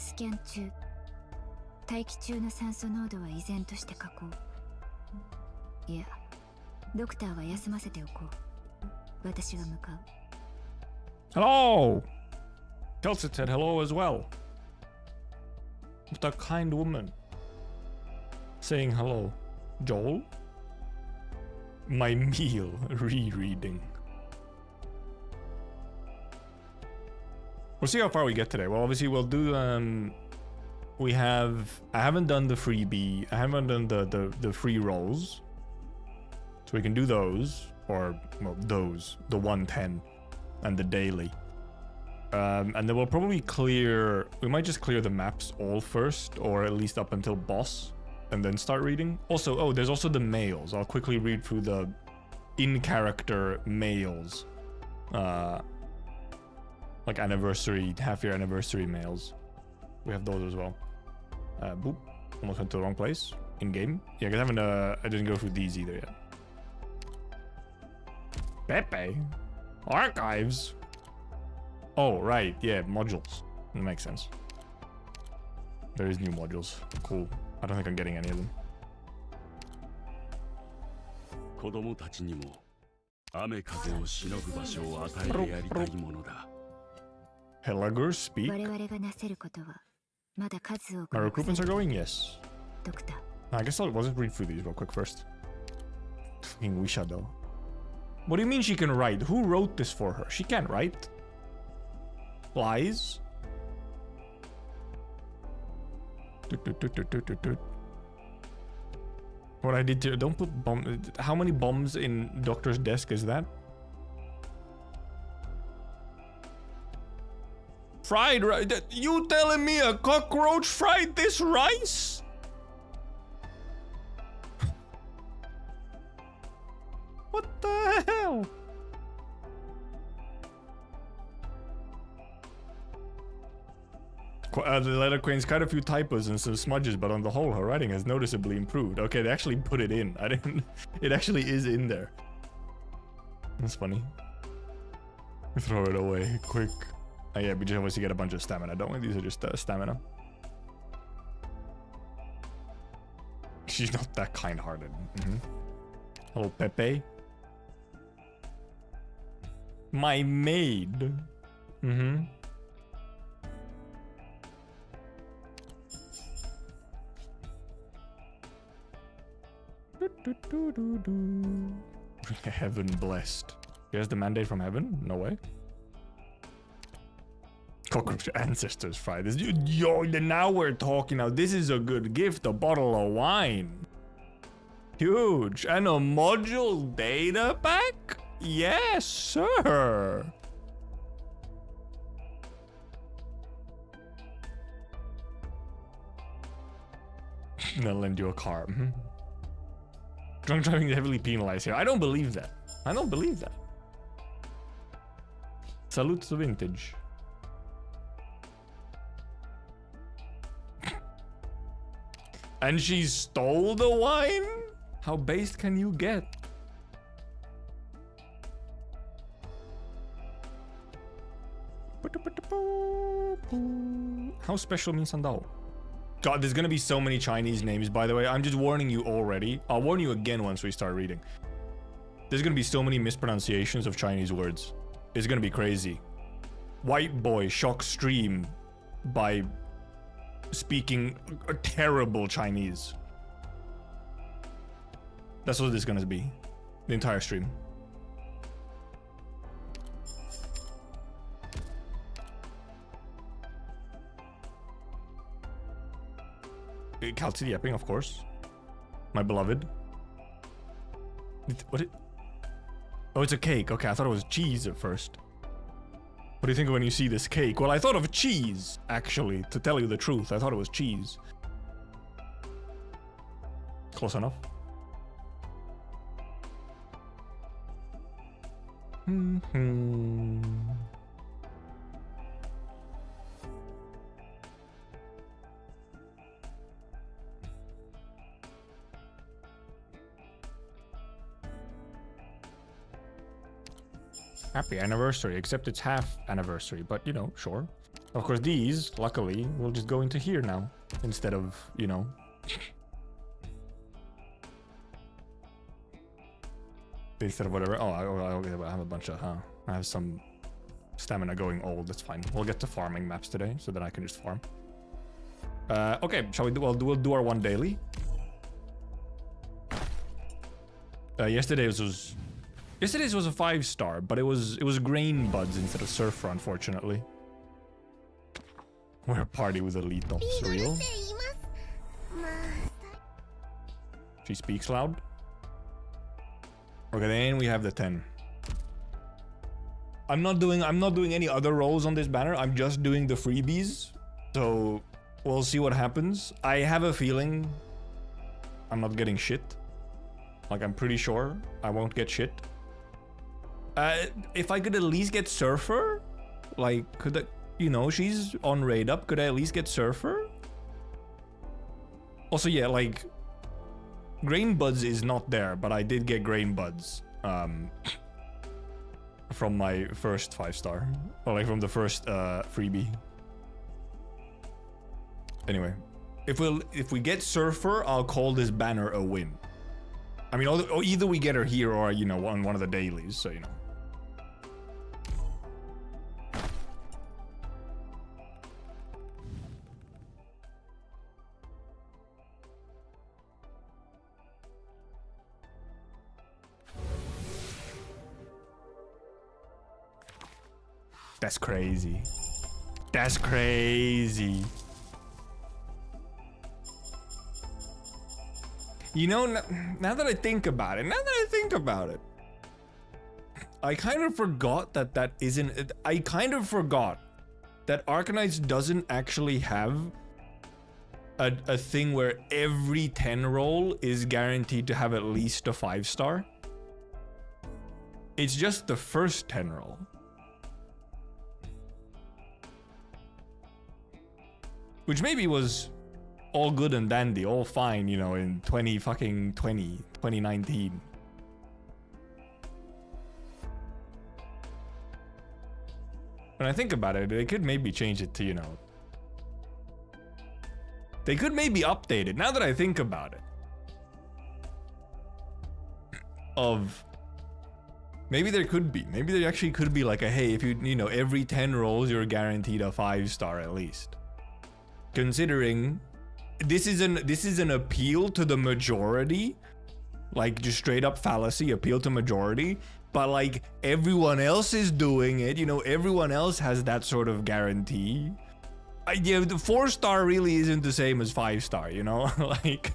スキャン中。大気中の酸素濃度は依然として下降。いや、ドクターは休ませておこう。私が向かう。Hello! Kelsey said hello as well. What a kind woman. Saying hello. Joel? My meal rereading. We'll see how far we get today. Well, obviously we'll do I haven't done the freebie. I haven't done the free rolls. So we can do those, or well, those, the 110 and the daily. And then we'll probably clear, we might just clear the maps all first, or at least up until boss, and then start reading. Also, oh, there's also the mails. I'll quickly read through the in-character mails. Like anniversary, half-year anniversary mails. We have those as well. Boop. Almost went to the wrong place. In-game. Yeah, because I didn't go through these either yet. Pepe? Archives? Oh, right. Yeah, modules. That makes sense. There is new modules. Cool. I don't think I'm getting any of them. Helagur, speak. My recruitments are going? Yes. I guess I'll just read through these real quick first. Fucking Wisha though. What do you mean she can write? Who wrote this for her? She can't write. Lies. What I did to don't put bomb. How many bombs in doctor's desk is that? Fried rice? You telling me a cockroach fried this rice? What the hell? The letter contains quite a few typos and some smudges, but on the whole, her writing has noticeably improved. Okay, they actually put it in. I didn't. It actually is in there. That's funny. Throw it away quick. Oh yeah, we just always get a bunch of stamina, don't we? These are just stamina. She's not that kind-hearted. Hello, Pepe. My maid. Heaven blessed. Here's the mandate from heaven? No way. Cockroach ancestors fried this. Yo, now we're talking. Now this is a good gift. A bottle of wine. Huge. And a module data pack? Yes, sir. They'll lend you a car. Drunk driving is heavily penalized here. I don't believe that. I don't believe that. Salute to vintage. And she stole the wine? How based can you get? How special means Sandal? God, there's gonna be so many Chinese names, by the way. I'm just warning you already. I'll warn you again once we start reading. There's gonna be so many mispronunciations of Chinese words. It's gonna be crazy. White boy shock stream by speaking a terrible Chinese. That's what this is gonna be. The entire stream. Calci the Epping, of course. My beloved. Oh, it's a cake. Okay, I thought it was cheese at first. What do you think when you see this cake? Well, I thought of cheese, actually. To tell you the truth, I thought it was cheese. Close enough. Happy anniversary, except it's half anniversary, but you know, sure. Of course, these, luckily, will just go into here now, instead of, you know... instead of whatever. Oh, I have a bunch of, I have some stamina going old, that's fine. We'll get to farming maps today, so that I can just farm. Okay, shall we do, we'll do our one daily. Yesterday's was a 5-star, but it was grain buds instead of surfer, unfortunately. We're a party with elite ops, real. She speaks loud. Okay, then we have the 10. I'm not doing any other roles on this banner. I'm just doing the freebies. So we'll see what happens. I have a feeling I'm not getting shit. Like, I'm pretty sure I won't get shit. If I could at least get Surfer, like, could I, you know, she's on raid up. Could I at least get Surfer? Also, yeah, like, Grain Buds is not there, but I did get Grain Buds from my first 5-star, or like from the first freebie. Anyway, if we get Surfer, I'll call this banner a win. I mean, either we get her here or, you know, on one of the dailies, so, you know. That's crazy. That's crazy. You know, now that I think about it, I kind of forgot that isn't... I kind of forgot that Arknights doesn't actually have a thing where every 10 roll is guaranteed to have at least a 5-star. It's just the first 10 roll. Which maybe was all good and dandy, all fine, you know, in 2019. When I think about it, they could maybe change it to, you know... They could maybe update it, now that I think about it. Maybe there could be. Maybe there actually could be like a, hey, if you know, every 10 rolls, you're guaranteed a 5-star at least. Considering this is an appeal to the majority, like just straight up fallacy, appeal to majority, but like everyone else is doing it, you know, everyone else has that sort of guarantee. Yeah, the 4-star really isn't the same as 5-star, you know? Like,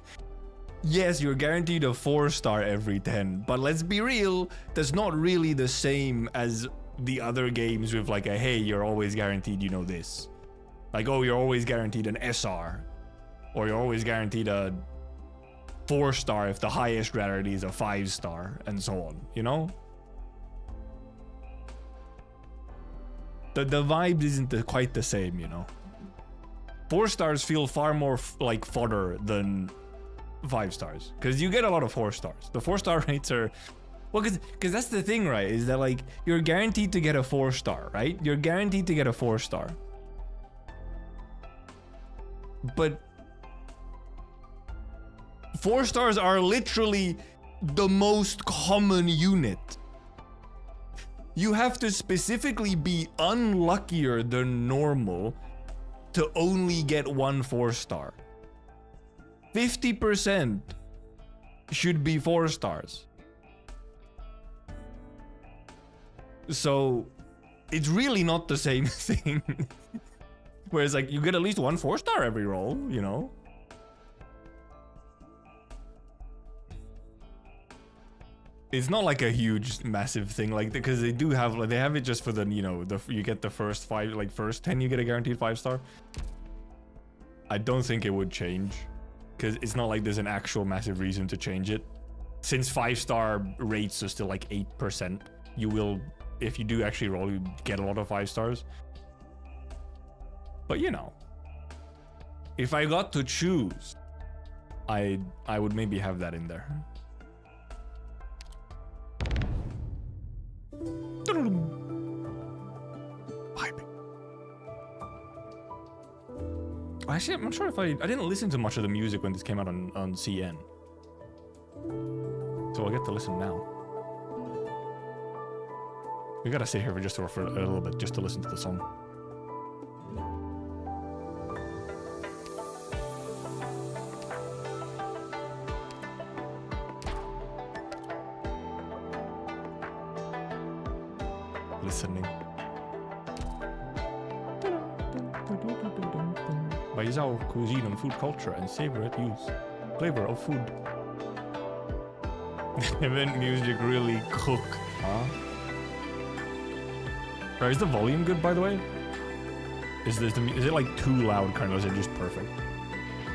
yes, you're guaranteed a 4-star every 10, but let's be real, that's not really the same as the other games with like a, hey, you're always guaranteed, you know, this. Like, oh, you're always guaranteed an SR. Or you're always guaranteed a 4-star if the highest rarity is a 5-star, and so on, you know? The vibe isn't quite the same, you know? 4-stars feel far more like fodder than 5-stars. Because you get a lot of 4-stars. The 4-star rates are... Well, because that's the thing, right? Is that, like, you're guaranteed to get a 4-star, right? You're guaranteed to get a 4-star. But 4-stars are literally the most common unit. You have to specifically be unluckier than normal to only get one 4-star. 50% should be 4-stars. So it's really not the same thing. Whereas, like, you get at least one 4-star every roll, you know? It's not like a huge, massive thing, like, because they do have, like, they have it just for the, you know, you get the first 5, like, first 10 you get a guaranteed 5-star. I don't think it would change, because it's not like there's an actual massive reason to change it. Since 5-star rates are still like 8%, you will, if you do actually roll, you get a lot of 5-stars. But, you know, if I got to choose, I would maybe have that in there. Piping. Actually, I'm not sure if I didn't listen to much of the music when this came out on CN. So I'll get to listen now. We gotta sit here for just for a little bit just to listen to the song. Listening. By our cuisine and food culture and flavor of food. Event music really cook, huh? Right, is the volume good, by the way? Is it like too loud, kind of, or is it just perfect?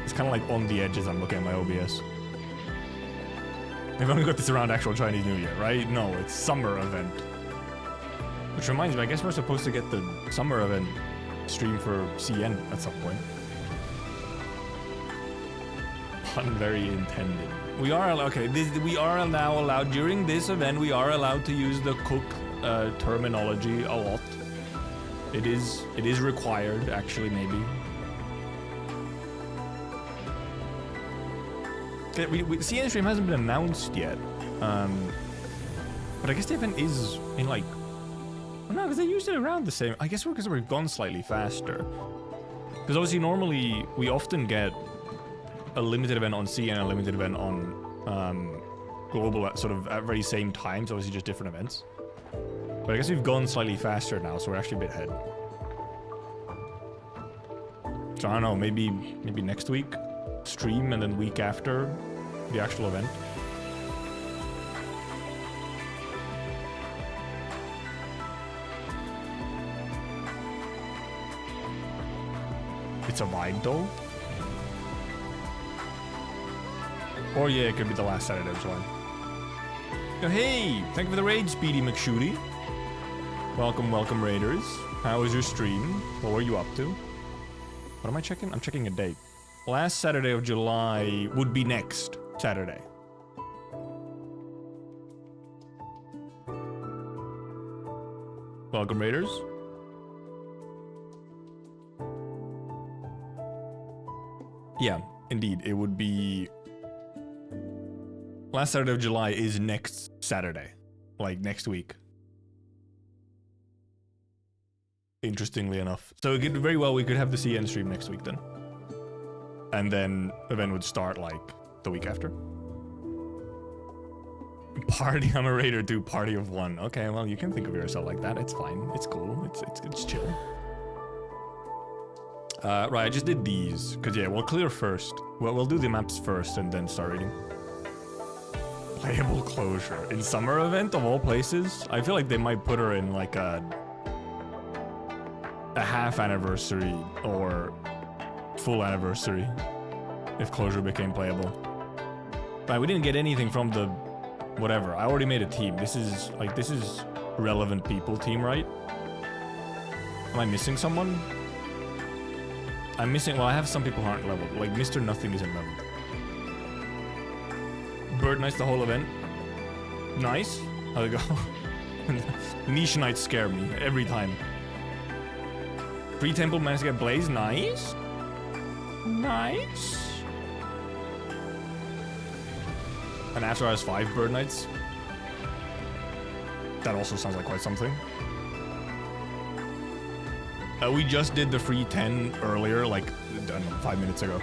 It's kind of like on the edges. I'm looking at my OBS. They've only got this around actual Chinese New Year, right? No, it's summer event. Which reminds me, I guess we're supposed to get the summer event stream for CN at some point. Pun very intended. We are okay. We are now allowed during this event. We are allowed to use the cook terminology a lot. It is required, actually, maybe. Okay, CN stream hasn't been announced yet, but I guess the event is in like. Oh, no, because they used it around the same. I guess because we've gone slightly faster. Because obviously, normally we often get a limited event on CN and a limited event on global at sort of at very same times. Obviously, just different events. But I guess we've gone slightly faster now, so we're actually a bit ahead. So I don't know, maybe next week stream and then week after the actual event. It's a vibe though. Or yeah, it could be the last Saturday of July. Oh, hey, thank you for the raid, Speedy McShooty. Welcome, welcome, Raiders. How was your stream? What were you up to? What am I checking? I'm checking a date. Last Saturday of July would be next Saturday. Welcome, Raiders. Yeah, indeed, it would be... Last Saturday of July is next Saturday. Like, next week. Interestingly enough. So it could, very well, we could have the CN stream next week then. And then event would start, like, the week after. Party, I'm a Raider 2, party of 1. Okay, well, you can think of yourself like that. It's fine. It's cool. It's chill. Right, I just did these. Because, yeah, we'll clear first. Well, we'll do the maps first and then start reading. Playable closure. In summer event, of all places, I feel like they might put her in, like, a half anniversary or full anniversary if closure became playable. Right, we didn't get anything from the whatever. I already made a team. This is relevant people team, right? Am I missing someone? I'm missing, well, I have some people who aren't leveled. Like, Mr. Nothing isn't leveled. Bird Knights the whole event. Nice. How'd it go? Niche Knights scare me every time. Free Temple managed to get Blaze. Nice. Nice. And after I was 5 Bird Knights. That also sounds like quite something. We just did the free 10 earlier, like, I don't know, 5 minutes ago.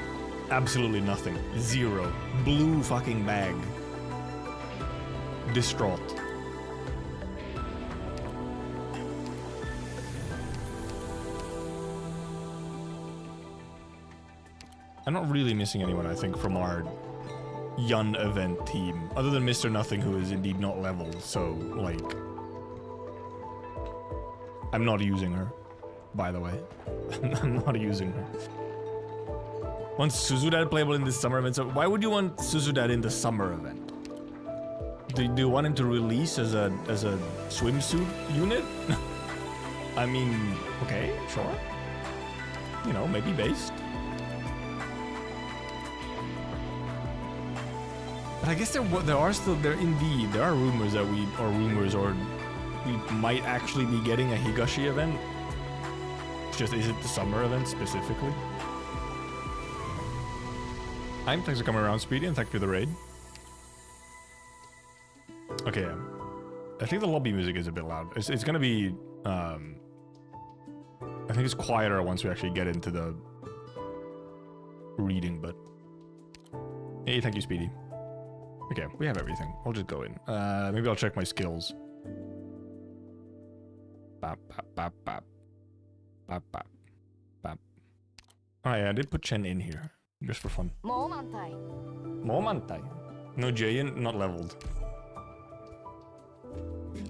Absolutely nothing. 0. Blue fucking bag. Distraught. I'm not really missing anyone, I think, from our Yun event team. Other than Mr. Nothing, who is indeed not leveled, so, like... I'm not using her, by the way. I'm not using her. Want Suzudad playable in this summer event? So why would you want Suzudad in the summer event? Do you want him to release as a swimsuit unit? I mean, okay, sure. You know, maybe based. But I guess there are rumors that we might actually be getting a Higashi event. It's just, is it the summer event specifically? Thanks for coming around, Speedy, and thank you for the raid. Okay, I think the lobby music is a bit loud. It's gonna be, I think it's quieter once we actually get into the reading, but... Hey, thank you, Speedy. Okay, we have everything. I'll just go in. Maybe I'll check my skills. Bap, bap, bap, bap. Bap, bap, bap. Oh yeah, I did put Chen in here, just for fun. Momentai. No, Jayan, not leveled.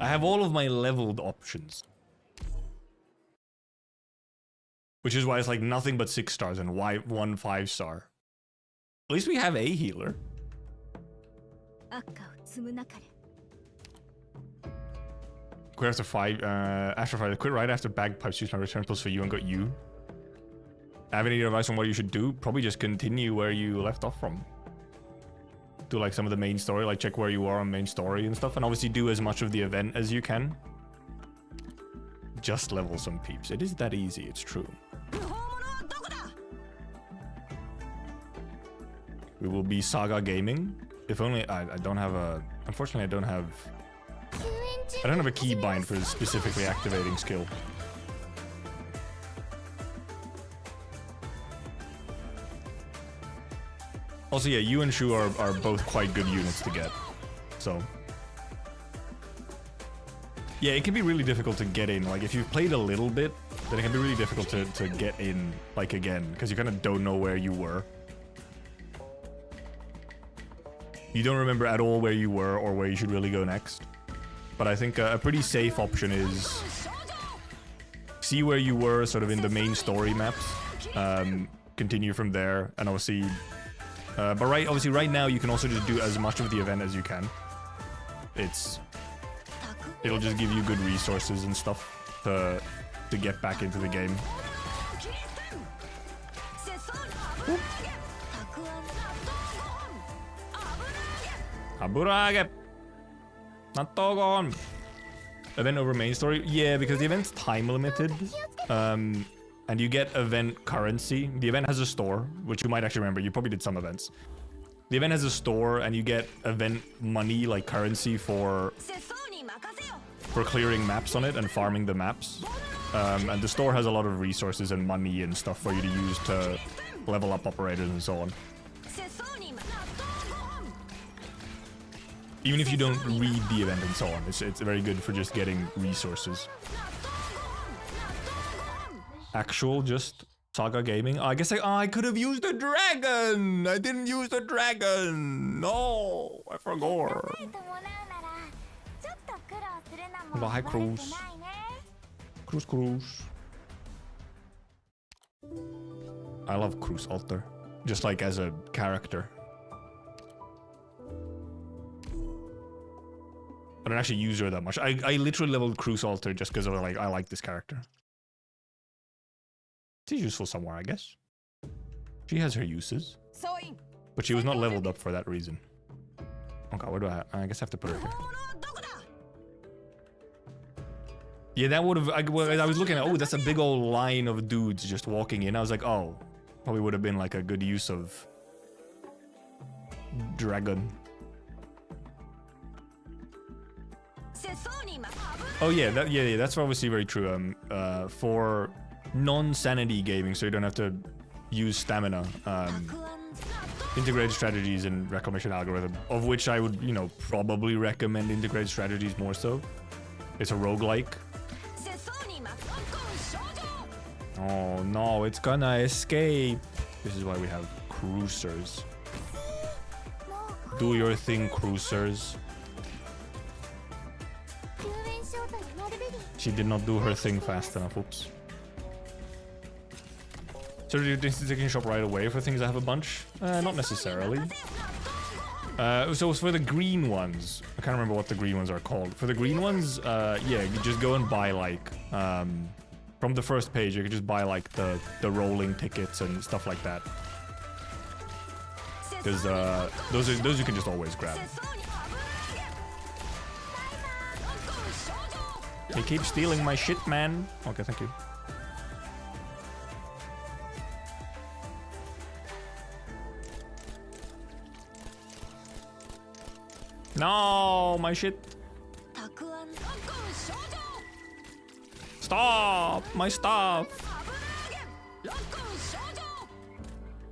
I have all of my leveled options. Which is why it's like nothing but 6 stars and why 1 5-star. At least we have a healer. Quit after 5, after 5, quit right after bagpipes, use my return pulse for you and got you. Have any advice on what you should do? Probably just continue where you left off from. Do like some of the main story, like check where you are on main story and stuff, and obviously do as much of the event as you can. Just level some peeps. It is that easy, it's true. We will be Saga Gaming. If only I don't have a... Unfortunately, I don't have a keybind for specifically activating skill. Also, yeah, you and Shu are both quite good units to get. So... Yeah, it can be really difficult to get in. Like, if you've played a little bit, then it can be really difficult to get in, like, again. Because you kind of don't know where you were. You don't remember at all where you were or where you should really go next. But I think a pretty safe option is... see where you were sort of in the main story maps. Continue from there, and obviously... but obviously right now you can also just do as much of the event as you can. It'll just give you good resources and stuff to get back into the game. Haburage! Nattogon! Event over main story? Yeah, because the event's time limited. And you get event currency. The event has a store, which you might actually remember. You probably did some events. The event has a store, and you get event money, like currency, for clearing maps on it and farming the maps. And the store has a lot of resources and money and stuff for you to use to level up operators and so on. Even if you don't read the event and so on, it's very good for just getting resources. Actual just Saga Gaming? Oh, I guess I could have used a dragon! I didn't use the dragon! No! I forgot. Hello, hi Cruz. Cruz. I love Cruz Alter. Just like as a character. I don't actually use her that much. I literally leveled Cruz Alter just because I like this character. She's useful somewhere, I guess. She has her uses. But she was not leveled up for that reason. Okay, where do I guess I have to put her here. Yeah, that would have... I was looking at... Oh, that's a big old line of dudes just walking in. I was like, oh. Probably would have been like a good use of... dragon. Oh yeah, that's obviously very true. For non-sanity gaming, so you don't have to use stamina. Integrated strategies and reclamation algorithm, of which I would, probably recommend integrated strategies more so. It's a roguelike. Oh no, it's gonna escape. This is why we have cruisers. Do your thing, cruisers. She did not do her thing fast enough, oops. So do you think shop right away for things that have a bunch? Not necessarily. So for the green ones, I can't remember what the green ones are called. For the green ones, yeah, you just go and buy like, from the first page, you can just buy like the rolling tickets and stuff like that. Because those you can just always grab. He keeps stealing my shit, man. Okay, thank you. No, my shit. Stop! My stuff!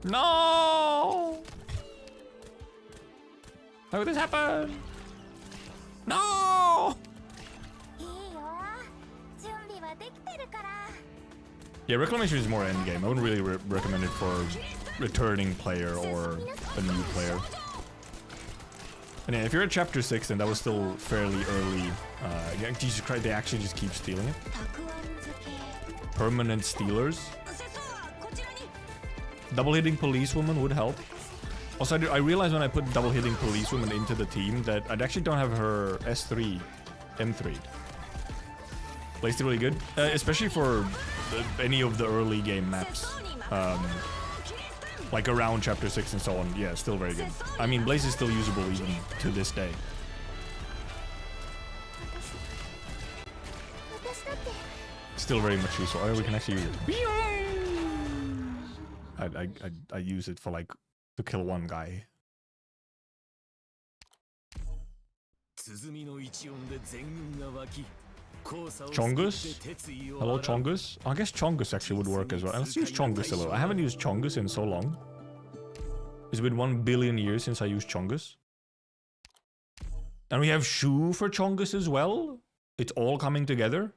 No! How did this happen? No! Yeah, Reclamation is more endgame. I wouldn't really recommend it for returning player or a new player. And yeah, if you're at chapter 6, then that was still fairly early. Yeah, Jesus Christ, they actually just keep stealing it. Permanent stealers. Double hitting policewoman would help. Also, I realized when I put double hitting policewoman into the team that I actually don't have her S3, M3. Plays it really good, especially for any of the early game maps. Like around chapter 6 and so on. Yeah, still very good. I mean, Blaze is still usable even to this day. Still very much useful. Oh, we can actually use it. I use it for like to kill one guy. Chongus? Hello, Chongus? I guess Chongus actually would work as well. Let's use Chongus a little. I haven't used Chongus in so long. It's been 1 billion years since I used Chongus. And we have Shu for Chongus as well. It's all coming together.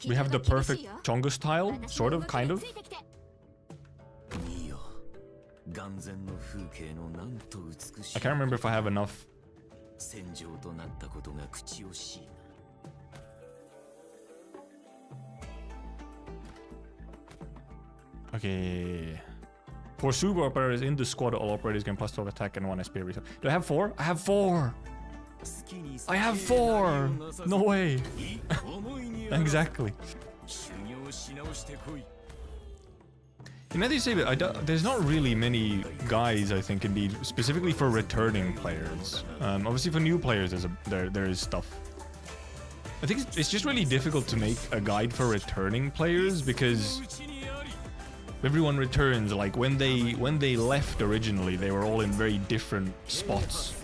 We have the perfect Chongus tile, sort of, kind of. I can't remember if I have enough. Okay. For super operators in the squad, all operators can plus 12 attack and 1 SP reset. Do I have 4? I have 4! I have 4! No way! Exactly. And now that you say that, there's not really many guides, I think, indeed, specifically for returning players. Obviously, for new players, there is stuff. I think it's just really difficult to make a guide for returning players because everyone returns. Like when they left originally, they were all in very different spots.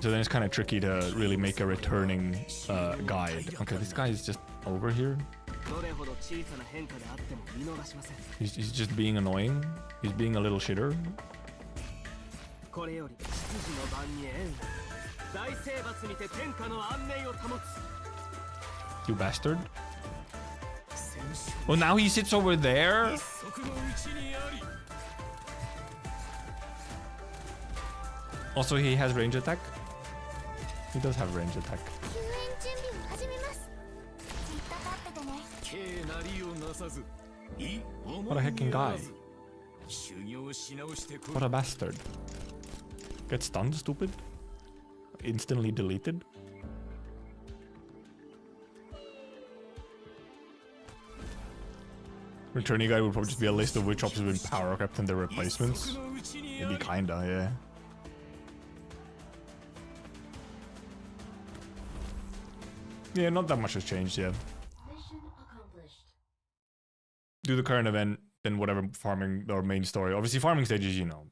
So then it's kind of tricky to really make a returning guide. Okay, this guy is just over here. He's just being annoying. He's being a little shitter. You bastard. Oh, now he sits over there? Also, he has range attack. He does have range attack. What a heckin' guy. What a bastard. Get stunned, stupid. Instantly deleted. Returning guide would probably just be a list of which ops have been power kept and their replacements. Maybe kinda, yeah. Yeah, not that much has changed, yeah. Do the current event, then whatever farming or main story. Obviously, farming stages, you know,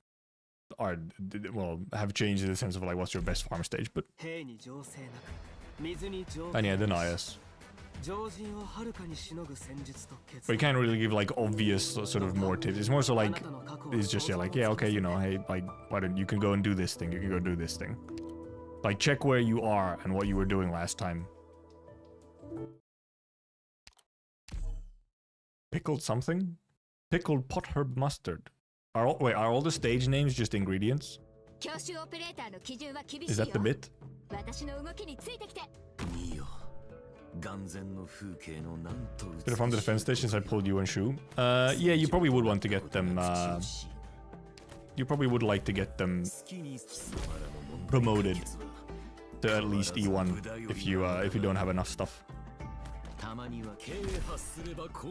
have changed in the sense of like what's your best farm stage, but. And yeah, deny us. But you can't really give like obvious sort of more tips. It's more so like, it's just, yeah, like, yeah, okay, you know, hey, like, why don't you can go and do this thing, you can go do this thing. Like, check where you are and what you were doing last time. Pickled something? Pickled pot herb mustard. Are all the stage names just ingredients? Is that the bit? Bit from the defense stations I pulled you and Shu. Yeah, you probably would want to get them, you probably would like to get them promoted to at least E1 if you don't have enough stuff.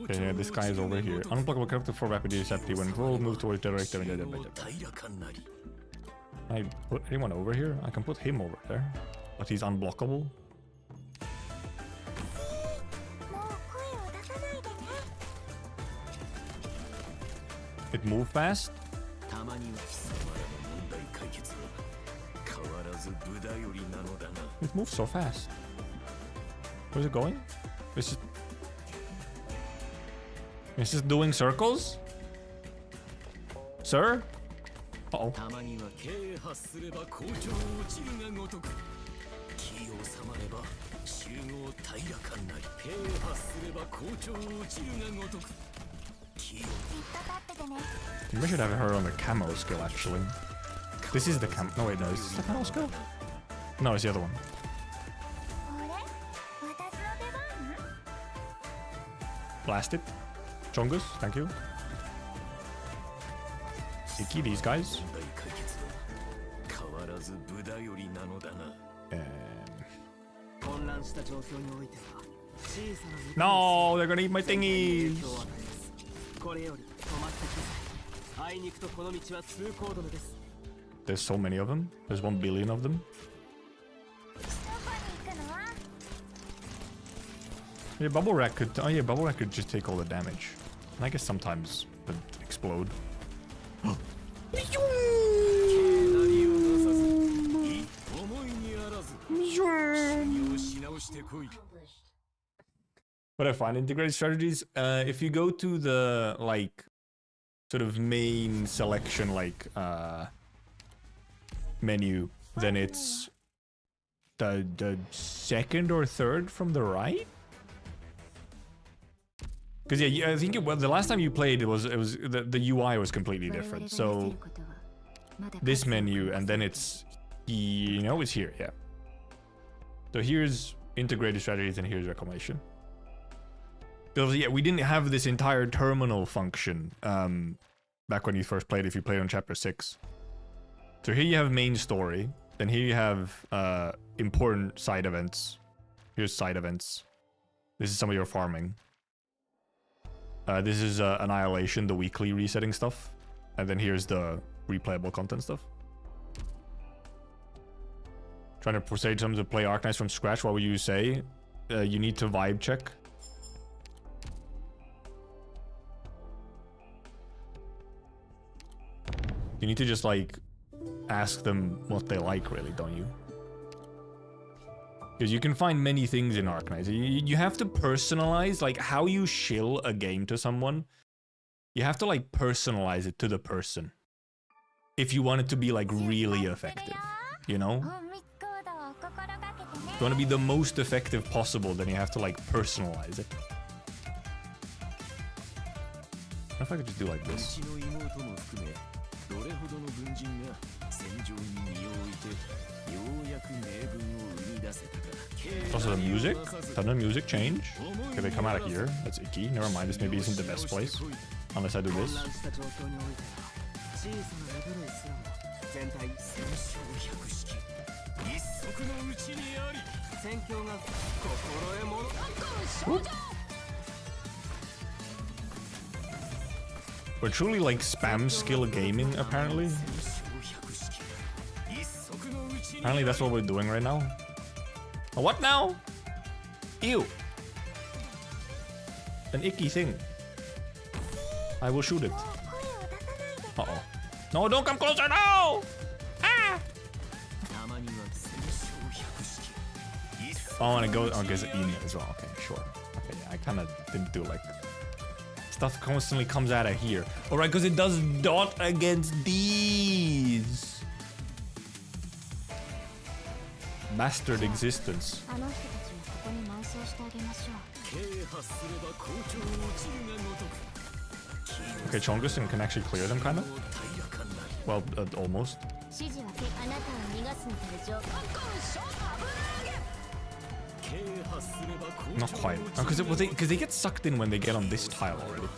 Okay, yeah, this guy is over here. Unblockable character for rapid receptive when roll move towards director. Can I put anyone over here? I can put him over there, but he's unblockable. It moved fast. It moves so fast. Where's it going? It's just doing circles? Sir? Uh-oh. Maybe I should have her on the camo skill, actually. This is the camo. No, wait, no. Is this the camo skill? No, it's the other one. Blast it. Chongus, thank you. Icky, these guys. No, they're gonna eat my thingies. There's so many of them. There's 1 billion of them. Yeah, bubble rack could. Oh yeah, bubble rack could just take all the damage. And I guess sometimes it would explode. What I find integrated strategies, if you go to the like sort of main selection like menu, then it's the second or third from the right. Because yeah, I think the last time you played it was the UI was completely different. So this menu and then it's it's here, yeah. So here's integrated strategies and here's reclamation. Because yeah, we didn't have this entire terminal function back when you first played. If you played on chapter 6, so here you have main story. Then here you have important side events. Here's side events. This is some of your farming. This is Annihilation, the weekly resetting stuff. And then here's the replayable content stuff. Trying to persuade someone to play Arknights from scratch. What would you say? You need to vibe check. You need to just like ask them what they like, really, don't you? Because you can find many things in Arknights. You have to personalize, like, how you shill a game to someone. You have to, like, personalize it to the person. If you want it to be, like, really effective, you know? If you want to be the most effective possible, then you have to, like, personalize it. What if I could just do like this? Also the music. Thunder music change. Okay, they come out of here. That's icky. Never mind, this maybe isn't the best place. Unless I do this. Whoop. We're truly like spam skill gaming, apparently. Apparently that's what we're doing right now. Oh, what now? Ew. An icky thing. I will shoot it. Uh-oh. No, don't come closer, no! Ah! Oh, I want to go. Oh, I guess in as well. Okay, sure. Okay, yeah, I kind of didn't do like stuff constantly comes out of here. All right, because it does dot against these. Bastard existence. Okay, Chongus can actually clear them, kind of. Well, almost. Not quite. Because they get sucked in when they get on this tile already.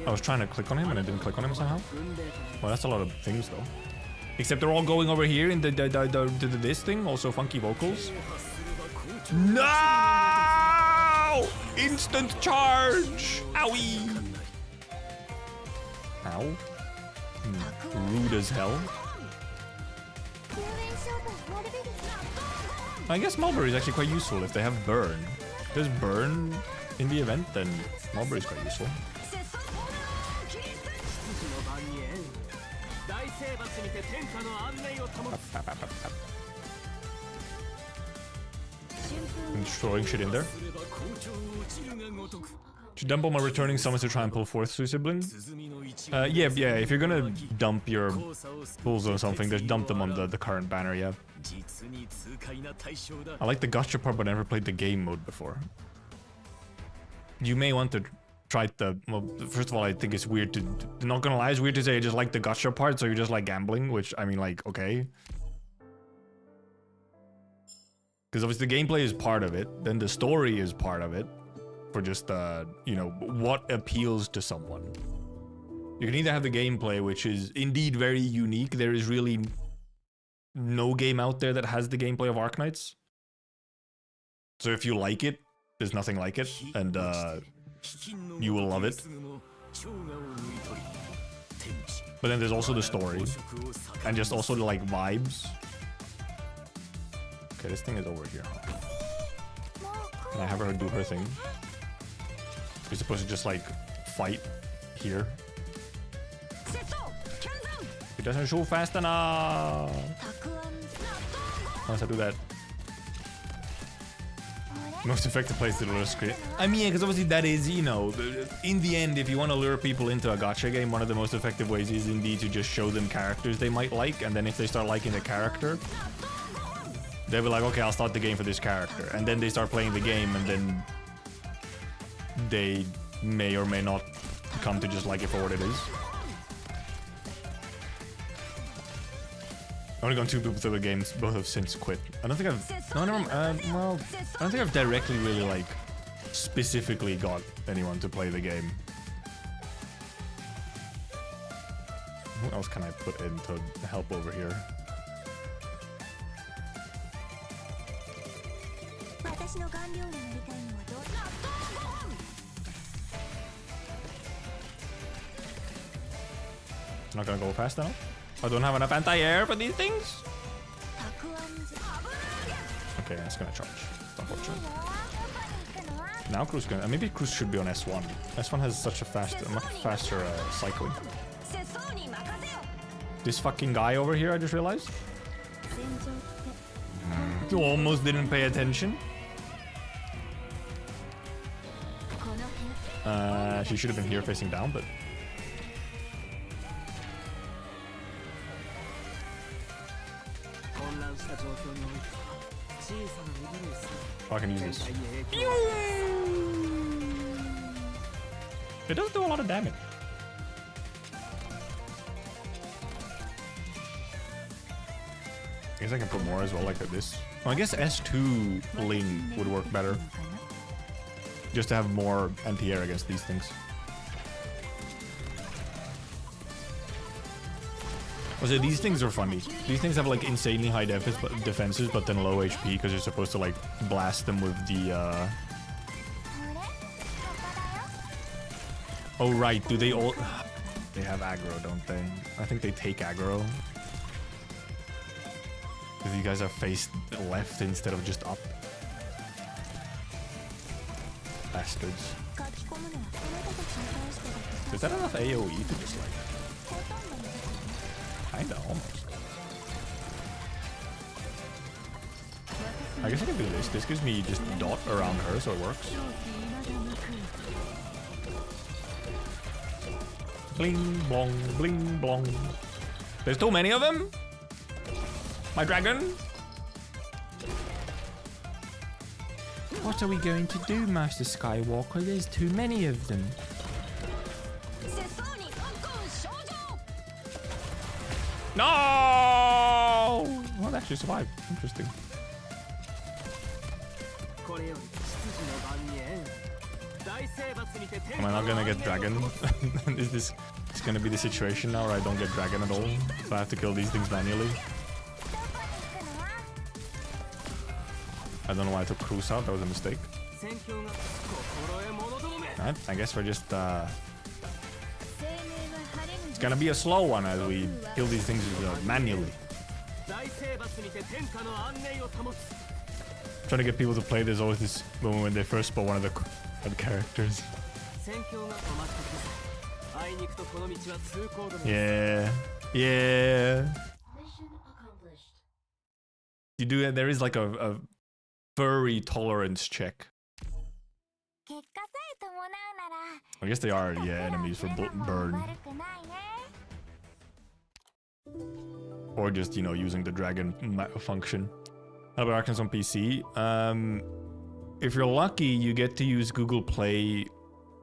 I was trying to click on him and I didn't click on him somehow. Well, that's a lot of things though. Except they're all going over here in this thing. Also funky vocals. No! Instant charge! Owie! Ow. Rude as hell. I guess Mulberry is actually quite useful if they have burn. If there's burn in the event, then Mulberry is quite useful. I'm just throwing shit in there. Should dump all my returning summons to try and pull forth two siblings? Yeah, if you're gonna dump your pulls or something, just dump them on the current banner, yeah. I like the gacha part, but I never played the game mode before. You may want to try the... Well, first of all, I think it's weird to... Not gonna lie, it's weird to say I just like the gacha part, so you just like gambling, which, I mean, like, okay. Because obviously the gameplay is part of it, then the story is part of it. For just, you know, what appeals to someone. You can either have the gameplay, which is indeed very unique. There is really no game out there that has the gameplay of Arknights. So if you like it, there's nothing like it, and you will love it. But then there's also the story, and just also the like vibes. Okay, this thing is over here. Can I have her do her thing? You're supposed to just like fight here. It doesn't shoot fast enough. Unless I do that. Most effective place to lure screen. I mean, because obviously that is, you know, in the end, if you want to lure people into a gacha game, one of the most effective ways is indeed to just show them characters they might like, and then if they start liking the character, they'll be like, okay, I'll start the game for this character, and then they start playing the game, and then they may or may not come to just like it for what it is. I've only gone 2 people through the games, both have since quit. I don't think I've... No, well, I don't think I've directly really, like, specifically got anyone to play the game. Who else can I put in to help over here? Not gonna go fast enough? I don't have enough anti-air for these things? Okay, that's gonna charge. Unfortunate. Now Cruz gonna... Maybe Cruz should be on S1. S1 has such a much faster cycling. This fucking guy over here, I just realized. You almost didn't pay attention. She should have been here facing down, but... Oh, I can use this. It does do a lot of damage. I guess I can put more as well, like this. Well, I guess S2 Ling would work better. Just to have more anti-air against these things. Also, these things are funny. These things have like insanely high defenses, but then low HP because you're supposed to like blast them with the. Oh right, do they all? They have aggro, don't they? I think they take aggro. Because you guys are faced left instead of just up. Bastards. Is that enough AoE to just like? Kinda, almost. I guess I can do this. This gives me just dot around her, so it works. Bling, blong, bling, blong. There's too many of them? My dragon? What are we going to do, Master Skywalker? There's too many of them. No! Well, it actually survived. Interesting. Am I not gonna get dragon? Is this gonna be the situation now where I don't get dragon at all? So I have to kill these things manually? I don't know why I took Cruz out. That was a mistake. Alright, I guess we're just it's gonna be a slow one as we kill these things manually. Trying to get people to play, there's always this moment when they first spawn one of the characters. Yeah. Yeah. You do it. There is like a furry tolerance check. I guess they are, yeah, enemies for burn. Or just, you know, using the dragon function. How about Arknights on PC? If you're lucky, you get to use Google Play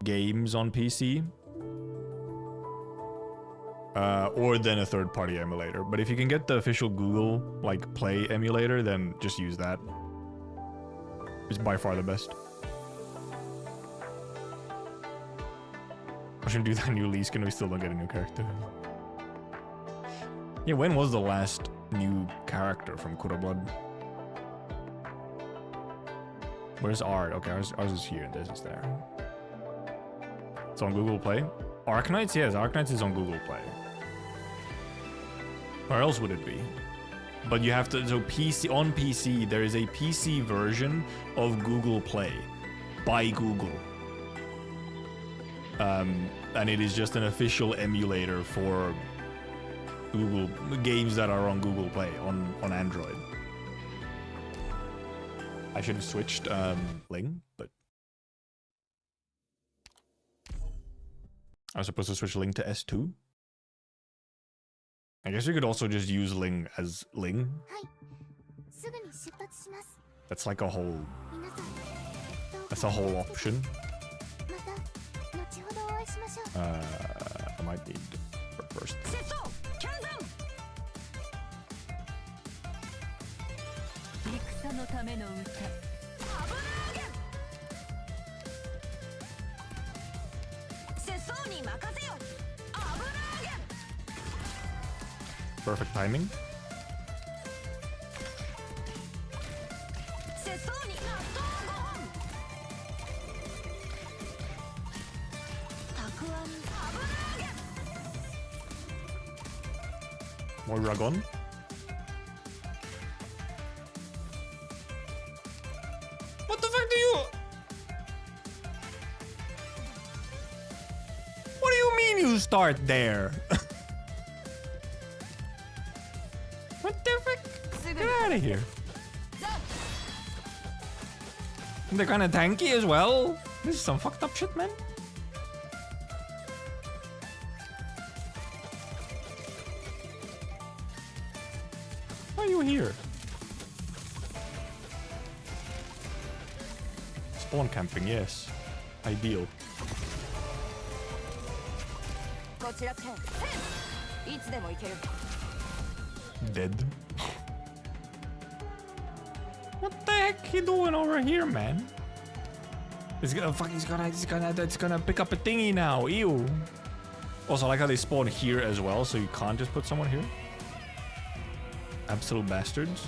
games on PC. Or then a third-party emulator. But if you can get the official Google, like, Play emulator, then just use that. It's by far the best. I shouldn't do that new Lee skin, we still don't get a new character. Yeah, when was the last new character from Kura Blood? Where's art? Okay, ours is here, this is there. It's on Google Play. Arknights? Yes, Arknights is on Google Play. Where else would it be? But you have to, so PC, on PC, there is a PC version of Google Play by Google. And it is just an official emulator for Google games that are on Google Play on Android. I should have switched Ling, but I was supposed to switch Ling to S2. I guess you could also just use Ling as Ling. That's like a whole. That's a whole option. I might need her first. Perfect timing. More Ragon. What the fuck do you... What do you mean you start there? What the frick? Get out of here. They're kind of tanky as well. This is some fucked up shit, man. Why are you here? Spawn camping, yes. Ideal. Dead. What the heck he doing over here, man? It's gonna pick up a thingy now. Ew. Also, I like how they spawn here as well, so you can't just put someone here. Absolute bastards.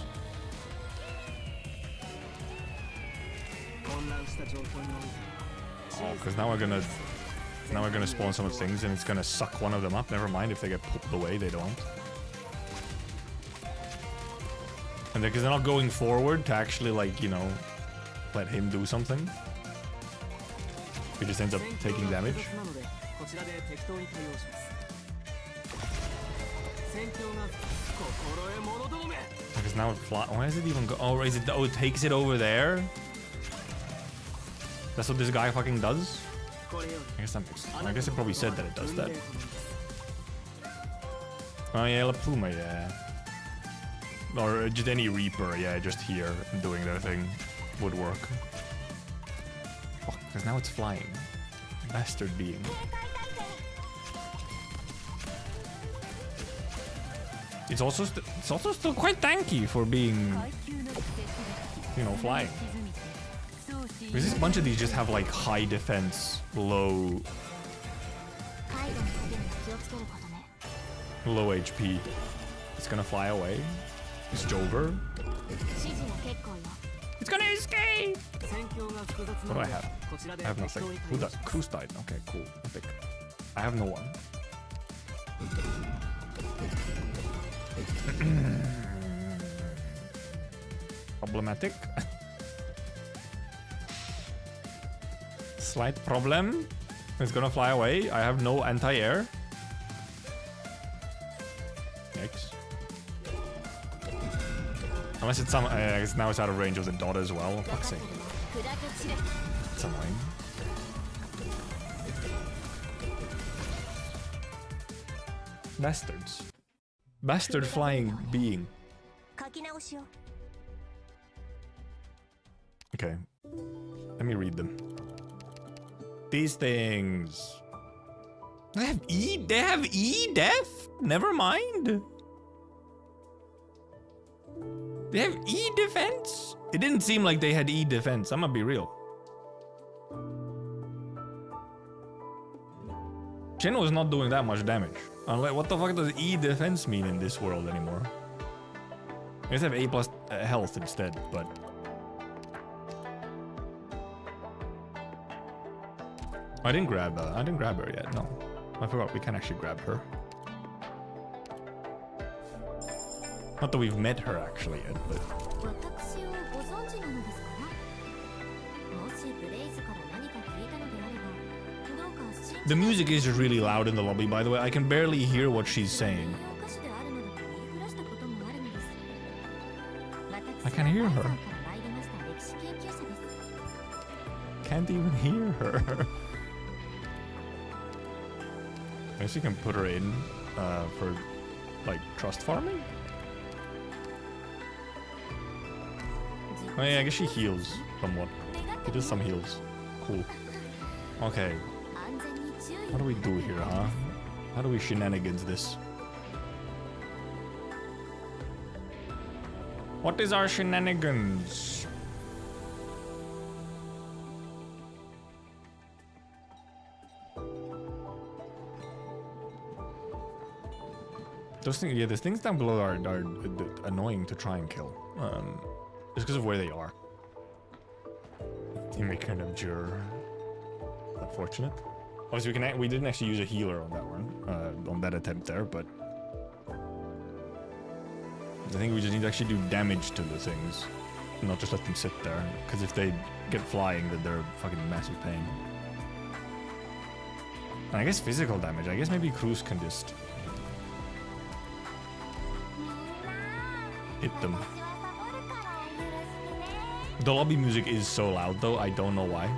Oh, because now we're gonna spawn some of things and it's gonna suck one of them up. Never mind if they get pulled away, they don't. And because they're not going forward to actually, like, you know, let him do something. He just ends up taking damage. Because now it flies. Why does it even go? Oh, is it? Oh, it takes it over there. That's what this guy fucking does. I guess that makes. I guess it probably said that it does that. Oh yeah, La Pluma, yeah. Or just any Reaper, yeah, just here doing their thing would work. Fuck, because now it's flying. Bastard being. It's also still quite tanky for being, you know, flying. Because this bunch of these just have like high defense, low HP. It's gonna fly away. It's Jover. It's gonna escape! What do I have? I have nothing. Who does? Cruz died. Okay, cool. Epic. I have no one. Problematic. Slight problem. It's gonna fly away. I have no anti-air. Yikes. Unless it's some... I guess now it's out of range of the dot as well. Fuck's sake. It's annoying. Bastards. Bastard flying being. Okay. Let me read them. These things. They have E death? Never mind. They have E defense? It didn't seem like they had E defense. I'm gonna be real. Shin was not doing that much damage. Unless, what the fuck does E defense mean in this world anymore? I guess I have A plus health instead, but... I didn't grab her yet, no. I forgot we can actually grab her. Not that we've met her actually yet, but... The music is just really loud in the lobby, by the way. I can barely hear what she's saying. I can hear her. Can't even hear her. I guess you can put her in for, like, trust farming? Oh yeah, I guess she heals somewhat. She does some heals. Cool. Okay. What do we do here, huh? How do we shenanigans this? What is our shenanigans? Those things, yeah, the things down below are annoying to try and kill. Just because of where they are. Teammate kind of juror. Unfortunate. Obviously, we didn't actually use a healer on that one, on that attempt there, but I think we just need to actually do damage to the things, not just let them sit there. Because if they get flying, then they're a fucking massive pain. And I guess physical damage. I guess maybe Cruz can just hit them. The lobby music is so loud, though. I don't know why.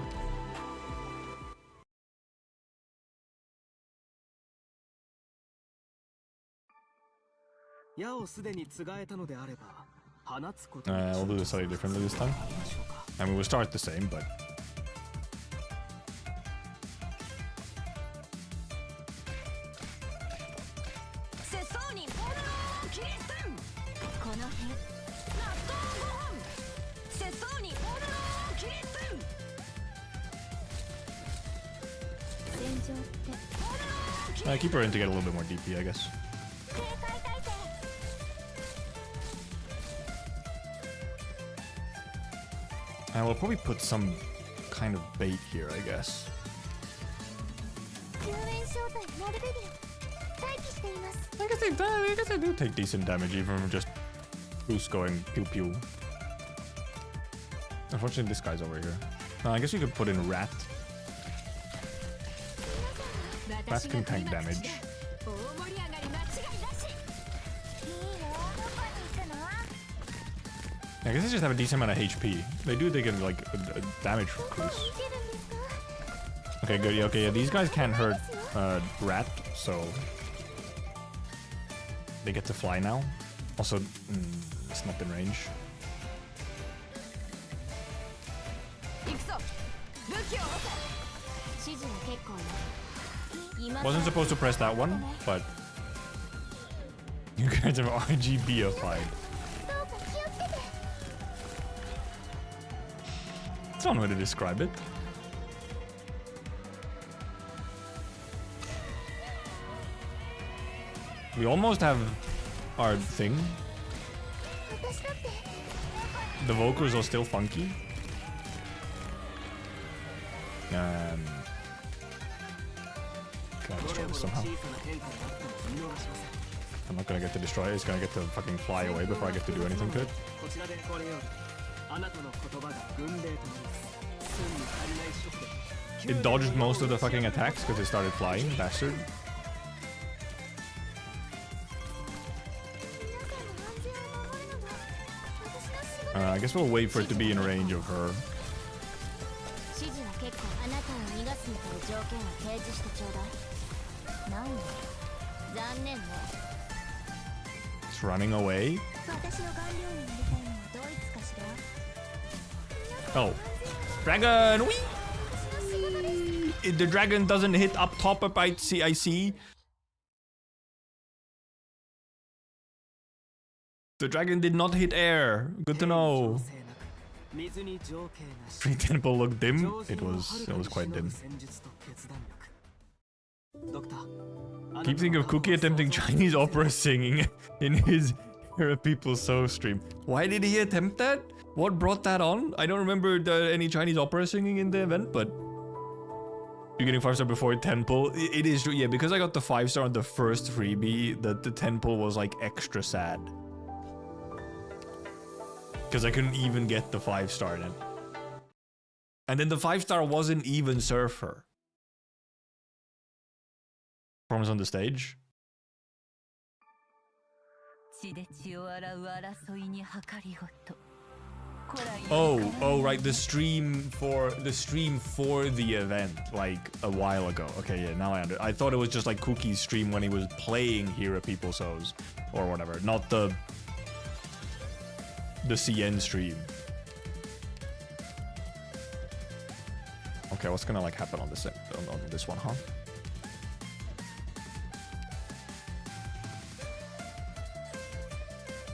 We'll do this slightly differently this time. I mean, we'll start the same, but... keep her in to get a little bit more DP, I guess. And we'll probably put some kind of bait here, I guess. I guess they do take decent damage even from just boost going pew pew. Unfortunately, this guy's over here. I guess we could put in Rat. Rat can tank damage. I guess they just have a decent amount of HP. They get like a damage from Cruz. Okay, good. Yeah, okay, yeah, these guys can't hurt Rat, so they get to fly now. Also, it's not in range. Wasn't supposed to press that one, but you guys have RGB-ified. That's one way to describe it. We almost have our thing. The vocals are still funky. Can I destroy this somehow? I'm not gonna get to destroy it, it's gonna get to fucking fly away before I get to do anything good. It dodged most of the fucking attacks because it started flying, bastard. I guess we'll wait for it to be in range of her. It's running away. Oh. Dragon! Whee! The dragon doesn't hit up top up, I see. The dragon did not hit air. Good to know. Free temple looked dim. It was quite dim. Keep thinking of Cookie attempting Chinese opera singing in his Here Are People So stream. Why did he attempt that? What brought that on? I don't remember any Chinese opera singing in the event, but you're getting 5-star before 10 pull. It is true, yeah, because I got the 5-star on the first freebie, the 10 pull was like extra sad. Because I couldn't even get the 5-star then. And then the 5-star wasn't even Surfer. Promise on the stage. Oh, right, the stream for the event, like a while ago. Okay, yeah, now I thought it was just like Cookie's stream when he was playing Here Are People So's or whatever, not the CN stream. Okay, what's gonna like happen on this one, huh?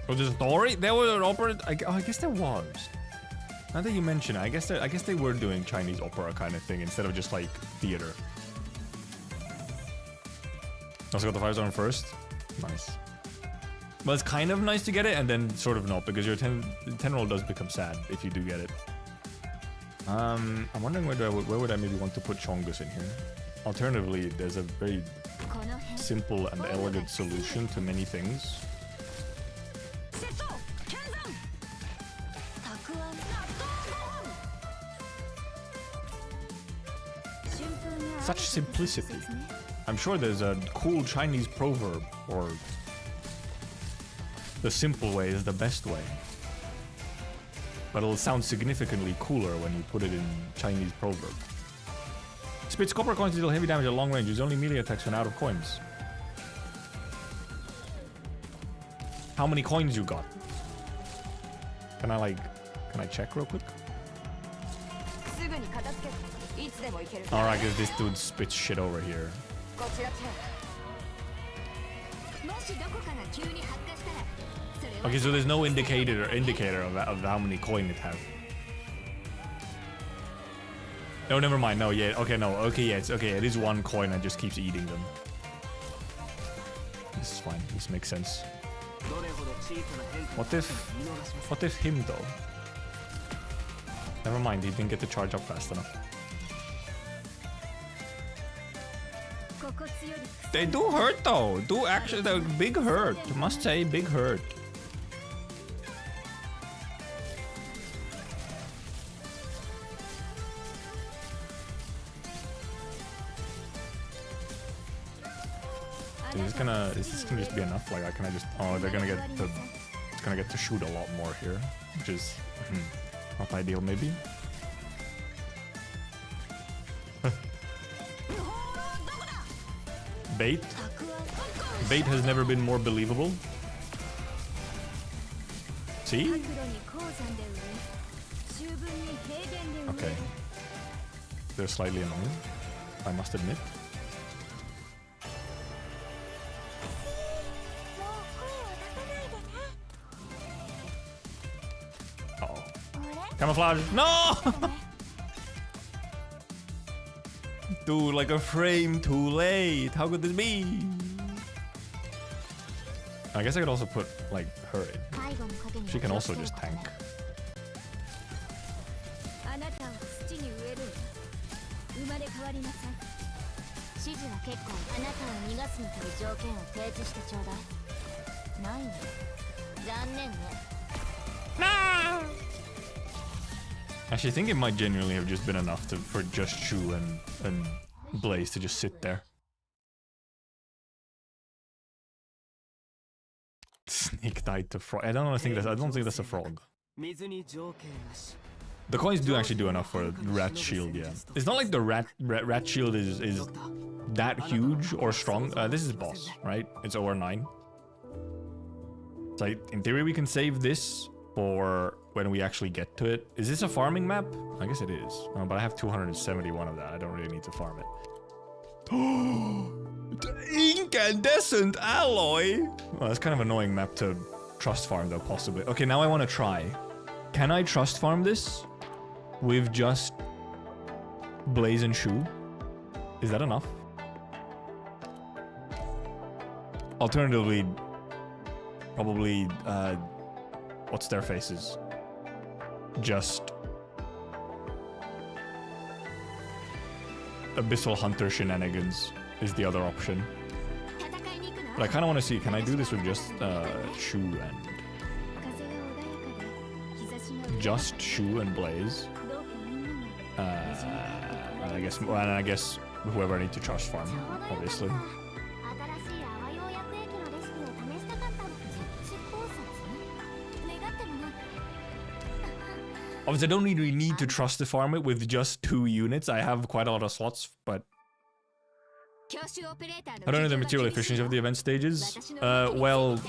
Was there a story? There was an opera. I guess there was. Now that you mention it, I guess they were doing Chinese opera kind of thing instead of just like theater. Also got the 5-star on first. Nice. But it's kind of nice to get it and then sort of not, because your 10 roll does become sad if you do get it. I'm wondering where would I maybe want to put Chongus in here. Alternatively, there's a very simple and elegant solution to many things. Such simplicity. I'm sure there's a cool Chinese proverb, or the simple way is the best way. But it'll sound significantly cooler when you put it in Chinese proverb. Spits copper coins to deal heavy damage at long range. Use only melee attacks when out of coins. How many coins you got? Can I check real quick? Alright, guess this dude spits shit over here. Okay, so there's no indicator of how many coin it has. No, never mind. No, yeah. Okay, no. Okay, yeah. It's okay. It is one coin and just keeps eating them. This is fine. This makes sense. What if him though? Never mind. He didn't get to charge up fast enough. They do hurt though. Actually, the big hurt. Must say, big hurt. Is this gonna just be enough? Like, can I just? Oh, they're gonna get to. It's gonna get to shoot a lot more here, which is not ideal, maybe. Bait has never been more believable. See? Okay. They're slightly annoying, I must admit. Uh-oh. Camouflage! No! Dude, like a frame too late. How could this be? I guess I could also put like her in. She can also just tank. No! Actually, I think it might genuinely have just been enough for just Shu and Blaze to just sit there. Snake died to frog. I don't think that's a frog. The coins do actually do enough for a rat shield, yeah. It's not like the rat shield is that huge or strong. This is boss, right? It's OR9. So in theory we can save this for when we actually get to it. Is this a farming map? I guess it is. But I have 271 of that. I don't really need to farm it. Incandescent alloy! Well, that's kind of an annoying map to trust farm though, possibly. Okay, now I want to try. Can I trust farm this with just Blaze and Shu? Is that enough? Alternatively, probably, what's their faces? Just Abyssal Hunter shenanigans is the other option. But I kind of want to see, can I do this with just Shu and... just Shu and Blaze? And I guess whoever I need to trust farm, obviously. Obviously, I don't really need to trust the farm it with just 2 units. I have quite a lot of slots, but... I don't know the material efficiency of the event stages. Well,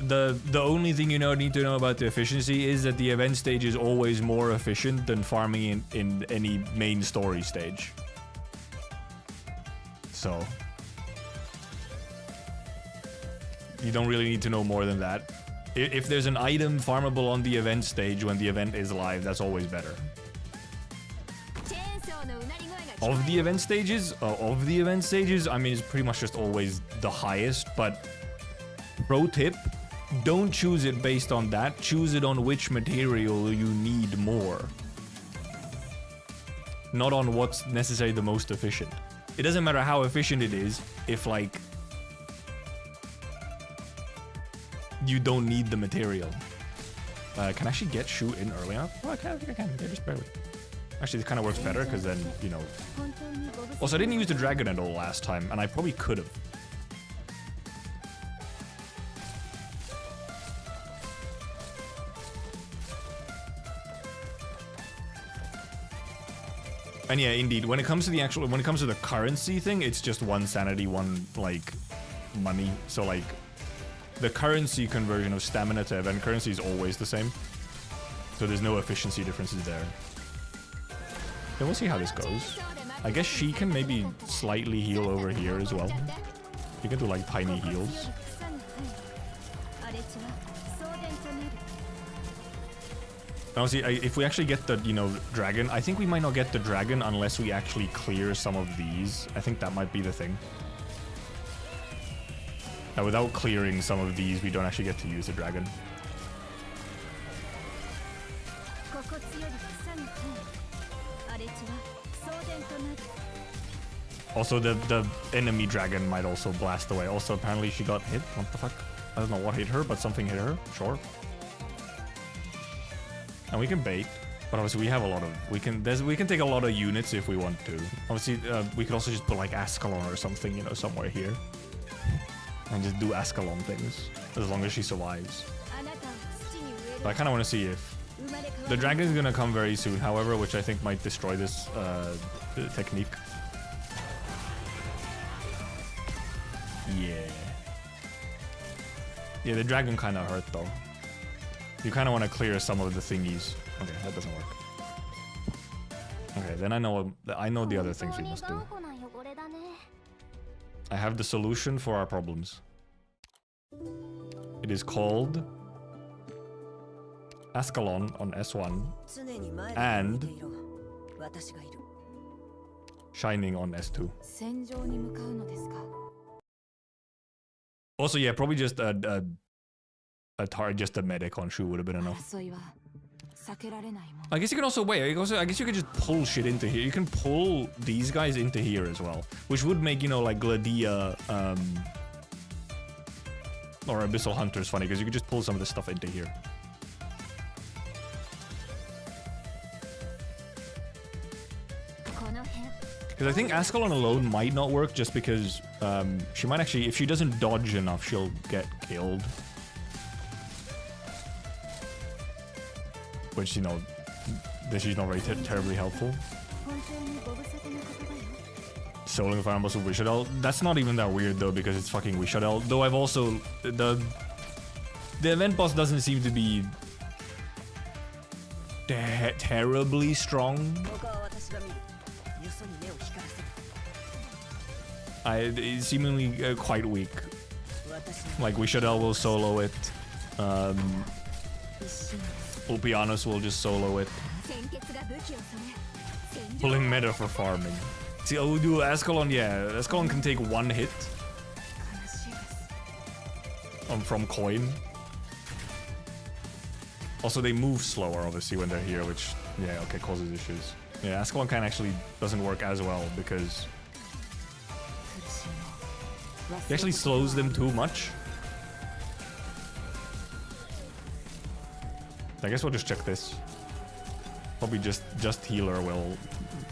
the only thing you need to know about the efficiency is that the event stage is always more efficient than farming in any main story stage. So... you don't really need to know more than that. If there's an item farmable on the event stage when the event is live, that's always better. Of the event stages, I mean, it's pretty much just always the highest, but pro tip, don't choose it based on that. Choose it on which material you need more. Not on what's necessarily the most efficient. It doesn't matter how efficient it is if, like, you don't need the material. Can I actually get Shu in early enough? Well, I think I can. Yeah, just barely. Actually, it kind of works better because then, you know... Also, I didn't use the dragon at all last time, and I probably could have. And yeah, indeed, when it comes to the currency thing, it's just 1 sanity, 1, like, money. So, like, the currency conversion of stamina to event currency is always the same. So there's no efficiency differences there. Then we'll see how this goes. I guess she can maybe slightly heal over here as well. You can do like tiny heals. Honestly, if we actually get the, dragon, I think we might not get the dragon unless we actually clear some of these. I think that might be the thing. Without clearing some of these, we don't actually get to use the dragon. Also, the enemy dragon might also blast away. Also, apparently she got hit. What the fuck? I don't know what hit her, but something hit her. Sure. And we can bait, but obviously we have a lot of... We can take a lot of units if we want to. Obviously, we could also just put like Ascalon or something, somewhere here. And just do Ascalon things, as long as she survives. But I kind of want to see if... The dragon is going to come very soon, however, which I think might destroy this technique. Yeah. Yeah, the dragon kind of hurt, though. You kind of want to clear some of the thingies. Okay, that doesn't work. Okay, then I know the other things we must do. I have the solution for our problems. It is called Ascalon on S1 and Shining on S2. Also, yeah, probably just a medic on Shu would have been enough. I guess you can also wait. I guess you could just pull shit into here. You can pull these guys into here as well, which would make, like Gladia or Abyssal Hunters funny, because you could just pull some of this stuff into here. Because I think Ascalon alone might not work just because she might actually, if she doesn't dodge enough, she'll get killed. Which, you know, she's not very terribly helpful. Souling the Fire Emblem with Wishadel. That's not even that weird though, because it's fucking Wishadel. Though I've also the event boss doesn't seem to be terribly strong. It's seemingly quite weak. Like Wishadel will solo it. Ulpianus will just solo it. Pulling meta for farming. See, oh, do Ascalon, yeah. Ascalon can take one hit. From coin. Also, they move slower, obviously, when they're here, which, yeah, okay, causes issues. Yeah, Ascalon kind of actually doesn't work as well, because he actually slows them too much. I guess we'll just check this. Probably just healer will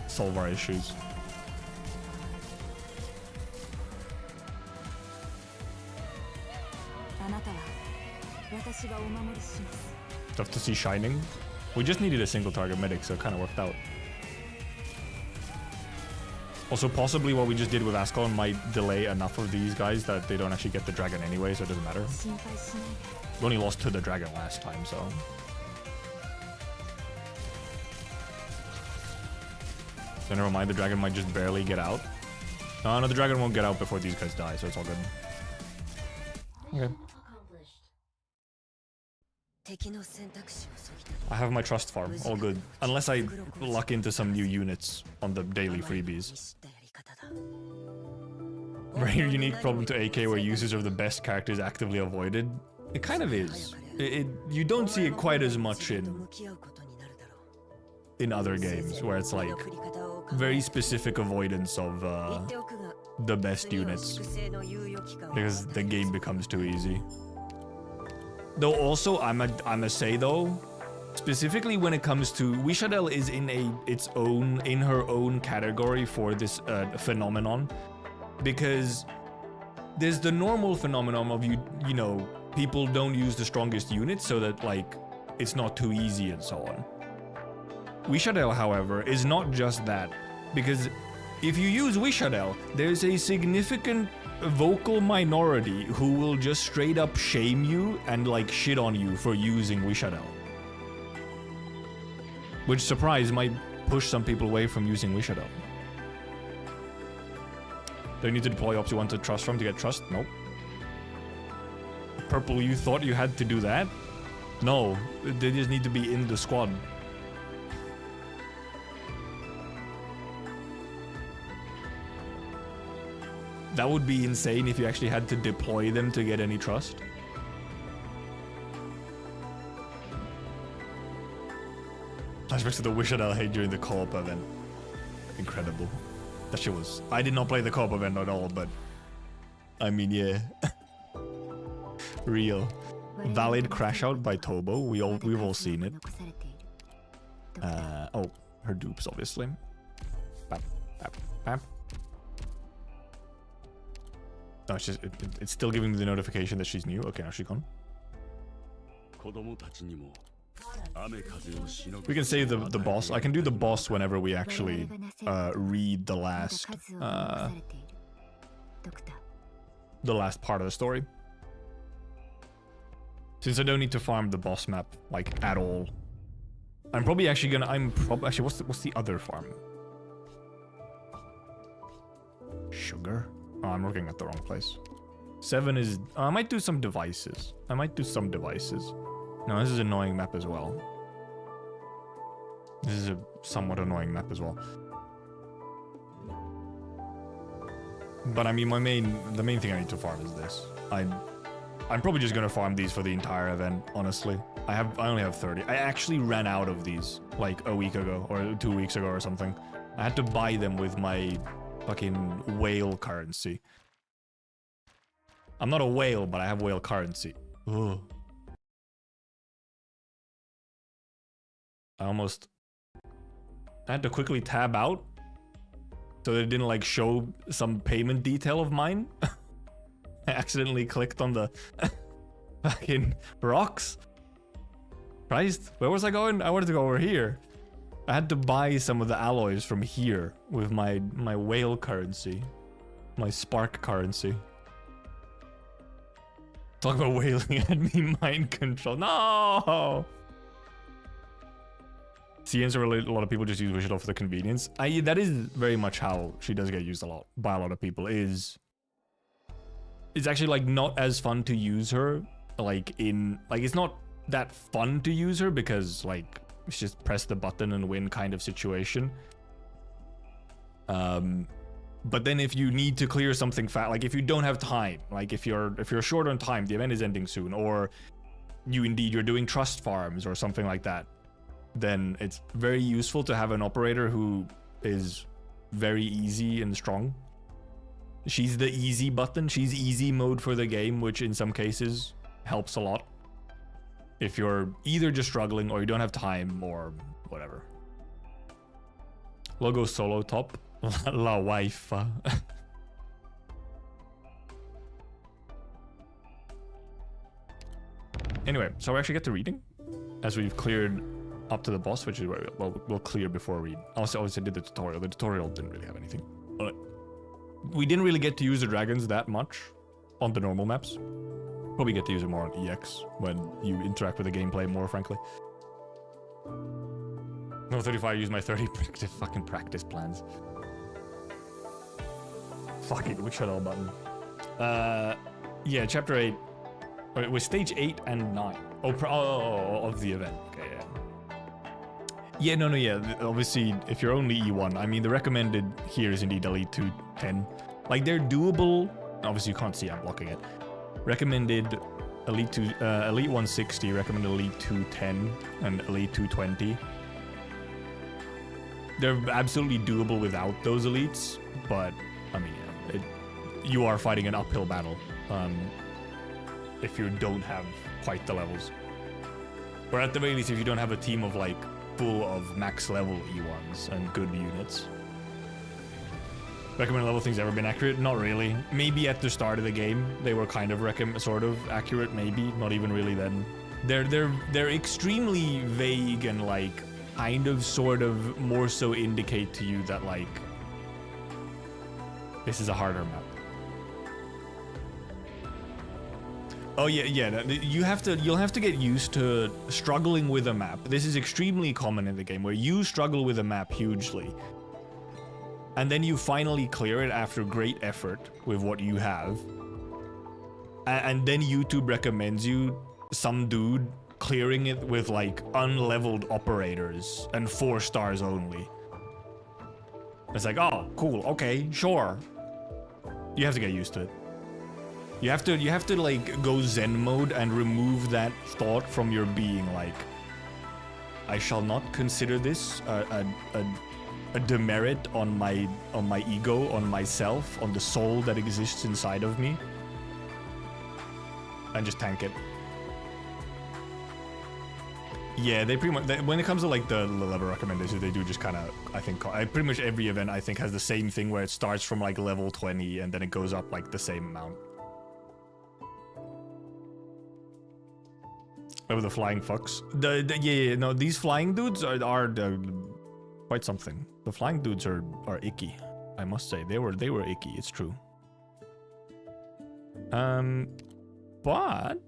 solve our issues. Tough to see Shining. We just needed a single target medic, so it kind of worked out. Also, possibly what we just did with Ascalon might delay enough of these guys that they don't actually get the dragon anyway, so it doesn't matter. We only lost to the dragon last time, so... So never mind, the dragon might just barely get out. No, the dragon won't get out before these guys die, so it's all good. Okay. I have my trust farm, all good. Unless I luck into some new units on the daily freebies. Very unique problem to AK where users of the best characters actively avoided. It kind of is. You don't see it quite as much in other games where it's like very specific avoidance of the best units because the game becomes too easy. Though also, I'ma say though, specifically when it comes to Wishadel is in her own category for this phenomenon, because there's the normal phenomenon of you know people don't use the strongest units so that like it's not too easy and so on. Wishadel, however, is not just that, because if you use Wishadel, there's a significant vocal minority who will just straight up shame you and like shit on you for using Wishadel. Which, surprise, might push some people away from using Wishadel. Do you need to deploy ops you want to trust from to get trust? Nope. Purple, you thought you had to do that? No, they just need to be in the squad. That would be insane if you actually had to deploy them to get any trust. Flashbacks to the Wishadel hate during the co-op event. Incredible. That shit was... I did not play the co-op event at all, but... I mean, yeah. Real. Valid crash out by Tobo. We've all seen it. Oh, her dupes, obviously. Bap, bap, bap. No, it's just it's still giving me the notification that she's new. Okay, now she's gone. We can save the boss. I can do the boss whenever we actually read the last part of the story. Since I don't need to farm the boss map like at all. I'm probably actually gonna actually what's the other farm? Sugar? Oh, I'm looking at the wrong place. 7 is... I might do some devices. No, this is an annoying map as well. This is a somewhat annoying map as well. But I mean, the main thing I need to farm is this. I'm probably just gonna farm these for the entire event, honestly. I only have 30. I actually ran out of these like a week ago or 2 weeks ago or something. I had to buy them with my fucking whale currency. I'm not a whale, but I have whale currency. Ugh. I had to quickly tab out so it didn't like show some payment detail of mine. I accidentally clicked on the fucking rocks. Christ, where was I going? I wanted to go over here. I had to buy some of the alloys from here with my whale currency, my spark currency. Talk about whaling at me, mind control. No! CNs are a lot of people just use Wish It All for the convenience. That is very much how she does get used a lot by a lot of people. It's actually like not as fun to use her. It's not that fun to use her because like it's just press the button and win kind of situation. But then if you need to clear something fast, like if you don't have time, like if you're short on time, the event is ending soon, or you're doing trust farms or something like that, then it's very useful to have an operator who is very easy and strong. She's the easy button. She's easy mode for the game, which in some cases helps a lot. If you're either just struggling or you don't have time or whatever. Logo solo top. La wife. Anyway, so we actually get to reading as we've cleared up to the boss, which is where we'll clear before we also did the tutorial. The tutorial didn't really have anything. We didn't really get to use the dragons that much on the normal maps. Probably get to use it more on EX when you interact with the gameplay more, frankly. No 35, use my 30 fucking practice plans. Fuck it, we shut all button. Yeah, chapter 8. It was stage 8 and 9. Of the event. Okay, yeah. Yeah, yeah. Obviously, if you're only E1, I mean, the recommended here is indeed Elite 210. Like, they're doable. Obviously, you can't see I'm blocking it. Recommended Elite 160, recommended Elite 210, and Elite 220. They're absolutely doable without those elites, but, I mean, yeah, you are fighting an uphill battle if you don't have quite the levels. Or at the very least, if you don't have a team of, like, full of max level E1s and good units. Recommend level things ever been accurate? Not really. Maybe at the start of the game they were kind of sort of accurate. Maybe not even really. Then they're extremely vague and like kind of sort of more so indicate to you that like this is a harder map. Oh yeah. You'll have to get used to struggling with a map. This is extremely common in the game where you struggle with a map hugely. And then you finally clear it after great effort with what you have. And then YouTube recommends you some dude clearing it with like unleveled operators and 4 stars only. It's like, oh, cool, okay, sure. You have to get used to it. You have to like go Zen mode and remove that thought from your being, like, I shall not consider this a demerit on my ego, on myself, on the soul that exists inside of me, and just tank it. Yeah, they pretty much, when it comes to like the level recommendations, they do just kind of, I think, pretty much every event I think has the same thing where it starts from like level 20 and then it goes up like the same amount. Oh, the flying fucks. No, these flying dudes are quite something. The flying dudes are icky, I must say. They were icky, it's true. But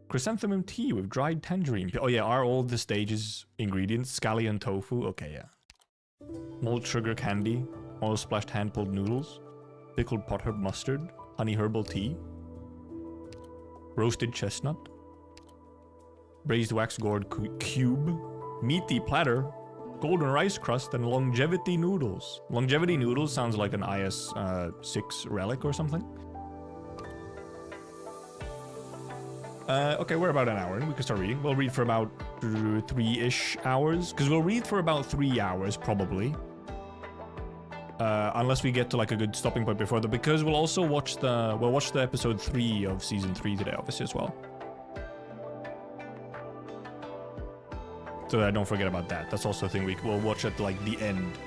chrysanthemum tea with dried tangerine. Oh yeah, are all the stages ingredients scallion tofu? Okay, yeah. Malt sugar candy, oil splashed hand pulled noodles, pickled pot herb mustard, honey herbal tea, roasted chestnut, braised wax gourd cube, meaty platter, golden rice crust, and longevity noodles. Longevity noodles sounds like an IS-6 relic or something. Okay, we're about an hour and we can start reading. We'll read for about 3-ish hours, because we'll read for about 3 hours probably. Unless we get to like a good stopping point before that, because we'll also watch the episode 3 of season 3 today, obviously, as well. So that I don't forget about that. That's also a thing we'll watch at like the end.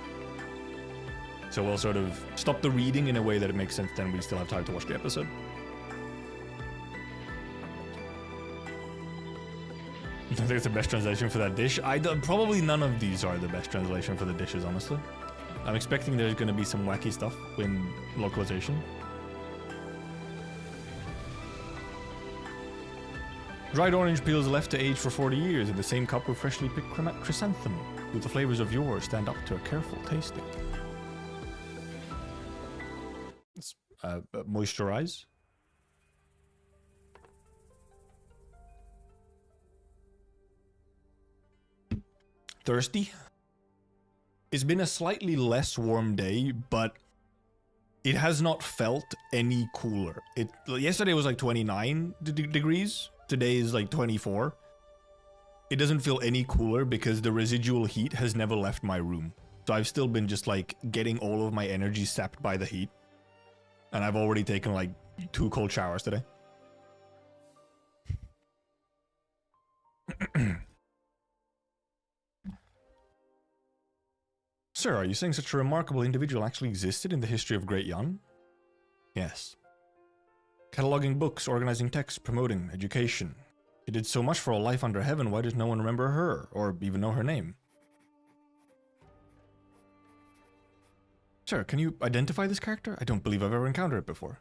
So we'll sort of stop the reading in a way that it makes sense, then we still have time to watch the episode. I think it's the best translation for that dish. Probably none of these are the best translation for the dishes, honestly. I'm expecting there's going to be some wacky stuff in localization. Dried orange peels left to age for 40 years in the same cup of freshly picked chrysanthemum. With the flavors of yours stand up to a careful tasting. Let's moisturize. Thirsty? It's been a slightly less warm day, but it has not felt any cooler. Yesterday was like 29 degrees. Today is like 24. It doesn't feel any cooler because the residual heat has never left my room. So I've still been just like getting all of my energy sapped by the heat. And I've already taken like 2 cold showers today. Sir, are you saying such a remarkable individual actually existed in the history of Great Yan? Yes. Cataloging books, organizing texts, promoting education. She did so much for a life under heaven, why does no one remember her, or even know her name? Sir, can you identify this character? I don't believe I've ever encountered it before.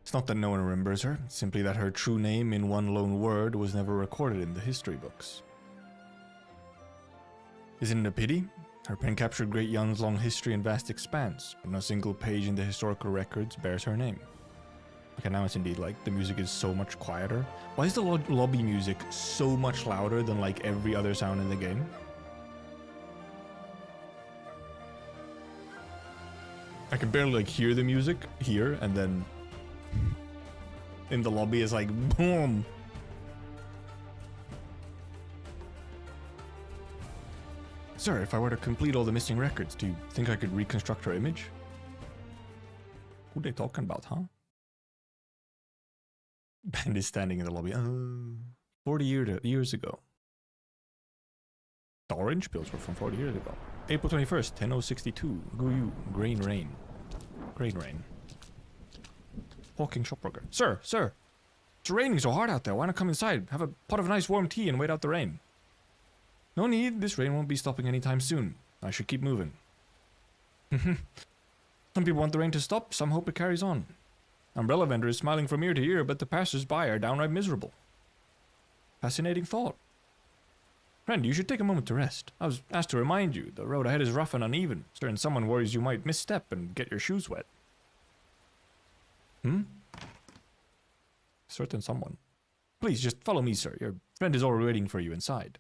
It's not that no one remembers her, it's simply that her true name in one lone word was never recorded in the history books. Isn't it a pity? Her pen captured Great Yan's long history and vast expanse, but no single page in the historical records bears her name. Okay, now it's indeed like the music is so much quieter. Why is the lobby music so much louder than like every other sound in the game? I can barely like hear the music here, and then in the lobby it's like boom. Sir, if I were to complete all the missing records, do you think I could reconstruct her image? Who they talking about, huh? Ben is standing in the lobby. 40 years ago. The orange pills were from 40 years ago. April 21st, 10:62. Guyu, Grain Rain. Grain Rain. Hawking shopbroker. Sir, it's raining so hard out there. Why not come inside? Have a pot of nice warm tea and wait out the rain. No need, this rain won't be stopping anytime soon. I should keep moving. Some people want the rain to stop, some hope it carries on. Umbrella vendor is smiling from ear to ear, but the passers-by are downright miserable. Fascinating thought. Friend, you should take a moment to rest. I was asked to remind you, the road ahead is rough and uneven. Certain someone worries you might misstep and get your shoes wet. Certain someone. Please, just follow me, sir. Your friend is already waiting for you inside.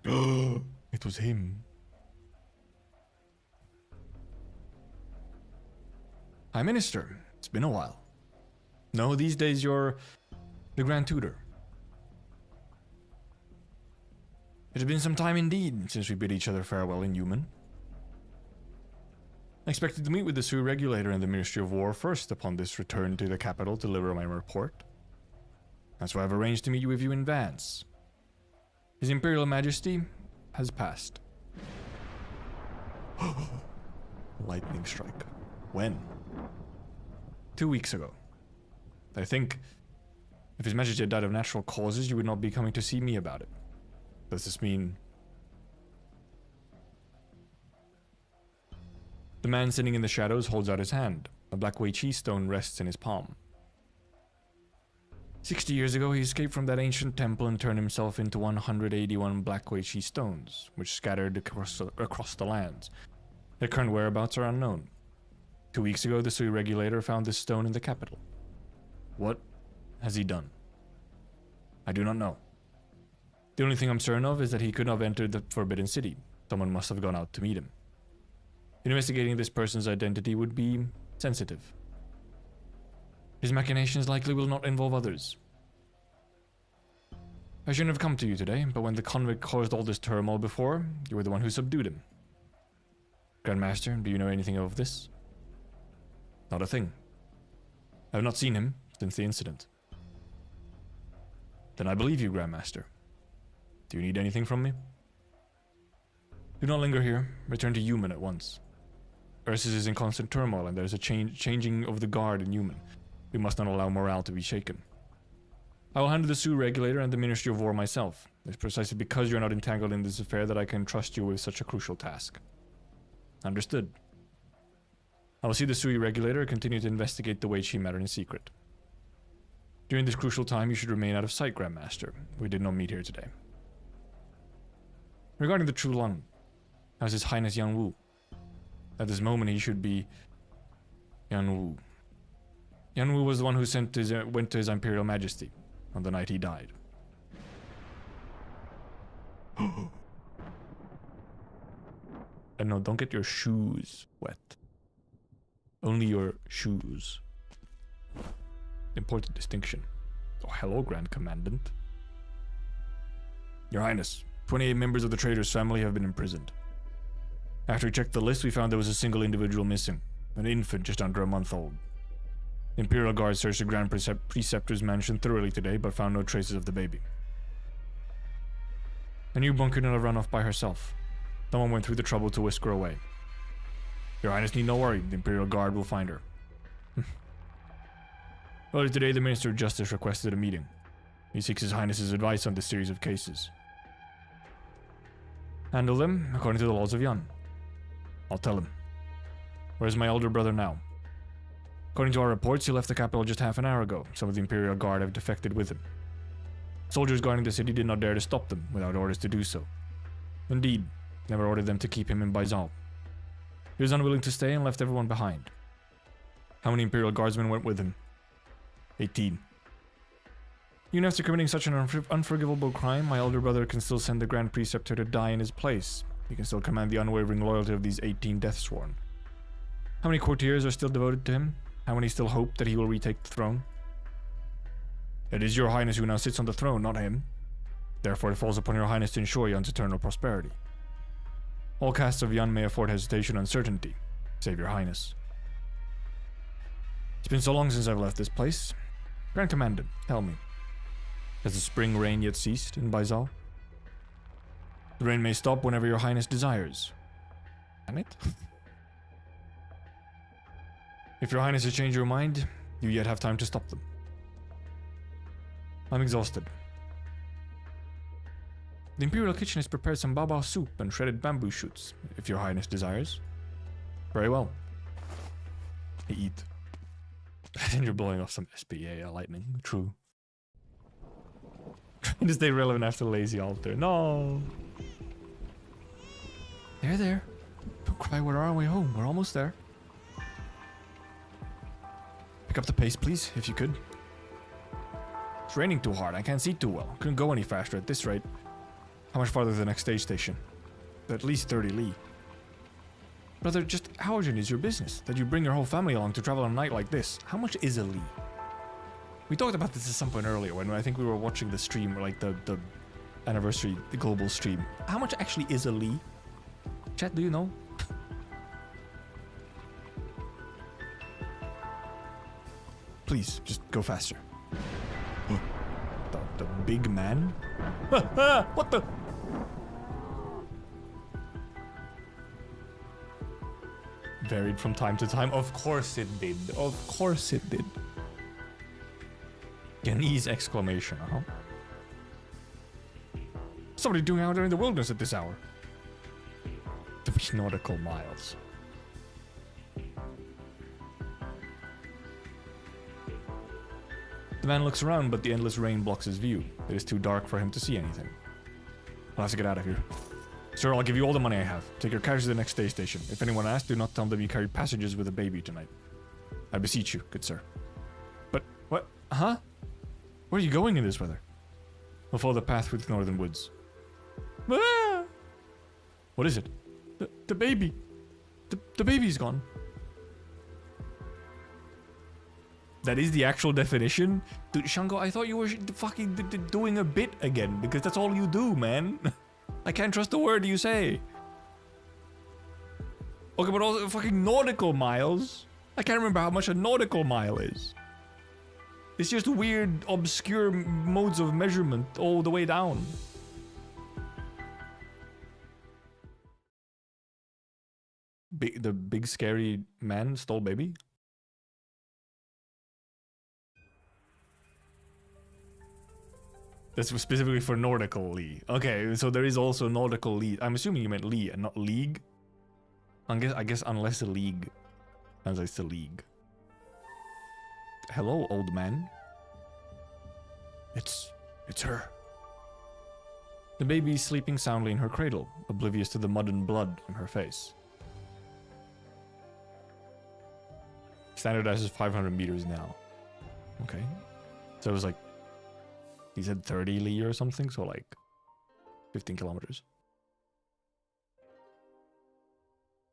It was him. Hi, Minister. It's been a while. No, these days you're the Grand Tutor. It has been some time indeed since we bid each other farewell in human. I expected to meet with the Sui Regulator and the Ministry of War first upon this return to the capital to deliver my report. That's why I've arranged to meet with you in Vance. His Imperial Majesty has passed. Lightning strike. When? 2 weeks ago. I think if His Majesty had died of natural causes, you would not be coming to see me about it. Does this mean... The man sitting in the shadows holds out his hand. A black Wei Chi stone rests in his palm. 60 years ago, he escaped from that ancient temple and turned himself into 181 black Wei Chi stones, which scattered across the lands. Their current whereabouts are unknown. 2 weeks ago, the Sui Regulator found this stone in the capital. What has he done? I do not know. The only thing I'm certain of is that he could not have entered the Forbidden City. Someone must have gone out to meet him. Investigating this person's identity would be sensitive. His machinations likely will not involve others. I shouldn't have come to you today, but when the convict caused all this turmoil before, you were the one who subdued him. Grandmaster, do you know anything of this? Not a thing. I have not seen him since the incident. Then I believe you, Grandmaster. Do you need anything from me? Do not linger here. Return to Human at once. Ursus is in constant turmoil, and there is a changing of the guard in Human. We must not allow morale to be shaken. I will handle the Sioux Regulator and the Ministry of War myself. It's precisely because you're not entangled in this affair that I can trust you with such a crucial task. Understood. I will see the Sioux Regulator and continue to investigate the Weiqi matter in secret. During this crucial time, you should remain out of sight, Grandmaster. We did not meet here today. Regarding the True Lung, how's His Highness Yan Wu? At this moment, he should be Yan Wu. Yan Wu was the one who went to His Imperial Majesty on the night he died. And no, don't get your shoes wet. Only your shoes. Important distinction. Oh, hello, Grand Commandant. Your Highness, 28 members of the trader's family have been imprisoned. After we checked the list, we found there was a single individual missing, an infant just under a month old. The Imperial Guard searched the Grand Preceptor's mansion thoroughly today, but found no traces of the baby. The newborn could not have run off by herself. No one went through the trouble to whisk her away. Your Highness need not worry, the Imperial Guard will find her. Earlier today, the Minister of Justice requested a meeting. He seeks His Highness's advice on this series of cases. Handle them according to the laws of Yan. I'll tell him. Where's my elder brother now? According to our reports, he left the capital just half an hour ago. Some of the Imperial Guard have defected with him. Soldiers guarding the city did not dare to stop them without orders to do so. Indeed, never ordered them to keep him in Baizal. He was unwilling to stay and left everyone behind. How many Imperial Guardsmen went with him? 18. Even after committing such an unforgivable crime, my elder brother can still send the Grand Preceptor to die in his place. He can still command the unwavering loyalty of these 18 Deathsworn. How many courtiers are still devoted to him? How many still hope that he will retake the throne? It is your Highness who now sits on the throne, not him. Therefore it falls upon your Highness to ensure Yan's eternal prosperity. All castes of Yan may afford hesitation and uncertainty, save your Highness. It's been so long since I've left this place. Grand Commandant, tell me, has the spring rain yet ceased in Baizal? The rain may stop whenever your Highness desires. Can it? If your Highness has changed your mind, you yet have time to stop them. I'm exhausted. The Imperial Kitchen has prepared some baba soup and shredded bamboo shoots, if your Highness desires. Very well. I eat. And you're blowing off some SPA lightning. True. Trying to stay relevant after Lazy Altar. No. There. Don't cry. We're on our way home. We're almost there. Pick up the pace, please, if you could. It's raining too hard. I can't see too well. Couldn't go any faster at this rate. How much farther to the next stage station? At least 30 li. Brother, just how urgent is your business that you bring your whole family along to travel on a night like this? How much is a li? We talked about this at some point earlier when I think we were watching the stream, or like the anniversary, the global stream. How much actually is a li? Chat, do you know? Please, just go faster. The big man? What the? Varied from time to time. Of course it did. Of course it did. Genese exclamation, huh? Somebody doing out there in the wilderness at this hour. 3 nautical miles. The man looks around, but the endless rain blocks his view. It is too dark for him to see anything. I'll have to get out of here. Sir, I'll give you all the money I have. Take your carriage to the next day station. If anyone asks, do not tell them you carried passengers with a baby tonight. I beseech you, good sir. But, what? Huh? Where are you going in this weather? We'll follow the path through the northern woods. Ah! What is it? The baby. The baby's gone. That is the actual definition? Dude, Shango, I thought you were fucking doing a bit again, because that's all you do, man. I can't trust the word you say. Okay, but also fucking nautical miles? I can't remember how much a nautical mile is. It's just weird, obscure modes of measurement all the way down. the big scary man stole baby? That's specifically for nautical Lee. Okay, so there is also nautical Lee. I'm assuming you meant Lee and not league. I guess unless a league translates to league. Hello, old man. It's her. The baby is sleeping soundly in her cradle, oblivious to the mud and blood on her face. Standardizes 500 meters now. Okay. So it was like, he said 30 Li or something, so like 15 kilometers.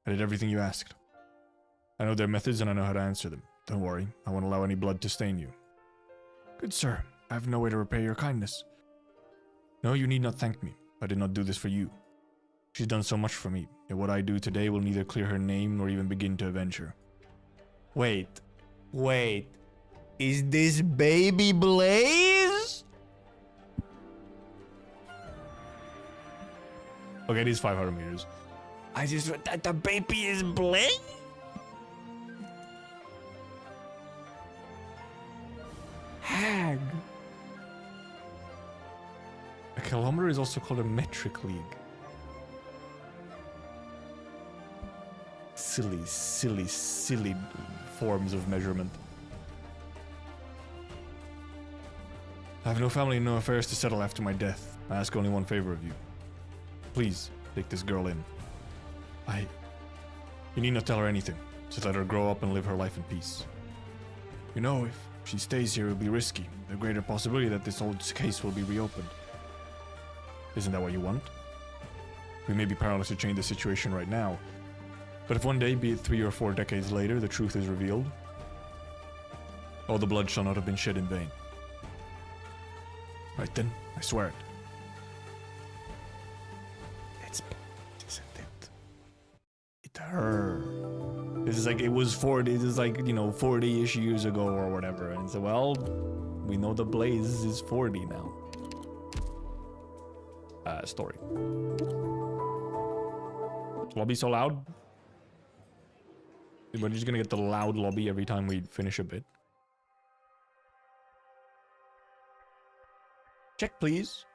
I did everything you asked. I know their methods and I know how to answer them. Don't worry, I won't allow any blood to stain you. Good sir, I have no way to repay your kindness. No, you need not thank me. I did not do this for you. She's done so much for me, yet what I do today will neither clear her name nor even begin to avenge her. Wait. Is this baby Blaze? Okay, it is 500 meters. I just read that the baby is Blaze? Hag. A kilometer is also called a metric league. Silly forms of measurement. I have no family and no affairs to settle after my death. I ask only one favor of you. Please, take this girl in. You need not tell her anything. Just let her grow up and live her life in peace. You know, if she stays here, it will be risky. The greater possibility that this old case will be reopened. Isn't that what you want? We may be powerless to change the situation right now, but if one day, be it 3 or 4 decades later, the truth is revealed, all the blood shall not have been shed in vain. Right then, I swear it. It's isn't it? It's her. This is like, it was 40, this is like, 40-ish years ago or whatever, and so, well, we know the Blaze is 40 now. Story. Lobby so loud? We're just gonna get the loud lobby every time we finish a bit. Check, please.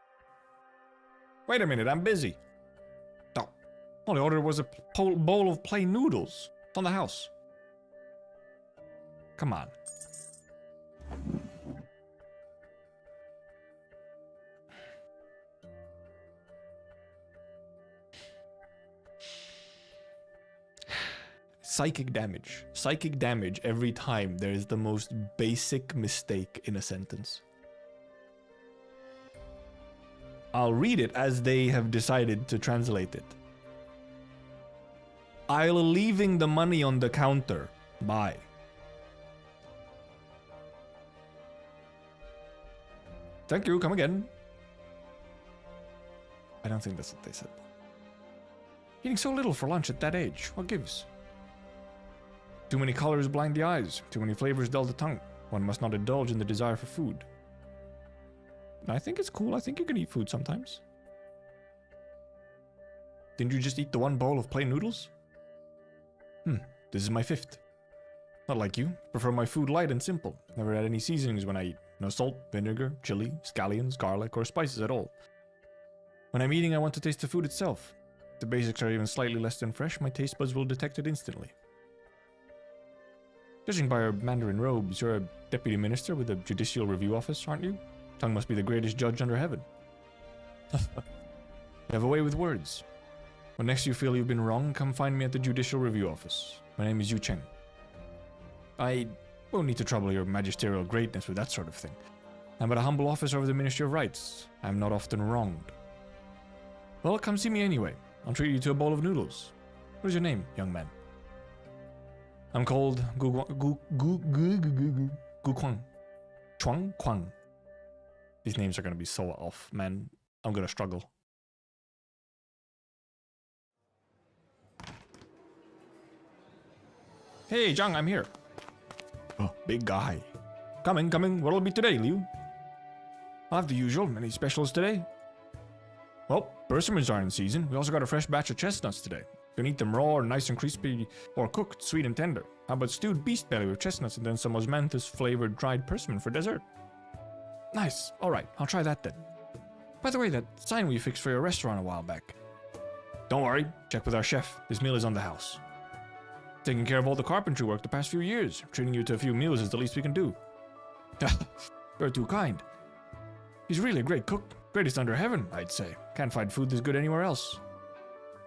Wait a minute, I'm busy. Oh, all I ordered was a bowl of plain noodles. It's on the house. Come on. Psychic damage. Psychic damage every time there is the most basic mistake in a sentence. I'll read it as they have decided to translate it. I'll leaving the money on the counter. Bye. Thank you, come again. I don't think that's what they said. Eating so little for lunch at that age, what gives? Too many colors blind the eyes, too many flavors dull the tongue. One must not indulge in the desire for food. I think it's cool, I think you can eat food sometimes. Didn't you just eat the one bowl of plain noodles? This is my 5th. Not like you, prefer my food light and simple. Never had any seasonings when I eat. No salt, vinegar, chili, scallions, garlic, or spices at all. When I'm eating, I want to taste the food itself. If the basics are even slightly less than fresh, my taste buds will detect it instantly. Judging by your Mandarin robes, you're a deputy minister with a judicial review office, aren't you? Tongue must be the greatest judge under heaven. You have a way with words. When next you feel you've been wrong, come find me at the judicial review office. My name is Yu Cheng. I won't need to trouble your magisterial greatness with that sort of thing. I'm but a humble officer of the Ministry of Rights. I'm not often wronged. Well, come see me anyway. I'll treat you to a bowl of noodles. What is your name, young man? I'm called Gu Kwang. Chuang Kwang. These names are gonna be so off, man. I'm gonna struggle. Hey, Zhang, I'm here. Oh, big guy. Coming. What'll it be today, Liu? I'll have the usual. Any specials today? Well, persimmons are in season. We also got a fresh batch of chestnuts today. You can eat them raw or nice and crispy, or cooked, sweet and tender. How about stewed beast belly with chestnuts and then some osmanthus-flavored dried persimmon for dessert? Nice. Alright, I'll try that then. By the way, that sign we fixed for your restaurant a while back. Don't worry, check with our chef. This meal is on the house. Taking care of all the carpentry work the past few years. Treating you to a few meals is the least we can do. You're too kind. He's really a great cook. Greatest under heaven, I'd say. Can't find food this good anywhere else.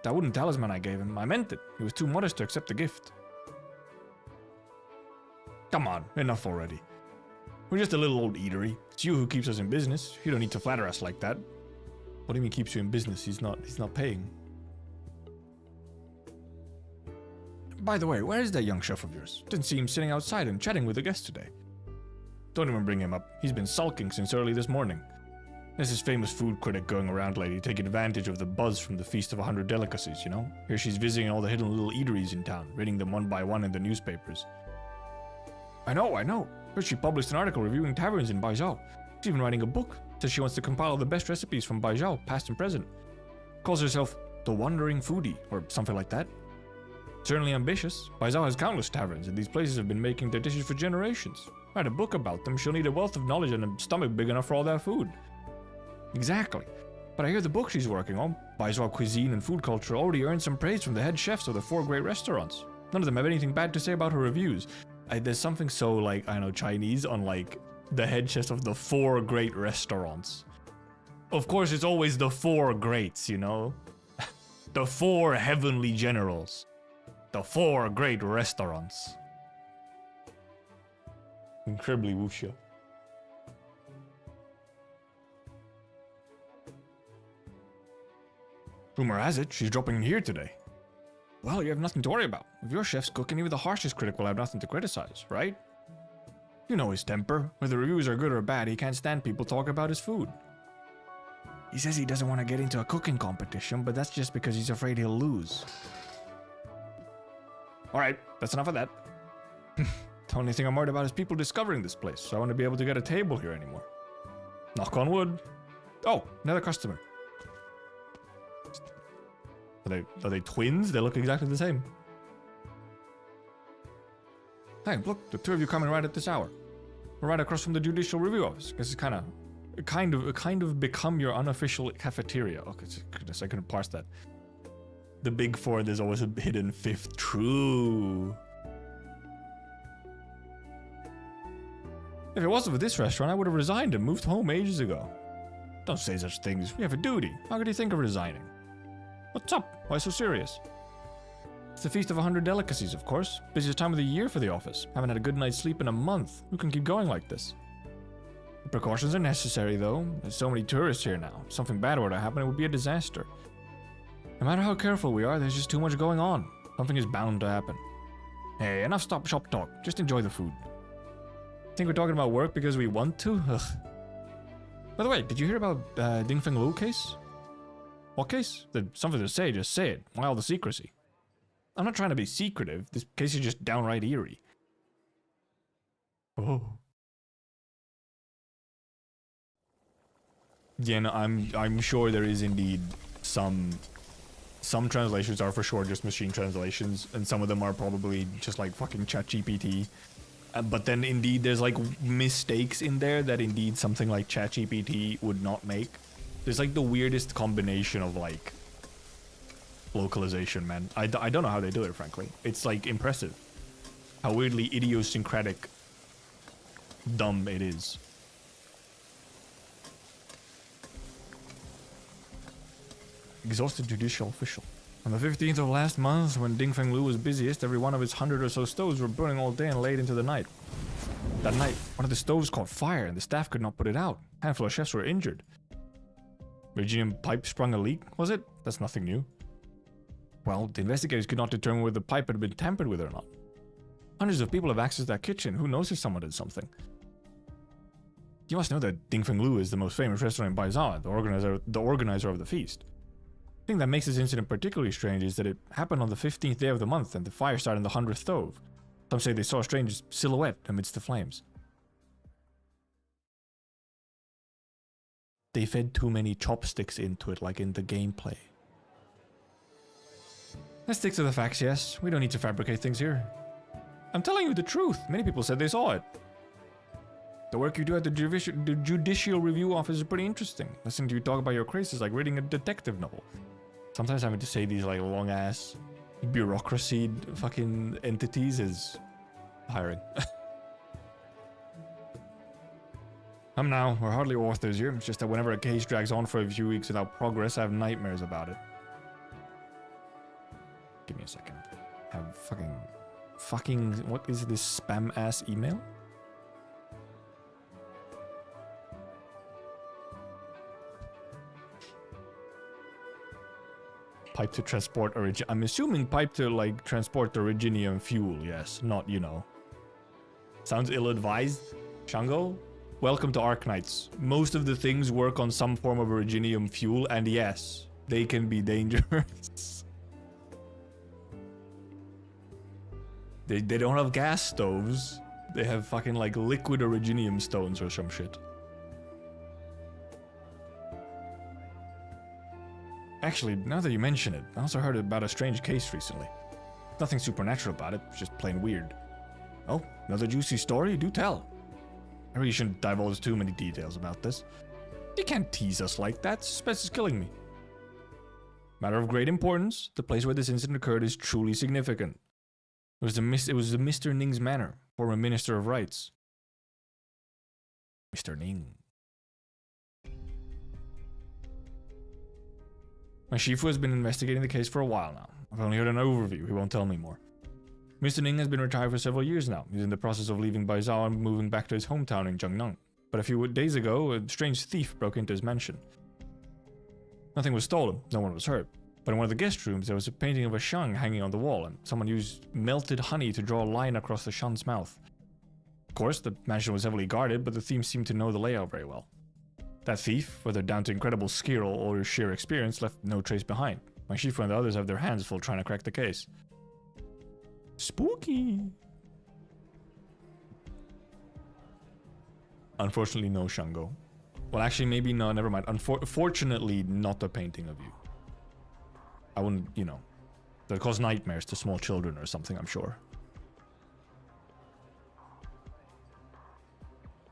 That wooden talisman I gave him, I meant it. He was too modest to accept the gift. Come on, enough already. We're just a little old eatery. It's you who keeps us in business. You don't need to flatter us like that. What do you mean keeps you in business? He's not paying. By the way, where is that young chef of yours? Didn't see him sitting outside and chatting with the guests today. Don't even bring him up. He's been sulking since early this morning. There's this famous food critic going around lately, taking advantage of the buzz from the Feast of 100 Delicacies, you know? Here she's visiting all the hidden little eateries in town, reading them one by one in the newspapers. I know. But she published an article reviewing taverns in Baizhou. She's even writing a book. Says she wants to compile the best recipes from Baizhou, past and present. Calls herself The Wandering Foodie, or something like that. Certainly ambitious. Baizhou has countless taverns, and these places have been making their dishes for generations. Write a book about them, she'll need a wealth of knowledge and a stomach big enough for all that food. Exactly. But I hear the book she's working on, Baizhou cuisine and food culture, already earned some praise from the head chefs of the 4 great restaurants. None of them have anything bad to say about her reviews. There's something so, like, I don't know, Chinese on, like, the head chefs of the 4 great restaurants. Of course, it's always the 4 greats, you know? The 4 heavenly generals. The 4 great restaurants. Incredibly wuxia. Rumor has it, she's dropping in here today. Well, you have nothing to worry about. If your chef's cooking, even the harshest critic will have nothing to criticize, right? You know his temper. Whether reviews are good or bad, he can't stand people talk about his food. He says he doesn't want to get into a cooking competition, but that's just because he's afraid he'll lose. Alright, that's enough of that. The only thing I'm worried about is people discovering this place, so I want to be able to get a table here anymore. Knock on wood. Oh, another customer. Are they twins? They look exactly the same. Hey, look, the 2 of you coming right at this hour. We're right across from the Judicial Review Office. Guess it's kind of become your unofficial cafeteria. Okay, goodness, I couldn't parse that. The big 4, there's always a hidden 5th. True. If it wasn't for this restaurant, I would have resigned and moved home ages ago. Don't say such things. We have a duty. How could you think of resigning? What's up? Why so serious? It's the Feast of 100 Delicacies, of course. Busiest time of the year for the office. Haven't had a good night's sleep in a month. Who can keep going like this? The precautions are necessary, though. There's so many tourists here now. If something bad were to happen, it would be a disaster. No matter how careful we are, there's just too much going on. Something is bound to happen. Hey, enough shop talk. Just enjoy the food. Think we're talking about work because we want to? Ugh. By the way, did you hear about Dingfeng Lu case? What case? There's something to say, just say it. Why all the secrecy? I'm not trying to be secretive. This case is just downright eerie. Oh. Yeah, no, I'm sure there is indeed some translations are for sure just machine translations, and some of them are probably just like fucking ChatGPT. But then indeed there's like mistakes in there that indeed something like ChatGPT would not make. There's like the weirdest combination of like localization, man. I don't know how they do it, frankly. It's like impressive how weirdly idiosyncratic dumb it is. Exhausted judicial official. On the 15th of last month, when Dingfeng Lu was busiest, every one of his 100 or so stoves were burning all day and late into the night. That night, one of the stoves caught fire and the staff could not put it out. A handful of chefs were injured. Virginium pipe sprung a leak, was it? That's nothing new. Well, the investigators could not determine whether the pipe had been tampered with or not. Hundreds of people have access to that kitchen. Who knows if someone did something? You must know that Dingfeng Lu is the most famous restaurant in Baizhou, the organizer of the feast. The thing that makes this incident particularly strange is that it happened on the 15th day of the month and the fire started on the 100th stove. Some say they saw a strange silhouette amidst the flames. They fed too many chopsticks into it, like in the gameplay. Let's stick to the facts, yes. We don't need to fabricate things here. I'm telling you the truth. Many people said they saw it. The work you do at the judicial review office is pretty interesting. Listening to you talk about your craze is like reading a detective novel. Sometimes having to say these like long ass bureaucracy fucking entities is tiring. Come now, we're hardly authors here. It's just that whenever a case drags on for a few weeks without progress, I have nightmares about it. Give me a second. I have fucking, what is this spam ass email? Pipe to transport I'm assuming pipe to like transport originium fuel, yes, not, you know. Sounds ill-advised. Shango, welcome to Arknights. Most of the things work on some form of originium fuel, and yes, they can be dangerous. They don't have gas stoves. They have fucking like liquid originium stones or some shit. Actually, now that you mention it, I also heard about a strange case recently. Nothing supernatural about it, it's just plain weird. Oh, another juicy story? Do tell. I really shouldn't divulge too many details about this. You can't tease us like that, suspense is killing me. Matter of great importance, the place where this incident occurred is truly significant. It was the Mr. Ning's manor, former Minister of Rights. Mr. Ning. My Shifu has been investigating the case for a while now. I've only heard an overview, he won't tell me more. Mr. Ning has been retired for several years now. He's in the process of leaving Baizhou and moving back to his hometown in Jiangnan. But a few days ago, a strange thief broke into his mansion. Nothing was stolen, no one was hurt. But in one of the guest rooms, there was a painting of a shang hanging on the wall, and someone used melted honey to draw a line across the shang's mouth. Of course, the mansion was heavily guarded, but the thief seemed to know the layout very well. That thief, whether down to incredible skill or sheer experience, left no trace behind. My Shifu and the others have their hands full trying to crack the case. Spooky! Unfortunately, no, Shango. Well, actually, maybe no, never mind. Fortunately, not a painting of you. I wouldn't, you know, that cause nightmares to small children or something, I'm sure.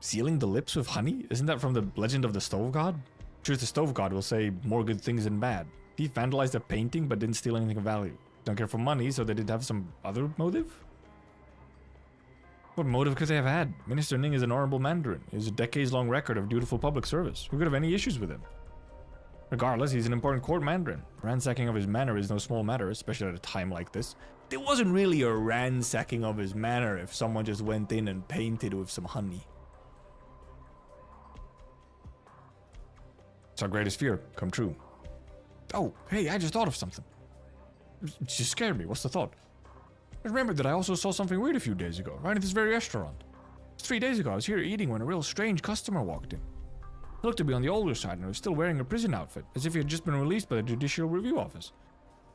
Sealing the lips with honey? Isn't that from the legend of the stove god? Sure, the stove god will say more good things than bad. He vandalized a painting but didn't steal anything of value. Don't care for money, so they did have some other motive? What motive could they have had? Minister Ning is an honorable mandarin. He has a decades-long record of dutiful public service. Who could have any issues with him? Regardless, he's an important court mandarin. Ransacking of his manor is no small matter, especially at a time like this. There wasn't really a ransacking of his manor if someone just went in and painted with some honey. It's our greatest fear come true. Oh, hey, I just thought of something. It just scared me. What's the thought? I remembered that I also saw something weird a few days ago, right at this very restaurant. 3 days ago, I was here eating when a real strange customer walked in. He looked to be on the older side and was still wearing a prison outfit, as if he had just been released by the Judicial Review Office.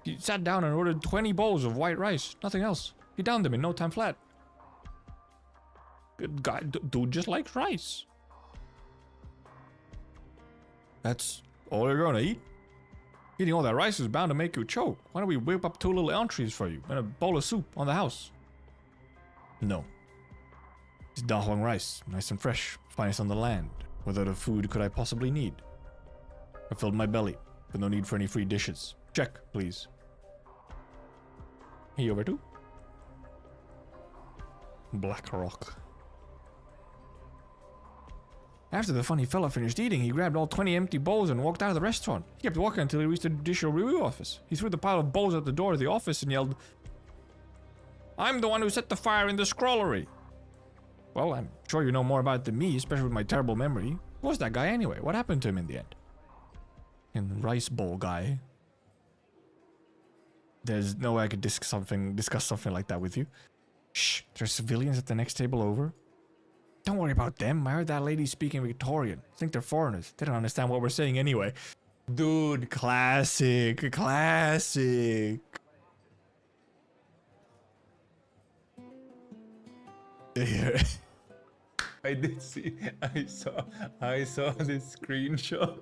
He sat down and ordered 20 bowls of white rice, nothing else. He downed them in no time flat. Good guy, dude just likes rice. That's all you're gonna eat? Eating all that rice is bound to make you choke. Why don't we whip up 2 little entrees for you and a bowl of soup on the house? No. It's Da Huang rice, nice and fresh, finest on the land. What other food could I possibly need? I filled my belly, but no need for any free dishes. Check, please. He over too? Black Rock. After the funny fella finished eating, he grabbed all 20 empty bowls and walked out of the restaurant. He kept walking until he reached the Judicial Review Office. He threw the pile of bowls at the door of the office and yelled, "I'm the one who set the fire in the scrollery." Well, I'm sure you know more about it than me, especially with my terrible memory. Who was that guy anyway? What happened to him in the end? And the rice bowl guy. There's no way I could discuss something like that with you. Shh, there's civilians at the next table over. Don't worry about them. I heard that lady speaking Victorian. I think they're foreigners. They don't understand what we're saying anyway. Dude, classic. Classic. Here. I did see. I saw this screenshot.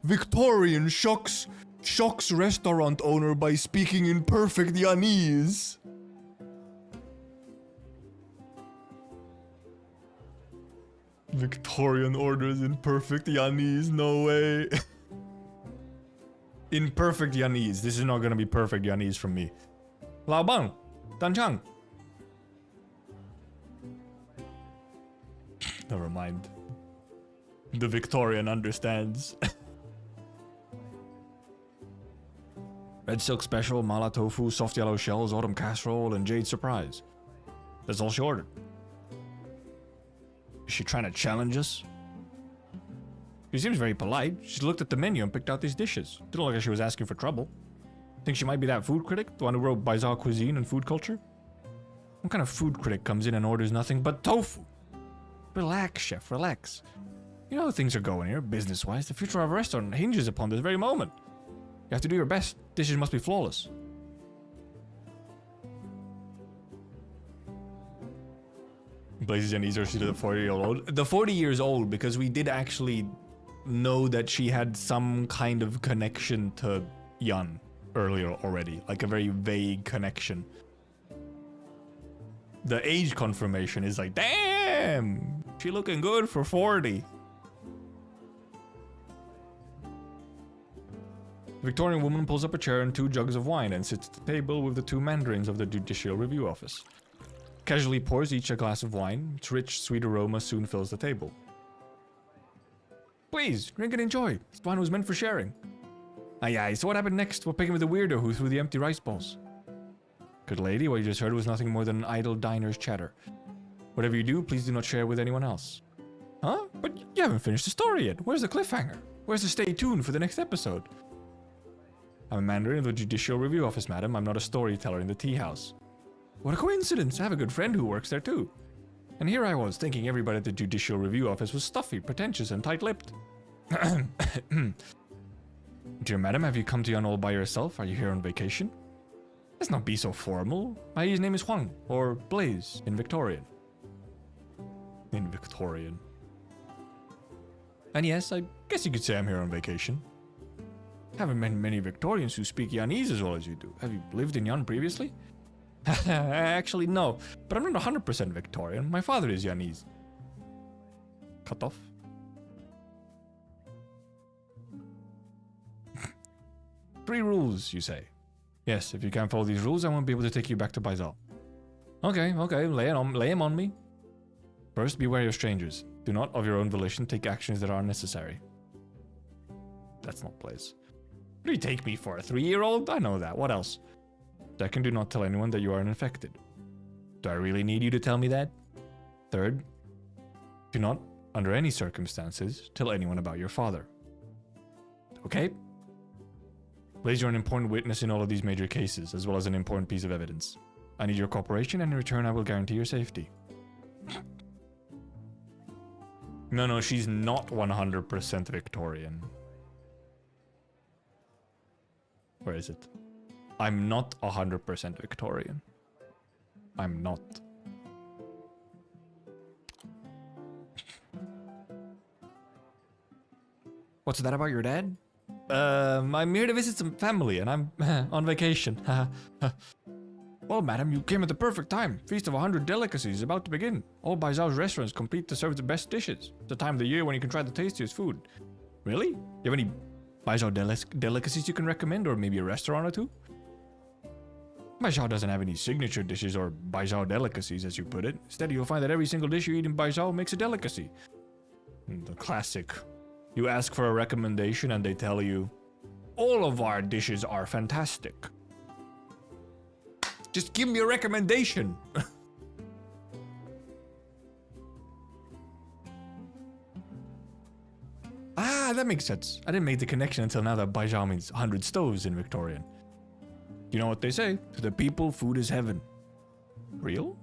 Victorian shocks restaurant owner by speaking in perfect Yanese. Victorian orders in perfect Yanese, no way. In perfect Yanese. This is not gonna be perfect Yanese from me. Lao Bang, Dan Chang. Never mind. The Victorian understands. Red silk special, mala tofu, soft yellow shells, autumn casserole, and jade surprise. That's all she ordered. Is she trying to challenge us? She seems very polite. She looked at the menu and picked out these dishes. Didn't look like she was asking for trouble. Think she might be that food critic? The one who wrote Bizarre Cuisine and Food Culture? What kind of food critic comes in and orders nothing but tofu? Relax, chef, relax. You know how things are going here, business-wise. The future of a restaurant hinges upon this very moment. You have to do your best. Dishes must be flawless. Blazes and Easer, she's the 40-year-old. The 40 years old, because we did actually know that she had some kind of connection to Yun earlier already. Like a very vague connection. The age confirmation is like, damn! She looking good for 40. The Victorian woman pulls up a chair and 2 jugs of wine and sits at the table with the 2 mandarins of the Judicial Review Office. Casually pours each a glass of wine. Its rich, sweet aroma soon fills the table. Please, drink and enjoy. This wine was meant for sharing. Aye, so what happened next? We're picking with the weirdo who threw the empty rice balls. Good lady, what you just heard was nothing more than an idle diner's chatter. Whatever you do, please do not share with anyone else. Huh? But you haven't finished the story yet. Where's the cliffhanger? Where's the stay tuned for the next episode? I'm a mandarin of the Judicial Review Office, madam. I'm not a storyteller in the tea house. What a coincidence. I have a good friend who works there too. And here I was, thinking everybody at the Judicial Review Office was stuffy, pretentious, and tight-lipped. Dear madam, have you come to Yun all by yourself? Are you here on vacation? Let's not be so formal. My name is Huang, or Blaze, in Victorian. In Victorian. And yes, I guess you could say I'm here on vacation. Haven't met many Victorians who speak Yanese as well as you do. Have you lived in Yun previously? Actually, no. But I'm not 100% Victorian. My father is Yanese. Cut off. Three rules, you say? Yes, if you can't follow these rules, I won't be able to take you back to Baizal. Okay, lay him on me. First, be wary of strangers. Do not, of your own volition, take actions that are unnecessary. That's not Blaze. What do you take me for, a 3-year-old? I know that. What else? Second, do not tell anyone that you are infected. Do I really need you to tell me that? Third, do not, under any circumstances, tell anyone about your father. Okay? Blaze, you're an important witness in all of these major cases, as well as an important piece of evidence. I need your cooperation, and in return I will guarantee your safety. No, she's not 100% Victorian. Where is it? I'm not 100% Victorian. I'm not. What's that about your dad? I'm here to visit some family and I'm on vacation. Well, madam, you came at the perfect time. Feast of 100 delicacies is about to begin. All Baizal's restaurants compete to serve the best dishes. It's the time of the year when you can try the tastiest food. Really? You have any Baizal delicacies you can recommend, or maybe a restaurant or two? Baizal doesn't have any signature dishes or Baizal delicacies, as you put it. Instead, you'll find that every single dish you eat in Baizal makes a delicacy. The classic. You ask for a recommendation and they tell you, all of our dishes are fantastic. Just give me a recommendation. Ah, that makes sense. I didn't make the connection until now that Baizal means 100 stoves in Victorian. You know what they say? To the people, food is heaven. Real?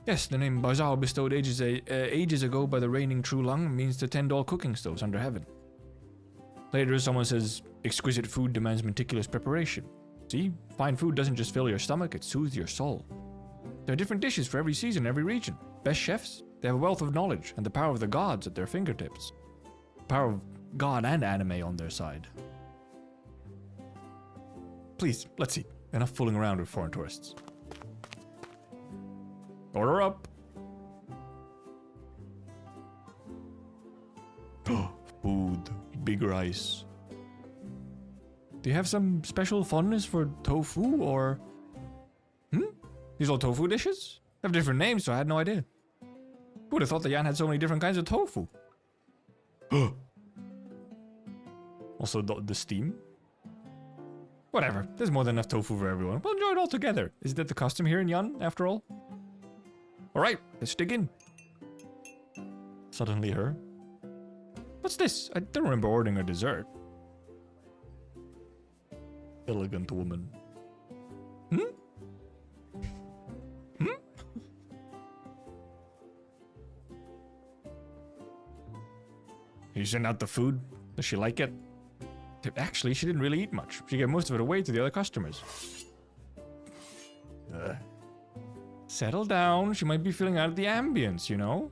Yes, the name Baizal, bestowed ages ago by the reigning True Lung, means to tend all cooking stoves under heaven. Later, someone says, exquisite food demands meticulous preparation. See, fine food doesn't just fill your stomach, it soothes your soul. There are different dishes for every season, every region. Best chefs, they have a wealth of knowledge and the power of the gods at their fingertips. The power of God and anime on their side. Please, let's see. Enough fooling around with foreign tourists. Order up. Food. Big rice. Do you have some special fondness for tofu or... These all tofu dishes? They have different names, so I had no idea. Who would have thought that Jan had so many different kinds of tofu? Also, the steam? Whatever, there's more than enough tofu for everyone. We'll enjoy it all together. Isn't that the custom here in Jan, after all? Alright, let's dig in. Suddenly her. What's this? I don't remember ordering a dessert. Elegant woman. You sent out the food? Does she like it? Actually, she didn't really eat much. She gave most of it away to the other customers. Settle down. She might be feeling out of the ambience, you know?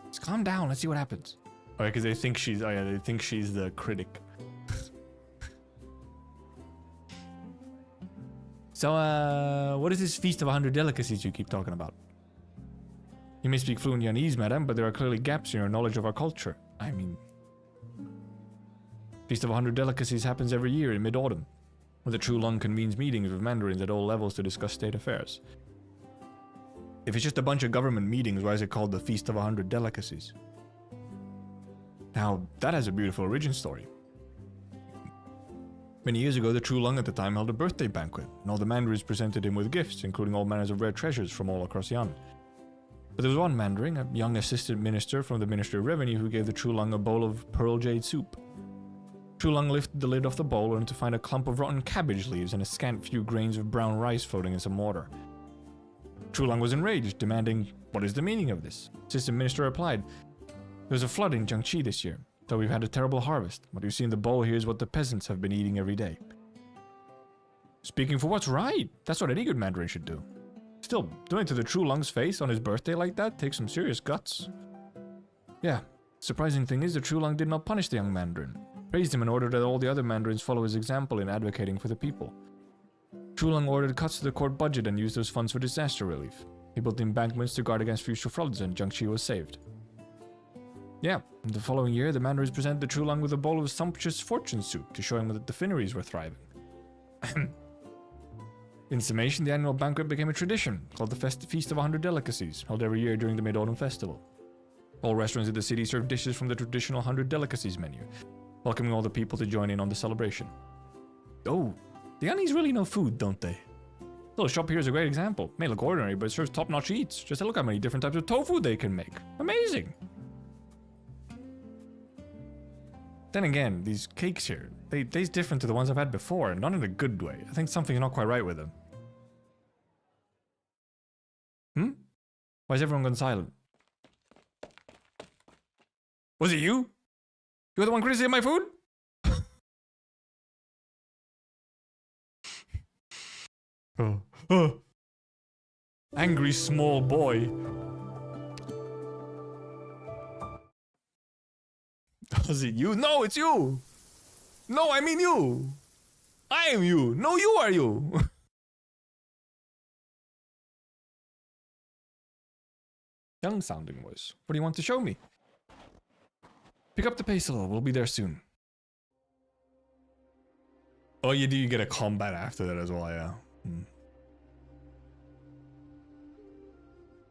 Just calm down. Let's see what happens. Oh, yeah, because they think she's... Oh, yeah, they think she's the critic. So, what is this feast of 100 delicacies you keep talking about? You may speak fluent Viennese, madam, but there are clearly gaps in your knowledge of our culture. I mean... Feast of 100 Delicacies happens every year in mid-autumn, where the True Lung convenes meetings with mandarins at all levels to discuss state affairs. If it's just a bunch of government meetings, why is it called the Feast of 100 Delicacies? Now, that has a beautiful origin story. Many years ago, the True Lung at the time held a birthday banquet, and all the mandarins presented him with gifts, including all manners of rare treasures from all across Yan. But there was one mandarin, a young assistant minister from the Ministry of Revenue, who gave the True Lung a bowl of pearl jade soup. True Lung lifted the lid off the bowl only to find a clump of rotten cabbage leaves and a scant few grains of brown rice floating in some water. True Lung was enraged, demanding, "What is the meaning of this?" Assistant Minister replied, "There was a flood in Jiangxi this year, so we've had a terrible harvest. What you see in the bowl here is what the peasants have been eating every day." Speaking for what's right, that's what any good mandarin should do. Still, doing it to the True Lung's face on his birthday like that takes some serious guts. Yeah, surprising thing is the True Lung did not punish the young mandarin. Praised him and ordered that all the other mandarins follow his example in advocating for the people. True Lung ordered cuts to the court budget and used those funds for disaster relief. He built embankments to guard against future floods and Jiangxi was saved. Yeah, the following year the mandarins presented the True Lung with a bowl of sumptuous fortune soup to show him that the Finneries were thriving. In summation, the annual banquet became a tradition, called the Feast of 100 Delicacies, held every year during the Mid-Autumn Festival. All restaurants in the city served dishes from the traditional 100 Delicacies menu, welcoming all the people to join in on the celebration. Oh, the Yannis really know food, don't they? The little shop here is a great example. May look ordinary, but it serves top-notch eats. Just look how many different types of tofu they can make. Amazing! Then again, these cakes here, they taste different to the ones I've had before, and not in a good way. I think something's not quite right with them. Why is everyone gone silent? Was it you? You're the one criticizing my food? Angry small boy. Was it you? No, it's you! No, I mean you! I am you! No, you are you! Young sounding voice. What do you want to show me? Pick up the pace a little, we'll be there soon. Oh, you do get a combat after that as well, yeah.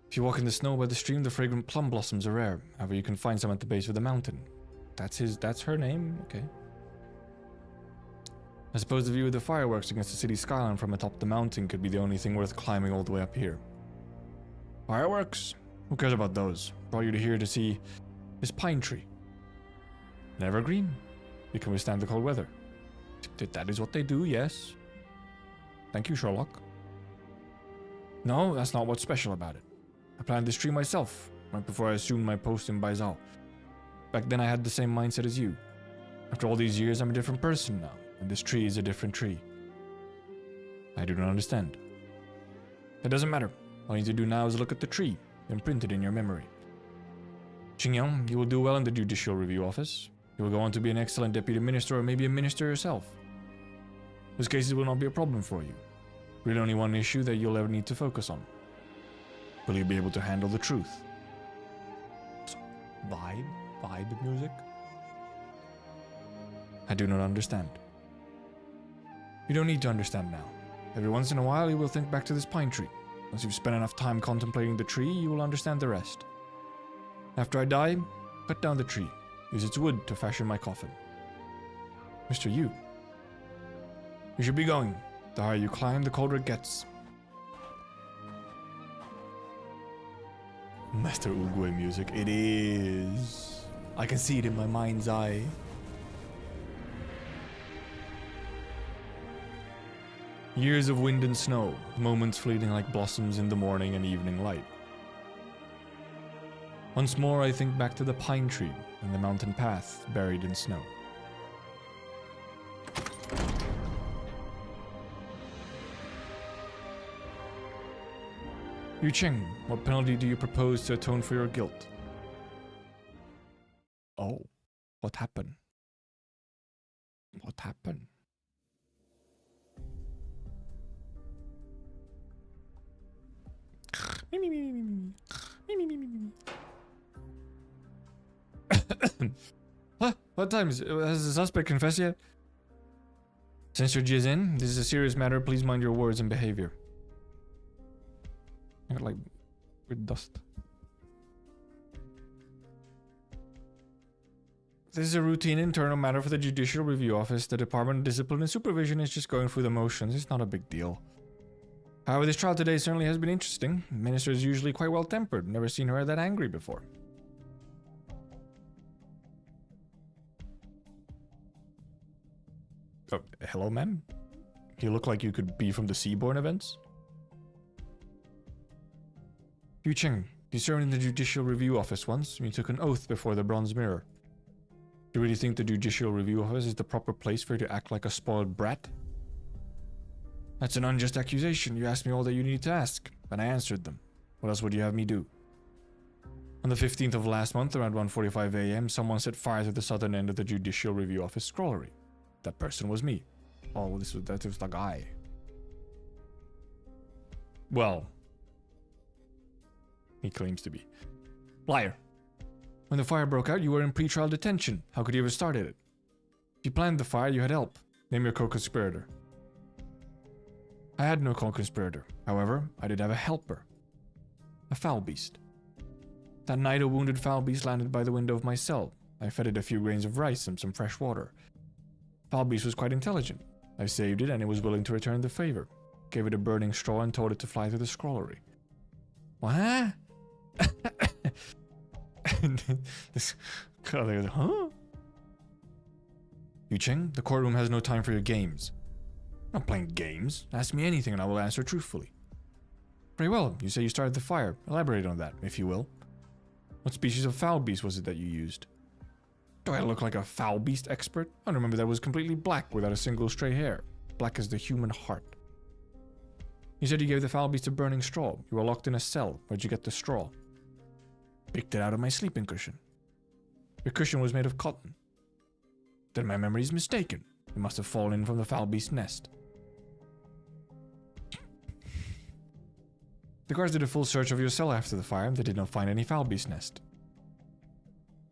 If you walk in the snow by the stream, the fragrant plum blossoms are rare. However, you can find some at the base of the mountain. That's her name? Okay. I suppose the view of the fireworks against the city skyline from atop the mountain could be the only thing worth climbing all the way up here. Fireworks? Who cares about those? Brought you to here to see this pine tree. An evergreen. You can withstand the cold weather. That is what they do, yes. Thank you, Sherlock. No, that's not what's special about it. I planted this tree myself, right before I assumed my post in Baizhou. Back then I had the same mindset as you. After all these years, I'm a different person now, and this tree is a different tree. I do not understand. It doesn't matter. All you need to do now is look at the tree, imprinted in your memory. Xingyang, you will do well in the Judicial Review Office. You will go on to be an excellent deputy minister or maybe a minister yourself. Those cases will not be a problem for you. Really only one issue that you'll ever need to focus on. Will you be able to handle the truth? Vibe music? I do not understand. You don't need to understand now. Every once in a while you will think back to this pine tree. Once you've spent enough time contemplating the tree, you will understand the rest. After I die, cut down the tree. Use its wood to fashion my coffin. Mr. Yu. You should be going. The higher you climb, the colder it gets. Master Uguay music. It is. I can see it in my mind's eye. Years of wind and snow, moments fleeting like blossoms in the morning and evening light. Once more I think back to the pine tree and the mountain path buried in snow. Yu Cheng, what penalty do you propose to atone for your guilt? Oh, what happened? What happened? What time is it? Has the suspect confessed yet? Since your Tryzyn, this is a serious matter. Please mind your words and behavior. I got like weird dust. This is a routine internal matter for the Judicial Review Office. The Department of Discipline and Supervision is just going through the motions. It's not a big deal. However, this trial today certainly has been interesting. The minister is usually quite well-tempered. Never seen her that angry before. Oh, hello, ma'am? You look like you could be from the Seaborn events. Yu Cheng, you served in the Judicial Review Office once, and you took an oath before the Bronze Mirror. Do you really think the Judicial Review Office is the proper place for you to act like a spoiled brat? That's an unjust accusation. You asked me all that you need to ask, and I answered them. What else would you have me do? On the 15th of last month, around 1:45 a.m., someone set fire to the southern end of the Judicial Review Office scrollery. That person was me. Oh, that was the guy. Well, he claims to be. Liar. When the fire broke out, you were in pretrial detention. How could you have started it? If you planned the fire, you had help. Name your co-conspirator. I had no co-conspirator. However, I did have a helper. A foul beast. That night, a wounded foul beast landed by the window of my cell. I fed it a few grains of rice and some fresh water. Foul beast was quite intelligent. I saved it and it was willing to return the favor. Gave it a burning straw and told it to fly through the scrollery. What? This huh? Yu Cheng, the courtroom has no time for your games. I'm not playing games. Ask me anything and I will answer truthfully. Very well, you say you started the fire. Elaborate on that, if you will. What species of foul beast was it that you used? Do I look like a foul beast expert? I remember that it was completely black without a single stray hair. Black as the human heart. You said you gave the foul beast a burning straw. You were locked in a cell. Where'd you get the straw? Picked it out of my sleeping cushion. Your cushion was made of cotton. Then my memory is mistaken. It must have fallen in from the foul beast's nest. The guards did a full search of your cell after the fire. They did not find any foul beast nest.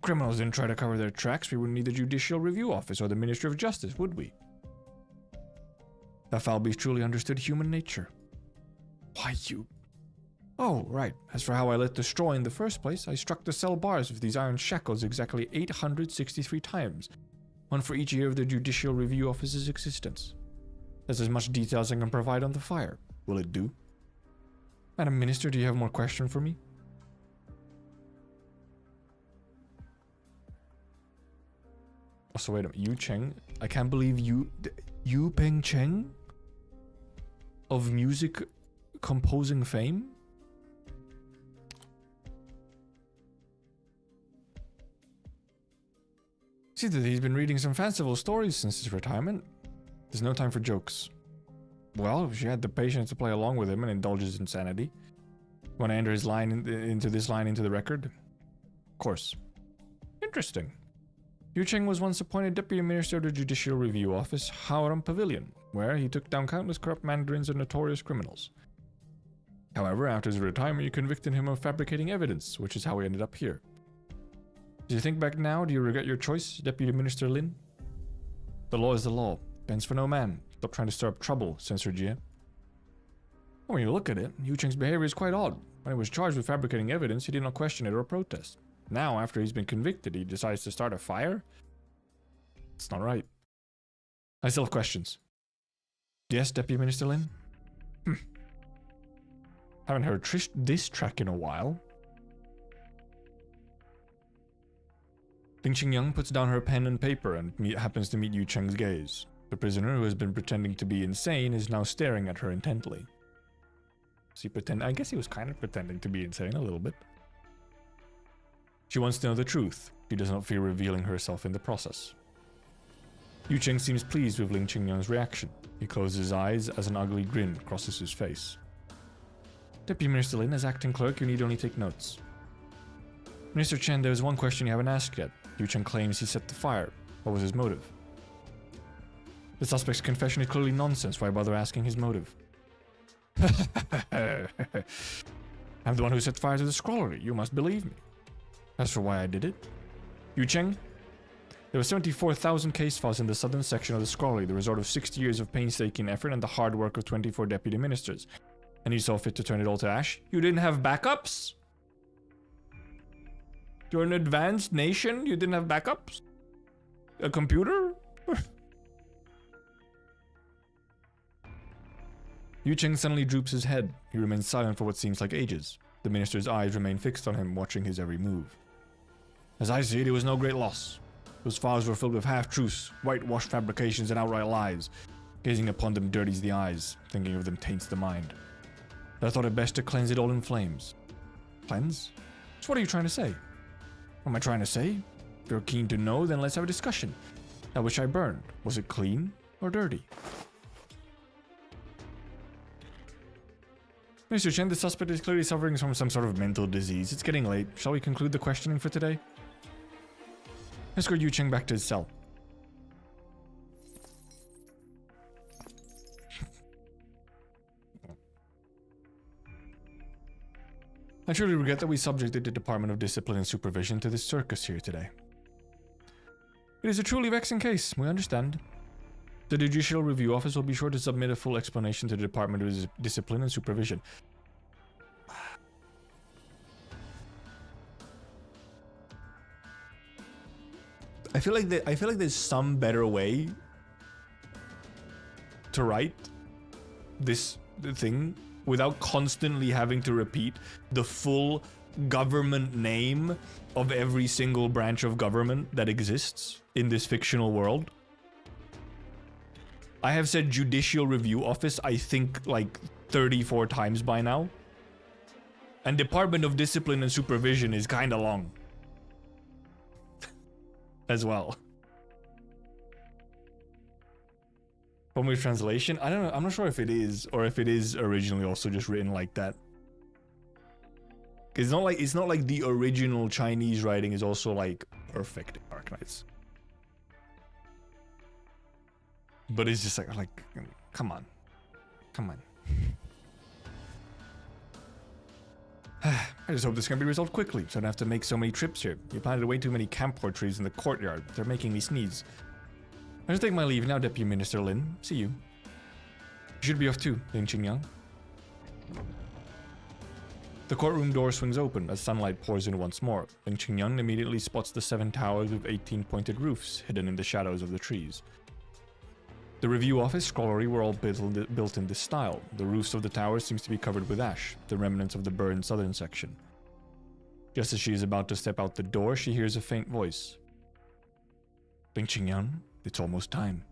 Criminals didn't try to cover their tracks. We wouldn't need the Judicial Review Office or the Ministry of Justice, would we? That foul beast truly understood human nature. Why, you... Oh, right. As for how I lit the straw in the first place, I struck the cell bars with these iron shackles exactly 863 times. One for each year of the Judicial Review Office's existence. That's as much detail as I can provide on the fire. Will it do? Madam Minister, do you have more questions for me? Also, wait a minute. Yu Cheng? I can't believe Yu Peng Cheng? Of music composing fame? See that he's been reading some fanciful stories since his retirement. There's no time for jokes. Well, if she had the patience to play along with him and indulge his insanity. Want to enter his line into the record? Of course. Interesting. Yu Cheng was once appointed Deputy Minister of the Judicial Review Office, Haoram Pavilion, where he took down countless corrupt mandarins and notorious criminals. However, after his retirement, you convicted him of fabricating evidence, which is how he ended up here. As you think back now, do you regret your choice, Deputy Minister Lin? The law is the law. Bends for no man. Stop trying to stir up trouble, Censor Jie. When you look at it, Yu Cheng's behavior is quite odd. When he was charged with fabricating evidence, he did not question it or protest. Now, after he's been convicted, he decides to start a fire? It's not right. I still have questions. Yes, Deputy Minister Lin? Haven't heard this track in a while. Ling Qingyang puts down her pen and paper and happens to meet Yu Cheng's gaze. The prisoner, who has been pretending to be insane, is now staring at her intently. I guess he was kind of pretending to be insane a little bit. She wants to know the truth. She does not fear revealing herself in the process. Yu Cheng seems pleased with Ling Qingyang's reaction. He closes his eyes as an ugly grin crosses his face. Deputy Minister Lin, as acting clerk, you need only take notes. Minister Chen, there is one question you haven't asked yet. Yu Cheng claims he set the fire. What was his motive? The suspect's confession is clearly nonsense. Why bother asking his motive? I'm the one who set fire to the scrollery. You must believe me. As for why I did it, Yu Cheng, there were 74,000 case files in the southern section of the scrollery, the result of 60 years of painstaking effort and the hard work of 24 deputy ministers. And you saw fit to turn it all to ash? You didn't have backups? You're an advanced nation? You didn't have backups? A computer? Yu Cheng suddenly droops his head. He remains silent for what seems like ages. The minister's eyes remain fixed on him, watching his every move. As I see it, it was no great loss. Those files were filled with half-truths, whitewashed fabrications, and outright lies. Gazing upon them dirties the eyes. Thinking of them taints the mind. But I thought it best to cleanse it all in flames. Cleanse? So what are you trying to say? What am I trying to say? If you're keen to know, then let's have a discussion. That which I burned, was it clean or dirty? Mr. Chen, the suspect is clearly suffering from some sort of mental disease. It's getting late. Shall we conclude the questioning for today? Escort Yu Cheng back to his cell. I truly regret that we subjected the Department of Discipline and Supervision to this circus here today. It is a truly vexing case, we understand. The Judicial Review Office will be sure to submit a full explanation to the Department of Discipline and Supervision. I feel like there's some better way to write this thing without constantly having to repeat the full government name of every single branch of government that exists in this fictional world. I have said Judicial Review Office, I think, like 34 times by now. And Department of Discipline and Supervision is kinda long. As well. Homely translation? I don't know, I'm not sure if it is, or if it is originally also just written like that. It's not like the original Chinese writing is also like perfect in Arknights. But it's just like, come on. Come on. I just hope this can be resolved quickly, so I don't have to make so many trips here. You planted way too many camphor trees in the courtyard. They're making me sneeze. I just take my leave now, Deputy Minister Lin. See you. You should be off too, Ling Qingyang. The courtroom door swings open as sunlight pours in once more. Ling Qingyang immediately spots the 7 towers with 18 pointed roofs hidden in the shadows of the trees. The review office scrollery were all built in this style. The roofs of the towers seems to be covered with ash, the remnants of the burned southern section. Just as she is about to step out the door, she hears a faint voice. Ling Qingyang, it's almost time.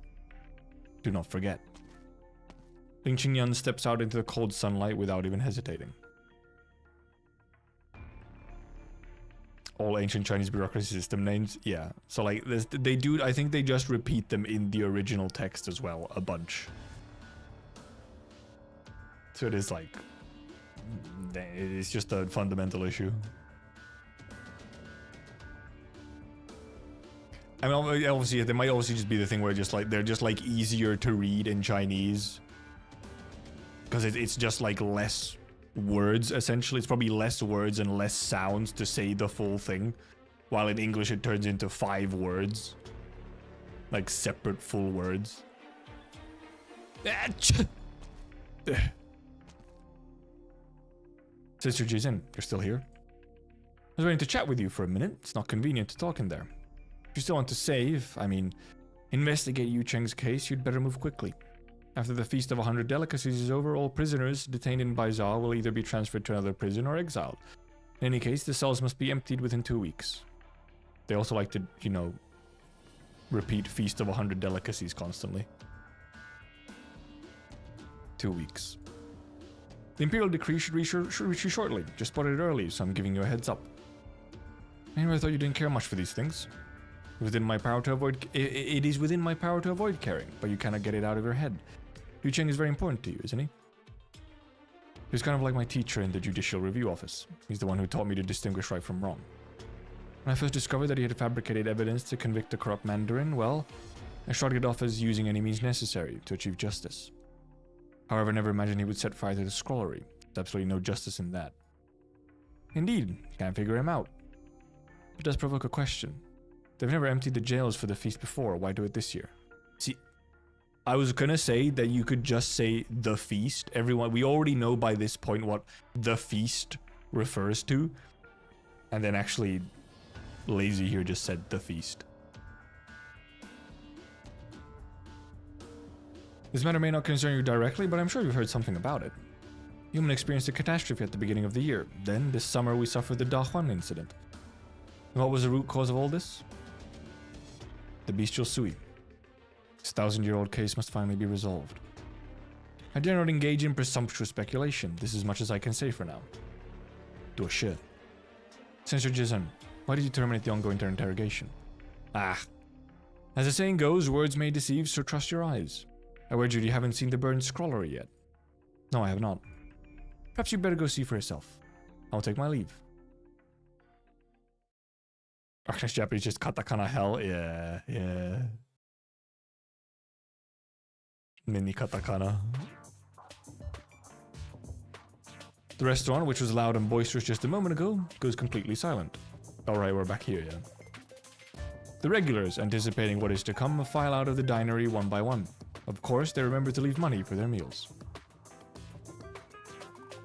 Do not forget. Ling Qingyang steps out into the cold sunlight without even hesitating. All ancient Chinese bureaucracy system names, yeah. So like, they do, I think they just repeat them in the original text as well, a bunch. So it is like, it's just a fundamental issue. I mean, obviously, there might also just be the thing where just like they're just like easier to read in Chinese because it's just like less words essentially. It's probably less words and less sounds to say the full thing, while in English it turns into 5 words, like separate full words. Sister Tryzyn, you're still here? I was waiting to chat with you for a minute. It's not convenient to talk in there. If you still want to save, I mean, investigate Yu Cheng's case, you'd better move quickly. After the Feast of 100 Delicacies is over, all prisoners detained in Baizhou will either be transferred to another prison or exiled. In any case, the cells must be emptied within 2 weeks. They also like to, you know, repeat Feast of 100 Delicacies constantly. 2 weeks. The Imperial Decree should reach you shortly. Just spotted it early, so I'm giving you a heads up. Anyway, I thought you didn't care much for these things. Within my power to avoid... It is within my power to avoid caring, but you cannot get it out of your head. Yu Cheng is very important to you, isn't he? He was kind of like my teacher in the Judicial Review Office. He's the one who taught me to distinguish right from wrong. When I first discovered that he had fabricated evidence to convict a corrupt Mandarin, well, I shrugged it off as using any means necessary to achieve justice. However, I never imagined he would set fire to the scrollery. There's absolutely no justice in that. Indeed, can't figure him out. It does provoke a question. They've never emptied the jails for the feast before, why do it this year? See, I was gonna say that you could just say the feast. Everyone, we already know by this point what the feast refers to. And then actually, Lazy here just said the feast. This matter may not concern you directly, but I'm sure you've heard something about it. Human experienced a catastrophe at the beginning of the year. Then, this summer, we suffered the Dahuan incident. And what was the root cause of all this? The bestial Sui. This 1,000-year-old case must finally be resolved. I dare not engage in presumptuous speculation. This is as much as I can say for now. Do a shit. Sensor Tryzyn, why did you terminate the ongoing interrogation? Ah. As the saying goes, words may deceive, so trust your eyes. I wager you haven't seen the burned scrollery yet. No, I have not. Perhaps you'd better go see for yourself. I'll take my leave. Arknights Japanese just katakana hell? Yeah. Mini katakana. The restaurant, which was loud and boisterous just a moment ago, goes completely silent. Alright, we're back here, yeah. The regulars, anticipating what is to come, file out of the dinery one by one. Of course, they remember to leave money for their meals.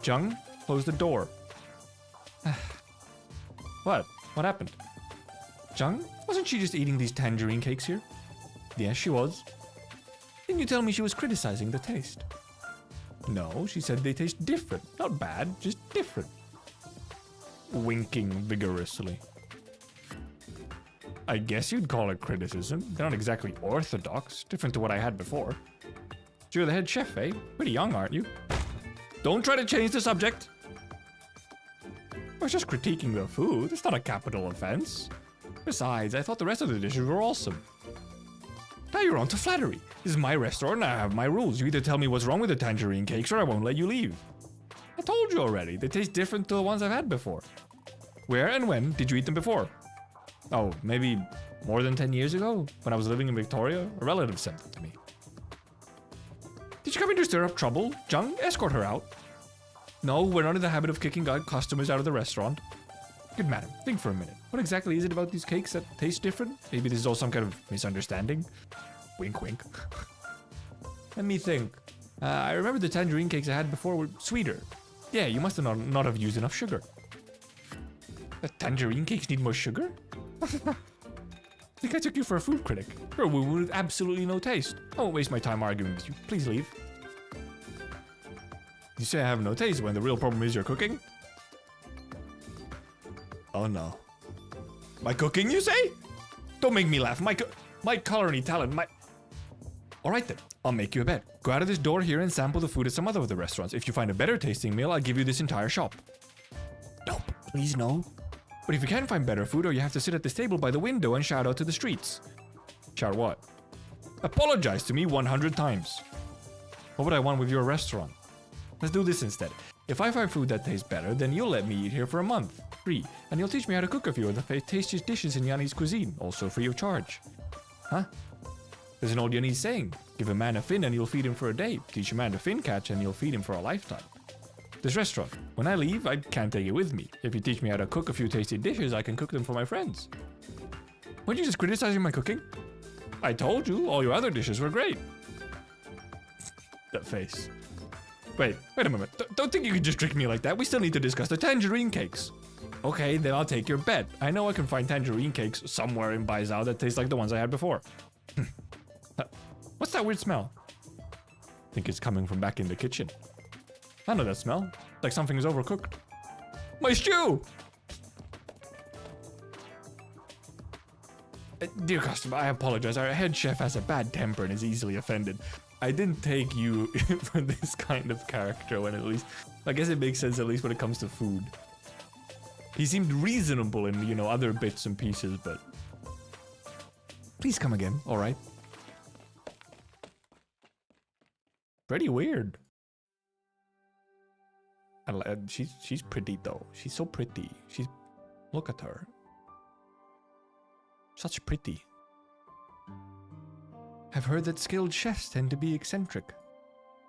Jung, close the door. What? What happened? Jung? Wasn't she just eating these tangerine cakes here? Yes, she was. Didn't you tell me she was criticizing the taste? No, she said they taste different. Not bad, just different. Winking vigorously. I guess you'd call it criticism. They're not exactly orthodox, different to what I had before. You're the head chef, eh? Pretty young, aren't you? Don't try to change the subject. I was just critiquing the food. It's not a capital offense. Besides, I thought the rest of the dishes were awesome. Now you're on to flattery. This is my restaurant and I have my rules. You either tell me what's wrong with the tangerine cakes or I won't let you leave. I told you already. They taste different to the ones I've had before. Where and when did you eat them before? Oh, maybe more than 10 years ago? When I was living in Victoria? A relative sent them to me. Did you come in to stir up trouble? Jung, escort her out. No, we're not in the habit of kicking customers out of the restaurant. Good madam, think for a minute. What exactly is it about these cakes that taste different? Maybe this is all some kind of misunderstanding? Wink, wink. Let me think. I remember the tangerine cakes I had before were sweeter. Yeah, you must have not have used enough sugar. The tangerine cakes need more sugar? I think I took you for a food critic. You're a woo-woo with absolutely no taste. I won't waste my time arguing with you. Please leave. You say I have no taste when the real problem is your cooking? Oh no. My cooking, you say? Don't make me laugh. My culinary talent, Alright then, I'll make you a bet. Go out of this door here and sample the food at some other of the restaurants. If you find a better tasting meal, I'll give you this entire shop. No, please no. But if you can't find better food or you have to sit at this table by the window and shout out to the streets. Shout what? Apologize to me 100 times. What would I want with your restaurant? Let's do this instead. If I find food that tastes better, then you'll let me eat here for a month. free, and you'll teach me how to cook a few of the tastiest dishes in Yanni's cuisine, also free of charge. Huh? There's an old Yanese saying, give a man a fin and you'll feed him for a day. Teach a man to fin catch and you'll feed him for a lifetime. This restaurant, when I leave, I can't take it with me. If you teach me how to cook a few tasty dishes, I can cook them for my friends. Weren't you just criticizing my cooking? I told you, all your other dishes were great. That face. Wait a moment. Don't think you can just trick me like that. We still need to discuss the tangerine cakes. Okay, then I'll take your bet. I know I can find tangerine cakes somewhere in Baizhou that taste like the ones I had before. What's that weird smell? I think it's coming from back in the kitchen. I know that smell. Like something is overcooked. My stew! Dear customer, I apologize. Our head chef has a bad temper and is easily offended. I didn't take you for this kind of character when at least... I guess it makes sense at least when it comes to food. He seemed reasonable in, you know, other bits and pieces, but... Please come again, alright? Pretty weird. She's pretty though. She's so pretty. Look at her. Such pretty. I've heard that skilled chefs tend to be eccentric.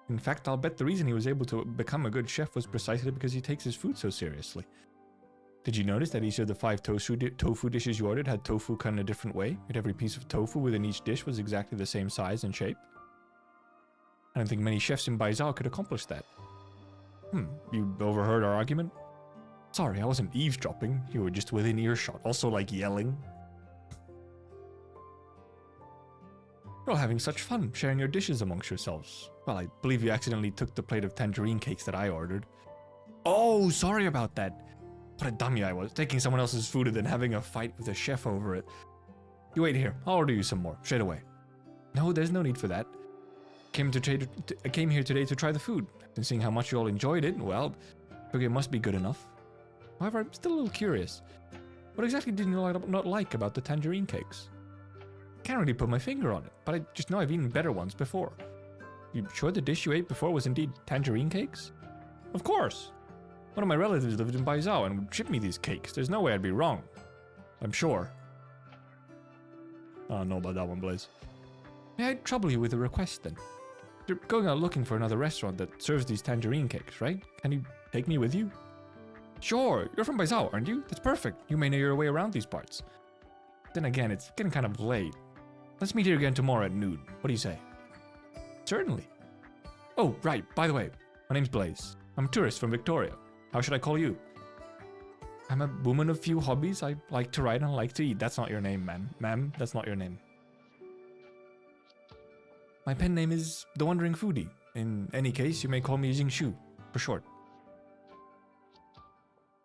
In fact, I'll bet the reason he was able to become a good chef was precisely because he takes his food so seriously. Did you notice that each of the 5 tofu dishes you ordered had tofu cut in a different way? And every piece of tofu within each dish was exactly the same size and shape? I don't think many chefs in Baizhou could accomplish that. You overheard our argument? Sorry, I wasn't eavesdropping. You were just within earshot. Also, like, yelling. You're all having such fun, sharing your dishes amongst yourselves. Well, I believe you accidentally took the plate of tangerine cakes that I ordered. Oh, sorry about that. What a dummy I was, taking someone else's food and then having a fight with the chef over it. You wait here, I'll order you some more, straight away. No, there's no need for that. I came here today to try the food. And seeing how much you all enjoyed it, well, I figure it must be good enough. However, I'm still a little curious. What exactly did you not like about the tangerine cakes? Can't really put my finger on it, but I just know I've eaten better ones before. You sure the dish you ate before was indeed tangerine cakes? Of course! One of my relatives lived in Baizhou and would ship me these cakes. There's no way I'd be wrong. I'm sure. I don't know about that one, Blaze. May I trouble you with a request then? You're going out looking for another restaurant that serves these tangerine cakes, right? Can you take me with you? Sure, you're from Baizhou, aren't you? That's perfect. You may know your way around these parts. Then again, it's getting kind of late. Let's meet here again tomorrow at noon. What do you say? Certainly. Oh, right, by the way, my name's Blaze. I'm a tourist from Victoria. How should I call you? I'm a woman of few hobbies. I like to write and I like to eat. That's not your name, ma'am. Ma'am, that's not your name. My pen name is The Wandering Foodie. In any case, you may call me Jingshu, for short.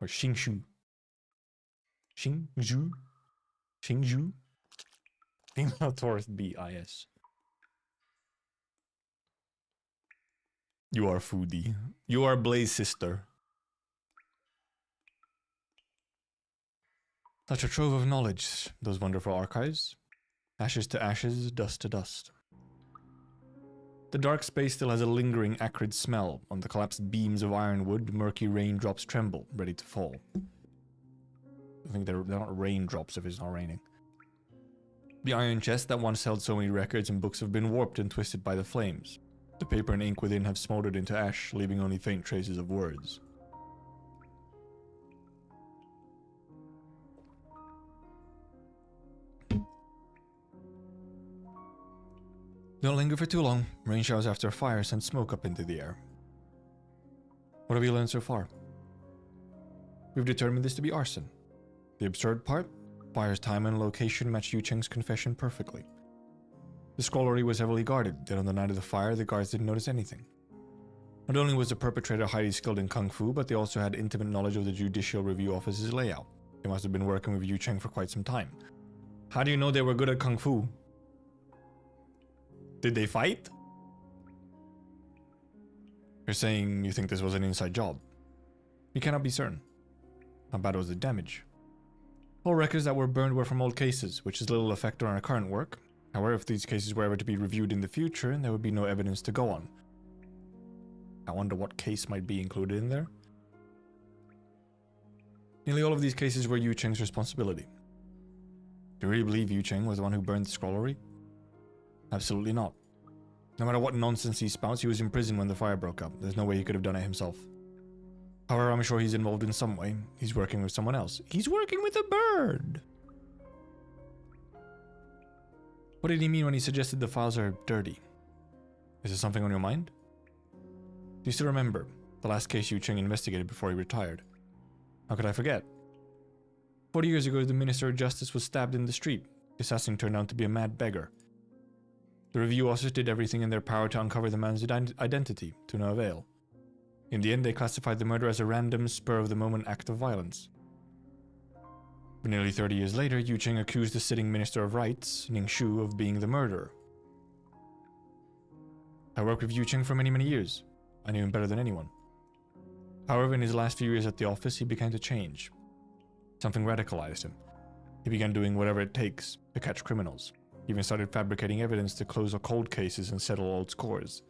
Or Xingshu. Xingzhu? Xingzhu? Female tourist B-I-S. You are foodie. You are Blaze sister. Such a trove of knowledge, those wonderful archives. Ashes to ashes, dust to dust. The dark space still has a lingering acrid smell. On the collapsed beams of ironwood, murky raindrops tremble, ready to fall. I think they're not raindrops if it's not raining. The iron chest that once held so many records and books have been warped and twisted by the flames. The paper and ink within have smoldered into ash, leaving only faint traces of words. Don't linger for too long. Rain showers after fire send smoke up into the air. What have you learned so far? We've determined this to be arson. The absurd part? Fire's time and location match Yu Cheng's confession perfectly. The scrollery was heavily guarded, yet on the night of the fire, the guards didn't notice anything. Not only was the perpetrator highly skilled in kung fu, but they also had intimate knowledge of the Judicial Review Office's layout. They must have been working with Yu Cheng for quite some time. How do you know they were good at kung fu? Did they fight? You're saying you think this was an inside job? We cannot be certain. How bad was the damage? All records that were burned were from old cases, which has little effect on our current work. However, if these cases were ever to be reviewed in the future, there would be no evidence to go on. I wonder what case might be included in there. Nearly all of these cases were Yu Cheng's responsibility. Do you really believe Yu Cheng was the one who burned the scrollery? Absolutely not. No matter what nonsense he spouts, he was in prison when the fire broke up. There's no way he could have done it himself. However, I'm sure he's involved in some way. He's working with someone else. He's working with a bird! What did he mean when he suggested the files are dirty? Is there something on your mind? Do you still remember the last case Yu Cheng investigated before he retired? How could I forget? 40 years ago, the Minister of Justice was stabbed in the street. The assassin turned out to be a mad beggar. The review officers did everything in their power to uncover the man's identity, to no avail. In the end, they classified the murder as a random, spur-of-the-moment act of violence. But nearly 30 years later, Yu Cheng accused the sitting Minister of Rights, Ning Shu, of being the murderer. I worked with Yu Cheng for many years. I knew him better than anyone. However, in his last few years at the office, he began to change. Something radicalized him. He began doing whatever it takes to catch criminals. He even started fabricating evidence to close cold cases and settle old scores.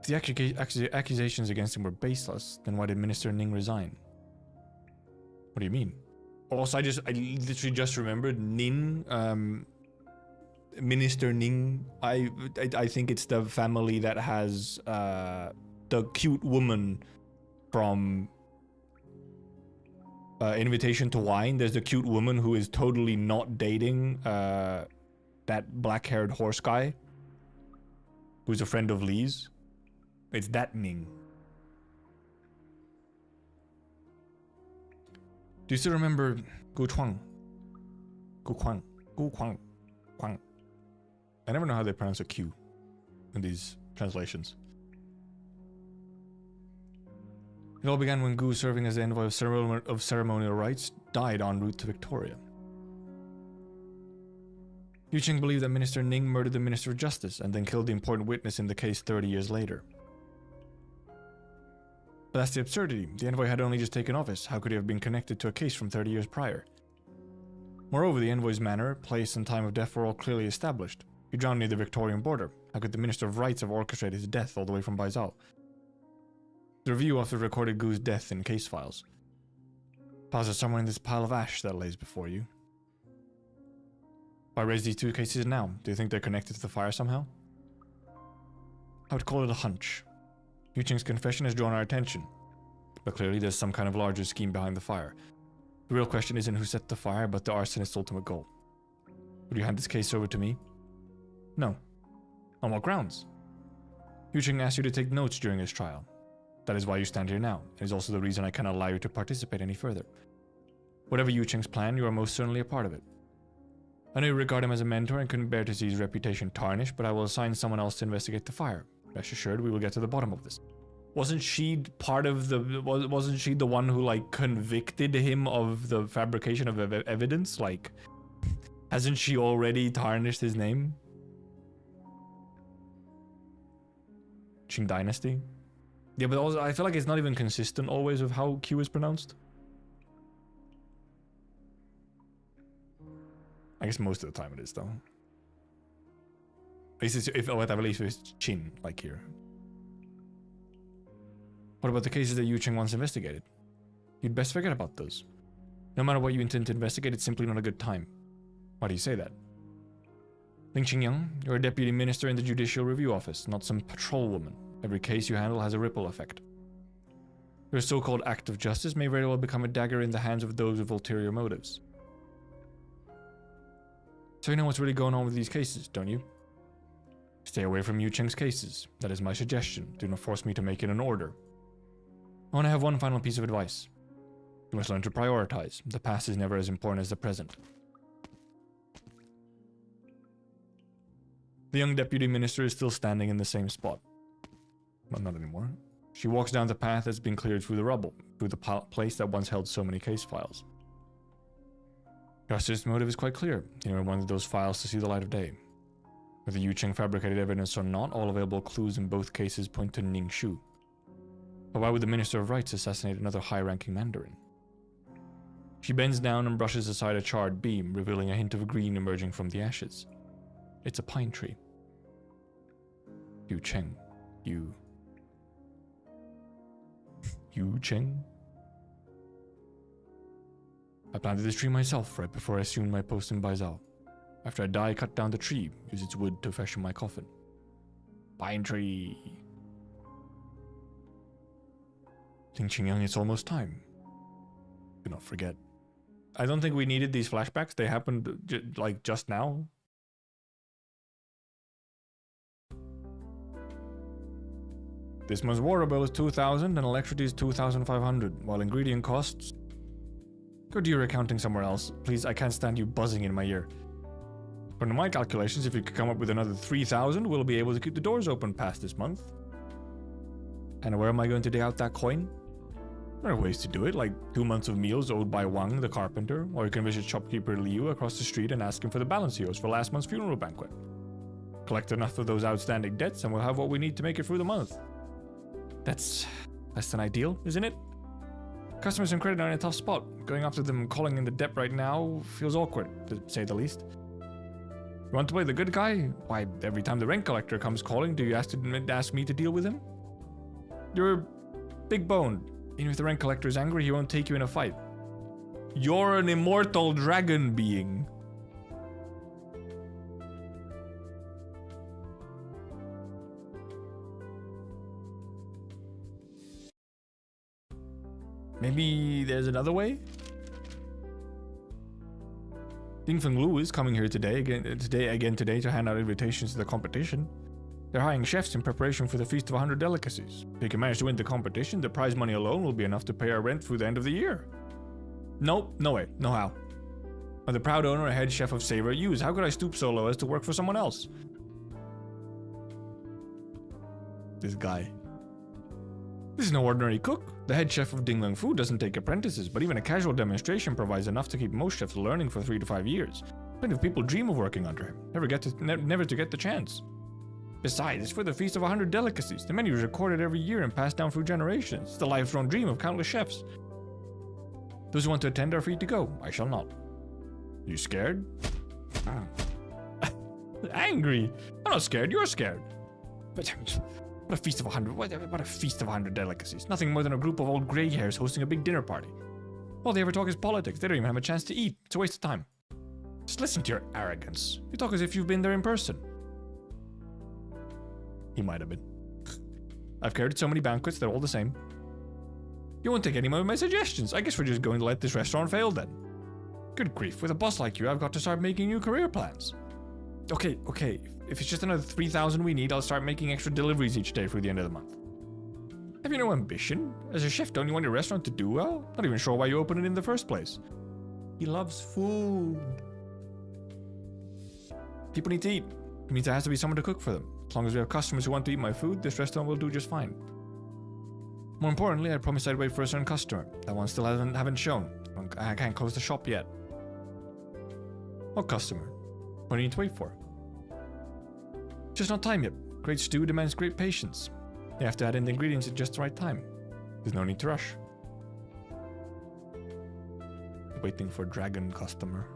If the accusations against him were baseless, then why did Minister Ning resign? What do you mean? Also, I literally just remembered Ning, Minister Ning. I think it's the family that has the cute woman from Invitation to Wine. There's the cute woman who is totally not dating that black-haired horse guy, who's a friend of Lee's. It's that Ning. Do you still remember Gu Chuang? Gu Kuang. Gu Kuang. Kuang. I never know how they pronounce a Q in these translations. It all began when Gu, serving as the envoy of ceremonial rites, died en route to Victoria. Yu Cheng believed that Minister Ning murdered the Minister of Justice and then killed the important witness in the case 30 years later. But that's the absurdity. The envoy had only just taken office. How could he have been connected to a case from 30 years prior? Moreover, the envoy's manner, place, and time of death were all clearly established. He drowned near the Victorian border. How could the Minister of Rights have orchestrated his death all the way from Baizhou? The review officer recorded Gu's death in case files. Files are somewhere in this pile of ash that lays before you. If I raise these two cases now, do you think they're connected to the fire somehow? I would call it a hunch. Yu Cheng's confession has drawn our attention, but clearly there's some kind of larger scheme behind the fire. The real question isn't who set the fire, but the arsonist's ultimate goal. Would you hand this case over to me? No. On what grounds? Yu Cheng asked you to take notes during his trial. That is why you stand here now, and is also the reason I cannot allow you to participate any further. Whatever Yu Cheng's plan, you are most certainly a part of it. I know you regard him as a mentor and couldn't bear to see his reputation tarnished, but I will assign someone else to investigate the fire. Rest assured, we will get to the bottom of this. Wasn't she part of the... Wasn't she the one who, like, convicted him of the fabrication of evidence? Like, hasn't she already tarnished his name? Qing Dynasty? Yeah, but also, I feel like it's not even consistent always with how Q is pronounced. I guess most of the time it is, though. At least it's, I believe it's Qin, like here. What about the cases that Yu Cheng once investigated? You'd best forget about those. No matter what you intend to investigate, it's simply not a good time. Why do you say that? Ling Qingyang, you're a deputy minister in the Judicial Review Office, not some patrol woman. Every case you handle has a ripple effect. Your so-called act of justice may very well become a dagger in the hands of those with ulterior motives. So you know what's really going on with these cases, don't you? Stay away from Yu Cheng's cases. That is my suggestion. Do not force me to make it an order. I want to have one final piece of advice. You must learn to prioritize. The past is never as important as the present. The young deputy minister is still standing in the same spot. Well, not anymore. She walks down the path that's been cleared through the rubble, through the place that once held so many case files. Justice's motive is quite clear. He never wanted those files to see the light of day. Whether Yu Cheng fabricated evidence or not, all available clues in both cases point to Ning Shu. But why would the Minister of Rights assassinate another high-ranking Mandarin? She bends down and brushes aside a charred beam, revealing a hint of green emerging from the ashes. It's a pine tree. Yu Cheng. Yu Cheng? I planted this tree myself right before I assumed my post in Baizal. After I die, I cut down the tree, use its wood to fashion my coffin. Pine tree. Ling Qingyang, it's almost time. Do not forget. I don't think we needed these flashbacks. They happened like just now. This month's water bill is 2,000 and electricity is 2,500, while ingredient costs... Go do your accounting somewhere else. Please, I can't stand you buzzing in my ear. According to my calculations, if you could come up with another 3,000, we'll be able to keep the doors open past this month. And where am I going to dig out that coin? There are ways to do it, like 2 months of meals owed by Wang, the carpenter, or you can visit shopkeeper Liu across the street and ask him for the balance he owes for last month's funeral banquet. Collect enough of those outstanding debts and we'll have what we need to make it through the month. That's less than ideal, isn't it? Customers and credit are in a tough spot. Going up to them and calling in the debt right now feels awkward, to say the least. You want to play the good guy? Why, every time the rent collector comes calling, do you ask me to deal with him? You're big-boned. Even if the rent collector is angry, he won't take you in a fight. You're an immortal dragon being. Maybe there's another way? Dingfeng Lu is coming here today to hand out invitations to the competition. They're hiring chefs in preparation for the Feast of 100 Delicacies. If you can manage to win the competition, the prize money alone will be enough to pay our rent through the end of the year. Nope, no way, no how. I'm the proud owner and head chef of Savor Use. How could I stoop so low as to work for someone else? This guy. This is no ordinary cook. The head chef of Dingleng Fu doesn't take apprentices, but even a casual demonstration provides enough to keep most chefs learning for 3 to 5 years. Plenty of people dream of working under him, never to get the chance. Besides, it's for the Feast of 100 Delicacies. The menu is recorded every year and passed down through generations. It's the lifelong dream of countless chefs. Those who want to attend are free to go. I shall not. You scared? Angry. I'm not scared, you're scared. But what a feast of 100, what a feast of 100 delicacies. Nothing more than a group of old grey hairs hosting a big dinner party. All they ever talk is politics. They don't even have a chance to eat. It's a waste of time. Just listen to your arrogance. You talk as if you've been there in person. He might have been. I've carried so many banquets, they're all the same. You won't take any more of my suggestions. I guess we're just going to let this restaurant fail then. Good grief, with a boss like you, I've got to start making new career plans. Okay, if it's just another 3,000 we need, I'll start making extra deliveries each day through the end of the month. Have you no ambition? As a chef, don't you want your restaurant to do well? Not even sure why you opened it in the first place. He loves food. People need to eat. It means there has to be someone to cook for them. As long as we have customers who want to eat my food, this restaurant will do just fine. More importantly, I promised I'd wait for a certain customer. That one still haven't shown. I can't close the shop yet. What customer? What do you need to wait for? Just not time yet. Great stew demands great patience. You have to add in the ingredients at just the right time. There's no need to rush. Waiting for dragon customer.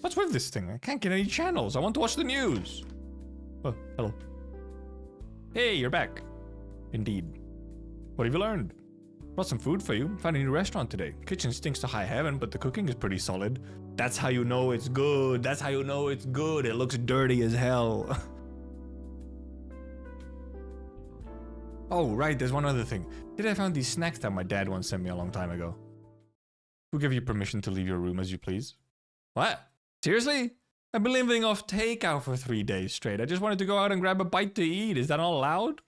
What's with this thing? I can't get any channels. I want to watch the news. Oh, hello. Hey, you're back. Indeed. What have you learned? Brought some food for you. Found a new restaurant today. Kitchen stinks to high heaven, but the cooking is pretty solid. That's how you know it's good. That's how you know it's good. It looks dirty as hell. Oh, right, there's one other thing. Did I found these snacks that my dad once sent me a long time ago? Who gave you permission to leave your room as you please? What? Seriously? I've been living off takeout for 3 days straight. I just wanted to go out and grab a bite to eat. Is that not allowed?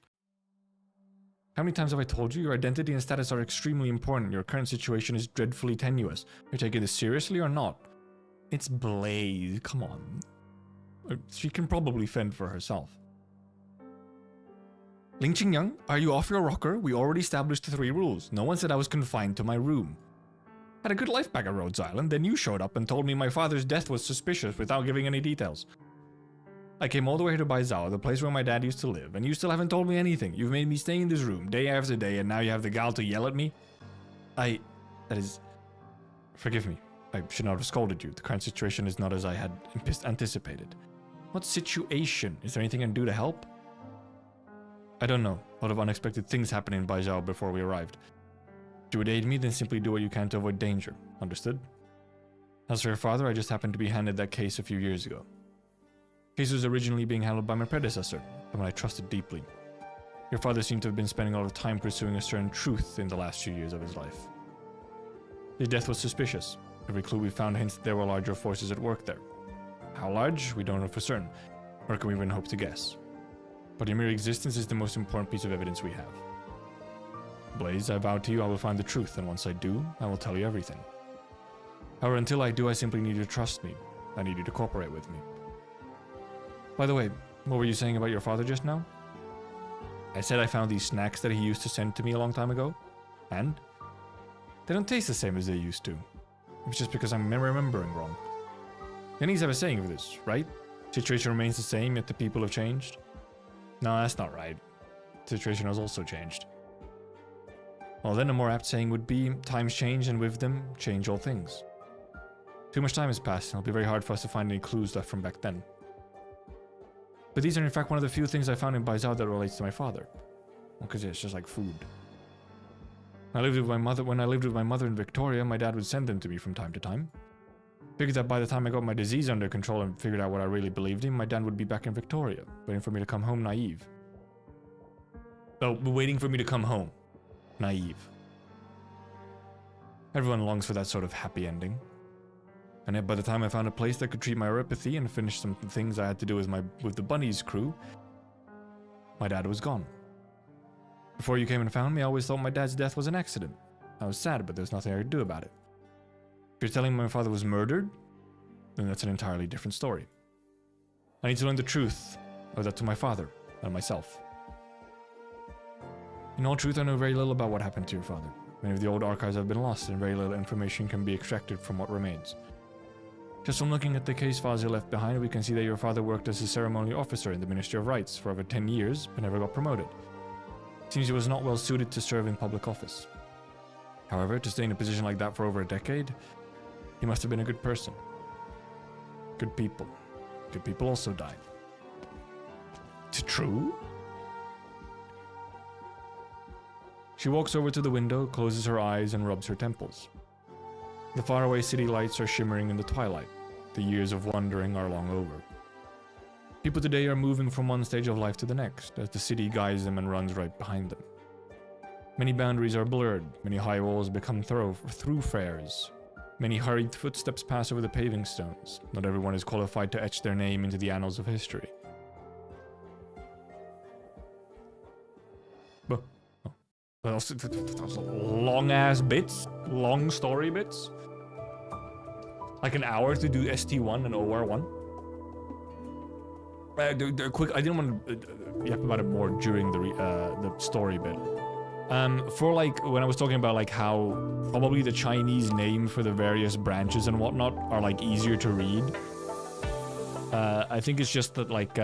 How many times have I told you your identity and status are extremely important? Your current situation is dreadfully tenuous. Are you taking this seriously or not? It's Blaze. Come on. She can probably fend for herself. Ling Qingyang, are you off your rocker? We already established the 3 rules. No one said I was confined to my room. Had a good life back at Rhodes Island, then you showed up and told me my father's death was suspicious without giving any details. I came all the way here to Baizao, the place where my dad used to live, and you still haven't told me anything. You've made me stay in this room day after day, and now you have the gall to yell at me? Forgive me. I should not have scolded you. The current situation is not as I had anticipated. What situation? Is there anything I can do to help? I don't know. A lot of unexpected things happened in Baizao before we arrived. you would aid me, then simply do what you can to avoid danger. Understood? As for your father, I just happened to be handed that case a few years ago. The case was originally being handled by my predecessor, someone I trusted deeply. Your father seemed to have been spending a lot of time pursuing a certain truth in the last few years of his life. His death was suspicious. Every clue we found hints that there were larger forces at work there. How large? We don't know for certain, nor can we even hope to guess. But your mere existence is the most important piece of evidence we have. Blaze, I vow to you I will find the truth, and once I do, I will tell you everything. However, until I do, I simply need you to trust me. I need you to cooperate with me. By the way, what were you saying about your father just now? I said I found these snacks that he used to send to me a long time ago, and they don't taste the same as they used to. It's just because I'm remembering wrong. Yanni's have a saying for this, right? Situation remains the same, yet the people have changed. No, that's not right. Situation has also changed. Well, then a more apt saying would be, times change, and with them, change all things. Too much time has passed, and it'll be very hard for us to find any clues left from back then. But these are in fact one of the few things I found in Baizao that relates to my father. Well, because it's just like food. When I lived with my mother in Victoria, my dad would send them to me from time to time. Figured that by the time I got my disease under control and figured out what I really believed in, my dad would be back in Victoria, waiting for me to come home naive. Oh, waiting for me to come home. Naive. Everyone longs for that sort of happy ending. And yet by the time I found a place that could treat my neuropathy and finish some things I had to do with the bunnies crew, my dad was gone. Before you came and found me, I always thought my dad's death was an accident. I was sad, but there's nothing I could do about it. If you're telling me my father was murdered, then that's an entirely different story. I need to learn the truth, or that to my father, and myself. In all truth, I know very little about what happened to your father. Many of the old archives have been lost, and very little information can be extracted from what remains. Just from looking at the case files you left behind, we can see that your father worked as a ceremonial officer in the Ministry of Rights for over 10 years, but never got promoted. Seems he was not well suited to serve in public office. However, to stay in a position like that for over a decade, he must have been a good person. Good people. Good people also die. It's true? She walks over to the window, closes her eyes, and rubs her temples. The faraway city lights are shimmering in the twilight. The years of wandering are long over. People today are moving from one stage of life to the next, as the city guides them and runs right behind them. Many boundaries are blurred, many high walls become thoroughfares. Many hurried footsteps pass over the paving stones. Not everyone is qualified to etch their name into the annals of history. Those long-ass bits? Long story bits? Like an hour to do ST1 and OR1? Quick, I didn't want to yap about it more during the story bit. For like, when I was talking about like how probably the Chinese name for the various branches and whatnot are like easier to read. I think it's just that like,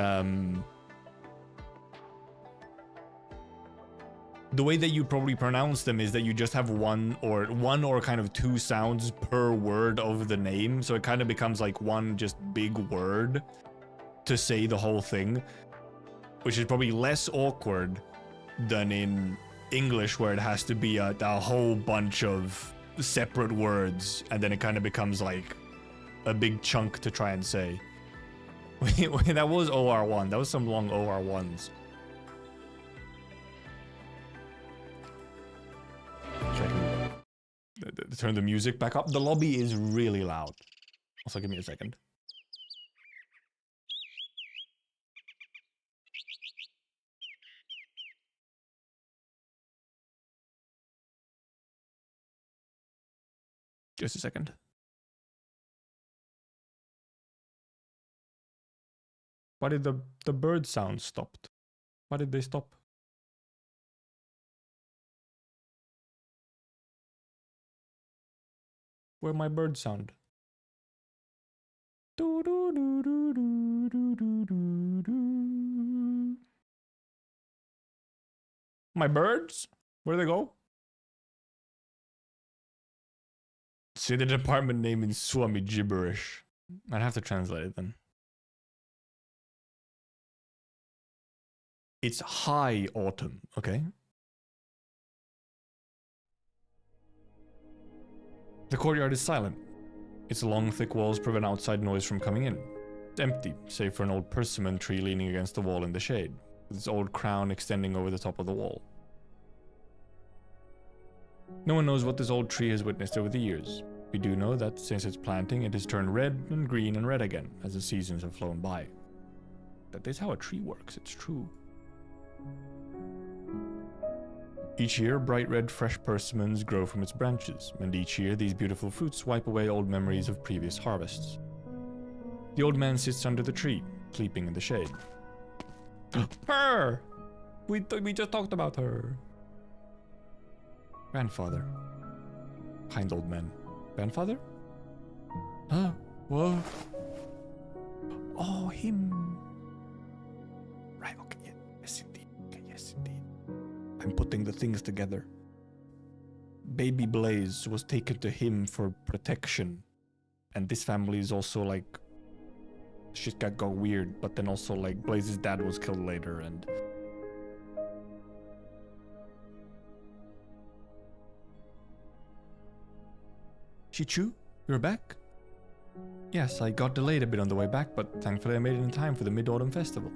the way that you probably pronounce them is that you just have one or kind of two sounds per word of the name, so it kind of becomes like one just big word to say the whole thing, which is probably less awkward than in English, where it has to be a whole bunch of separate words, and then it kind of becomes like a big chunk to try and say. That was OR1. That was some long OR1s. Turn the music back up. The lobby is really loud. Also, give me a second. Just a second. Why did the bird sound stopped? Why did they stop? Where my bird sound? My birds? Where'd they go? See the department name in Suomi gibberish. I'd have to translate it then. It's high autumn, okay? The courtyard is silent. Its long, thick walls prevent outside noise from coming in. It's empty, save for an old persimmon tree leaning against the wall in the shade, with its old crown extending over the top of the wall. No one knows what this old tree has witnessed over the years. We do know that since its planting, it has turned red and green and red again as the seasons have flown by. That is how a tree works, it's true. Each year, bright red fresh persimmons grow from its branches, and each year these beautiful fruits wipe away old memories of previous harvests. The old man sits under the tree, sleeping in the shade. Her! We just talked about her. Grandfather. Kind old man. Grandfather? Huh? What? Oh, him. Right, okay, yeah. Yes, indeed. Okay, yes, indeed. I'm putting the things together. Baby Blaze was taken to him for protection. And this family is also like... shit got weird, but then also like Blaze's dad was killed later and... Chichu, you're back? Yes, I got delayed a bit on the way back, but thankfully I made it in time for the Mid-Autumn Festival.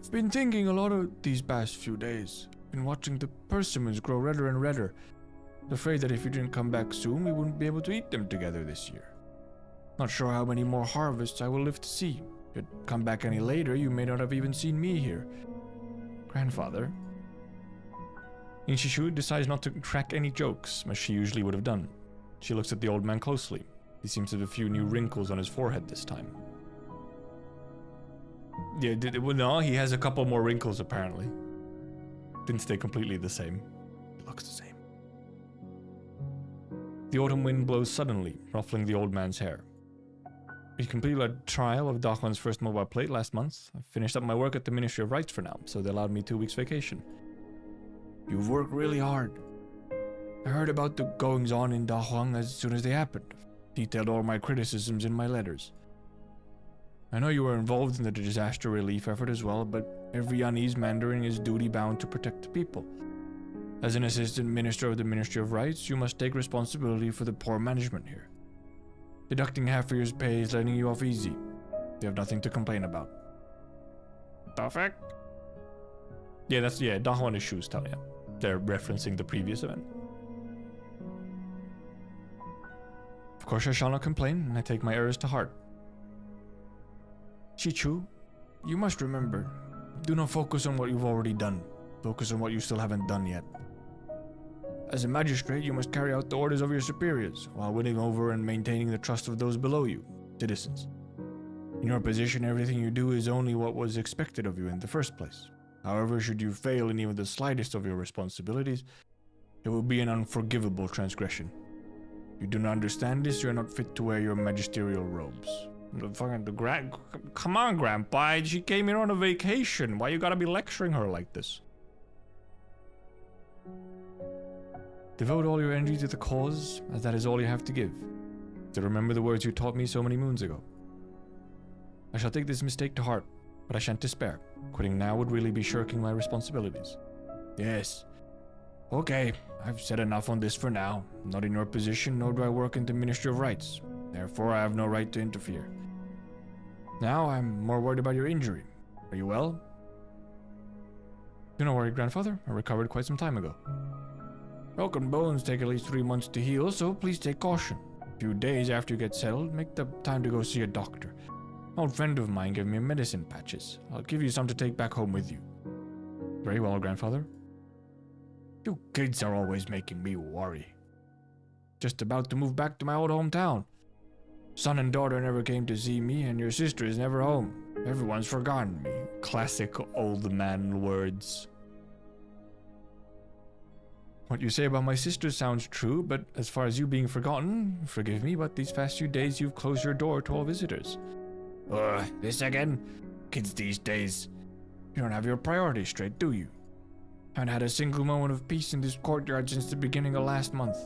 I've been thinking a lot of these past few days. Been watching the persimmons grow redder and redder. Afraid that if you didn't come back soon, we wouldn't be able to eat them together this year. Not sure how many more harvests I will live to see. If you'd come back any later, you may not have even seen me here. Grandfather? Inchishu decides not to crack any jokes, as she usually would have done. She looks at the old man closely. He seems to have a few new wrinkles on his forehead this time. Yeah, well, no, he has a couple more wrinkles apparently. Didn't stay completely the same. It looks the same. The autumn wind blows suddenly, ruffling the old man's hair. We completed a trial of Dachwan's first mobile plate last month. I finished up my work at the Ministry of Rights for now, so they allowed me 2 weeks vacation. You've worked really hard. I heard about the goings-on in Dachwang as soon as they happened. Detailed all my criticisms in my letters. I know you were involved in the disaster relief effort as well, but every Yanese Mandarin is duty-bound to protect the people. As an assistant minister of the Ministry of Rights, you must take responsibility for the poor management here. Deducting half of your pay is letting you off easy. You have nothing to complain about. Perfect. Yeah, Dahwan is shoes, tell ya. They're referencing the previous event. Of course I shall not complain, and I take my errors to heart. Chichu, you must remember, do not focus on what you've already done. Focus on what you still haven't done yet. As a magistrate, you must carry out the orders of your superiors, while winning over and maintaining the trust of those below you, citizens. In your position, everything you do is only what was expected of you in the first place. However, should you fail in even the slightest of your responsibilities, it will be an unforgivable transgression. If you do not understand this, you are not fit to wear your magisterial robes. Come on, Grandpa, she came here on a vacation. Why you gotta be lecturing her like this? Devote all your energy to the cause, as that is all you have to give. To remember the words you taught me so many moons ago. I shall take this mistake to heart, but I shan't despair. Quitting now would really be shirking my responsibilities. Yes. Okay, I've said enough on this for now. I'm not in your position, nor do I work in the Ministry of Rights. Therefore, I have no right to interfere. Now, I'm more worried about your injury. Are you well? Do not worry, Grandfather. I recovered quite some time ago. Broken bones take at least 3 months to heal, so please take caution. A few days after you get settled, make the time to go see a doctor. An old friend of mine gave me medicine patches. I'll give you some to take back home with you. Very well, Grandfather. You kids are always making me worry. Just about to move back to my old hometown. Son and daughter never came to see me, and your sister is never home. Everyone's forgotten me. Classic old man words. What you say about my sister sounds true, but as far as you being forgotten, forgive me, but these past few days you've closed your door to all visitors. This again? Kids these days. You don't have your priorities straight, do you? Haven't had a single moment of peace in this courtyard since the beginning of last month.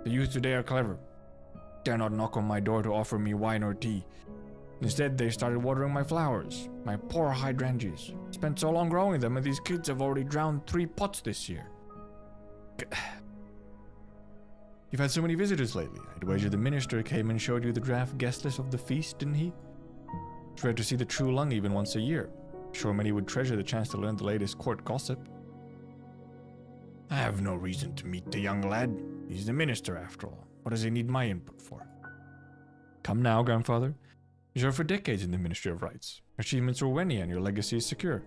The youth today are clever. Dare not knock on my door to offer me wine or tea. Instead, they started watering my flowers, my poor hydrangeas. Spent so long growing them, and these kids have already drowned 3 pots this year. You've had so many visitors lately. I'd wager the minister came and showed you the draft guest list of the feast, didn't he? It's rare to see the true lung even once a year. Sure many would treasure the chance to learn the latest court gossip. I have no reason to meet the young lad. He's the minister after all. What does he need my input for? Come now, grandfather. You served for decades in the Ministry of Rights. Your achievements are many and your legacy is secure.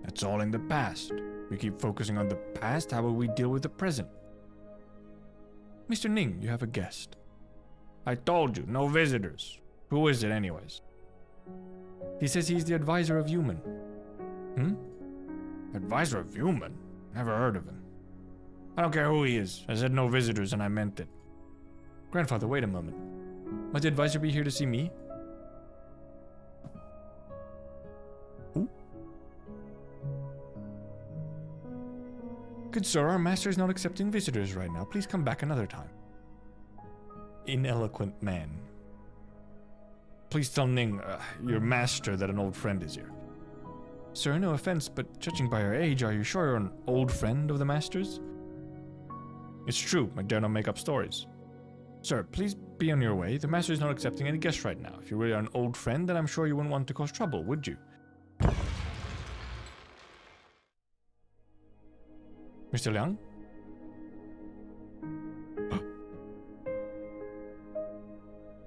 That's all in the past. We keep focusing on the past, how will we deal with the present? Mr. Ning, you have a guest. I told you, no visitors. Who is it anyways? He says he's the advisor of Human. Advisor of Human? Never heard of him. I don't care who he is. I said no visitors and I meant it. Grandfather, wait a moment. Might the advisor be here to see me? Who? Good sir, our master is not accepting visitors right now. Please come back another time. Ineloquent man. Please tell Ning, your master, that an old friend is here. Sir, no offense, but judging by your age, are you sure you're an old friend of the master's? It's true, I dare not make up stories. Sir, please be on your way. The master is not accepting any guests right now. If you really are an old friend, then I'm sure you wouldn't want to cause trouble, would you? Mr. Liang?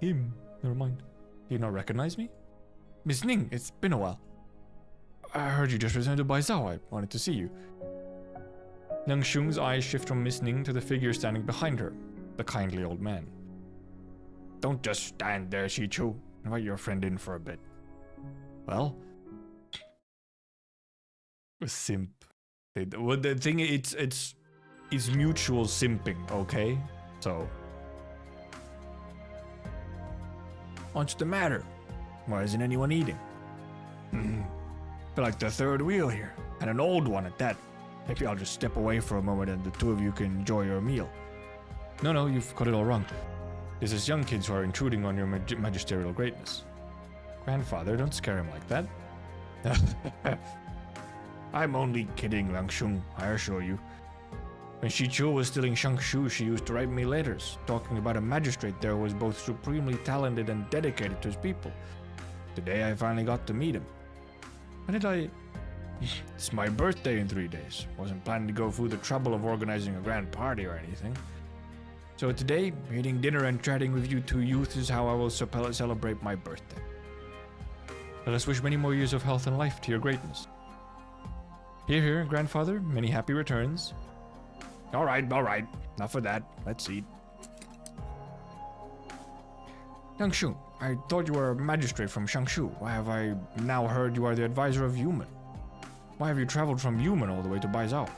Him. Never mind. Do you not recognize me? Miss Ning, it's been a while. I heard you just returned to Baizhao. I wanted to see you. Liang Shung's eyes shift from Miss Ning to the figure standing behind her, the kindly old man. Don't just stand there, Shichu. Invite your friend in for a bit. Well? A simp. The thing is, it's mutual simping, okay? So... What's the matter? Why isn't anyone eating? Feel like the third wheel here, and an old one at that. Maybe I'll just step away for a moment and the two of you can enjoy your meal. No, you've got it all wrong. This is young kids who are intruding on your magisterial greatness. Grandfather, don't scare him like that. I'm only kidding, Liang Shung, I assure you. When Shichu was still in Shangshu, she used to write me letters, talking about a magistrate there who was both supremely talented and dedicated to his people. Today I finally got to meet him. When did I... It's my birthday in 3 days. Wasn't planning to go through the trouble of organizing a grand party or anything. So today, eating dinner and chatting with you two youths is how I will celebrate my birthday. Let us wish many more years of health and life to your greatness. Here, grandfather, many happy returns. Alright, enough of that. Let's eat. Liang Shung, I thought you were a magistrate from Shangshu. Why have I now heard you are the advisor of Human? Why have you traveled from Human all the way to Baizhao?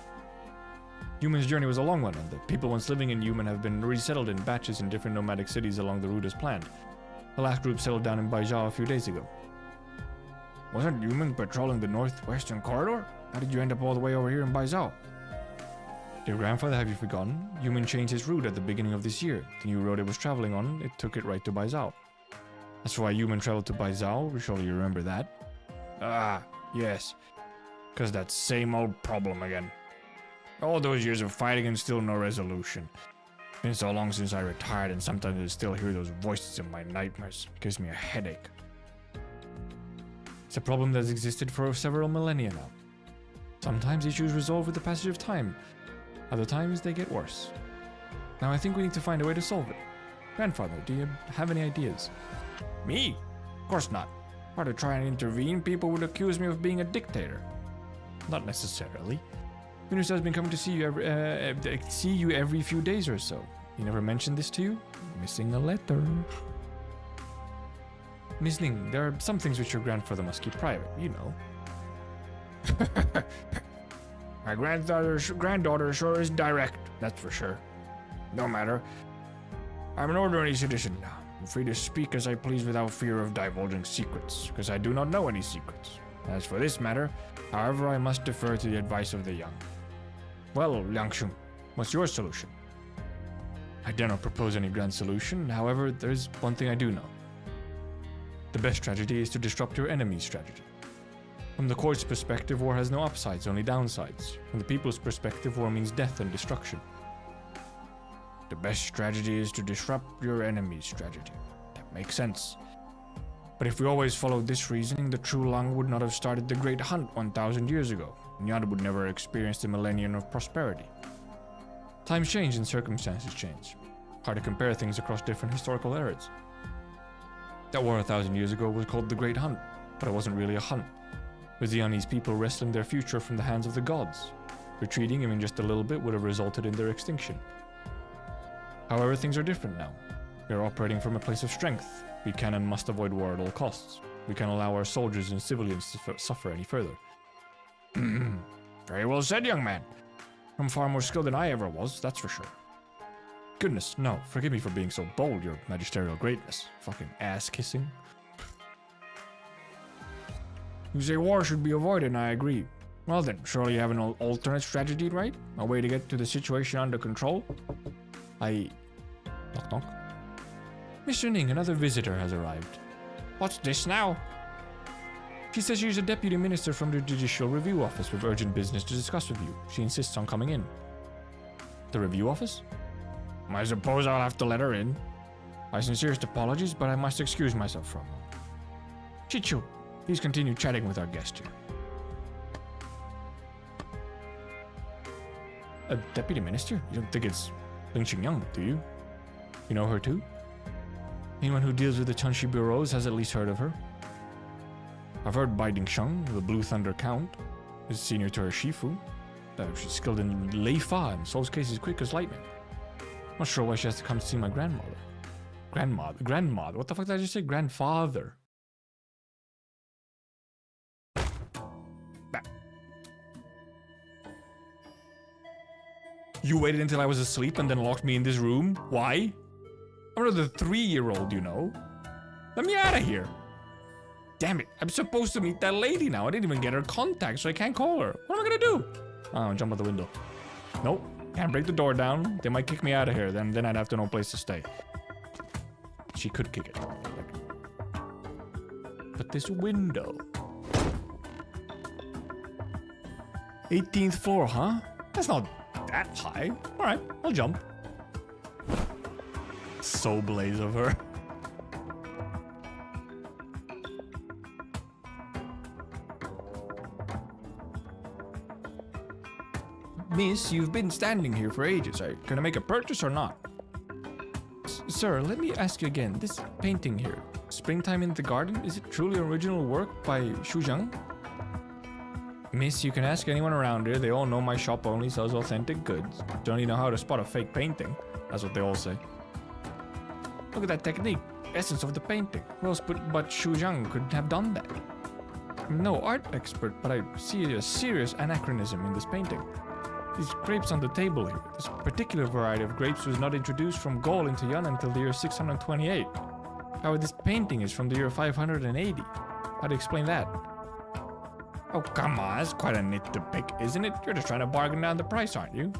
Human's journey was a long one, and the people once living in Human have been resettled in batches in different nomadic cities along the route as planned. The last group settled down in Baizhao a few days ago. Wasn't Human patrolling the northwestern corridor? How did you end up all the way over here in Baizhao? Dear grandfather, have you forgotten? Human changed his route at the beginning of this year. The new road it was traveling on, it took it right to Baizhao. That's why Human traveled to Baizhao. Surely you remember that? Ah, yes. Because that same old problem again. All those years of fighting and still no resolution. It's been so long since I retired, and sometimes I still hear those voices in my nightmares. It gives me a headache. It's a problem that's existed for several millennia now. Sometimes issues resolve with the passage of time. Other times they get worse. Now I think we need to find a way to solve it. Grandfather, do you have any ideas? Me? Of course not. If I were to try and intervene, people would accuse me of being a dictator. Not necessarily. Minister has been coming to see you every few days or so. He never mentioned this to you? Missing a letter. Miss Ning, there are some things which your grandfather must keep private, you know. My granddaughter sure is direct, that's for sure. No matter. I'm an ordinary citizen now. I'm free to speak as I please without fear of divulging secrets, because I do not know any secrets. As for this matter, however, I must defer to the advice of the young. Well, Liang Shung, what's your solution? I dare not propose any grand solution, however, there's one thing I do know. The best strategy is to disrupt your enemy's strategy. From the court's perspective, war has no upsides, only downsides. From the people's perspective, war means death and destruction. The best strategy is to disrupt your enemy's strategy. That makes sense. But if we always followed this reasoning, the True Lang would not have started the Great Hunt 1,000 years ago. Nyad would never experience the millennium of prosperity. Times change and circumstances change. Hard to compare things across different historical eras. That war 1,000 years ago was called the Great Hunt, but it wasn't really a hunt. It was the Yanese people wresting their future from the hands of the gods. Retreating even just a little bit would have resulted in their extinction. However, things are different now. We are operating from a place of strength. We can and must avoid war at all costs. We can't allow our soldiers and civilians to suffer any further. Very well said, young man. I'm far more skilled than I ever was, that's for sure. Goodness, no, forgive me for being so bold, your magisterial greatness. Fucking ass-kissing. You say war should be avoided, and I agree. Well then, surely you have an alternate strategy, right? A way to get to the situation under control? Knock knock. Mr. Ning, another visitor has arrived. What's this now? She says she's a deputy minister from the Judicial Review Office with urgent business to discuss with you. She insists on coming in. The review office? I suppose I'll have to let her in. My sincerest apologies, but I must excuse myself from her. Chichu, please continue chatting with our guest here. A deputy minister? You don't think it's Ling Xingyang, do you? You know her too? Anyone who deals with the Chunshi bureaus has at least heard of her. I've heard Bai Dingsheng, the Blue Thunder Count, is senior to her Shifu. She's skilled in Lei Fa and solves cases quick as lightning. Not sure why she has to come to see my grandmother. Grandmother? What the fuck did I just say? Grandfather. You waited until I was asleep and then locked me in this room? Why? I'm not a 3-year-old, you know. Let me out of here. Damn it, I'm supposed to meet that lady now. I didn't even get her contact, so I can't call her. What am I gonna do? Oh, jump out the window. Nope, can't break the door down. They might kick me out of here. Then I'd have to know a place to stay. She could kick it. But this window. 18th floor, huh? That's not that high. All right, I'll jump. So blaze of her. Miss, you've been standing here for ages. Can I make a purchase or not? Sir, let me ask you again. This painting here, Springtime in the Garden, is it truly original work by Xu Zhang? Miss, you can ask anyone around here. They all know my shop only sells authentic goods. Don't even know how to spot a fake painting. That's what they all say. Look at that technique. Essence of the painting. Who else but Xu Zhang could have done that? I'm no art expert, but I see a serious anachronism in this painting. These grapes on the table here. This particular variety of grapes was not introduced from Gaul into Yan until the year 628. However, this painting is from the year 580. How do you explain that? Oh, come on, that's quite a nit to pick, isn't it? You're just trying to bargain down the price, aren't you?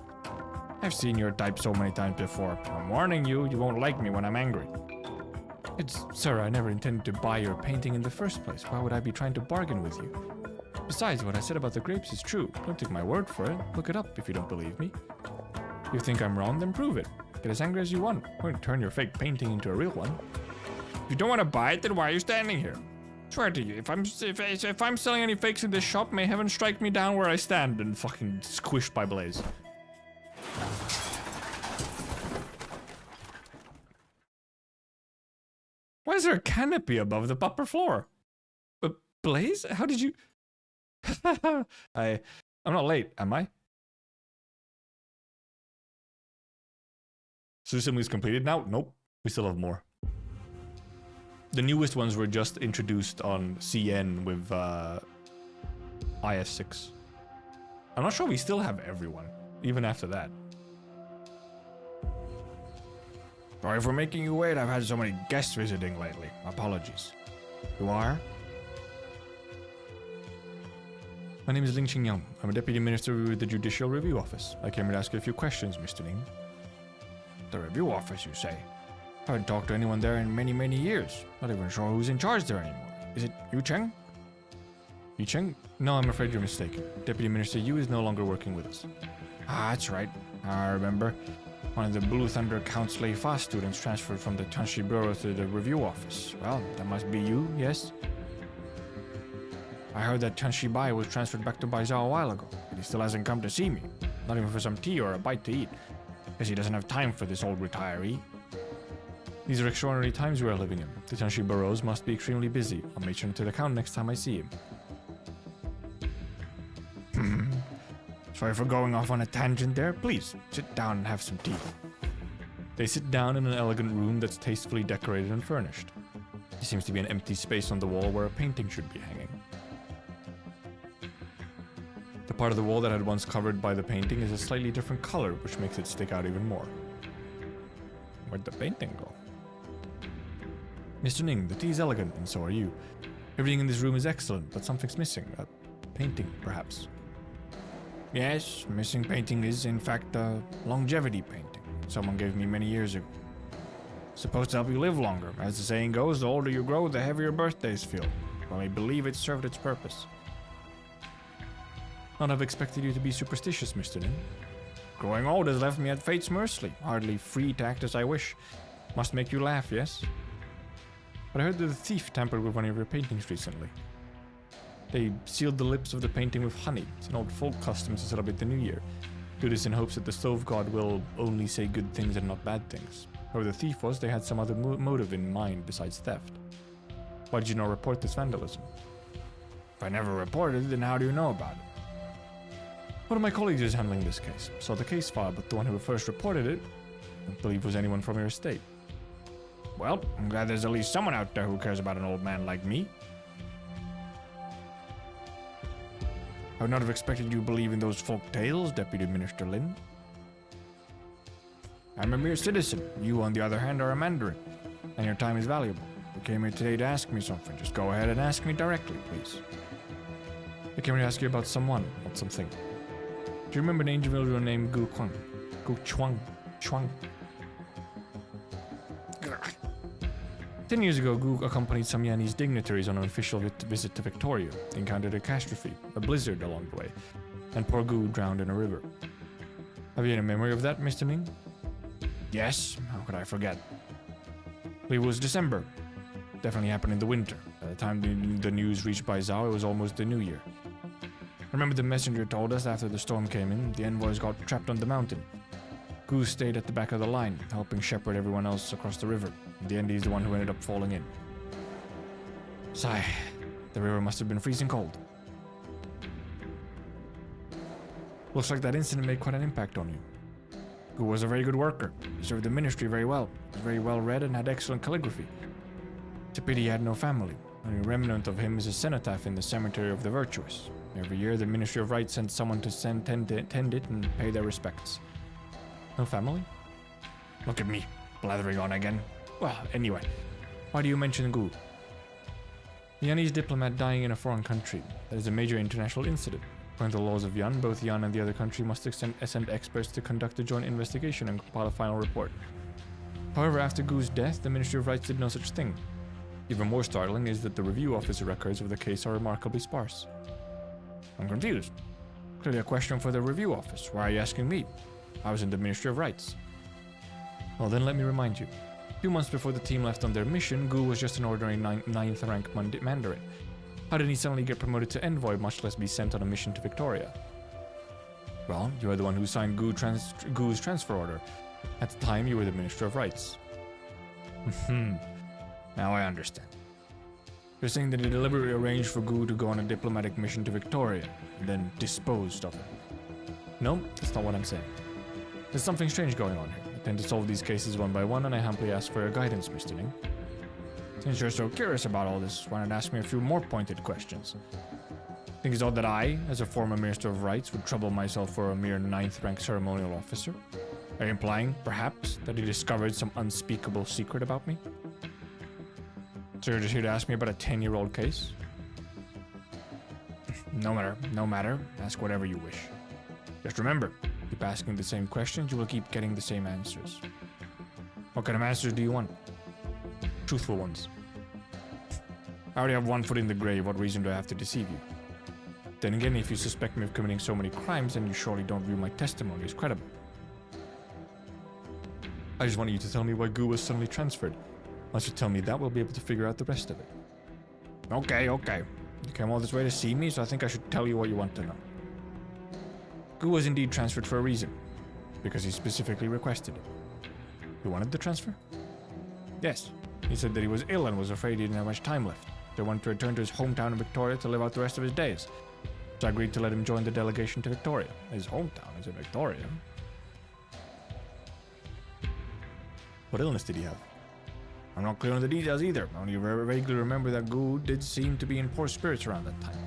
I've seen your type so many times before. I'm warning you, you won't like me when I'm angry. Sir, I never intended to buy your painting in the first place. Why would I be trying to bargain with you? Besides, what I said about the grapes is true. Don't take my word for it. Look it up if you don't believe me. If you think I'm wrong, then prove it. Get as angry as you want. I'm going to turn your fake painting into a real one. If you don't want to buy it, then why are you standing here? I swear to you, if I'm selling any fakes in this shop, may heaven strike me down where I stand and fucking squished by Blaze. Why is there a canopy above the upper floor? Blaze? How did you... I'm not late, am I? System is completed now? Nope. We still have more. The newest ones were just introduced on CN with IS6. I'm not sure we still have everyone, even after that. Sorry for making you wait. I've had so many guests visiting lately. Apologies. You are? My name is Ling Xingyang. I'm a deputy minister with the Judicial Review Office. I came here to ask you a few questions, Mr. Ning. The review office, you say? I haven't talked to anyone there in many, many years. Not even sure who's in charge there anymore. Is it Yu Cheng? Yu Cheng? No, I'm afraid you're mistaken. Deputy Minister Yu is no longer working with us. Ah, that's right. I remember. One of the Blue Thunder Count's Lay Fast students transferred from the Tanshi Bureau to the review office. Well, that must be you, yes? I heard that Tanshi Bai was transferred back to Baizhou a while ago, but he still hasn't come to see me. Not even for some tea or a bite to eat. Guess he doesn't have time for this old retiree. These are extraordinary times we are living in. The Tanshi Bureaus must be extremely busy. I'll mention it to the Count next time I see him. Sorry for going off on a tangent there. Please, sit down and have some tea. They sit down in an elegant room that's tastefully decorated and furnished. There seems to be an empty space on the wall where a painting should be hanging. The part of the wall that had once covered by the painting is a slightly different color, which makes it stick out even more. Where'd the painting go? Mr. Ning, the tea is elegant, and so are you. Everything in this room is excellent, but something's missing. A painting, perhaps. Yes, missing painting is, in fact, a longevity painting. Someone gave me many years ago. Supposed to help you live longer. As the saying goes, the older you grow, the heavier birthdays feel. Well, I believe it served its purpose. Not have expected you to be superstitious, Mr. Nin. Growing old has left me at fate's mercy, hardly free to act as I wish. Must make you laugh, yes? But I heard that the thief tampered with one of your paintings recently. They sealed the lips of the painting with honey. It's an old folk custom to celebrate the new year. Do this in hopes that the stove god will only say good things and not bad things. Whoever the thief was, they had some other motive in mind besides theft. Why did you not report this vandalism? If I never reported it, then how do you know about it? One of my colleagues is handling this case. Saw the case file, but the one who first reported it, I don't believe was anyone from your estate. Well, I'm glad there's at least someone out there who cares about an old man like me. I would not have expected you to believe in those folk tales, Deputy Minister Lin. I'm a mere citizen. You, on the other hand, are a mandarin, and your time is valuable. You came here today to ask me something. Just go ahead and ask me directly, please. I came here to ask you about someone, not something. Do you remember an individual named Gu Kuang? Gu Chuang? Chuang? 10 years ago, Gu accompanied some Yanese dignitaries on an official visit to Victoria. They encountered a catastrophe, a blizzard along the way, and poor Gu drowned in a river. Have you any memory of that, Mr. Ning? Yes, how could I forget? It was December. Definitely happened in the winter. By the time the news reached Baizhou, it was almost the new year. Remember the messenger told us after the storm came in, the envoys got trapped on the mountain. Gu stayed at the back of the line, helping shepherd everyone else across the river. In the end, he's the one who ended up falling in. Sigh, the river must have been freezing cold. Looks like that incident made quite an impact on you. Gu was a very good worker. He served the ministry very well. He was very well read and had excellent calligraphy. It's a pity he had no family. Only remnant of him is a cenotaph in the cemetery of the virtuous. Every year, the Ministry of Rights sends someone to tend it and pay their respects. No family? Look at me, blathering on again. Well, anyway, why do you mention Gu? The Yanese diplomat dying in a foreign country. That is a major international incident. According to the laws of Yan, both Yan and the other country must send experts to conduct a joint investigation and compile a final report. However, after Gu's death, the Ministry of Rights did no such thing. Even more startling is that the review officer records of the case are remarkably sparse. I'm confused. Clearly a question for the review office. Why are you asking me? I was in the Ministry of Rights. Well, then let me remind you. 2 months before the team left on their mission, Gu was just an ordinary 9th rank mandarin. How did he suddenly get promoted to envoy, much less be sent on a mission to Victoria? Well, you are the one who signed Gu's transfer order. At the time, you were the Minister of Rights. Now I understand. You're saying that he deliberately arranged for Gu to go on a diplomatic mission to Victoria, and then disposed of him. No, that's not what I'm saying. There's something strange going on here. I tend to solve these cases one by one, and I humbly ask for your guidance, Mr. Ning. Since you're so curious about all this, why not ask me a few more pointed questions? Think it's odd that I, as a former Minister of Rights, would trouble myself for a mere 9th rank ceremonial officer? Are you implying, perhaps, that he discovered some unspeakable secret about me? So you're just here to ask me about a 10-year-old case? No matter. Ask whatever you wish. Just remember, keep asking the same questions, you will keep getting the same answers. What kind of answers do you want? Truthful ones. I already have one foot in the grave, what reason do I have to deceive you? Then again, if you suspect me of committing so many crimes, then you surely don't view my testimony as credible. I just wanted you to tell me why Gu was suddenly transferred. Once you tell me that, we'll be able to figure out the rest of it. Okay. You came all this way to see me, so I think I should tell you what you want to know. Gu was indeed transferred for a reason. Because he specifically requested it. You wanted the transfer? Yes. He said that he was ill and was afraid he didn't have much time left. He wanted to return to his hometown in Victoria to live out the rest of his days. So I agreed to let him join the delegation to Victoria. His hometown is in Victoria. What illness did he have? I'm not clear on the details either. I only vaguely remember that Gu did seem to be in poor spirits around that time.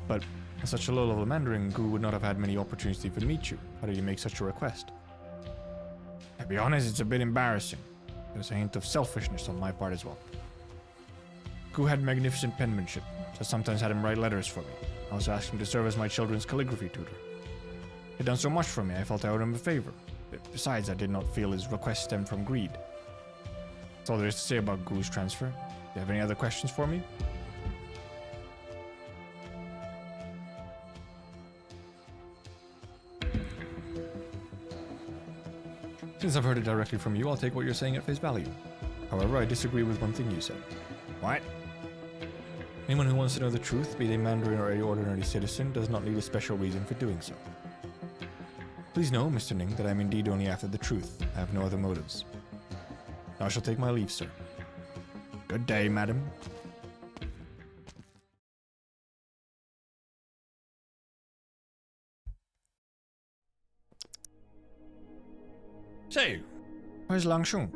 But at such a low level of Mandarin, Gu would not have had many opportunities to meet you. How did you make such a request? To be honest, it's a bit embarrassing. There's a hint of selfishness on my part as well. Gu had magnificent penmanship, so I sometimes had him write letters for me. I also asked him to serve as my children's calligraphy tutor. He'd done so much for me, I felt I owed him a favor. Besides, I did not feel his request stemmed from greed. That's all there is to say about Gu's transfer. Do you have any other questions for me? Since I've heard it directly from you, I'll take what you're saying at face value. However, I disagree with one thing you said. What? Anyone who wants to know the truth, be they Mandarin or any ordinary citizen, does not need a special reason for doing so. Please know, Mr. Ning, that I am indeed only after the truth. I have no other motives. Now I shall take my leave, sir. Good day, madam. Say, where's Lang Shung?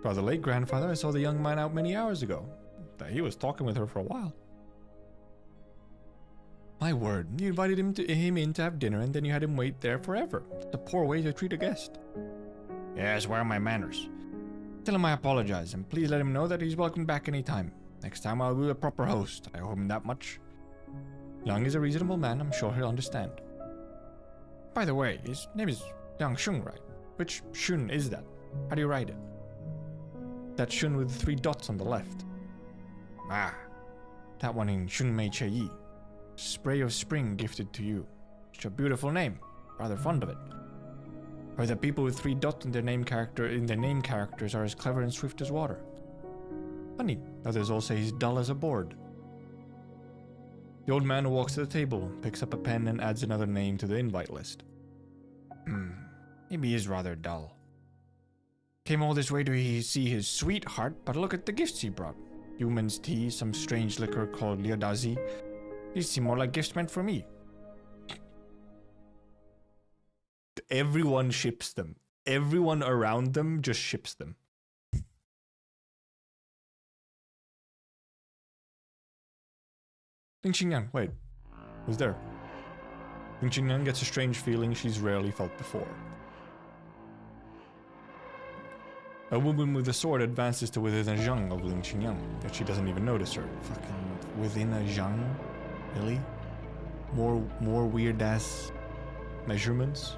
By the late grandfather, I saw the young man out many hours ago. He was talking with her for a while. My word, you invited him in to have dinner and then you had him wait there forever. It's a poor way to treat a guest. Yes, where are my manners? Tell him I apologize and please let him know that he's welcome back anytime. Next time I'll be a proper host. I owe him that much. Yang is a reasonable man, I'm sure he'll understand. By the way, his name is Yang Shung, right? Which Shun is that? How do you write it? That Shun with 3 dots on the left. Ah, that one in Shun Mei Che Yi. Spray of spring gifted to you. Such a beautiful name. Rather fond of it. Or that people with 3 dots in their name characters are as clever and swift as water. Funny, others all say he's dull as a board. The old man walks to the table, picks up a pen and adds another name to the invite list. Maybe he is rather dull. Came all this way to see his sweetheart, but look at the gifts he brought. Human's tea, some strange liquor called liadazi. These seem more like gifts meant for me. Everyone ships them. Everyone around them just ships them. Ling Qingyang, wait. Who's there? Ling Qingyang gets a strange feeling she's rarely felt before. A woman with a sword advances to within a zhang of Ling Qingyang, yet she doesn't even notice her. Fucking within a zhang? Really? More weird ass measurements?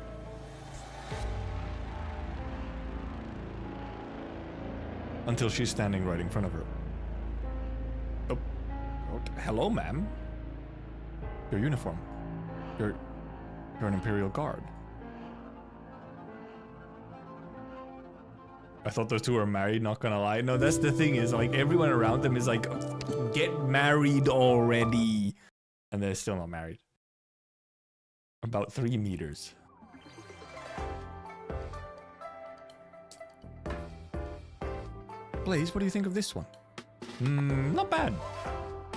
Until she's standing right in front of her. Oh, hello, ma'am. Your uniform. You're an Imperial Guard. I thought those two were married, not gonna lie. No, that's the thing is, like, everyone around them is like, get married already. And they're still not married. About 3 meters. Blaze, what do you think of this one? Not bad.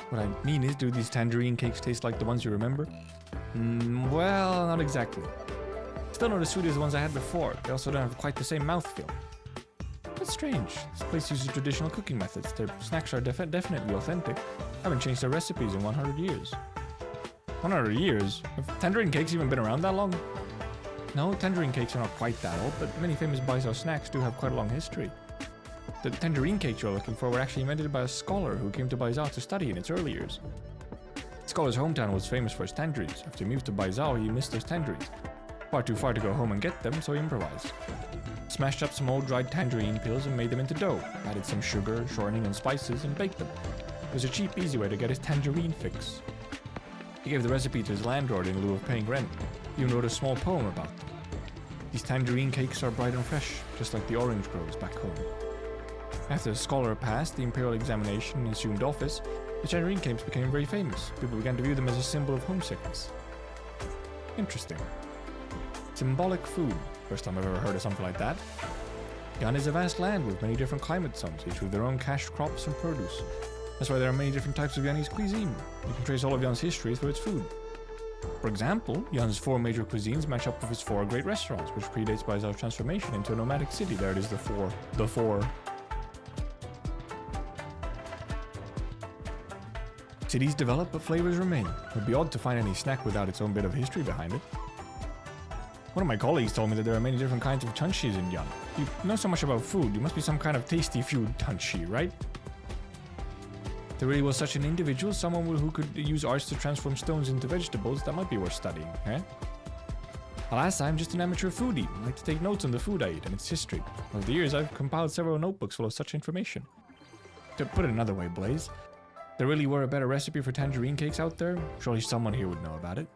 What I mean is, do these tangerine cakes taste like the ones you remember? Well, not exactly. Still not as sweet as the ones I had before. They also don't have quite the same mouthfeel. That's strange. This place uses traditional cooking methods. Their snacks are definitely authentic. Haven't changed their recipes in 100 years. 100 years? Have tangerine cakes even been around that long? No, tangerine cakes are not quite that old, but many famous Baizhou snacks do have quite a long history. The tangerine cakes you're looking for were actually invented by a scholar who came to Baizhou to study in its early years. The scholar's hometown was famous for its tangerines. After he moved to Baizhou, he missed those tangerines. Far too far to go home and get them, so he improvised. Smashed up some old dried tangerine peels and made them into dough. Added some sugar, shortening, and spices and baked them. It was a cheap, easy way to get his tangerine fix. He gave the recipe to his landlord in lieu of paying rent. He even wrote a small poem about them. These tangerine cakes are bright and fresh, just like the orange groves back home. After the scholar passed the imperial examination and assumed office, the tangerine cakes became very famous. People began to view them as a symbol of homesickness. Interesting. Symbolic food. First time I've ever heard of something like that. Yan is a vast land with many different climate zones, each with their own cash crops and produce. That's why there are many different types of Yanese cuisine. You can trace all of Yan's history through its food. For example, Yan's 4 major cuisines match up with its 4 great restaurants, which predates Baizao's transformation into a nomadic city. There it is, the four. Cities develop, but flavors remain. It would be odd to find any snack without its own bit of history behind it. One of my colleagues told me that there are many different kinds of chanshis in Yan. You know so much about food, you must be some kind of tasty food chanshi, right? If there really was such an individual, someone who could use arts to transform stones into vegetables, that might be worth studying, eh? Alas, I'm just an amateur foodie. I like to take notes on the food I eat and its history. Over the years, I've compiled several notebooks full of such information. To put it another way, Blaze, if there really were a better recipe for tangerine cakes out there, surely someone here would know about it.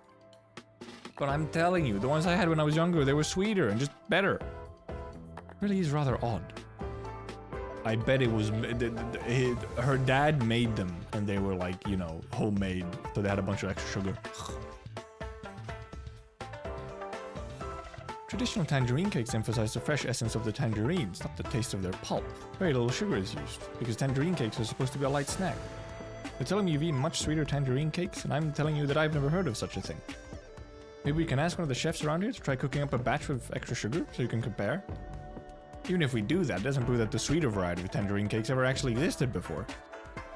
But I'm telling you, the ones I had when I was younger, they were sweeter and just better. It really is rather odd. I bet it was... her dad made them, and they were like, you know, homemade, so they had a bunch of extra sugar. Traditional tangerine cakes emphasize the fresh essence of the tangerines, not the taste of their pulp. Very little sugar is used, because tangerine cakes are supposed to be a light snack. You're telling me you've eaten much sweeter tangerine cakes, and I'm telling you that I've never heard of such a thing. Maybe we can ask one of the chefs around here to try cooking up a batch with extra sugar so you can compare. Even if we do that, it doesn't prove that the sweeter variety of tangerine cakes ever actually existed before.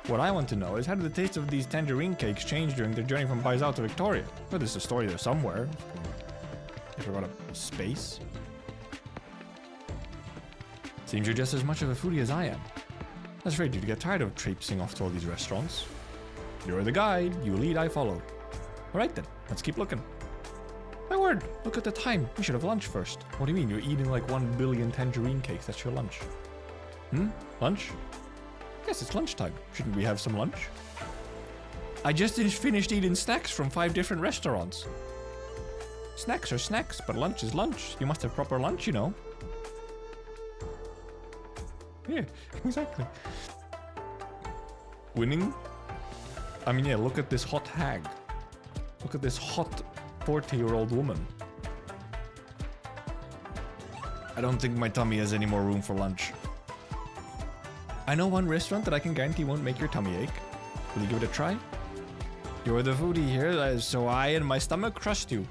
What I want to know is how did the taste of these tangerine cakes change during their journey from Baizao to Victoria? Well, there's a story there somewhere. If I got a space. Seems you're just as much of a foodie as I am. That's right, you'd get tired of traipsing off to all these restaurants. You're the guide, you lead, I follow. Alright then, let's keep looking. My word, look at the time. We should have lunch first. What do you mean? You're eating like 1 billion tangerine cakes. That's your lunch. Lunch? Yes, it's lunchtime. Shouldn't we have some lunch? I just finished eating snacks from 5 different restaurants. Snacks are snacks, but lunch is lunch. You must have proper lunch, you know. Yeah, exactly. Winning? I mean, yeah, look at this hot hag. Look at this hot 40-year-old woman. I don't think my tummy has any more room for lunch. I know one restaurant that I can guarantee won't make your tummy ache. Will you give it a try? You're the foodie here, so I and my stomach trust you.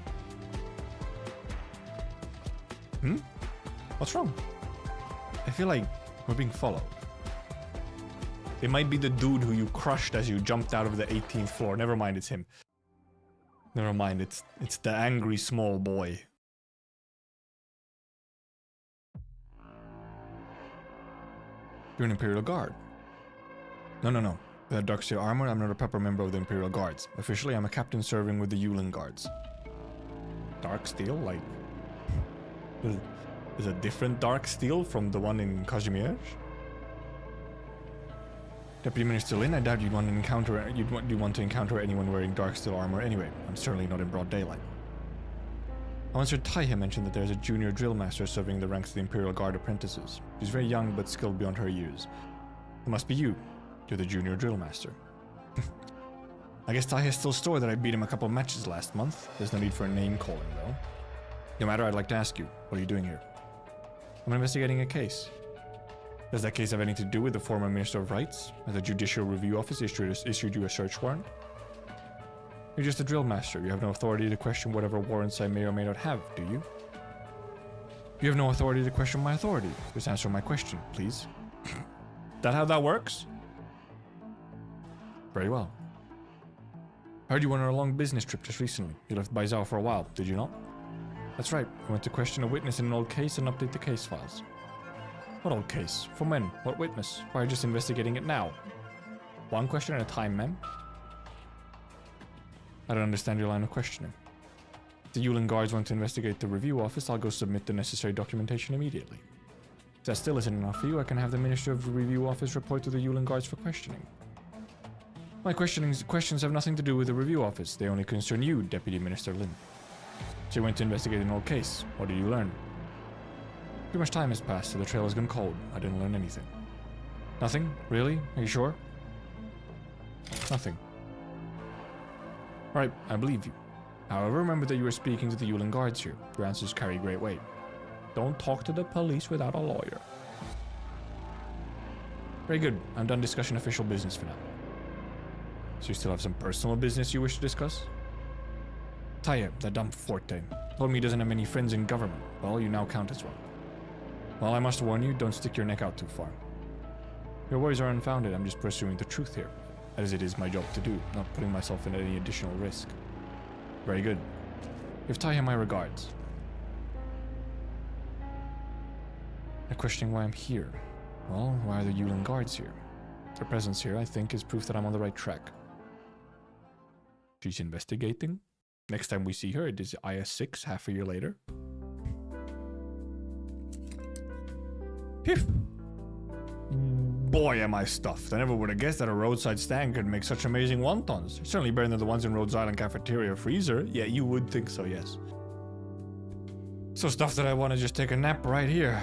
What's wrong? I feel like we're being followed. It might be the dude who you crushed as you jumped out of the 18th floor. Never mind, it's him. Never mind, it's the angry small boy. You're an Imperial Guard. No. Without Darksteel armor, I'm not a proper member of the Imperial Guards. Officially, I'm a captain serving with the Yulin Guards. Darksteel? Like... Is a different Darksteel from the one in Kazimierz? Deputy Minister Lin, I doubt you'd want to encounter anyone wearing Darksteel armor anyway. I'm certainly not in broad daylight. Once Taihe mentioned that there's a junior drill master serving the ranks of the Imperial Guard apprentices. She's very young but skilled beyond her years. It must be you. You're the junior drill master. I guess Taihe still store that I beat him a couple matches last month. There's no need for a name calling though. No matter, I'd like to ask you, what are you doing here? I'm investigating a case. Does that case have anything to do with the former Minister of Rights? Has the Judicial Review Office issued you a search warrant? You're just a drill master. You have no authority to question whatever warrants I may or may not have, do you? You have no authority to question my authority. Just answer my question, please. That how that works? Very well. I heard you went on a long business trip just recently. You left Baizao for a while, did you not? That's right. I went to question a witness in an old case and update the case files. What old case? From when? What witness? Why are you just investigating it now? One question at a time, ma'am. I don't understand your line of questioning. If the Yulin Guards want to investigate the review office, I'll go submit the necessary documentation immediately. If that still isn't enough for you, I can have the Minister of the Review Office report to the Yulin Guards for questioning. My questions have nothing to do with the review office. They only concern you, Deputy Minister Lin. So you went to investigate an old case. What did you learn? Too much time has passed, so the trail has gone cold. I didn't learn anything. Nothing? Really? Are you sure? Nothing. Right, I believe you. However, remember that you were speaking to the Yulin guards here. Your answers carry great weight. Don't talk to the police without a lawyer. Very good. I'm done discussing official business for now. So you still have some personal business you wish to discuss? Taya, that dumb Forte, told me he doesn't have many friends in government. Well, you now count as well. Well, I must warn you, don't stick your neck out too far. Your worries are unfounded. I'm just pursuing the truth here, as it is my job to do, not putting myself in any additional risk. Very good. Give Taya my regards. You're questioning why I'm here. Well, why are the Yulin guards here? Their presence here, I think, is proof that I'm on the right track. She's investigating. Next time we see her, it is IS-6, half a year later. Phew. Boy, am I stuffed. I never would have guessed that a roadside stand could make such amazing wontons. Certainly better than the ones in Rhodes Island cafeteria freezer. Yeah, you would think so, yes. So stuffed that I want to just take a nap right here.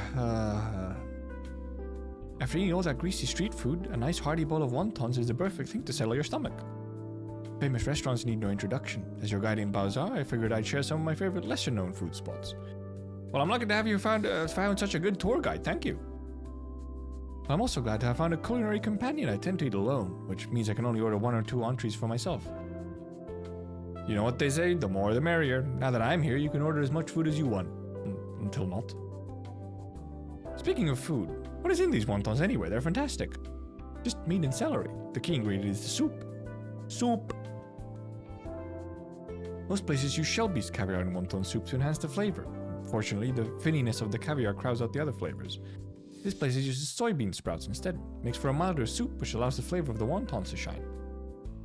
After eating all that greasy street food, a nice hearty bowl of wontons is the perfect thing to settle your stomach. Famous restaurants need no introduction. As your guide in Bazaar, I figured I'd share some of my favorite lesser-known food spots. Well, I'm lucky to have you found such a good tour guide, thank you. I'm also glad to have found a culinary companion. I tend to eat alone, which means I can only order 1 or 2 entrees for myself. You know what they say, the more the merrier. Now that I'm here, you can order as much food as you want. Until not. Speaking of food, what is in these wontons anyway? They're fantastic. Just meat and celery. The key ingredient is the soup. Soup! Most places use shell-based caviar in wonton soup to enhance the flavor. Fortunately, the finniness of the caviar crowds out the other flavors. This place uses soybean sprouts instead. Makes for a milder soup, which allows the flavor of the wontons to shine.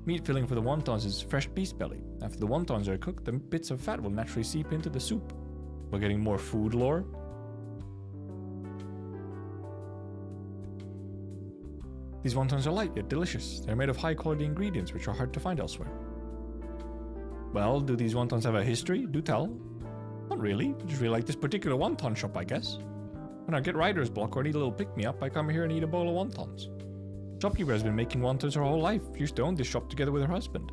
Meat filling for the wontons is fresh beast belly. After the wontons are cooked, the bits of fat will naturally seep into the soup. We're getting more food lore. These wontons are light yet delicious. They're made of high-quality ingredients which are hard to find elsewhere. Well, do these wontons have a history? Do tell. Not really. I just really like this particular wonton shop, I guess. When I get writer's block or need a little pick-me-up, I come here and eat a bowl of wontons. Shopkeeper has been making wontons her whole life. She used to own this shop together with her husband.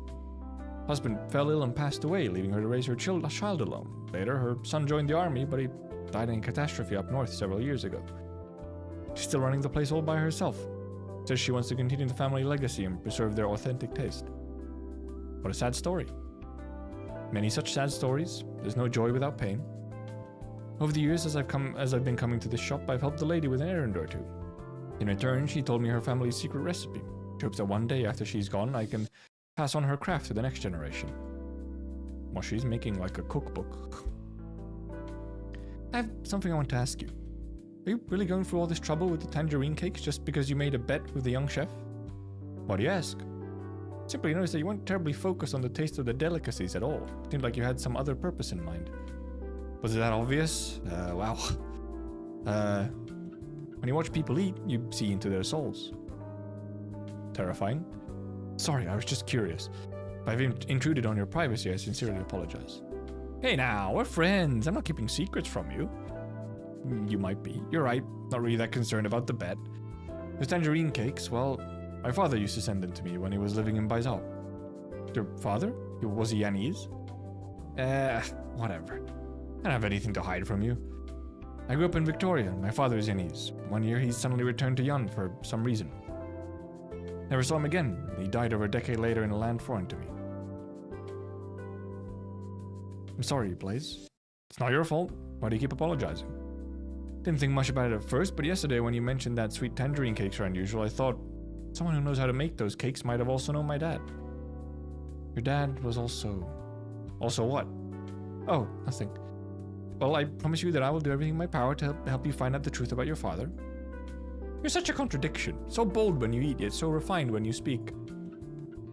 Husband fell ill and passed away, leaving her to raise her child alone. Later, her son joined the army, but he died in a catastrophe up north several years ago. She's still running the place all by herself. Says she wants to continue the family legacy and preserve their authentic taste. What a sad story. Many such sad stories. There's no joy without pain. Over the years, as I've been coming to this shop, I've helped the lady with an errand or two. In return, she told me her family's secret recipe. She hopes that one day after she's gone, I can pass on her craft to the next generation. Well, she's making like a cookbook. I have something I want to ask you. Are you really going through all this trouble with the tangerine cakes just because you made a bet with the young chef? Why do you ask? Simply noticed that you weren't terribly focused on the taste of the delicacies at all. It seemed like you had some other purpose in mind. Was it that obvious? Wow. When you watch people eat, you see into their souls. Terrifying. Sorry, I was just curious. If I've intruded on your privacy, I sincerely apologize. Hey now, we're friends. I'm not keeping secrets from you. You might be. You're right. Not really that concerned about the bet. Those tangerine cakes, well, my father used to send them to me when he was living in Baizal. Your father? Was he Yanese? Whatever. I don't have anything to hide from you. I grew up in Victoria, and my father is Yanese. One year, he suddenly returned to Yun for some reason. Never saw him again. He died over a decade later in a land foreign to me. I'm sorry, Blaze. It's not your fault. Why do you keep apologizing? Didn't think much about it at first, but yesterday when you mentioned that sweet tangerine cakes are unusual, I thought someone who knows how to make those cakes might have also known my dad. Your dad was also... Also what? Oh, nothing. Well, I promise you that I will do everything in my power to help you find out the truth about your father. You're such a contradiction. So bold when you eat, yet so refined when you speak.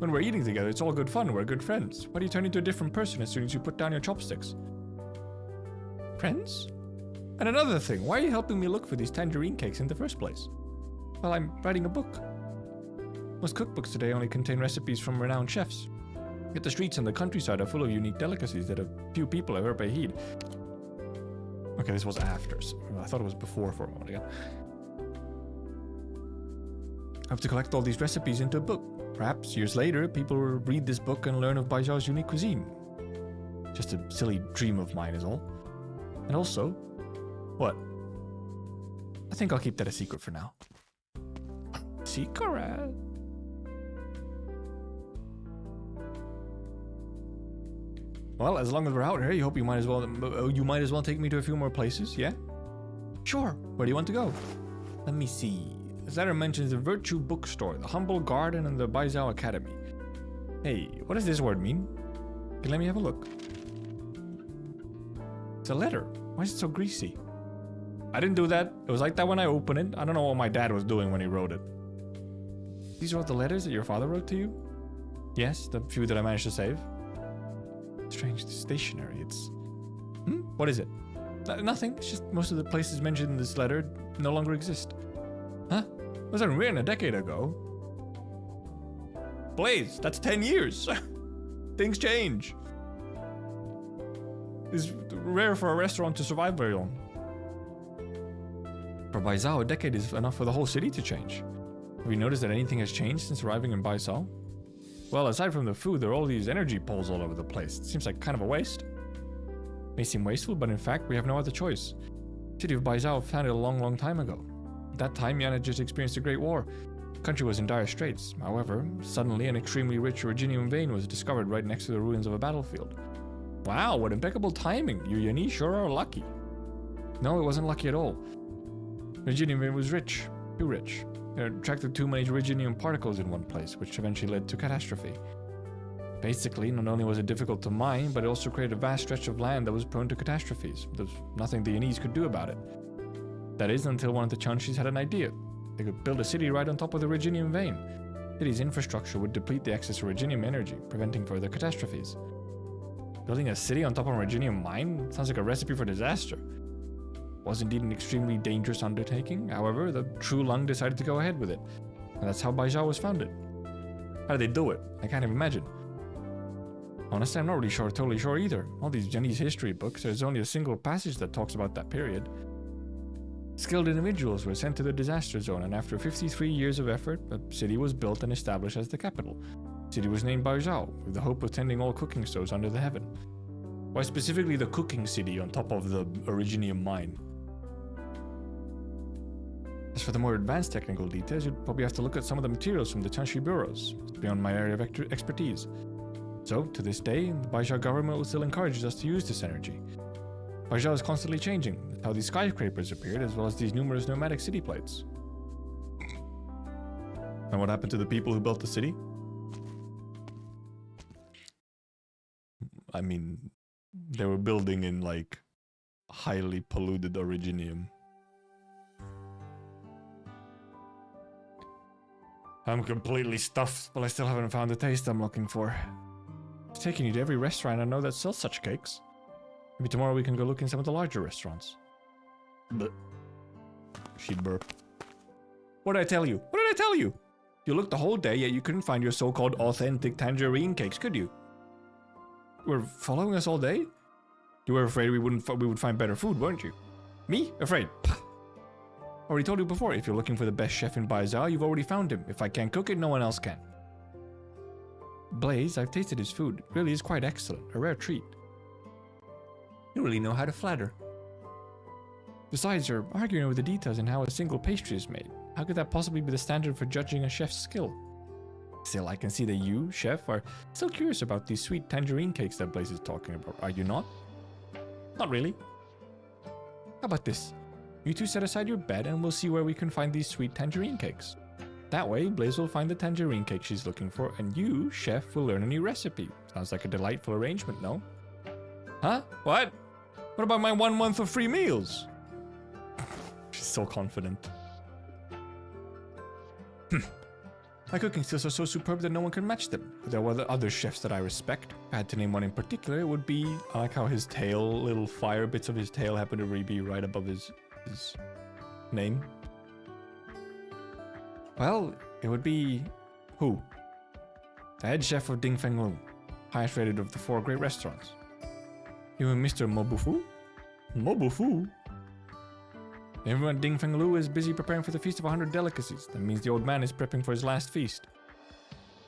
When we're eating together, it's all good fun. We're good friends. Why do you turn into a different person as soon as you put down your chopsticks? Friends? And another thing, why are you helping me look for these tangerine cakes in the first place? Well, I'm writing a book. Most cookbooks today only contain recipes from renowned chefs. Yet the streets and the countryside are full of unique delicacies that a few people have ever paid heed. Okay, this was after. So I thought it was before for a moment again. I have to collect all these recipes into a book. Perhaps years later, people will read this book and learn of Baijiao's unique cuisine. Just a silly dream of mine is all. And also, what? I think I'll keep that a secret for now. Secret? Well, as long as we're out here, you might as well take me to a few more places, yeah? Sure. Where do you want to go? Let me see. This letter mentions the Virtue Bookstore, the Humble Garden, and the Baijiao Academy. Hey, what does this word mean? Can you let me have a look? It's a letter. Why is it so greasy? I didn't do that. It was like that when I opened it. I don't know what my dad was doing when he wrote it. These are all the letters that your father wrote to you? Yes, the few that I managed to save. Strange, the stationery. It's... What is it? Nothing. It's just most of the places mentioned in this letter no longer exist. Huh? Was that written a decade ago? Blaze, that's 10 years. Things change. It's rare for a restaurant to survive very long. For Baijiao, a decade is enough for the whole city to change. Have you noticed that anything has changed since arriving in Baijiao? Well, aside from the food, there are all these energy poles all over the place. It seems like kind of a waste. May seem wasteful, but in fact, we have no other choice. The city of Baijiao was founded a long time ago. At that time, Yana just experienced a great war. The country was in dire straits. However, suddenly an extremely rich originium vein was discovered right next to the ruins of a battlefield. Wow, what impeccable timing! You Yani sure are lucky. No, it wasn't lucky at all. Originium vein was rich. Too rich. It attracted too many originium particles in one place, which eventually led to catastrophe. Basically, not only was it difficult to mine, but it also created a vast stretch of land that was prone to catastrophes. There was nothing the Yanese could do about it. That is, until one of the Chanshis had an idea. They could build a city right on top of the originium vein. The city's infrastructure would deplete the excess originium energy, preventing further catastrophes. Building a city on top of an originium mine sounds like a recipe for disaster. It was indeed an extremely dangerous undertaking. However, the True Lung decided to go ahead with it. And that's how Baijiao was founded. How did they do it? I can't even imagine. Honestly, I'm not really totally sure either. All these Chinese history books, there's only a single passage that talks about that period. Skilled individuals were sent to the disaster zone, and after 53 years of effort, a city was built and established as the capital. The city was named Baijiao, with the hope of tending all cooking stoves under the heaven. Why specifically the cooking city on top of the originium mine? As for the more advanced technical details, you'd probably have to look at some of the materials from the Chanshi bureaus. It's beyond my area of expertise. So, to this day, the Baijiao government still encourages us to use this energy. Baijiao is constantly changing. That's how these skyscrapers appeared, as well as these numerous nomadic city plates. And what happened to the people who built the city? I mean, they were building in, like, highly polluted originium. I'm completely stuffed, but I still haven't found the taste I'm looking for. I've taken you to every restaurant I know that sells such cakes. Maybe tomorrow we can go look in some of the larger restaurants. But she burped. What did I tell you? What did I tell you? You looked the whole day, yet you couldn't find your so-called authentic tangerine cakes, could you? You were following us all day? You were afraid we would find better food, weren't you? Me? Afraid? Already told you before, if you're looking for the best chef in Baijiao, you've already found him. If I can't cook it, no one else can. Blaze, I've tasted his food. It really is quite excellent. A rare treat. You really know how to flatter. Besides, you're arguing over the details in how a single pastry is made. How could that possibly be the standard for judging a chef's skill? Still, I can see that you, chef, are still curious about these sweet tangerine cakes that Blaze is talking about, are you not? Not really. How about this? You two set aside your bed and we'll see where we can find these sweet tangerine cakes. That way, Blaze will find the tangerine cake she's looking for, and you, chef, will learn a new recipe. Sounds like a delightful arrangement, no? Huh? What? What about my 1 month of free meals? She's so confident. My cooking skills are so superb that no one can match them. But there were other chefs that I respect. If I had to name one in particular, it would be... I like how his tail, little fire bits of his tail happen to really be right above his name. Well, it would be... who? The head chef of Ding Feng Lu. Highest rated of the 4 great restaurants. You and Mr. Mobufu? Mobufu? Everyone at Ding Feng Lu is busy preparing for the Feast of 100 Delicacies. That means the old man is prepping for his last feast.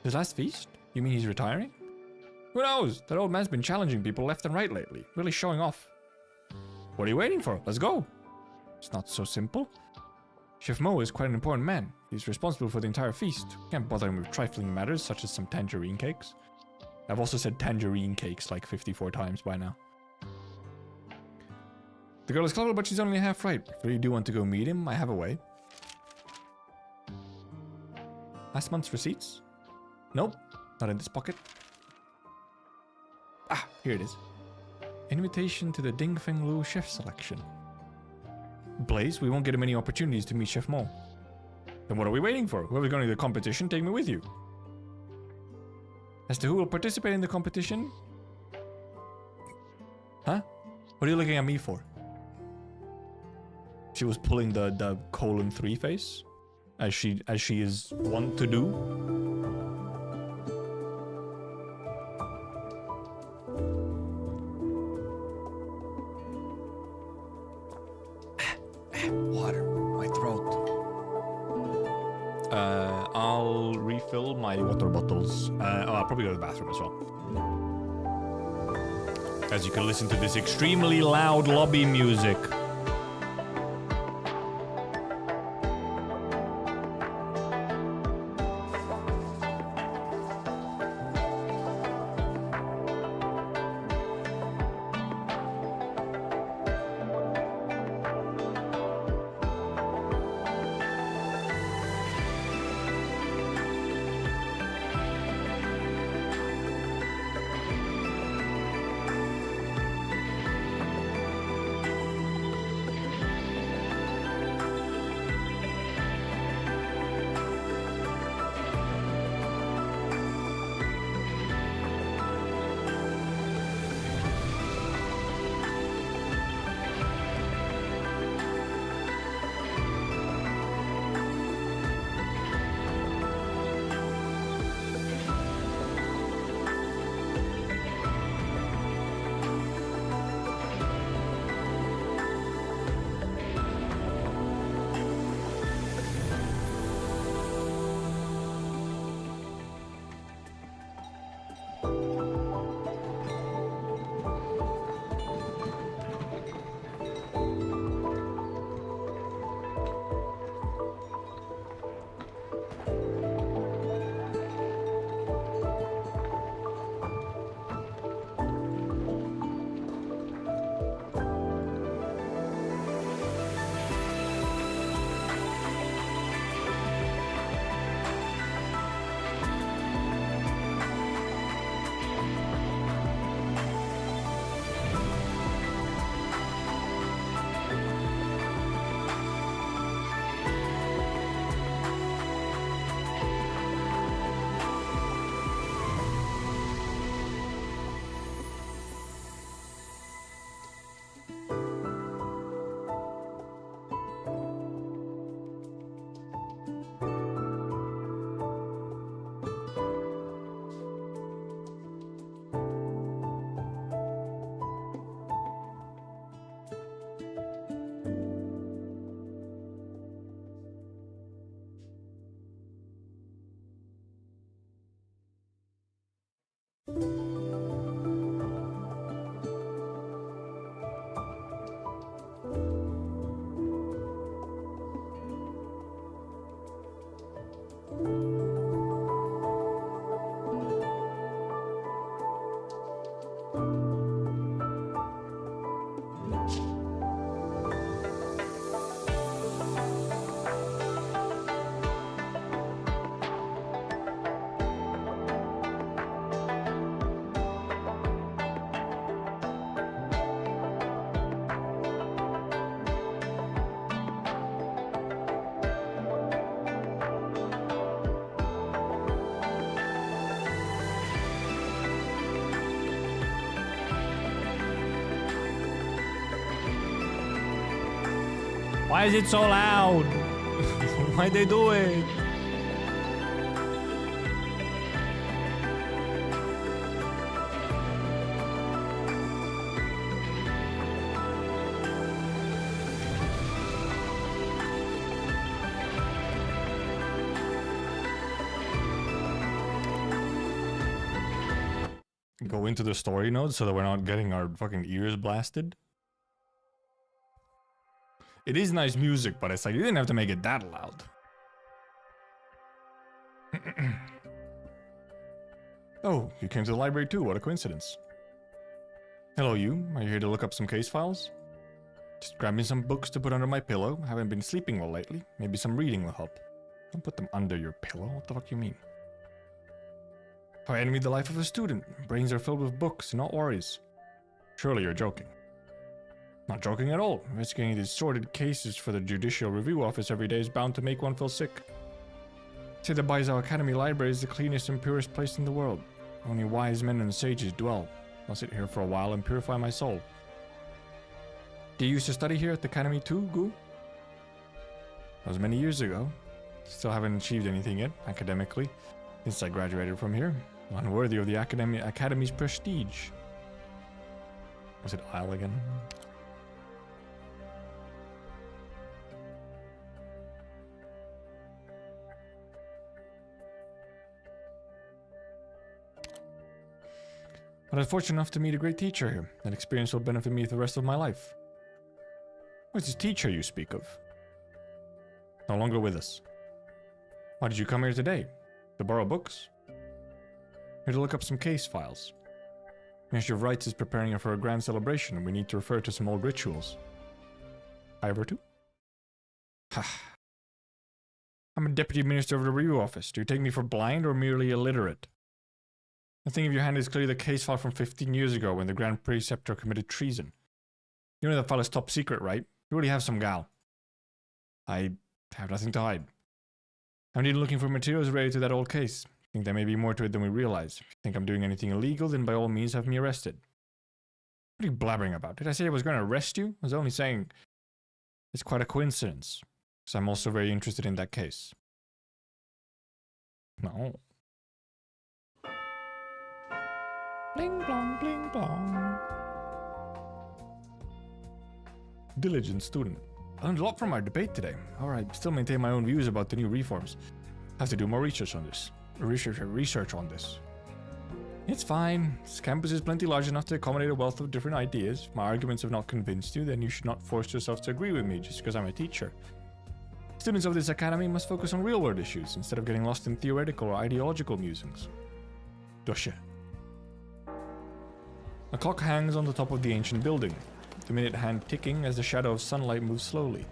His last feast? You mean he's retiring? Who knows? That old man's been challenging people left and right lately. Really showing off. What are you waiting for? Let's go. It's not so simple. Chef Mo is quite an important man. He's responsible for the entire feast. Can't bother him with trifling matters such as some tangerine cakes. I've also said tangerine cakes like 54 times by now. The girl is clever, but she's only half right. If you really do want to go meet him, I have a way. Last month's receipts? Nope, not in this pocket. Ah, here it is. Invitation to the Ding Feng Lu chef selection. Blaze, we won't get many opportunities to meet Chef Mo. Then what are we waiting for? Whoever's going to the competition, take me with you. As to who will participate in the competition? Huh? What are you looking at me for? She was pulling the :3 face, as she is wont to do. Water, my throat. I'll refill my water bottles. I'll probably go to the bathroom as well. As you can listen to this extremely loud lobby music. Why is it so loud? Why'd they do it? go into the story notes so that we're not getting our fucking ears blasted. It is nice music, but it's like you didn't have to make it that loud. Oh, you came to the library too, what a coincidence. Hello you, are you here to look up some case files? Just grab me some books to put under my pillow, haven't been sleeping well lately, maybe some reading will help. Don't put them under your pillow, what the fuck you mean? I envied the life of a student, brains are filled with books, not worries. Surely you're joking. Not joking at all, investigating these sordid cases for the Judicial Review Office every day is bound to make one feel sick. Say the Baizhou Academy Library is the cleanest and purest place in the world. Only wise men and sages dwell. I'll sit here for a while and purify my soul. Do you used to study here at the academy too, Gu? That was many years ago. Still haven't achieved anything yet, academically, since I graduated from here. Unworthy of the academy's prestige. Was it Isle again? But I was fortunate enough to meet a great teacher here. That experience will benefit me for the rest of my life. What's this teacher you speak of? No longer with us. Why did you come here today? To borrow books? Here to look up some case files. Ministry of Rights is preparing for a grand celebration and we need to refer to some old rituals. Ivor too? I'm a deputy minister of the review office. Do you take me for blind or merely illiterate? The thing in your hand is clearly the case file from 15 years ago when the Grand Preceptor committed treason. You know that file is top secret, right? You already have some gal. I have nothing to hide. I'm indeed looking for materials related to that old case. I think there may be more to it than we realize. If you think I'm doing anything illegal, then by all means have me arrested. What are you blabbering about? Did I say I was going to arrest you? I was only saying it's quite a coincidence. Because I'm also very interested in that case. No. Bling blong, bling blong. Diligent student. I learned a lot from our debate today. Alright, still maintain my own views about the new reforms. Have to do more research on this. Research on this. It's fine. This campus is plenty large enough to accommodate a wealth of different ideas. If my arguments have not convinced you, then you should not force yourself to agree with me just because I'm a teacher. Students of this academy must focus on real-world issues instead of getting lost in theoretical or ideological musings. Doshe. A clock hangs on the top of the ancient building, the minute hand ticking as the shadow of sunlight moves slowly.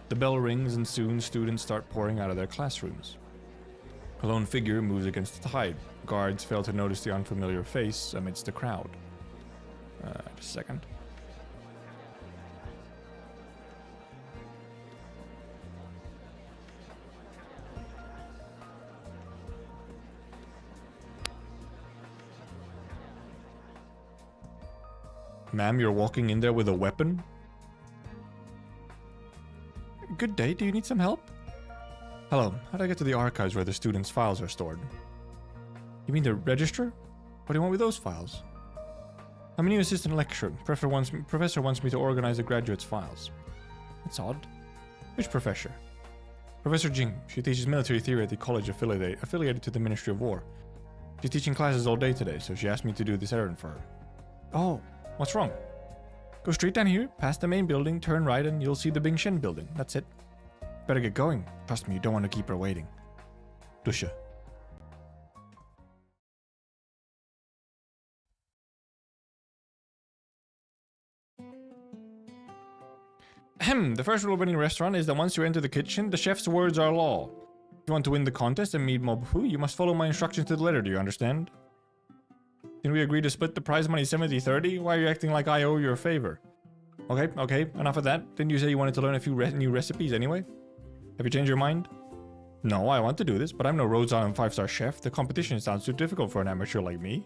The bell rings and soon students start pouring out of their classrooms. A lone figure moves against the tide. Guards fail to notice the unfamiliar face amidst the crowd. Just a second. Ma'am, you're walking in there with a weapon? Good day, do you need some help? Hello, how do I get to the archives where the students' files are stored? You mean the register? What do you want with those files? I'm a new assistant lecturer. Professor wants me to organize the graduates' files. That's odd. Which professor? Professor Jing. She teaches military theory at the college affiliated to the Ministry of War. She's teaching classes all day today, so she asked me to do this errand for her. Oh. What's wrong? Go straight down here, past the main building, turn right, and you'll see the Bingshen building. That's it. Better get going. Trust me, you don't want to keep her waiting. Dusha. Ahem. The first rule of any restaurant is that once you enter the kitchen, the chef's words are law. If you want to win the contest and meet Mobufu, you must follow my instructions to the letter, do you understand? Can we agree to split the prize money 70-30? Why are you acting like I owe you a favor? Okay, enough of that. Didn't you say you wanted to learn a few new recipes anyway? Have you changed your mind? No, I want to do this, but I'm no Rhodes Island 5-star chef. The competition sounds too difficult for an amateur like me.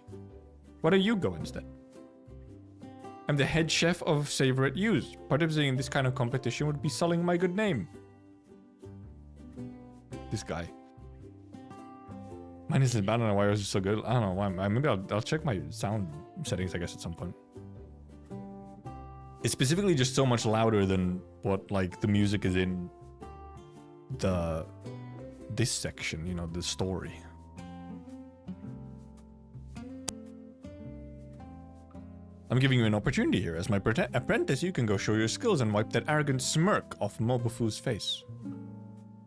Why don't you go instead? I'm the head chef of Savor at Use. Participating in this kind of competition would be sullying my good name. This guy. Mine isn't bad, I don't know why yours is so good. I don't know why. Maybe I'll check my sound settings, I guess, at some point. It's specifically just so much louder than what, like, the music is in this section, you know, the story. I'm giving you an opportunity here. As my apprentice, you can go show your skills and wipe that arrogant smirk off Mobufu's face.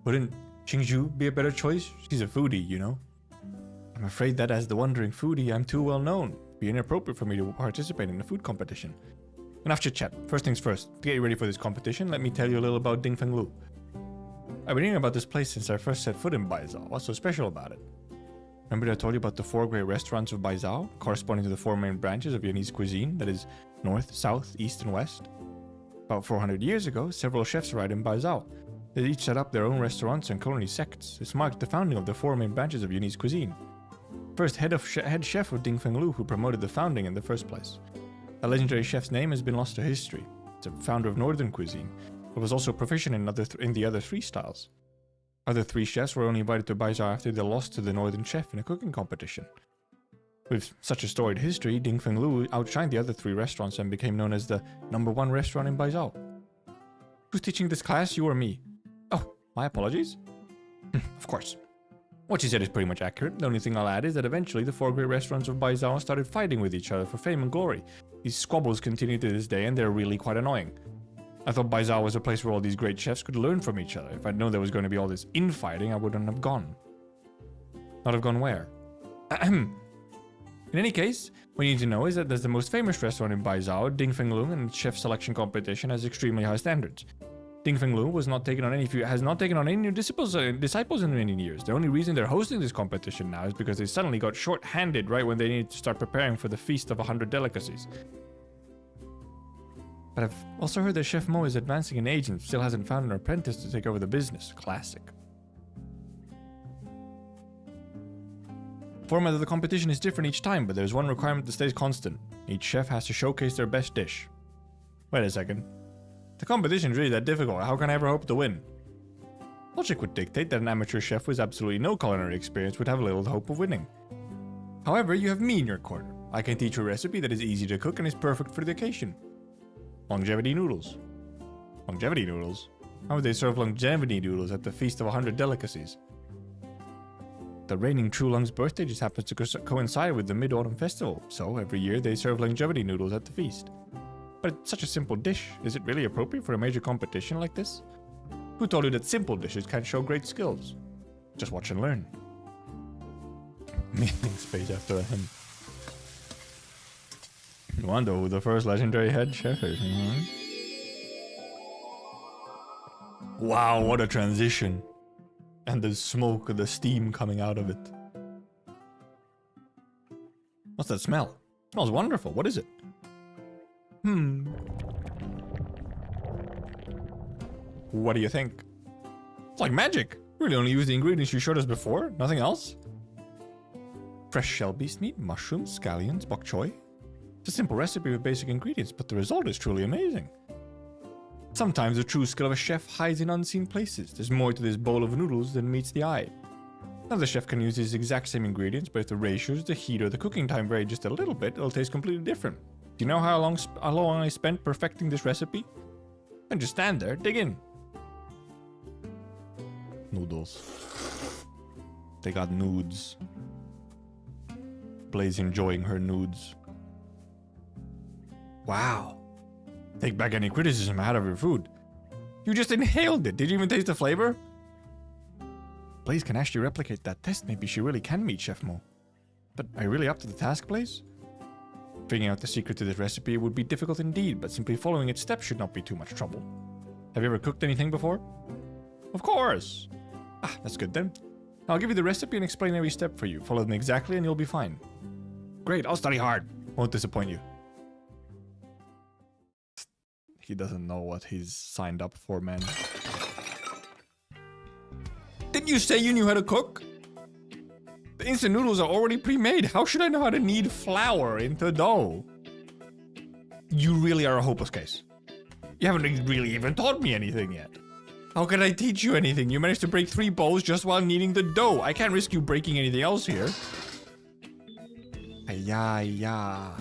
Wouldn't Qingzhu be a better choice? She's a foodie, you know. I'm afraid that as the wandering foodie, I'm too well known. It'd be inappropriate for me to participate in a food competition. Enough chit chat. First things first. To get you ready for this competition, let me tell you a little about Dingfenglu. I've been hearing about this place since I first set foot in Baizhao. What's so special about it? Remember that I told you about the 4 great restaurants of Baizhao, corresponding to the 4 main branches of Viennese cuisine, that is, north, south, east, and west? About 400 years ago, several chefs arrived in Baizhao. They each set up their own restaurants and culinary sects. This marked the founding of the 4 main branches of Viennese cuisine. First head chef of Dingfenglu who promoted the founding in the first place. A legendary chef's name has been lost to history. It's a founder of northern cuisine, but was also proficient in the other 3 styles. Other 3 chefs were only invited to Baizhao after they lost to the northern chef in a cooking competition. With such a storied history, Dingfenglu outshined the other 3 restaurants and became known as the #1 restaurant in Baizhao. Who's teaching this class, you or me? Oh, my apologies. Of course. What you said is pretty much accurate. The only thing I'll add is that eventually the 4 great restaurants of Baizhao started fighting with each other for fame and glory. These squabbles continue to this day and they're really quite annoying. I thought Baizhao was a place where all these great chefs could learn from each other. If I'd known there was going to be all this infighting, I wouldn't have gone. Not have gone where? In any case, what you need to know is that there's the most famous restaurant in Baizhao, Dingfenglu, and its chef selection competition has extremely high standards. Dingfenglu has not taken on any new disciples in many years. The only reason they're hosting this competition now is because they suddenly got short-handed right when they needed to start preparing for the Feast of 100 Delicacies. But I've also heard that Chef Mo is advancing in age and still hasn't found an apprentice to take over the business. Classic. The format of the competition is different each time, but there's one requirement that stays constant. Each chef has to showcase their best dish. Wait a second. The competition's really that difficult. How can I ever hope to win? Logic would dictate that an amateur chef with absolutely no culinary experience would have little hope of winning. However, you have me in your corner. I can teach you a recipe that is easy to cook and is perfect for the occasion. Longevity noodles. Longevity noodles? How would they serve longevity noodles at the Feast of 100 Delicacies? The reigning True Lung's birthday just happens to coincide with the Mid-Autumn Festival, so every year they serve longevity noodles at the feast. But it's such a simple dish. Is it really appropriate for a major competition like this? Who told you that simple dishes can't show great skills? Just watch and learn. Meaning space after him. I wonder who the first legendary head chef is. Wow, what a transition. And the smoke, the steam coming out of it. What's that smell? It smells wonderful. What is it? What do you think? It's like magic. Really only use the ingredients you showed us before? Nothing else? Fresh shell beast meat, mushrooms, scallions, bok choy. It's a simple recipe with basic ingredients, but the result is truly amazing. Sometimes the true skill of a chef hides in unseen places. There's more to this bowl of noodles than meets the eye. Another chef can use these exact same ingredients, but if the ratios, the heat, or the cooking time vary just a little bit, it'll taste completely different. Do you know how long I spent perfecting this recipe? Then just stand there, dig in. Noodles. They got nudes. Blaze enjoying her nudes. Wow. Take back any criticism I had of your food. You just inhaled it. Did you even taste the flavor? Blaze can actually replicate that test. Maybe she really can meet Chef Mo. But are you really up to the task, Blaze? Figuring out the secret to this recipe would be difficult indeed, but simply following its steps should not be too much trouble. Have you ever cooked anything before? Of course! Ah, that's good then. I'll give you the recipe and explain every step for you. Follow them exactly and you'll be fine. Great, I'll study hard. Won't disappoint you. He doesn't know what he's signed up for, man. Didn't you say you knew how to cook? The instant noodles are already pre-made. How should I know how to knead flour into dough? You really are a hopeless case. You haven't really even taught me anything yet. How can I teach you anything? You managed to break 3 bowls just while kneading the dough. I can't risk you breaking anything else here. Yeah.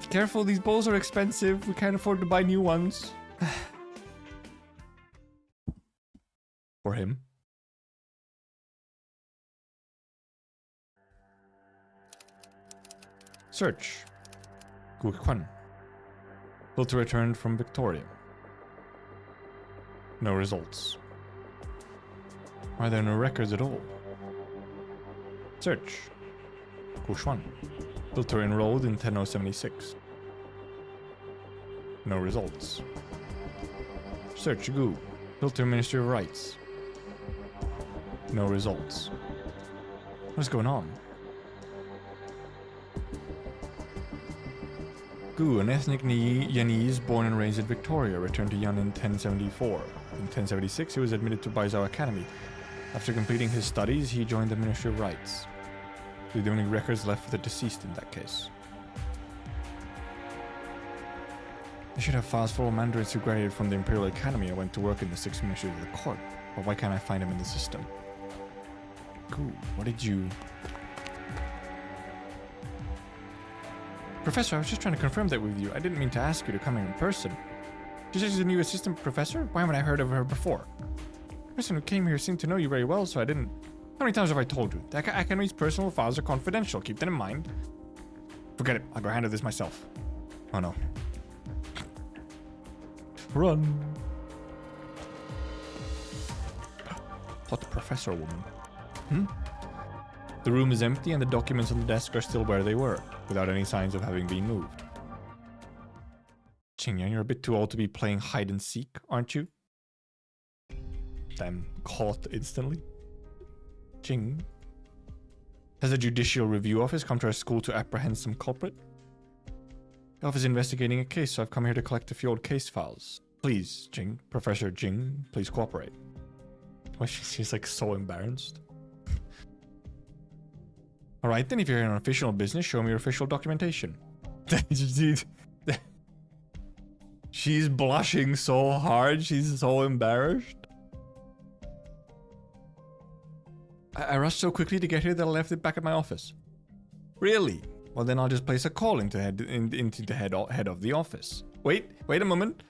Careful, these bowls are expensive. We can't afford to buy new ones. For him. Search. Guikwan. Filter returned from Victoria. No results. Are there no records at all? Search. Gushwan. Filter enrolled in 10076. No results. Search Gu. Filter Ministry of Rights. No results. What's going on? Gu, an ethnic Yanese born and raised in Victoria, returned to Yan in 1074. In 1076, he was admitted to Baizhou Academy. After completing his studies, he joined the Ministry of Rights. The only records left for the deceased in that case. I should have files full of Mandarins who graduated from the Imperial Academy and went to work in the 6th Ministry of the Court. But why can't I find him in the system? Cool. What did you... Professor, I was just trying to confirm that with you. I didn't mean to ask you to come here in person. She said she's a new assistant professor? Why haven't I heard of her before? The person who came here seemed to know you very well, so I didn't... How many times have I told you? The Academy's personal files are confidential. Keep that in mind. Forget it. I'll go handle this myself. Oh no. Run. What the professor woman? The room is empty and the documents on the desk are still where they were, without any signs of having been moved. Qingyan, you're a bit too old to be playing hide and seek, aren't you? Damn, caught instantly. Jing. Has the Judicial Review Office come to our school to apprehend some culprit? The office is investigating a case, so I've come here to collect a few old case files. Please, Jing. Professor Jing, please cooperate. Why she's like so embarrassed. Alright then, if you're here on official business, show me your official documentation. She's blushing so hard, she's so embarrassed. I rushed so quickly to get here that I left it back at my office. Really? Well then I'll just place a call into the head of the office. Wait a moment.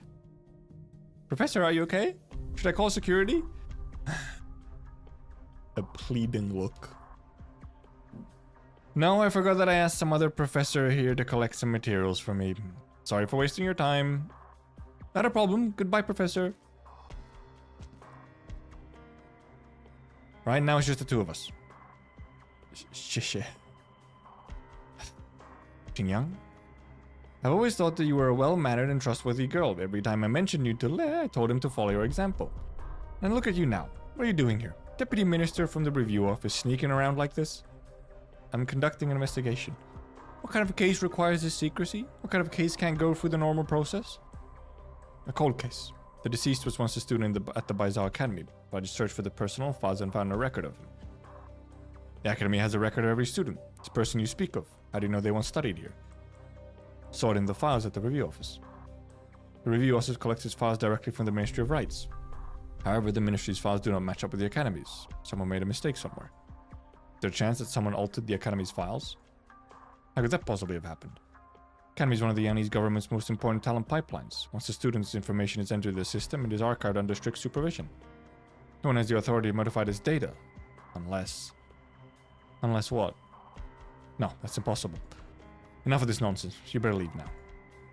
Professor, are you okay? Should I call security? A pleading look. No, I forgot that I asked some other professor here to collect some materials for me. Sorry for wasting your time. Not a problem. Goodbye, professor. Right now it's just the two of us. Xingyang? I've always thought that you were a well-mannered and trustworthy girl. Every time I mentioned you to Le, I told him to follow your example. And look at you now. What are you doing here? Deputy Minister from the Review Office sneaking around like this? I'm conducting an investigation. What kind of a case requires this secrecy? What kind of a case can't go through the normal process? A cold case. The deceased was once a student at the Baizhou Academy, but I just searched for the personal files and found no record of him. The Academy has a record of every student. This person you speak of. How do you know they once studied here? Saw it in the files at the Review Office. The Review Office collects its files directly from the Ministry of Rights. However, the Ministry's files do not match up with the Academy's. Someone made a mistake somewhere. Is there a chance that someone altered the Academy's files? How could that possibly have happened? Academy is one of the Chinese government's most important talent pipelines. Once the student's information is entered the system, it is archived under strict supervision. No one has the authority to modify this data. Unless what? No, that's impossible. Enough of this nonsense. You better leave now.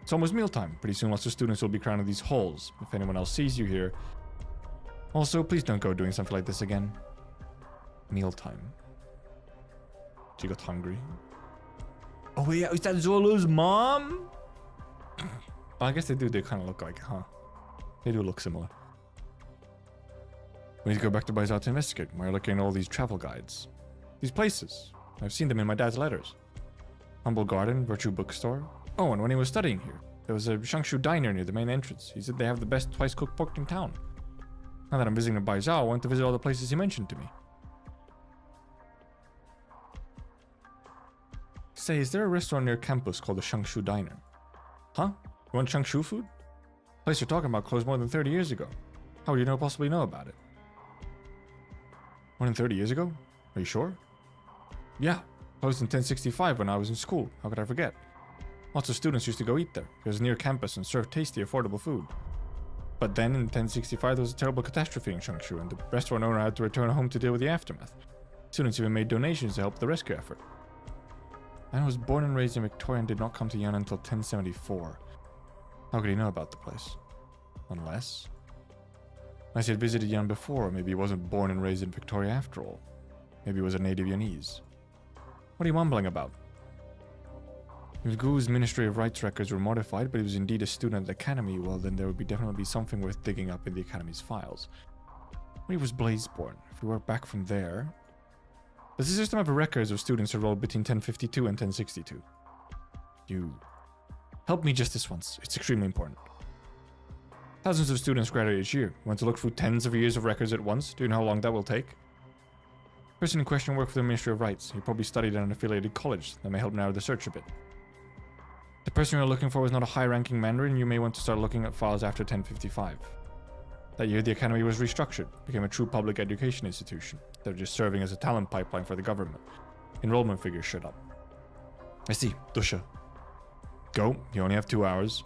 It's almost mealtime. Pretty soon lots of students will be crowding these halls. If anyone else sees you here... Also, please don't go doing something like this again. Mealtime. She got hungry. Oh yeah, is that Zolo's mom? Well, I guess they kind of look like, huh? They do look similar. We need to go back to Baizhou to investigate. We're looking at all these travel guides. These places. I've seen them in my dad's letters. Humble Garden, Virtue Bookstore. Oh, and when he was studying here, there was a Shangshu diner near the main entrance. He said they have the best twice-cooked pork in town. Now that I'm visiting Baizhou, I want to visit all the places he mentioned to me. Say, is there a restaurant near campus called the Shangshu Diner? Huh? You want Shangshu food? The place you're talking about closed more than 30 years ago. How would you possibly know about it? More than 30 years ago? Are you sure? Yeah. Closed in 1065 when I was in school. How could I forget? Lots of students used to go eat there. It was near campus and served tasty, affordable food. But then in 1065 there was a terrible catastrophe in Shangshu and the restaurant owner had to return home to deal with the aftermath. Students even made donations to help the rescue effort. Man was born and raised in Victoria and did not come to Yan until 1074. How could he know about the place? Unless he had visited Yan before, maybe he wasn't born and raised in Victoria after all. Maybe he was a native Yanese. What are you mumbling about? If Gu's Ministry of Rights records were modified, but he was indeed a student at the Academy, well then there would definitely be something worth digging up in the Academy's files. When he was Blazeborn, if we work back from there... Does the system have records of students enrolled between 1052 and 1062? You... Help me just this once, it's extremely important. Thousands of students graduate each year. You want to look through tens of years of records at once? Do you know how long that will take? The person in question worked for the Ministry of Rights. He probably studied at an affiliated college. That may help narrow the search a bit. The person you're looking for was not a high-ranking Mandarin. You may want to start looking at files after 1055. That year, the Academy was restructured, became a true public education institution. They were just serving as a talent pipeline for the government. Enrollment figures showed up. I see. Dusha. Go. You only have 2 hours.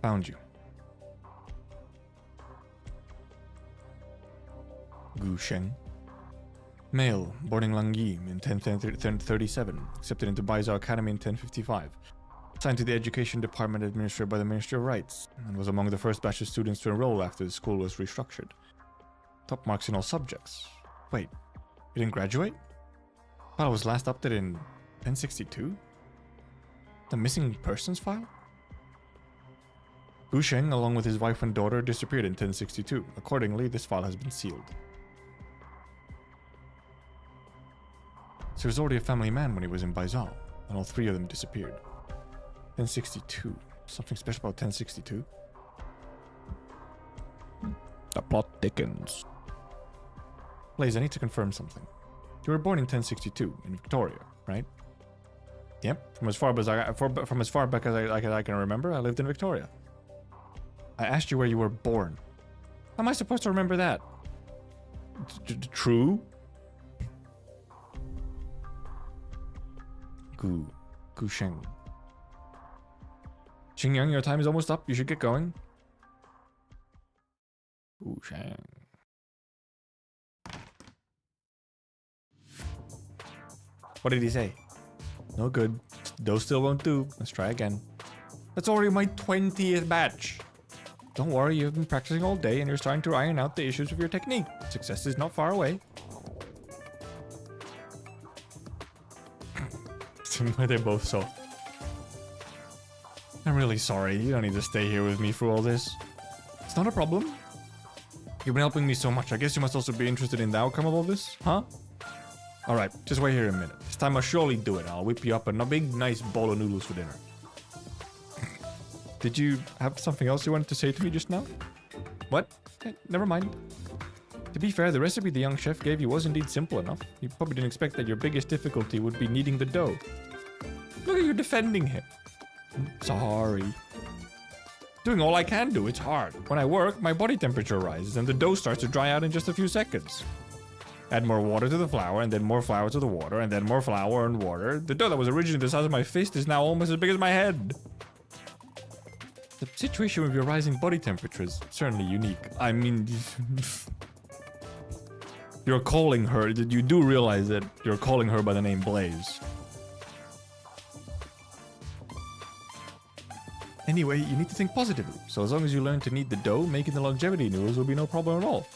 Found you. Gu Sheng. Male, born in Langyi in 1037, accepted into Baizhou Academy in 1055. Assigned to the Education Department administered by the Ministry of Rights, and was among the first batch of students to enroll after the school was restructured. Top marks in all subjects. Wait, you didn't graduate? File was last updated in 1062? The missing persons file? Gu Sheng, along with his wife and daughter, disappeared in 1062. Accordingly, this file has been sealed. So he was already a family man when he was in Baizhou, and all 3 of them disappeared. 1062. Something special about 1062? The plot thickens. Blaze, I need to confirm something. You were born in 1062 in Victoria, right? Yep. From as far back as I can remember, I lived in Victoria. I asked you where you were born. How am I supposed to remember that? True. Gu Sheng. Xingyang, your time is almost up. You should get going. Gu Sheng. What did he say? No good. Those still won't do. Let's try again. That's already my 20th batch. Don't worry, you've been practicing all day and you're starting to iron out the issues with your technique. Success is not far away. Why they both so... I'm really sorry. You don't need to stay here with me for all this. It's not a problem. You've been helping me so much. I guess you must also be interested in the outcome of all this, huh? Alright, just wait here a minute. This time I'll surely do it. I'll whip you up a big, nice bowl of noodles for dinner. Did you have something else you wanted to say to me just now? What? Never mind. To be fair, the recipe the young chef gave you was indeed simple enough. You probably didn't expect that your biggest difficulty would be kneading the dough. Look at you defending him. Sorry. Doing all I can do, it's hard. When I work, my body temperature rises and the dough starts to dry out in just a few seconds. Add more water to the flour, and then more flour to the water, and then more flour and water. The dough that was originally the size of my fist is now almost as big as my head. The situation with your rising body temperature is certainly unique. I mean... You're calling her... You do realize that you're calling her by the name Blaze. Anyway, you need to think positively. So as long as you learn to knead the dough, making the longevity noodles will be no problem at all.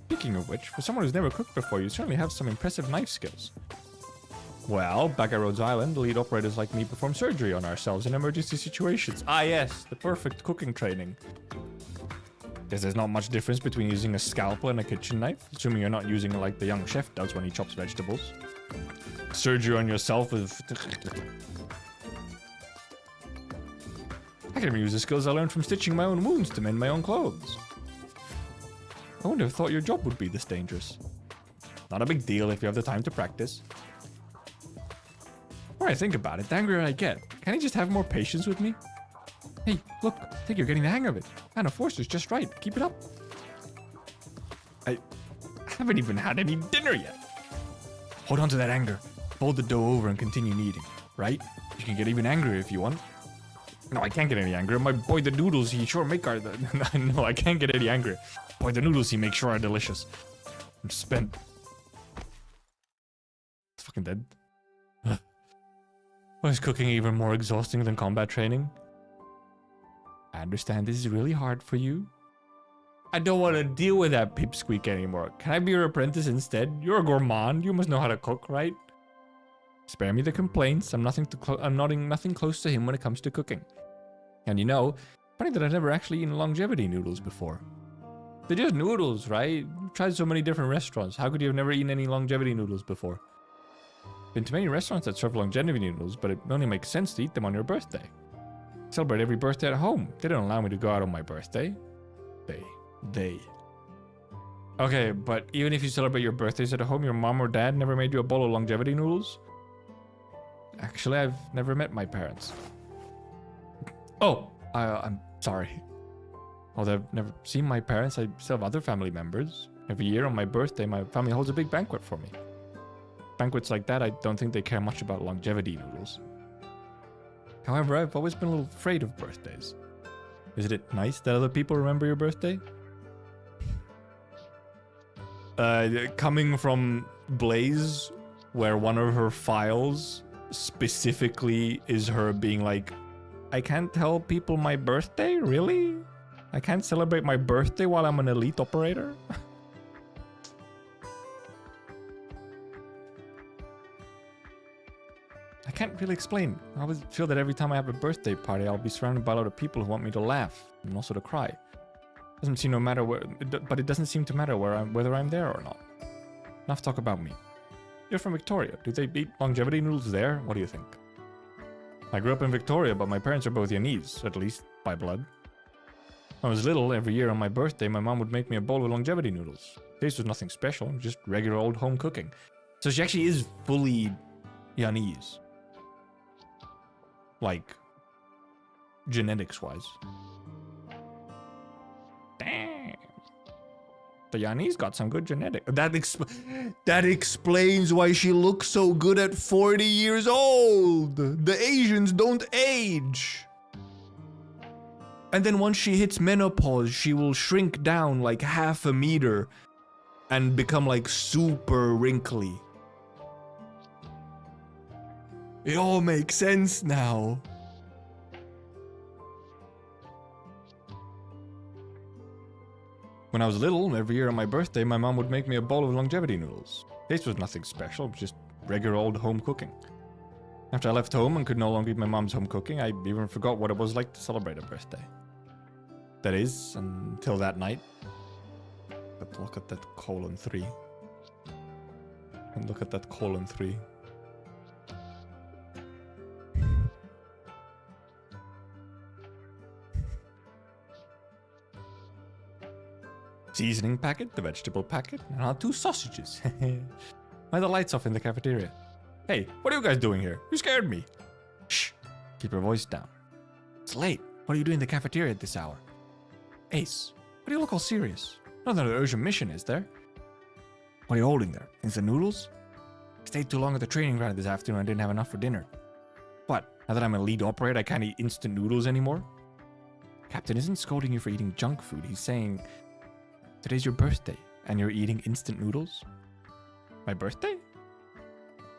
Speaking of which, for someone who's never cooked before, you certainly have some impressive knife skills. Well, back at Rhodes Island, elite operators like me perform surgery on ourselves in emergency situations. Ah yes, the perfect cooking training. Guess there's not much difference between using a scalpel and a kitchen knife, assuming you're not using it like the young chef does when he chops vegetables. Surgery on yourself with... I can even use the skills I learned from stitching my own wounds to mend my own clothes. I wouldn't have thought your job would be this dangerous. Not a big deal if you have the time to practice. The more I think about it, the angrier I get. Can't you just have more patience with me? Hey, look, I think you're getting the hang of it. Man, a force is just right. Keep it up. I haven't even had any dinner yet. Hold on to that anger. Fold the dough over and continue kneading, right? You can get even angrier if you want. No, I can't get any angrier. My boy, the noodles he sure make are... No, I can't get any angrier. Boy, the noodles he makes sure are delicious. I'm spent. It's fucking dead. Why is cooking even more exhausting than combat training? I understand this is really hard for you. I don't want to deal with that pipsqueak anymore. Can I be your apprentice instead? You're a gourmand. You must know how to cook, right? Spare me the complaints. I'm nothing close to him when it comes to cooking. And you know, funny that I've never actually eaten longevity noodles before. They're just noodles, right? You've tried so many different restaurants. How could you have never eaten any longevity noodles before? Been to many restaurants that serve longevity noodles, but it only makes sense to eat them on your birthday. Celebrate every birthday at home. They don't allow me to go out on my birthday. They. Okay, but even if you celebrate your birthdays at home, your mom or dad never made you a bowl of longevity noodles? Actually, I've never met my parents. Oh, I'm sorry. Although I've never seen my parents, I still have other family members. Every year on my birthday, my family holds a big banquet for me. Banquets like that, I don't think they care much about longevity noodles. However, I've always been a little afraid of birthdays. Isn't it nice that other people remember your birthday? Coming from Blaze, where one of her files specifically is her being like, I can't tell people my birthday? Really? I can't celebrate my birthday while I'm an elite operator? I can't really explain. I always feel that every time I have a birthday party, I'll be surrounded by a lot of people who want me to laugh and also to cry. Doesn't seem no matter where, but it doesn't seem to matter whether I'm there or not. Enough talk about me. You're from Victoria. Do they eat longevity noodles there? What do you think? I grew up in Victoria, but my parents are both Yanese, at least by blood. When I was little, every year on my birthday, my mom would make me a bowl of longevity noodles. Taste was nothing special, just regular old home cooking. So she actually is fully Yanese. Like, genetics-wise. Damn. The Yanese got some good genetics. That explains why she looks so good at 40 years old. The Asians don't age. And then once she hits menopause, she will shrink down like half a meter and become like super wrinkly. It all makes sense now. When I was little, every year on my birthday, my mom would make me a bowl of longevity noodles. Taste was nothing special, just regular old home cooking. After I left home and could no longer eat my mom's home cooking, I even forgot what it was like to celebrate a birthday. That is, until that night. But look at that :3. And look at that :3. Seasoning packet, the vegetable packet, and I'll have 2 sausages. Why are the lights off in the cafeteria? Hey, what are you guys doing here? You scared me. Shh, keep your voice down. It's late. What are you doing in the cafeteria at this hour? Ace, why do you look all serious? Not another urgent mission, is there? What are you holding there? Instant noodles? I stayed too long at the training ground this afternoon and didn't have enough for dinner. What, now that I'm a lead operator, I can't eat instant noodles anymore? Captain isn't scolding you for eating junk food. He's saying, today's your birthday, and you're eating instant noodles? My birthday?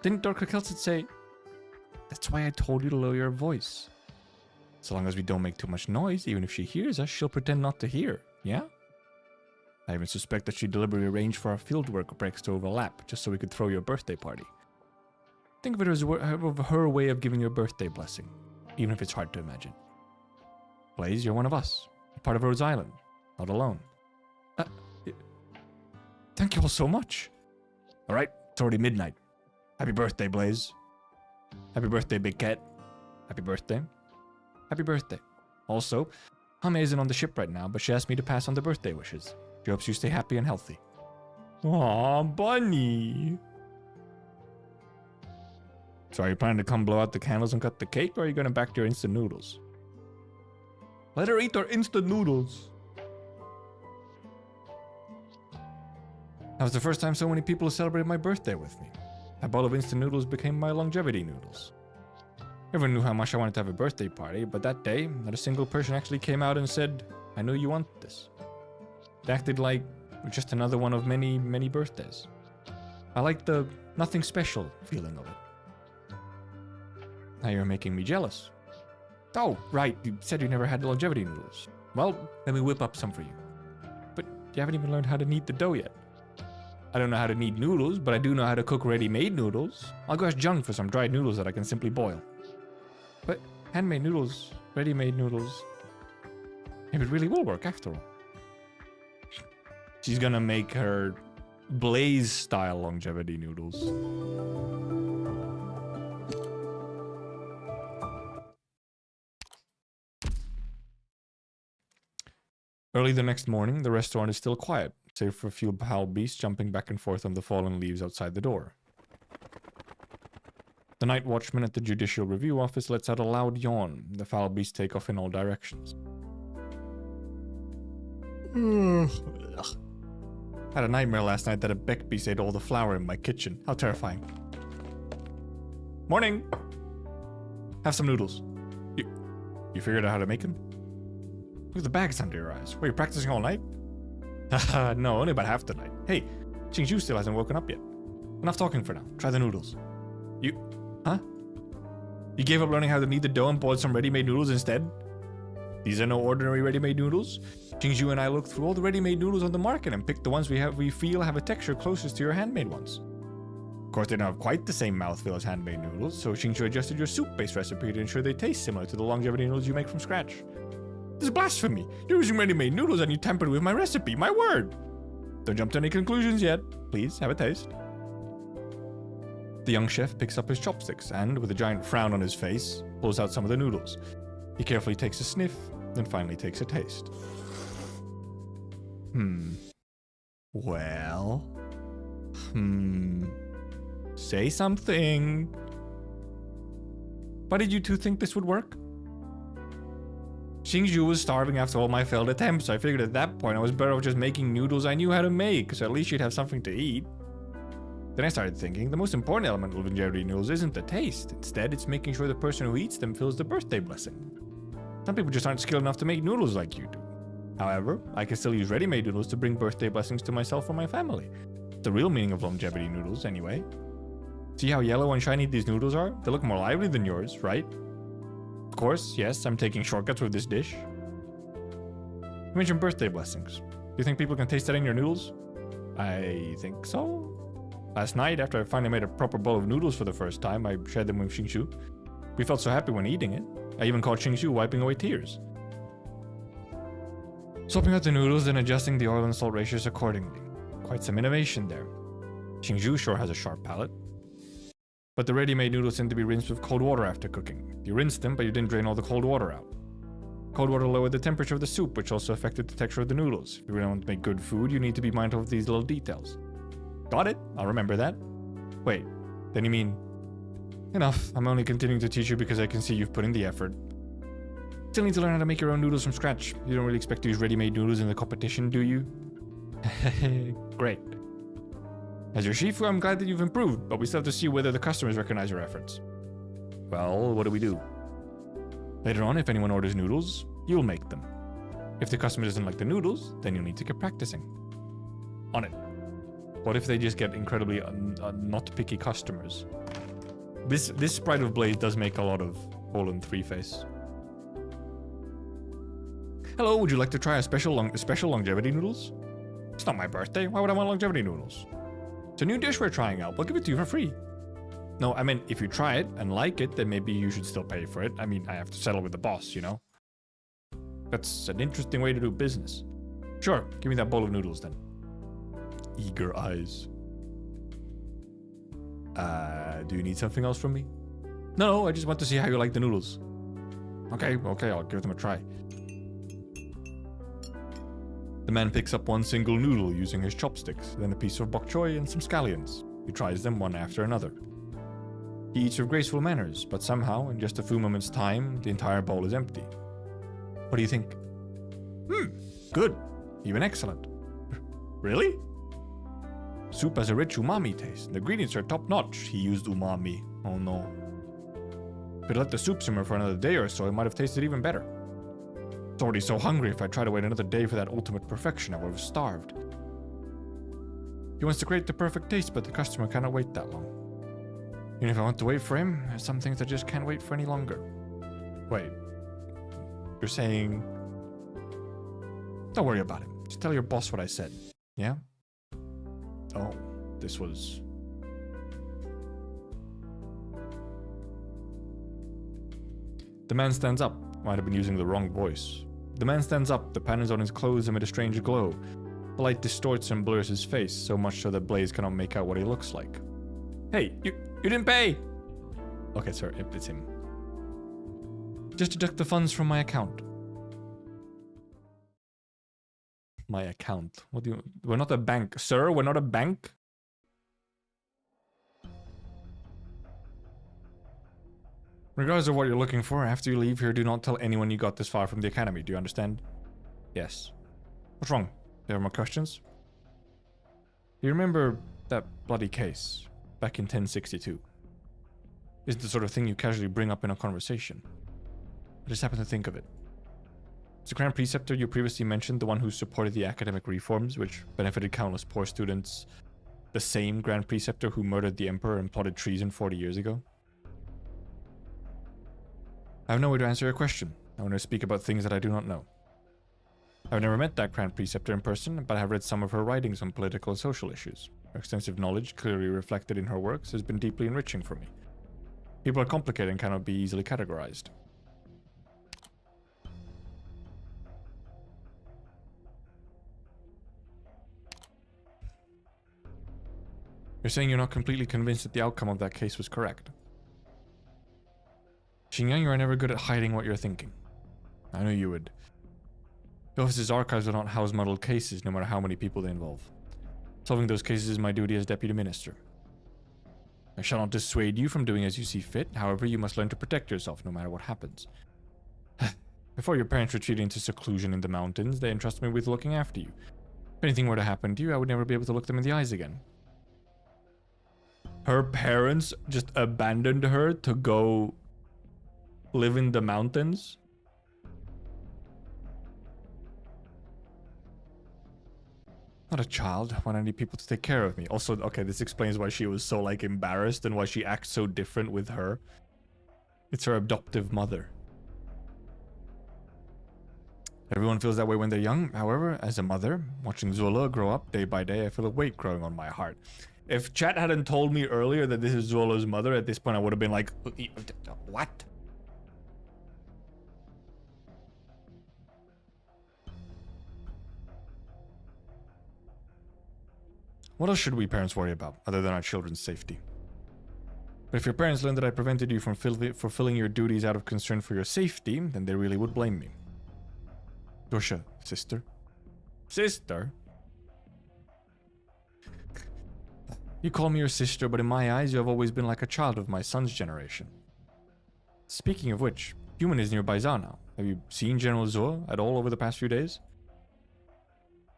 Didn't Dr. Kelsit say, that's why I told you to lower your voice. So long as we don't make too much noise, even if she hears us, she'll pretend not to hear, yeah? I even suspect that she deliberately arranged for our fieldwork breaks to overlap, just so we could throw you a birthday party. Think of it as her way of giving you a birthday blessing, even if it's hard to imagine. Blaze, you're one of us, a part of Rhodes Island, not alone. Thank you all so much. All right, it's already midnight. Happy birthday, Blaze. Happy birthday, Big Cat. Happy birthday. Happy birthday. Also, Hame isn't on the ship right now, but she asked me to pass on the birthday wishes. She hopes you stay happy and healthy. Aw, bunny. So are you planning to come blow out the candles and cut the cake, or are you going to back to your instant noodles? Let her eat her instant noodles. That was the first time so many people celebrated my birthday with me. A bowl of instant noodles became my longevity noodles. Everyone knew how much I wanted to have a birthday party, but that day, not a single person actually came out and said, I know you want this. They acted like just another one of many, many birthdays. I like the nothing special feeling of it. Now you're making me jealous. Oh, right, you said you never had longevity noodles. Well, let me whip up some for you. But you haven't even learned how to knead the dough yet. I don't know how to knead noodles, but I do know how to cook ready-made noodles. I'll go ask Jung for some dried noodles that I can simply boil. But handmade noodles, ready-made noodles, maybe it really will work after all. She's gonna make her Blaze-style longevity noodles. Early the next morning, the restaurant is still quiet, save for a few foul beasts jumping back and forth on the fallen leaves outside the door. The night watchman at the Judicial Review office lets out a loud yawn. The foul beasts take off in all directions. Had a nightmare last night that a beck beast ate all the flour in my kitchen. How terrifying. Morning! Have some noodles. You figured out how to make them? Look at the bags under your eyes. Were you practicing all night? Haha, no, only about half the night. Hey, Qingzhu still hasn't woken up yet. Enough talking for now. Try the noodles. Huh? You gave up learning how to knead the dough and bought some ready-made noodles instead? These are no ordinary ready-made noodles. Qingzhu and I looked through all the ready-made noodles on the market and picked the ones we feel have a texture closest to your handmade ones. Of course, they don't have quite the same mouthfeel as handmade noodles, so Qingzhu adjusted your soup-based recipe to ensure they taste similar to the longevity noodles you make from scratch. This is blasphemy! You're using ready-made noodles and you tampered with my recipe, my word! Don't jump to any conclusions yet. Please, have a taste. The young chef picks up his chopsticks and, with a giant frown on his face, pulls out some of the noodles. He carefully takes a sniff, then finally takes a taste. Well... Say something. Why did you two think this would work? Qingzhu was starving after all my failed attempts, so I figured at that point I was better off just making noodles I knew how to make, so at least she'd have something to eat. Then I started thinking, the most important element of longevity noodles isn't the taste. Instead, it's making sure the person who eats them feels the birthday blessing. Some people just aren't skilled enough to make noodles like you do. However, I can still use ready-made noodles to bring birthday blessings to myself or my family. The real meaning of longevity noodles, anyway. See how yellow and shiny these noodles are? They look more lively than yours, right? Of course, yes, I'm taking shortcuts with this dish. You mentioned birthday blessings. Do you think people can taste that in your noodles? I think so. Last night, after I finally made a proper bowl of noodles for the first time, I shared them with Qingzhu. We felt so happy when eating it. I even caught Qingzhu wiping away tears. Swapping out the noodles, then adjusting the oil and salt ratios accordingly. Quite some innovation there. Qingzhu sure has a sharp palate. But the ready-made noodles tend to be rinsed with cold water after cooking. You rinsed them, but you didn't drain all the cold water out. Cold water lowered the temperature of the soup, which also affected the texture of the noodles. If you really want to make good food, you need to be mindful of these little details. Got it, I'll remember that. Wait, then you mean... Enough, I'm only continuing to teach you because I can see you've put in the effort. Still need to learn how to make your own noodles from scratch. You don't really expect to use ready-made noodles in the competition, do you? Great. As your Shifu, I'm glad that you've improved, but we still have to see whether the customers recognize your efforts. Well, what do we do? Later on, if anyone orders noodles, you'll make them. If the customer doesn't like the noodles, then you'll need to get practicing. On it. What if they just get incredibly not picky customers? This sprite of Blaze does make a lot of Poland 3 face. Hello, would you like to try a special longevity noodles? It's not my birthday. Why would I want longevity noodles? It's a new dish we're trying out. We'll give it to you for free. No, I mean, if you try it and like it, then maybe you should still pay for it. I mean, I have to settle with the boss, you know? That's an interesting way to do business. Sure, give me that bowl of noodles then. Eager eyes. Do you need something else from me? No, I just want to see how you like the noodles. Okay, I'll give them a try. The man picks up one single noodle using his chopsticks, then a piece of bok choy and some scallions. He tries them one after another. He eats with graceful manners, but somehow, in just a few moments' time, the entire bowl is empty. What do you think? Good. Even excellent. Really? Soup has a rich umami taste. The ingredients are top-notch. He used umami. Oh no. If we'd let the soup simmer for another day or so, it might have tasted even better. It's already so hungry. If I tried to wait another day for that ultimate perfection, I would have starved. He wants to create the perfect taste, but the customer cannot wait that long. Even if I want to wait for him, there's some things I just can't wait for any longer. Wait. You're saying... Don't worry about it. Just tell your boss what I said. Yeah? Oh, this was... The man stands up. Might have been using the wrong voice. The man stands up, the patterns on his clothes emit a strange glow. The light distorts and blurs his face, so much so that Blaze cannot make out what he looks like. Hey, you didn't pay! Okay, sorry, it's him. Just deduct the funds from my account. My account? What do you... We're not a bank. Sir, we're not a bank? Regardless of what you're looking for, after you leave here, do not tell anyone you got this far from the academy. Do you understand? Yes. What's wrong? Do you have more questions? You remember that bloody case back in 1062? Isn't the sort of thing you casually bring up in a conversation. I just happened to think of it. Is the Grand Preceptor you previously mentioned the one who supported the academic reforms which benefited countless poor students, the same Grand Preceptor who murdered the Emperor and plotted treason 40 years ago? I have no way to answer your question. I want to speak about things that I do not know. I've never met that Grand Preceptor in person, but I have read some of her writings on political and social issues. Her extensive knowledge, clearly reflected in her works, has been deeply enriching for me. People are complicated and cannot be easily categorized. You're saying you're not completely convinced that the outcome of that case was correct? Xingyang, you are never good at hiding what you're thinking. I knew you would. The office's archives will not house muddled cases, no matter how many people they involve. Solving those cases is my duty as Deputy Minister. I shall not dissuade you from doing as you see fit, however, you must learn to protect yourself no matter what happens. Before your parents retreated into seclusion in the mountains, they entrusted me with looking after you. If anything were to happen to you, I would never be able to look them in the eyes again. Her parents just abandoned her to go live in the mountains? Not a child. When I need people to take care of me. Also, okay, this explains why she was so, like, embarrassed and why she acts so different with her. It's her adoptive mother. Everyone feels that way when they're young. However, as a mother, watching Zola grow up day by day, I feel a weight growing on my heart. If chat hadn't told me earlier that this is Zola's mother, at this point I would have been like, what? What else should we parents worry about, other than our children's safety? But if your parents learned that I prevented you from fulfilling your duties out of concern for your safety, then they really would blame me. Dosha, sister? Sister? You call me your sister, but in my eyes you have always been like a child of my son's generation. Speaking of which, Human is nearby now. Have you seen General Zoa at all over the past few days?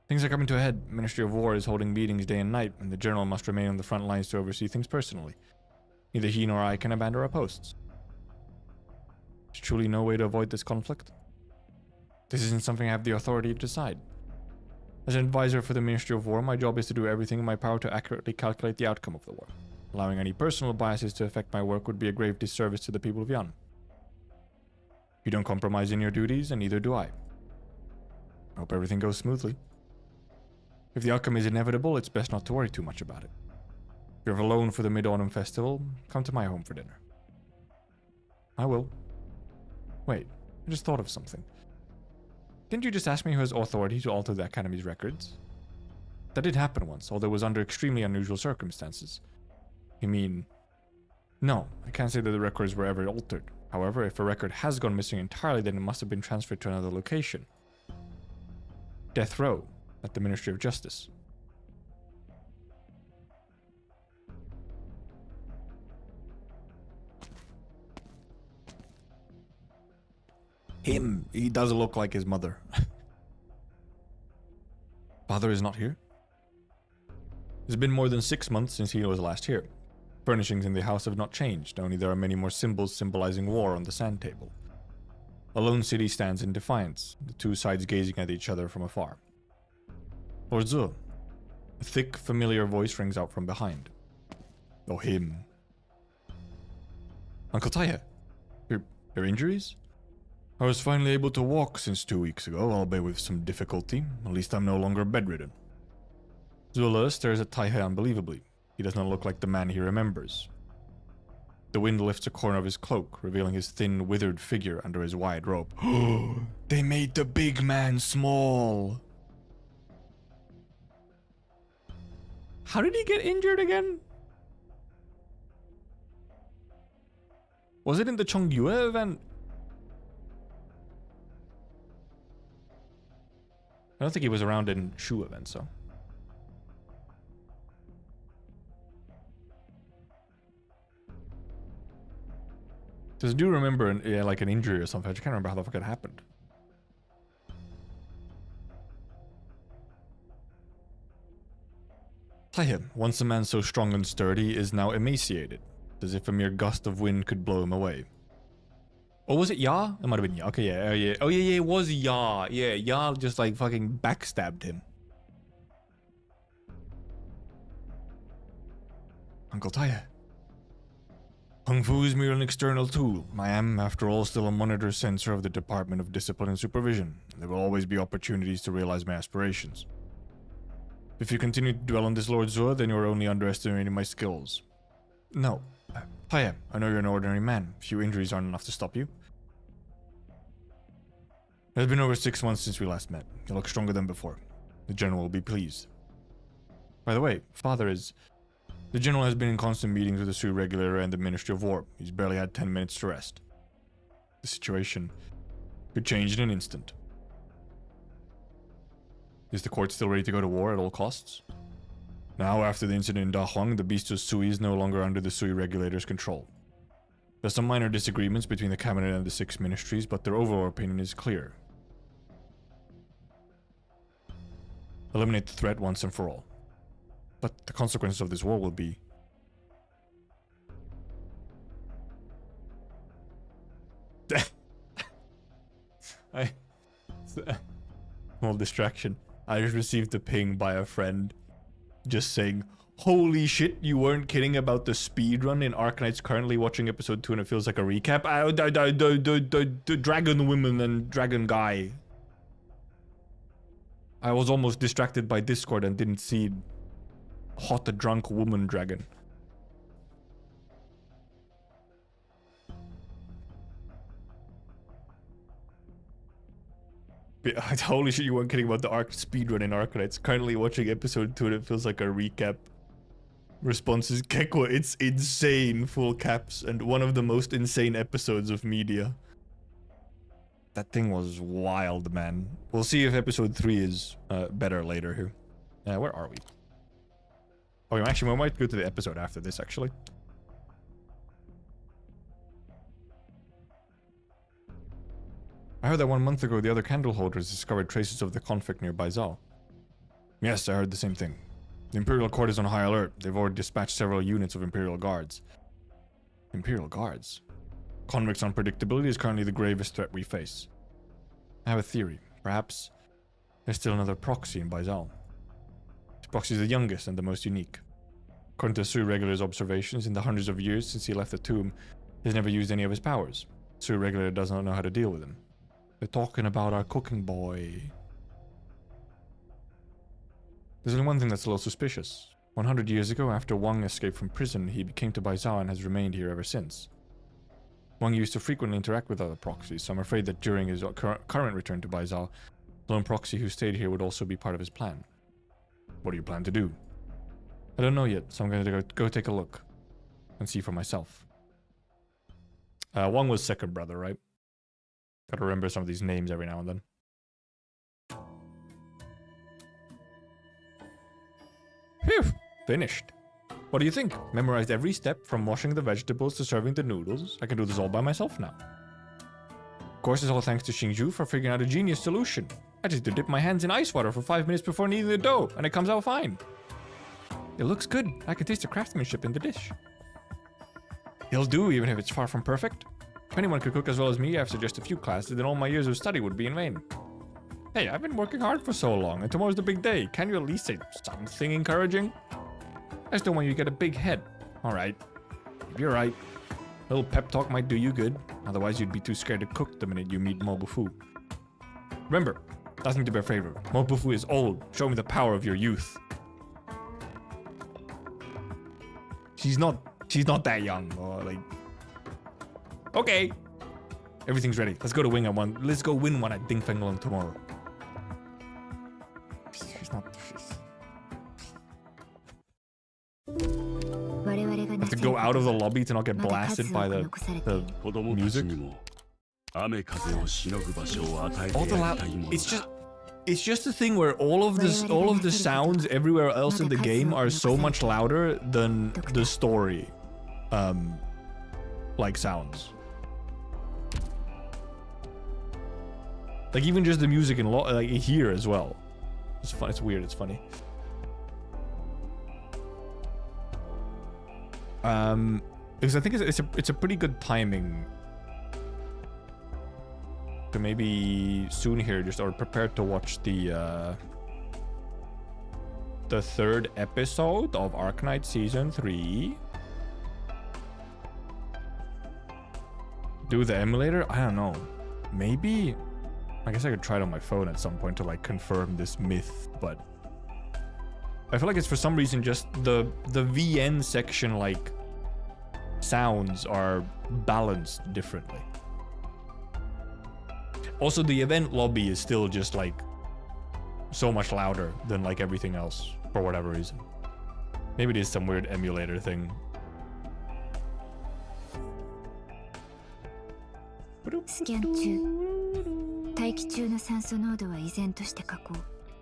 Things are coming to a head. Ministry of War is holding meetings day and night, and the General must remain on the front lines to oversee things personally. Neither he nor I can abandon our posts. There's truly no way to avoid this conflict. This isn't something I have the authority to decide. As an advisor for the Ministry of War, my job is to do everything in my power to accurately calculate the outcome of the war. Allowing any personal biases to affect my work would be a grave disservice to the people of Yan. You don't compromise in your duties, and neither do I. I hope everything goes smoothly. If the outcome is inevitable, it's best not to worry too much about it. If you're alone for the Mid-Autumn Festival, come to my home for dinner. I will. Wait, I just thought of something. Didn't you just ask me who has authority to alter the Academy's records? That did happen once, although it was under extremely unusual circumstances. You mean... No, I can't say that the records were ever altered. However, if a record has gone missing entirely, then it must have been transferred to another location. Death Row, at the Ministry of Justice. He does look like his mother. Father is not here? It's been more than 6 months since he was last here. Furnishings in the house have not changed, only there are many more symbols symbolizing war on the sand table. A lone city stands in defiance, the two sides gazing at each other from afar. Lord Zu. A thick, familiar voice rings out from behind. Oh, him. Uncle Taya, your injuries? I was finally able to walk since 2 weeks ago, albeit with some difficulty. At least I'm no longer bedridden. Zula stares at Taihe unbelievably. He does not look like the man he remembers. The wind lifts a corner of his cloak, revealing his thin, withered figure under his wide robe. They made the big man small! How did he get injured again? Was it in the Chongyue event? I don't think he was around in Shu event, so. Because I do remember like an injury or something. I just can't remember how the fuck it happened. Taihe, once a man so strong and sturdy, is now emaciated, as if a mere gust of wind could blow him away. Or was it Ya? It might have been Ya. Okay, yeah, yeah. Oh, yeah, it was Ya. Yeah, Ya just like fucking backstabbed him. Uncle Taihe. Kung Fu is mere an external tool. I am, after all, still a monitor censor of the Department of Discipline and Supervision. There will always be opportunities to realize my aspirations. If you continue to dwell on this, Lord Zua, then you are only underestimating my skills. No. Taihe, I know you're an ordinary man. Few injuries aren't enough to stop you. It has been over 6 months since we last met. You look stronger than before. The General will be pleased. By the way, Father is... The General has been in constant meetings with the Sui Regulator and the Ministry of War. He's barely had 10 minutes to rest. The situation could change in an instant. Is the court still ready to go to war at all costs? Now, after the incident in Dahuang, the beast of Sui is no longer under the Sui Regulator's control. There's some minor disagreements between the cabinet and the 6 ministries, but their overall opinion is clear. Eliminate the threat once and for all. But the consequences of this war will be... Small distraction. I just received a ping by a friend just saying, holy shit, you weren't kidding about the speedrun in Arknights, currently watching episode 2 and it feels like a recap. The dragon women and dragon guy. I was almost distracted by Discord and didn't see hot drunk woman dragon. Holy shit, you weren't kidding about the speedrun in Arknights. Currently watching episode 2 and it feels like a recap. Response is Kekwa, it's insane, full caps, and one of the most insane episodes of media. That thing was wild, man. We'll see if episode 3 is better later here. Where are we? Oh, actually, we might go to the episode after this, actually. I heard that 1 month ago the other candle holders discovered traces of the conflict near Baizal. Yes, I heard the same thing. The Imperial Court is on high alert. They've already dispatched several units of Imperial Guards. Imperial Guards? Convicts' unpredictability is currently the gravest threat we face. I have a theory. Perhaps there's still another proxy in Baizal. This proxy is the youngest and the most unique. According to Sui Regulator's observations, in the hundreds of years since he left the tomb, he's never used any of his powers. Sui Regulator does not know how to deal with him. They're talking about our cooking boy. There's only one thing that's a little suspicious. 100 years ago, after Wang escaped from prison, he came to Baizao and has remained here ever since. Wang used to frequently interact with other proxies, so I'm afraid that during his current return to Baizao, the lone proxy who stayed here would also be part of his plan. What do you plan to do? I don't know yet, so I'm going to go take a look and see for myself. Wang was second brother, right? Gotta remember some of these names every now and then. Phew! Finished. What do you think? Memorized every step from washing the vegetables to serving the noodles. I can do this all by myself now. Of course, it's all thanks to Xingzhu for figuring out a genius solution. I just need to dip my hands in ice water for 5 minutes before kneading the dough, and it comes out fine. It looks good. I can taste the craftsmanship in the dish. It'll do, even if it's far from perfect. If anyone could cook as well as me after just a few classes, then all my years of study would be in vain. Hey, I've been working hard for so long, and tomorrow's the big day. Can you at least say something encouraging? I just don't want you to get a big head. Alright. You're right. A little pep talk might do you good. Otherwise, you'd be too scared to cook the minute you meet Mobufu. Remember, nothing to be afraid of. Mobufu is old. Show me the power of your youth. She's not that young. Or like... Okay. Everything's ready. Let's go to win one. Let's go win one at Dingfenglong tomorrow. She's not... I have to go out of the lobby to not get blasted by the music. All the loud... It's just a thing where all of the sounds everywhere else in the game are so much louder than the story like sounds. Like even just the music and like here as well. It's fun. It's weird. It's funny. Because I think it's a pretty good timing to maybe soon here just or prepared to watch the third episode of Arknights season 3. Do the emulator? I don't know. Maybe. I guess I could try it on my phone at some point to like confirm this myth, but I feel like it's for some reason just the VN section like sounds are balanced differently. Also, the event lobby is still just like so much louder than like everything else for whatever reason. Maybe it is some weird emulator thing.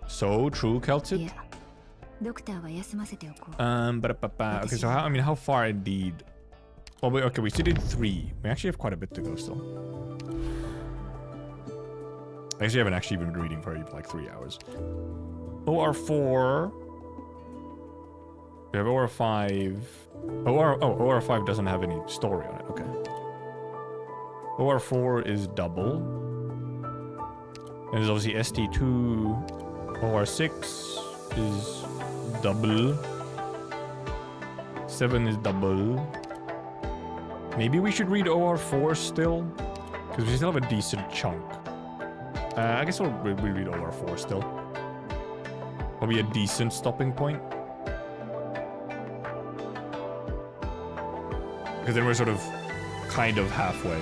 So true, Celtic. Okay, so how far indeed? Oh, wait, okay, we still did 3. We actually have quite a bit to go still. I actually haven't actually been reading for even like 3 hours. OR4. We have OR5. OR5 doesn't have any story on it. Okay. OR4 is double. And there's obviously ST2. OR6 is double. 7 is double. Maybe we should read OR4 still? Because we still have a decent chunk. I guess we'll read OR4 still. Probably a decent stopping point. Because then we're sort of kind of halfway.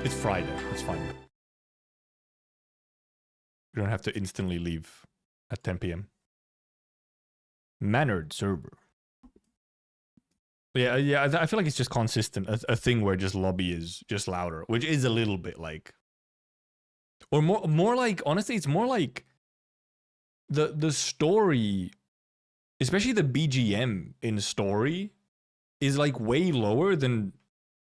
It's Friday. It's fine. We don't have to instantly leave at 10 p.m. Mannered server. Yeah, I feel like it's just consistent. A thing where just lobby is just louder, which is a little bit like, or more like, honestly, it's more like the story, especially the BGM in story, is like way lower than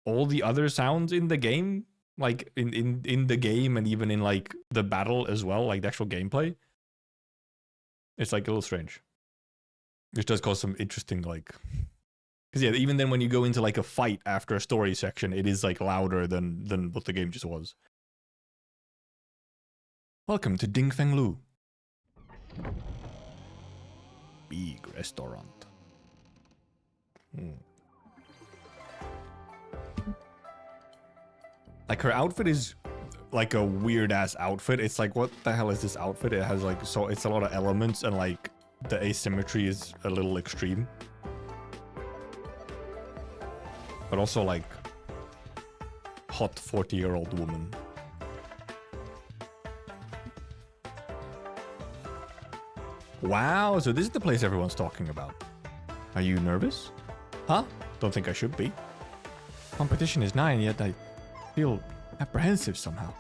all the other sounds in the game, like in the game and even in like the battle as well, like the actual gameplay. It's like a little strange, which does cause some interesting like. Because yeah, even then when you go into like a fight after a story section, it is like louder than what the game just was. Welcome to Dingfenglu. Big restaurant. Like her outfit is like a weird ass outfit. It's like, what the hell is this outfit? It has like, so it's a lot of elements and like the asymmetry is a little extreme. But also like hot 40-year-old woman. Wow, so this is the place everyone's talking about. Are you nervous? Huh? Don't think I should be. Competition is 9, yet I feel apprehensive somehow.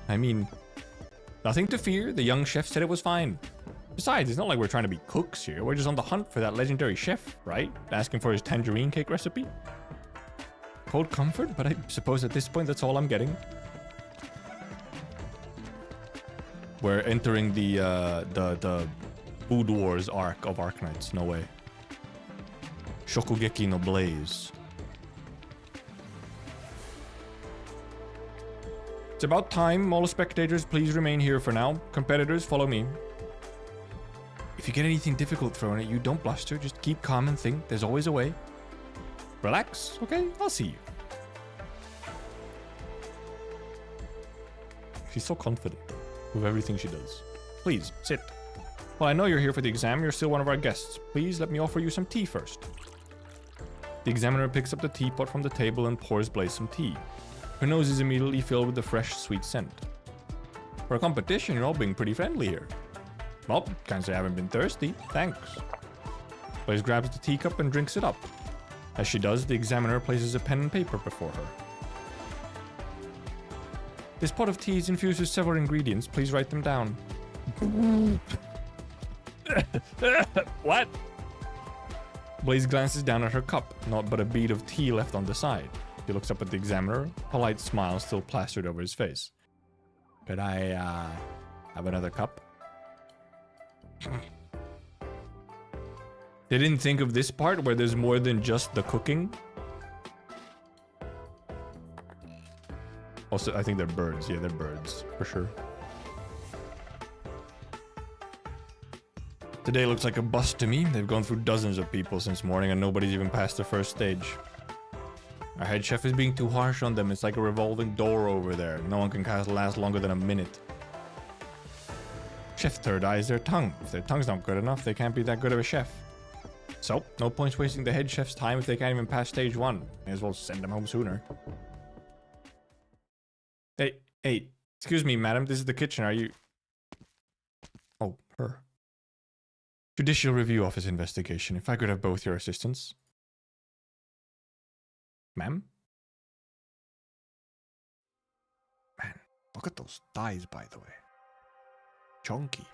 I mean, nothing to fear. The young chef said it was fine. Besides, it's not like we're trying to be cooks here. We're just on the hunt for that legendary chef, right? Asking for his tangerine cake recipe. Cold comfort, but I suppose at this point that's all I'm getting. We're entering the Food Wars arc of Arknights. No way. Shokugeki no Blaze. It's about time. All spectators, please remain here for now. Competitors, follow me. If you get anything difficult thrown at you, don't bluster. Just keep calm and think. There's always a way. Relax, okay? I'll see you. She's so confident with everything she does. Please, sit. Well, I know you're here for the exam. You're still one of our guests. Please let me offer you some tea first. The examiner picks up the teapot from the table and pours Blaze some tea. Her nose is immediately filled with the fresh, sweet scent. For a competition, you're all being pretty friendly here. Well, can't say I haven't been thirsty. Thanks. Blaze grabs the teacup and drinks it up. As she does, the examiner places a pen and paper before her. This pot of tea is infused with several ingredients. Please write them down. What? Blaze glances down at her cup, naught but a bead of tea left on the side. He looks up at the examiner, polite smile still plastered over his face. Could I, have another cup? They didn't think of this part where there's more than just the cooking. Also, I think they're birds. Yeah, they're birds, for sure. Today looks like a bust to me. They've gone through dozens of people since morning and nobody's even passed the first stage. Our head chef is being too harsh on them. It's like a revolving door over there. No one can last longer than a minute. Chef third eyes their tongue. If their tongue's not good enough, they can't be that good of a chef. So, no points wasting the head chef's time if they can't even pass stage 1. May as well send them home sooner. Hey, excuse me, madam, this is the kitchen, are you... Oh, her. Judicial Review Office investigation. If I could have both your assistants. Ma'am? Man, look at those thighs, by the way. Chunky.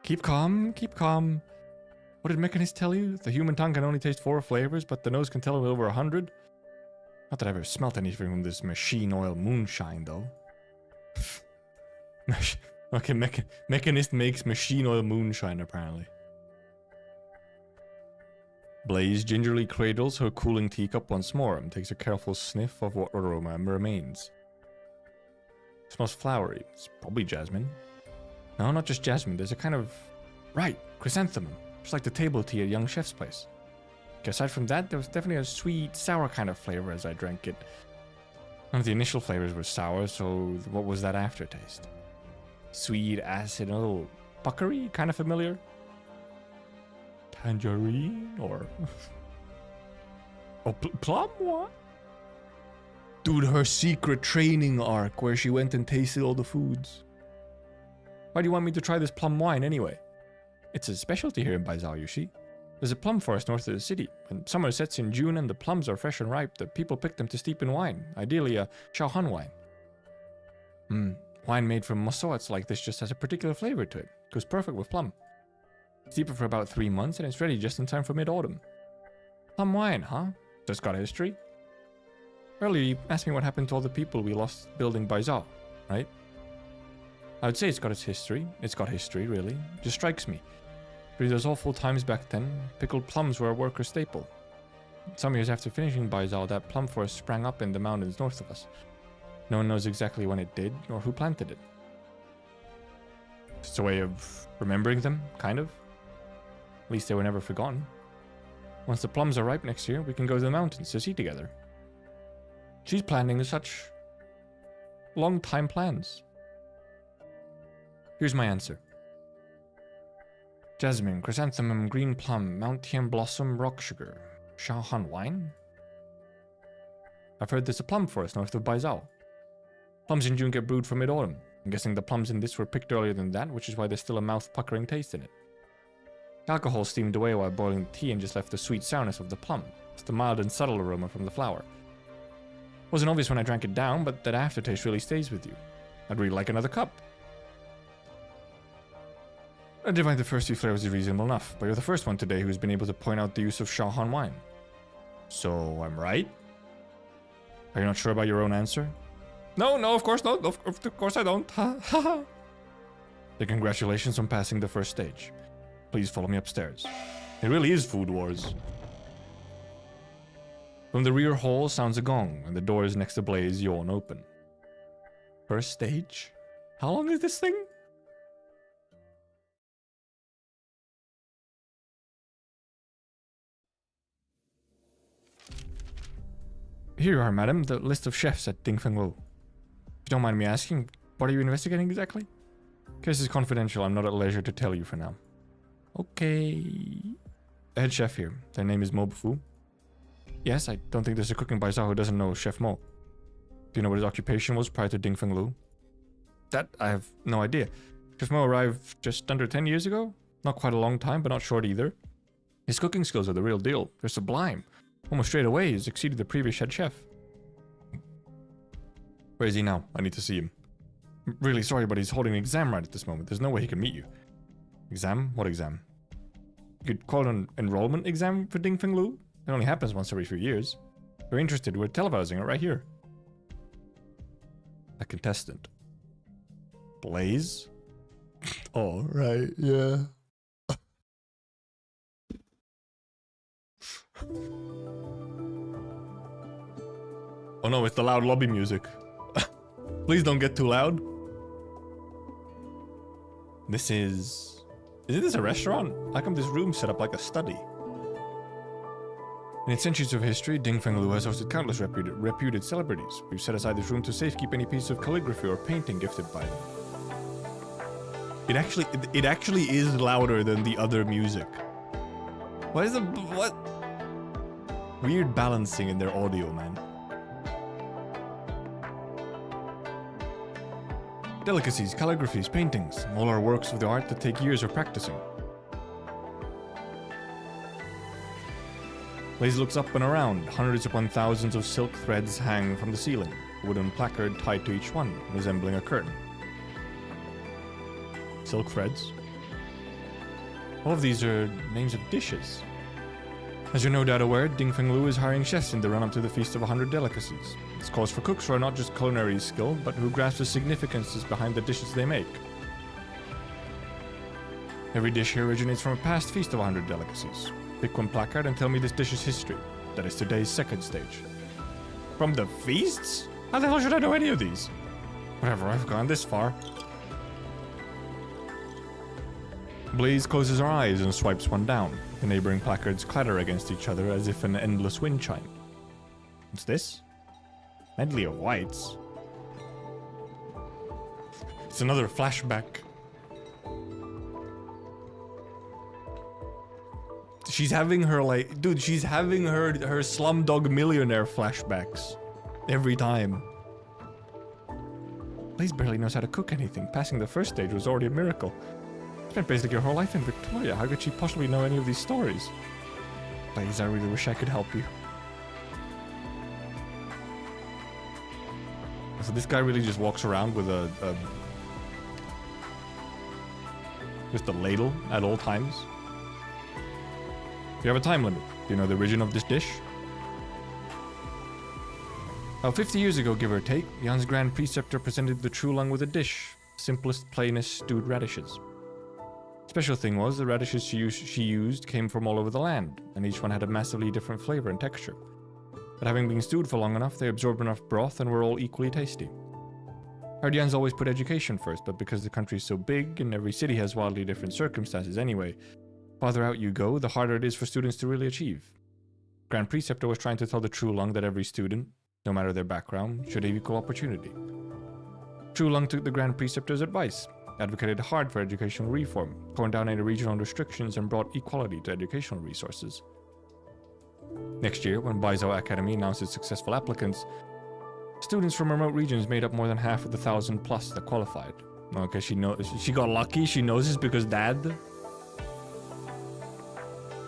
Keep calm, keep calm. What did Mechanist tell you? The human tongue can only taste 4 flavors, but the nose can tell over 100? Not that I've ever smelt anything from this machine oil moonshine, though. Okay, Mechanist makes machine oil moonshine, apparently. Blaze gingerly cradles her cooling teacup once more and takes a careful sniff of what aroma remains. It smells flowery. It's probably jasmine. No, not just jasmine. There's a kind of... Right, chrysanthemum. Just like the table tea at Young Chef's place. Okay, aside from that, there was definitely a sweet, sour kind of flavor as I drank it. None of the initial flavors were sour, so what was that aftertaste? Sweet, acid, and a little puckery, kind of familiar. Tangerine, or... oh, plum, what? Dude, her secret training arc where she went and tasted all the foods. Why do you want me to try this plum wine anyway? It's a specialty here in Baizhou, you see. There's a plum forest north of the city. When summer sets in June and the plums are fresh and ripe, the people pick them to steep in wine, ideally a Shaohan wine. Wine made from mosoats like this just has a particular flavor to it. It goes perfect with plum. Steep it for about 3 months and it's ready just in time for mid-autumn. Plum wine, huh? So it's got a history? Earlier you asked me what happened to all the people we lost building Baizhou, right? I would say it's got its history. It's got history, really. It just strikes me. Through those awful times back then, pickled plums were a worker staple. Some years after finishing Baizhou, that plum forest sprang up in the mountains north of us. No one knows exactly when it did, or who planted it. It's a way of remembering them, kind of. At least they were never forgotten. Once the plums are ripe next year, we can go to the mountains to see together. She's planning such long-time plans. Here's my answer. Jasmine, chrysanthemum, green plum, Mount Tian blossom, rock sugar. Shaohan wine? I've heard there's a plum forest north of Baizhou. Plums in June get brewed for mid-autumn. I'm guessing the plums in this were picked earlier than that, which is why there's still a mouth-puckering taste in it. The alcohol steamed away while boiling the tea and just left the sweet sourness of the plum. It's the mild and subtle aroma from the flower. Wasn't obvious when I drank it down, but that aftertaste really stays with you. I'd really like another cup. I did find the first 2 flavors is reasonable enough, but you're the first one today who's been able to point out the use of Shaohan wine. So, I'm right? Are you not sure about your own answer? No, of course not. Of course I don't. Ha ha ha. Congratulations on passing the first stage. Please follow me upstairs. It really is Food Wars. From the rear hall sounds a gong, and the doors next to Blaze yawn open. First stage? How long is this thing? Here you are, madam, the list of chefs at Dingfeng Lu. If you don't mind me asking, what are you investigating exactly? Case is confidential, I'm not at leisure to tell you for now. Okay. The head chef here, their name is Mo Bufu. Yes, I don't think there's a cooking baizhao who doesn't know Chef Mo. Do you know what his occupation was prior to Dingfeng Lu? That, I have no idea. Chef Mo arrived just under 10 years ago? Not quite a long time, but not short either. His cooking skills are the real deal. They're sublime. Almost straight away, he's exceeded the previous head chef. Where is he now? I need to see him. I'm really sorry, but he's holding an exam right at this moment. There's no way he can meet you. Exam? What exam? You could call it an enrollment exam for Dingfeng Lu? It only happens once every few years. If you're interested, we're televising it right here. A contestant. Blaze? Oh, right, yeah. Oh no, it's the loud lobby music. Please don't get too loud. This is... Isn't this a restaurant? How come this room's set up like a study? In its centuries of history, Dingfeng Lu has hosted countless reputed celebrities. We've set aside this room to safekeep any piece of calligraphy or painting gifted by them. It actually is louder than the other music. What is the... what? Weird balancing in their audio, man. Delicacies, calligraphies, paintings, all are works of the art that take years of practicing. Blaze looks up and around. Hundreds upon thousands of silk threads hang from the ceiling, a wooden placard tied to each one, resembling a curtain. Silk threads? All of these are names of dishes. As you're no doubt aware, Dingfeng Lu is hiring chefs in the run-up to the Feast of 100 Delicacies. This calls for cooks who are not just culinary skilled, but who grasp the significances behind the dishes they make. Every dish here originates from a past Feast of 100 Delicacies. Pick one placard and tell me this dish's history. That is today's second stage. From the feasts? How the hell should I know any of these? Whatever, I've gone this far. Blaze closes her eyes and swipes one down. The neighboring placards clatter against each other as if an endless wind chime. What's this? Medley of whites? It's another flashback. She's having her like... Dude, she's having her Slumdog Millionaire flashbacks. Every time. Blaze barely knows how to cook anything. Passing the first stage was already a miracle. Spent basically her whole life in Victoria. How could she possibly know any of these stories? Blaze, I really wish I could help you. So this guy really just walks around with just a ladle at all times. You have a time limit. Do you know the origin of this dish? About 50 years ago, give or take, Jan's Grand Preceptor presented the Trulung with a dish. Simplest, plainest stewed radishes. Special thing was, the radishes she used came from all over the land, and each one had a massively different flavor and texture. But having been stewed for long enough, they absorbed enough broth and were all equally tasty. Our Jan's always put education first, but because the country is so big, and every city has wildly different circumstances anyway, farther out you go, the harder it is for students to really achieve. Grand Preceptor was trying to tell the Trulung that every student, no matter their background, should have equal opportunity. Trulung took the Grand Preceptor's advice, advocated hard for educational reform, torn down any regional restrictions and brought equality to educational resources. Next year, when Baizhou Academy announced its successful applicants, students from remote regions made up more than half of the 1,000 plus that qualified. Okay, she got lucky, she knows this because Dad.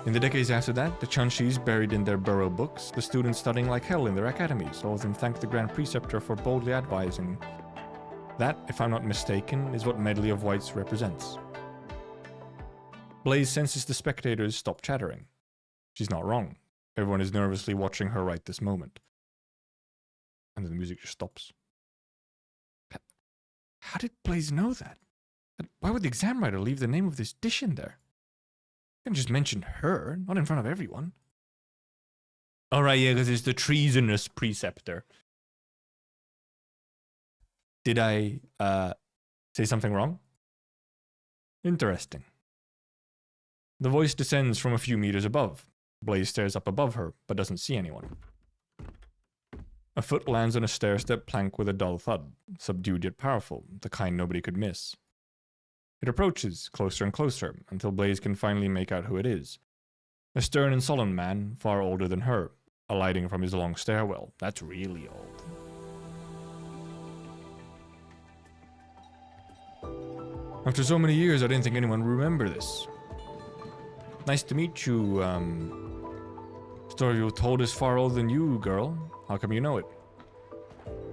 In the decades after that, the Chunshis buried in their burrow books, the students studying like hell in their academies, all of them thanked the Grand Preceptor for boldly advising. That, if I'm not mistaken, is what Medley of Whites represents. Blaze senses the spectators stop chattering. She's not wrong. Everyone is nervously watching her right this moment. And then the music just stops. How did Blaze know that? Why would the exam writer leave the name of this dish in there? You can just mention her, not in front of everyone. Alright, yeah, because it's the treasonous preceptor. Did I, say something wrong? Interesting. The voice descends from a few meters above. Blaze stares up above her, but doesn't see anyone. A foot lands on a stair-step plank with a dull thud, subdued yet powerful, the kind nobody could miss. It approaches, closer and closer, until Blaze can finally make out who it is. A stern and solemn man, far older than her, alighting from his long stairwell. That's really old. After so many years, I didn't think anyone would remember this. Nice to meet you, Story you told is far older than you, girl. How come you know it?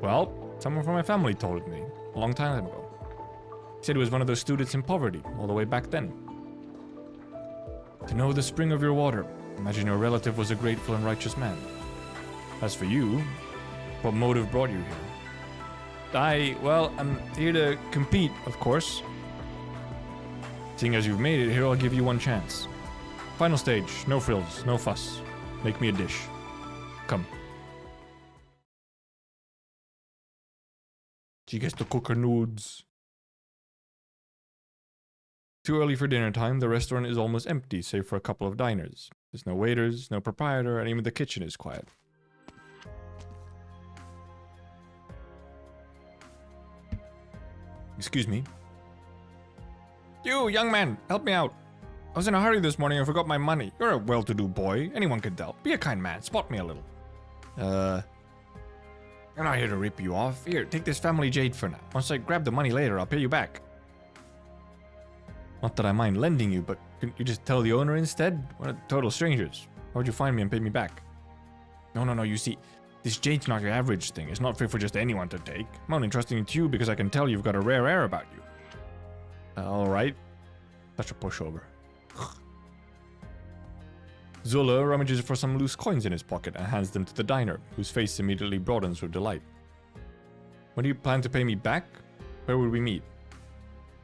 Well, someone from my family told it me, a long time ago. He said he was one of those students in poverty, all the way back then. To know the spring of your water, imagine your relative was a grateful and righteous man. As for you, what motive brought you here? Well, I'm here to compete, of course. Seeing as you've made it here, I'll give you one chance. Final stage, no frills, no fuss. Make me a dish. Come. She gets to cook her nudes. Too early for dinner time, the restaurant is almost empty, save for a couple of diners. There's no waiters, no proprietor, and even the kitchen is quiet. Excuse me. You, young man, help me out. I was in a hurry this morning and forgot my money. You're a well-to-do boy. Anyone can tell. Be a kind man. Spot me a little. I'm not here to rip you off. Here, take this family jade for now. Once I grab the money later, I'll pay you back. Not that I mind lending you, but couldn't you just tell the owner instead? We're total strangers. How would you find me and pay me back? No, you see, this jade's not your average thing. It's not fit for just anyone to take. I'm only trusting it to you because I can tell you've got a rare air about you. Alright. Such a pushover. Zula rummages for some loose coins in his pocket and hands them to the diner, whose face immediately broadens with delight. When do you plan to pay me back? Where would we meet?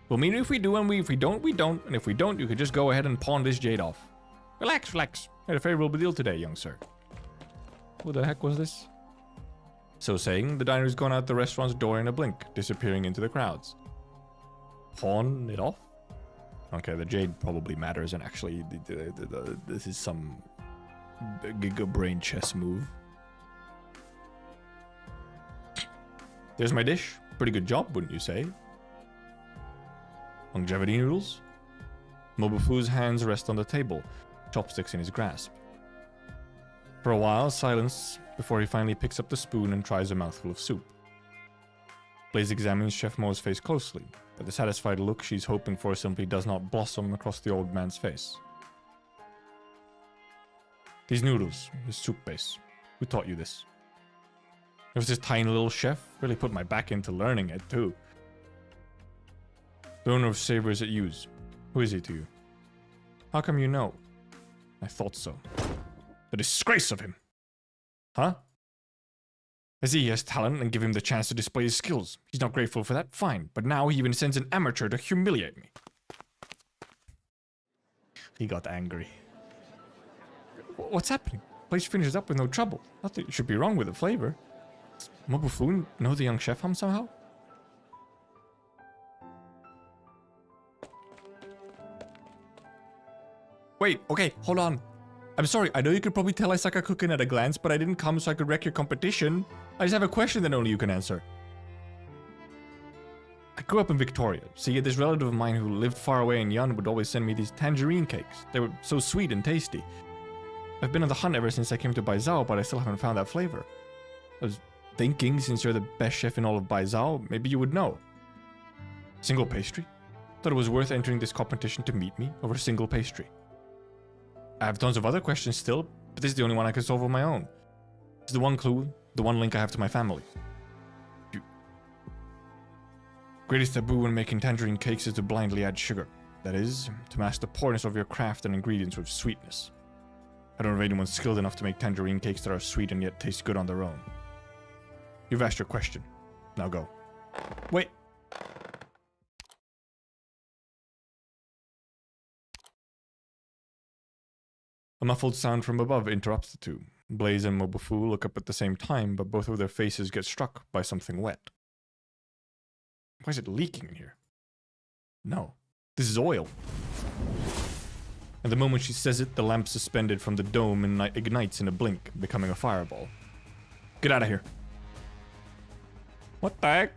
We'll meet if we do, and if we don't, we don't. And if we don't, you could just go ahead and pawn this jade off. Relax. I had a favorable deal today, young sir. Who the heck was this? So saying, the diner's gone out the restaurant's door in a blink, disappearing into the crowds. Pawn it off? Okay, the jade probably matters, and actually, this is some giga brain chess move. There's my dish. Pretty good job, wouldn't you say? Longevity noodles? Mobufu's hands rest on the table, chopsticks in his grasp. For a while, silence before he finally picks up the spoon and tries a mouthful of soup. Blaze examines Chef Mo's face closely, but the satisfied look she's hoping for simply does not blossom across the old man's face. These noodles, this soup base, who taught you this? There was this tiny little chef, really put my back into learning it too. The owner of Savers at Use, who is he to you? How come you know? I thought so. The disgrace of him! Huh? I see he has talent and give him the chance to display his skills. He's not grateful for that, fine. But now he even sends an amateur to humiliate me. He got angry. What's happening? Place finishes up with no trouble. Nothing should be wrong with the flavor. Mobufu know the young chef hum somehow? Wait, okay, hold on. I'm sorry, I know you could probably tell I suck at cooking at a glance, but I didn't come so I could wreck your competition. I just have a question that only you can answer. I grew up in Victoria. See, this relative of mine who lived far away in Yun would always send me these tangerine cakes. They were so sweet and tasty. I've been on the hunt ever since I came to Baizhou, but I still haven't found that flavor. I was thinking, since you're the best chef in all of Baizhou, maybe you would know. Single pastry? Thought it was worth entering this competition to meet me over single pastry. I have tons of other questions still, but this is the only one I can solve on my own. It's the one clue, the one link I have to my family. Greatest taboo when making tangerine cakes is to blindly add sugar. That is, to mask the poorness of your craft and ingredients with sweetness. I don't know of anyone skilled enough to make tangerine cakes that are sweet and yet taste good on their own. You've asked your question. Now go. Wait! A muffled sound from above interrupts the two. Blaze and Mobufu look up at the same time, but both of their faces get struck by something wet. Why is it leaking in here? No, this is oil. At the moment she says it, the lamp suspended from the dome ignites in a blink, becoming a fireball. Get out of here. What the heck?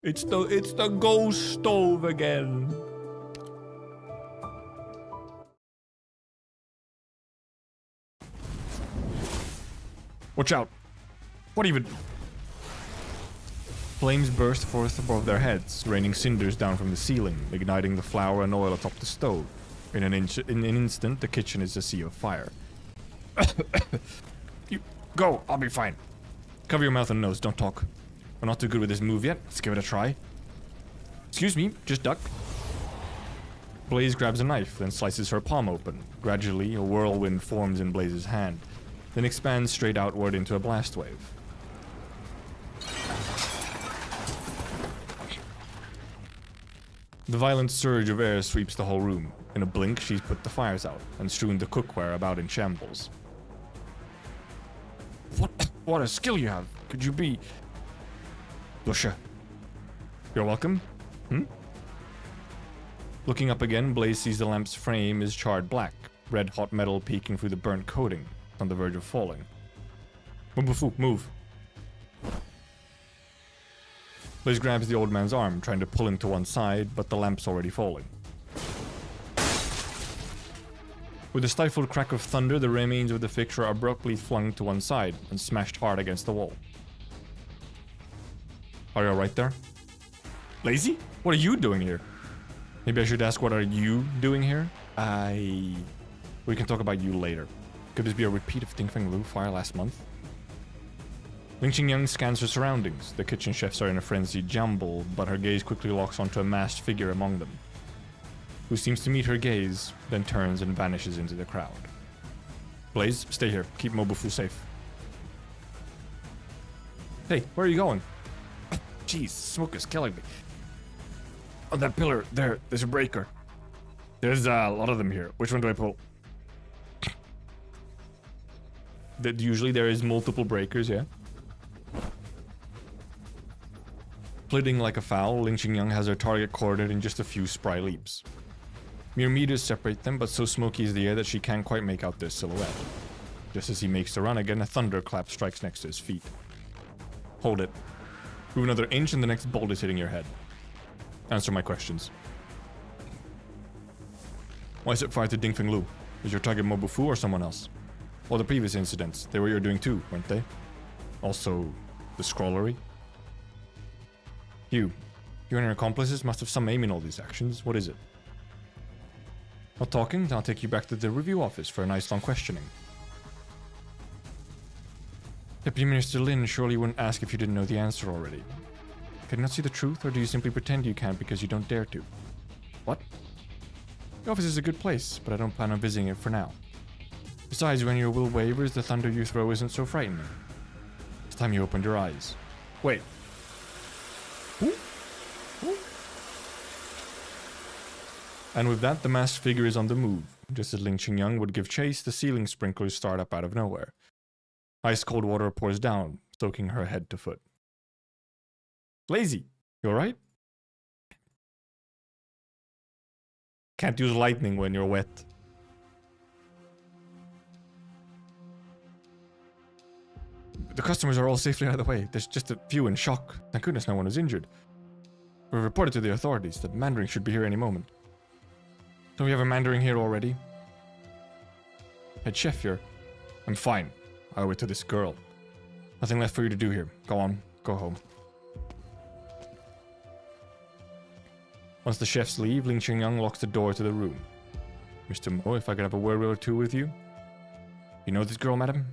It's the ghost stove again. Watch out. What even? Flames burst forth above their heads, raining cinders down from the ceiling, igniting the flour and oil atop the stove. In an instant, the kitchen is a sea of fire. You go, I'll be fine. Cover your mouth and nose, don't talk. We're not too good with this move yet, let's give it a try. Excuse me, just duck. Blaze grabs a knife, then slices her palm open. Gradually, a whirlwind forms in Blaze's hand, then expands straight outward into a blast wave. The violent surge of air sweeps the whole room. In a blink, she's put the fires out and strewn the cookware about in shambles. What a skill you have! Could you be... Lusha. You're welcome? Looking up again, Blaze sees the lamp's frame is charred black, red hot metal peeking through the burnt coating, on the verge of falling. Mobufu, move. Blaze grabs the old man's arm, trying to pull him to one side, but the lamp's already falling. With a stifled crack of thunder, the remains of the fixture are abruptly flung to one side and smashed hard against the wall. Are you alright there? Lazy? What are you doing here? Maybe I should ask, what are you doing here? We can talk about you later. Could this be a repeat of Dingfeng Lu fire last month? Ling Qingyang scans her surroundings. The kitchen chefs are in a frenzied jumble, but her gaze quickly locks onto a masked figure among them, who seems to meet her gaze, then turns and vanishes into the crowd. Blaze, stay here. Keep Mobufu safe. Hey, where are you going? Jeez, smoke is killing me. On that pillar, there's a breaker. There's a lot of them here. Which one do I pull? Usually there is multiple breakers, yeah? Flitting like a fowl, Ling Qingyang has her target cornered in just a few spry leaps. Mere meters separate them, but so smoky is the air that she can't quite make out their silhouette. Just as he makes the run again, a thunderclap strikes next to his feet. Hold it. Move another inch and the next bolt is hitting your head. Answer my questions. Why set fire to Dingfeng Lu? Was your target Mobufu or someone else? Well, the previous incidents, they were your doing too, weren't they? Also, the scrollery? You and your accomplices must have some aim in all these actions. What is it? Not talking, I'll take you back to the review office for a nice long questioning. Deputy Minister Lin surely wouldn't ask if you didn't know the answer already. Can you not see the truth, or do you simply pretend you can't because you don't dare to? What? The office is a good place, but I don't plan on visiting it for now. Besides, when your will wavers, the thunder you throw isn't so frightening. It's time you opened your eyes. Wait. Who? And with that, the masked figure is on the move. Just as Ling Qingyang would give chase, the ceiling sprinklers start up out of nowhere. Ice-cold water pours down, soaking her head to foot. Lazy, you alright? Can't use lightning when you're wet. The customers are all safely out of the way. There's just a few in shock. Thank goodness no one was injured. We've reported to the authorities that Mandarin should be here any moment. Don't we have a Mandarin here already? Head chef here. I'm fine. I owe it to this girl. Nothing left for you to do here. Go on. Go home. Once the chefs leave, Ling Qingyang locks the door to the room. Mr. Mo, if I could have a word or two with you? You know this girl, madam?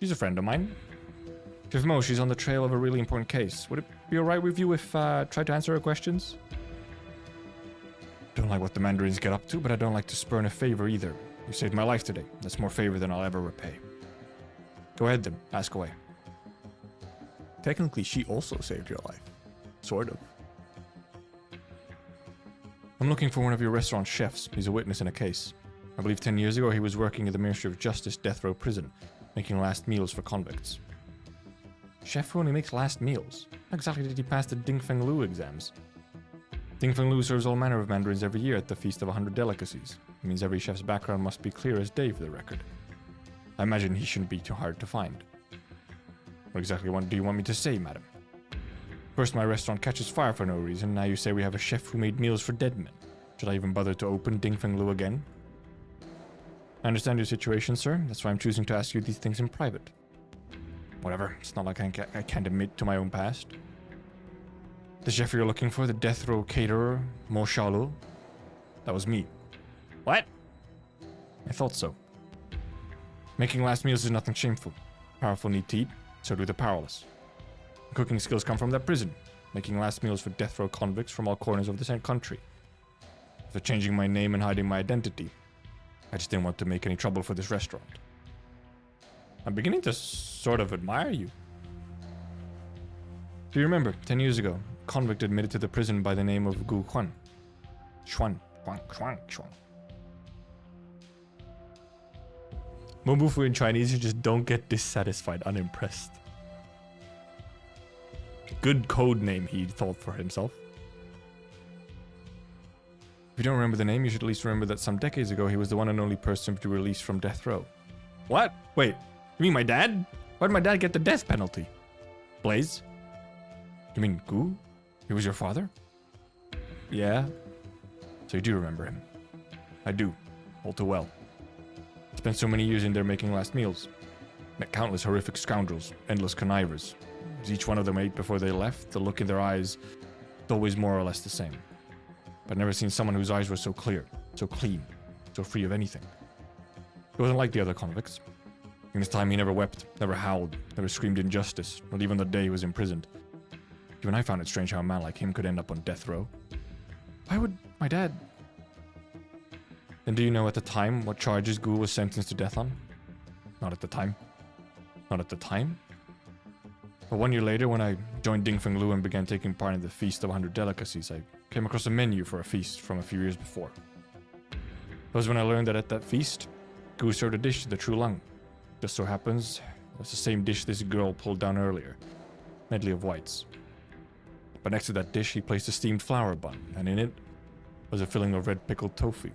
She's a friend of mine. Chef Mo, she's on the trail of a really important case. Would it be alright with you if I tried to answer her questions? Don't like what the Mandarins get up to, but I don't like to spurn a favor either. You saved my life today. That's more favor than I'll ever repay. Go ahead then, ask away. Technically, she also saved your life. Sort of. A I'm looking for one of your restaurant chefs. He's a witness in a case. I believe 10 years ago he was working at the Ministry of Justice death row prison, making last meals for convicts. Chef who only makes last meals? How exactly did he pass the Ding Feng Lu exams? Ding Feng Lu serves all manner of mandarins every year at the Feast of 100 Delicacies. It means every chef's background must be clear as day for the record. I imagine he shouldn't be too hard to find. What exactly do you want me to say, madam? First my restaurant catches fire for no reason, now you say we have a chef who made meals for dead men. Should I even bother to open Ding Feng Lu again? I understand your situation, sir. That's why I'm choosing to ask you these things in private. Whatever. It's not like I can't admit to my own past. The chef you're looking for, the death row caterer, Mo Xiaolu? That was me. What? I thought so. Making last meals is nothing shameful. Powerful need to eat, so do the powerless. Cooking skills come from that prison, making last meals for death row convicts from all corners of the country. For changing my name and hiding my identity, I just didn't want to make any trouble for this restaurant. I'm beginning to sort of admire you. Do you remember, 10 years ago, a convict admitted to the prison by the name of Gu Huan? Xuan. Mobufu in Chinese, you just don't get dissatisfied, unimpressed. Good code name, he thought for himself. If you don't remember the name, you should at least remember that some decades ago he was the one and only person to be released from death row. What? Wait, you mean my dad? Why did my dad get the death penalty? Blaze? You mean Gu? He was your father? Yeah. So you do remember him. I do. All too well. Spent so many years in there making last meals. Met countless horrific scoundrels, endless connivers. As each one of them ate before they left, the look in their eyes was always more or less the same. But I'd never seen someone whose eyes were so clear, so clean, so free of anything. He wasn't like the other convicts. In his time he never wept, never howled, never screamed injustice, not even the day he was imprisoned. Even I found it strange how a man like him could end up on death row. Why would my dad... And do you know at the time what charges Gu was sentenced to death on? Not at the time. Not at the time? But 1 year later, when I joined Ding Feng Lu and began taking part in the Feast of 100 Delicacies, I came across a menu for a feast from a few years before. That was when I learned that at that feast, Gu served a dish to the true lung. Just so happens, it was the same dish this girl pulled down earlier. Medley of whites. But next to that dish, he placed a steamed flour bun, and in it was a filling of red pickled tofu.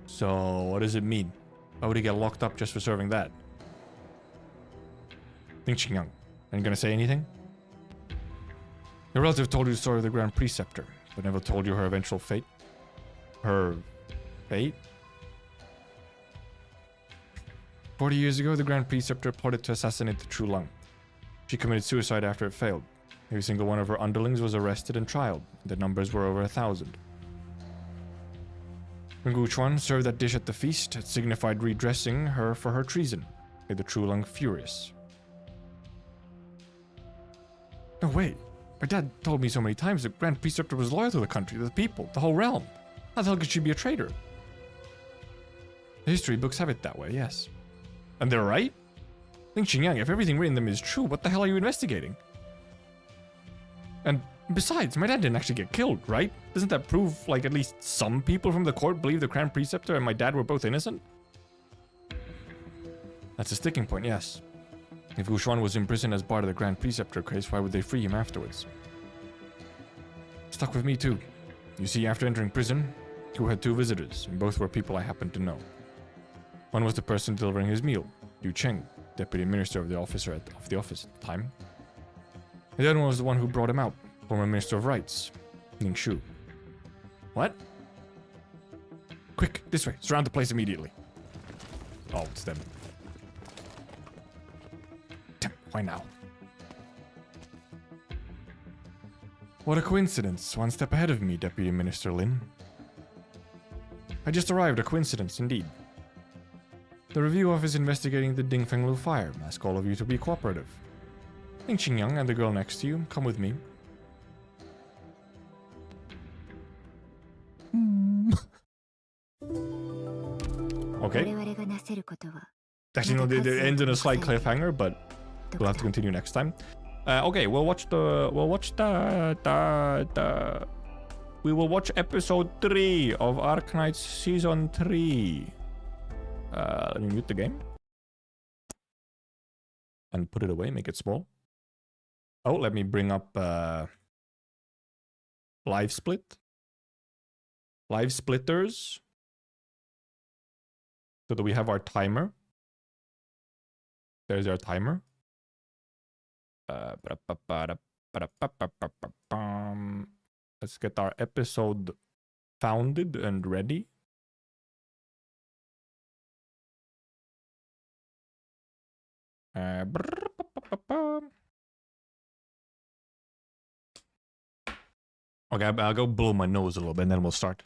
So, what does it mean? Why would he get locked up just for serving that? Ling Qingyang, are you gonna say anything? Your relative told you the story of the Grand Preceptor, but never told you her eventual fate. Her... fate? 40 years ago, the Grand Preceptor plotted to assassinate the True Lung. She committed suicide after it failed. Every single one of her underlings was arrested and trialed. The numbers were over 1,000. When Gu Chuan served that dish at the feast, it signified redressing her for her treason, made the True Lung furious. No, wait. My dad told me so many times that Grand Preceptor was loyal to the country, to the people, the whole realm. How the hell could she be a traitor? The history books have it that way, yes. And they're right? Ling Qingyang, if everything written in them is true, what the hell are you investigating? And besides, my dad didn't actually get killed, right? Doesn't that prove, like, at least some people from the court believe the Grand Preceptor and my dad were both innocent? That's a sticking point, yes. If Gu Xuan was imprisoned as part of the Grand Preceptor case, why would they free him afterwards? Stuck with me too. You see, after entering prison, Gu had 2 visitors, and both were people I happened to know. One was the person delivering his meal, Liu Cheng, deputy minister of the office at the time. The other one was the one who brought him out, former Minister of Rights, Ning Shu. What? Quick, this way, surround the place immediately. Oh, it's them. Damn, why now? What a coincidence, one step ahead of me, Deputy Minister Lin. I just arrived, a coincidence indeed. The review office investigating the Ding Feng Lu fire. Ask all of you to be cooperative. Ling Qingyang and the girl next to you, come with me. Okay. Actually, no, it ends in a slight cliffhanger, but we'll have to continue next time. Okay, we'll watch the we will watch episode 3 of Arknights season 3. Let me mute the game. And put it away, make it small. Oh, let me bring up live split. Live splitters. So that we have our timer. There's our timer. Let's get our episode founded and ready. Okay, I'll go blow my nose a little bit and then we'll start.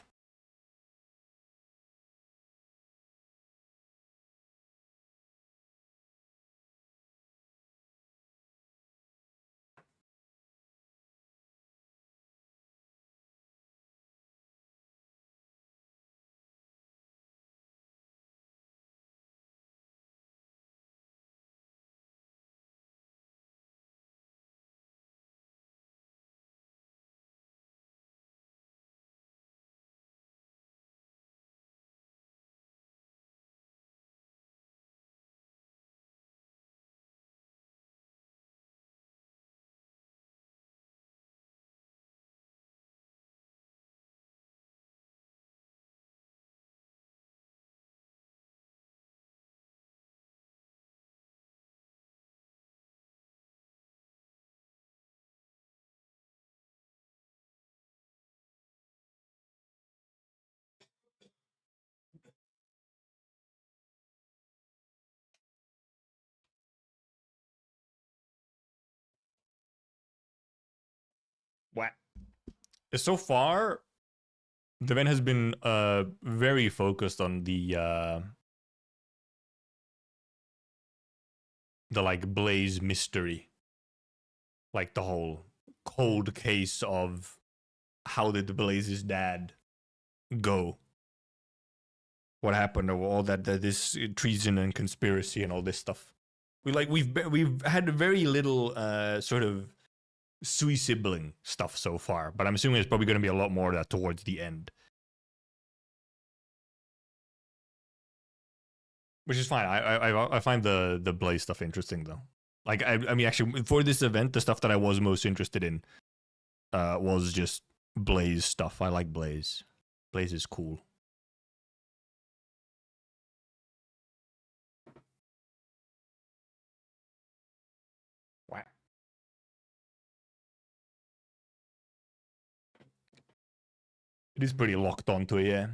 What? So far, the event has been very focused on the like Blaze mystery, like the whole cold case of how did Blaze's dad go? What happened? Or all that this treason and conspiracy and all this stuff. We've had very little sort of Sui sibling stuff so far, but I'm assuming there's probably going to be a lot more of that towards the end. Which is fine. I find the Blaze stuff interesting though. Like I mean actually for this event, the stuff that I was most interested in was just Blaze stuff. I like Blaze. Blaze is cool. Wow. It is pretty locked onto it, yeah.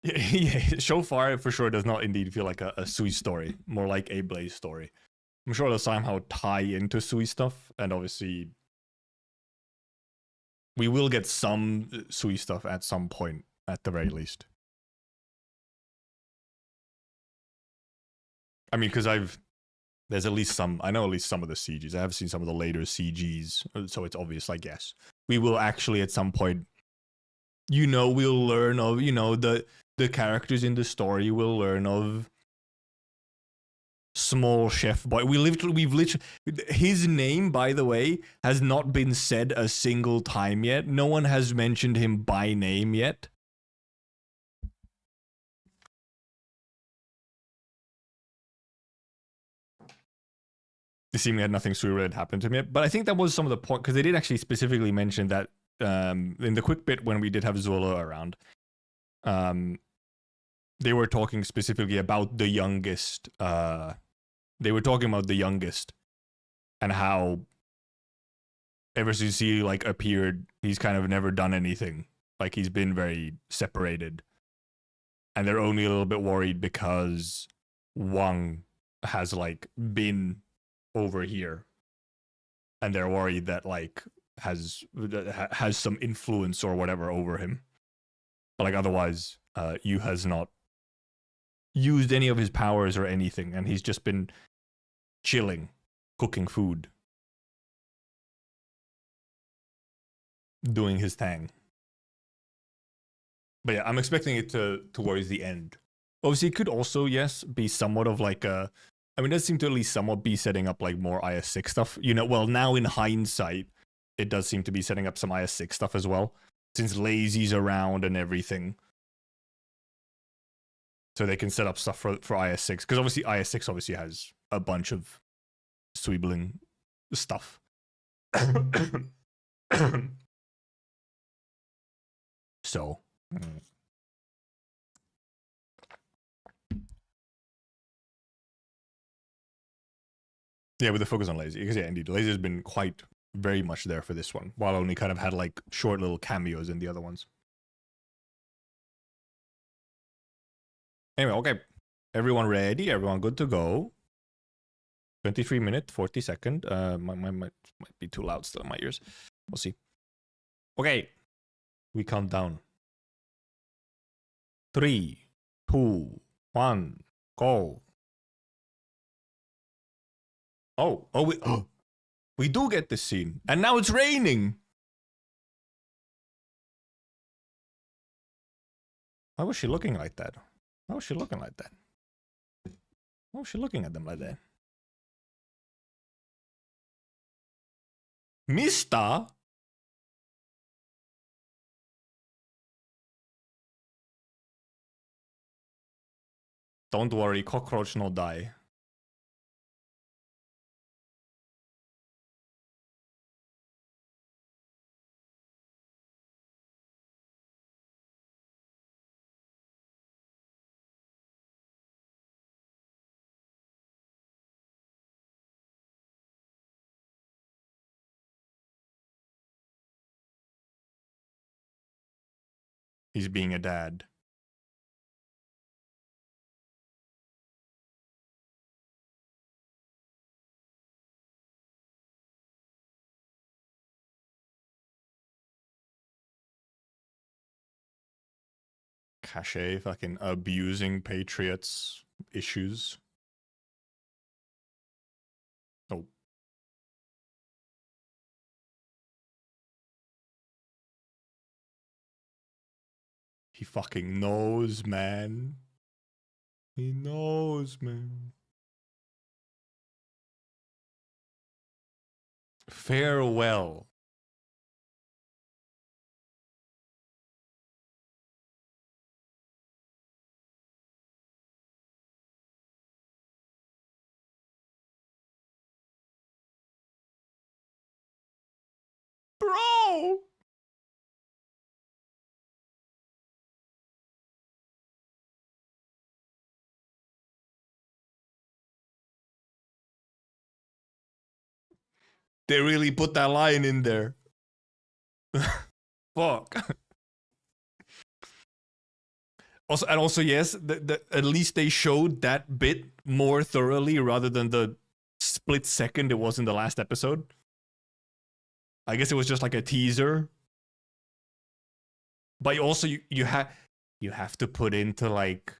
Yeah, so far for sure does not indeed feel like a Sui story, more like a Blaze story. I'm sure it'll somehow tie into Sui stuff, and obviously we will get some Sui stuff at some point, at the very least. I mean, because there's at least some, I know at least some of the CGs. I have seen some of the later CGs, so it's obvious, I guess. We will actually at some point, we'll learn of, the characters in the story will learn of small chef boy. We've literally, his name, by the way, has not been said a single time yet. No one has mentioned him by name yet. It seemed had nothing surreal happened to him yet, but I think that was some of the point, because they did actually specifically mention that in the quick bit when we did have Zola around, they were talking specifically about the youngest. They were talking about the youngest and how ever since he like appeared, he's kind of never done anything. Like he's been very separated, and they're only a little bit worried because Wang has like been over here, and they're worried that like has some influence or whatever over him. But like otherwise, Yu has not used any of his powers or anything, and he's just been chilling, cooking food, doing his thing. But yeah, I'm expecting it towards the end. Obviously, it could also, yes, be somewhat of like a, I mean, it does seem to at least somewhat be setting up like more IS6 stuff. Well, now in hindsight, it does seem to be setting up some IS6 stuff as well, since Lazy's around and everything. So they can set up stuff for IS6, because obviously IS6 obviously has a bunch of Sweebling stuff. So. Yeah, with the focus on Lazy. Because yeah, indeed, Lazy has been quite very much there for this one, while only kind of had like short little cameos in the other ones. Anyway, okay. Everyone ready? Everyone good to go? 23-minute, 40-second. Might be too loud still in my ears. We'll see. Okay. We count down. 3, 2, 1, go. We do get this scene. And now it's raining. Why was she looking like that? Why was she looking like that? Why was she looking at them like that? Mister? Don't worry, cockroach no die. He's being a dad. Cache fucking abusing Patriots issues. Oh. He fucking knows, man. He knows, man. Farewell. Bro! They really put that line in there. Fuck. Also, yes, at least they showed that bit more thoroughly rather than the split second it was in the last episode. I guess it was just like a teaser. But also you have to put into like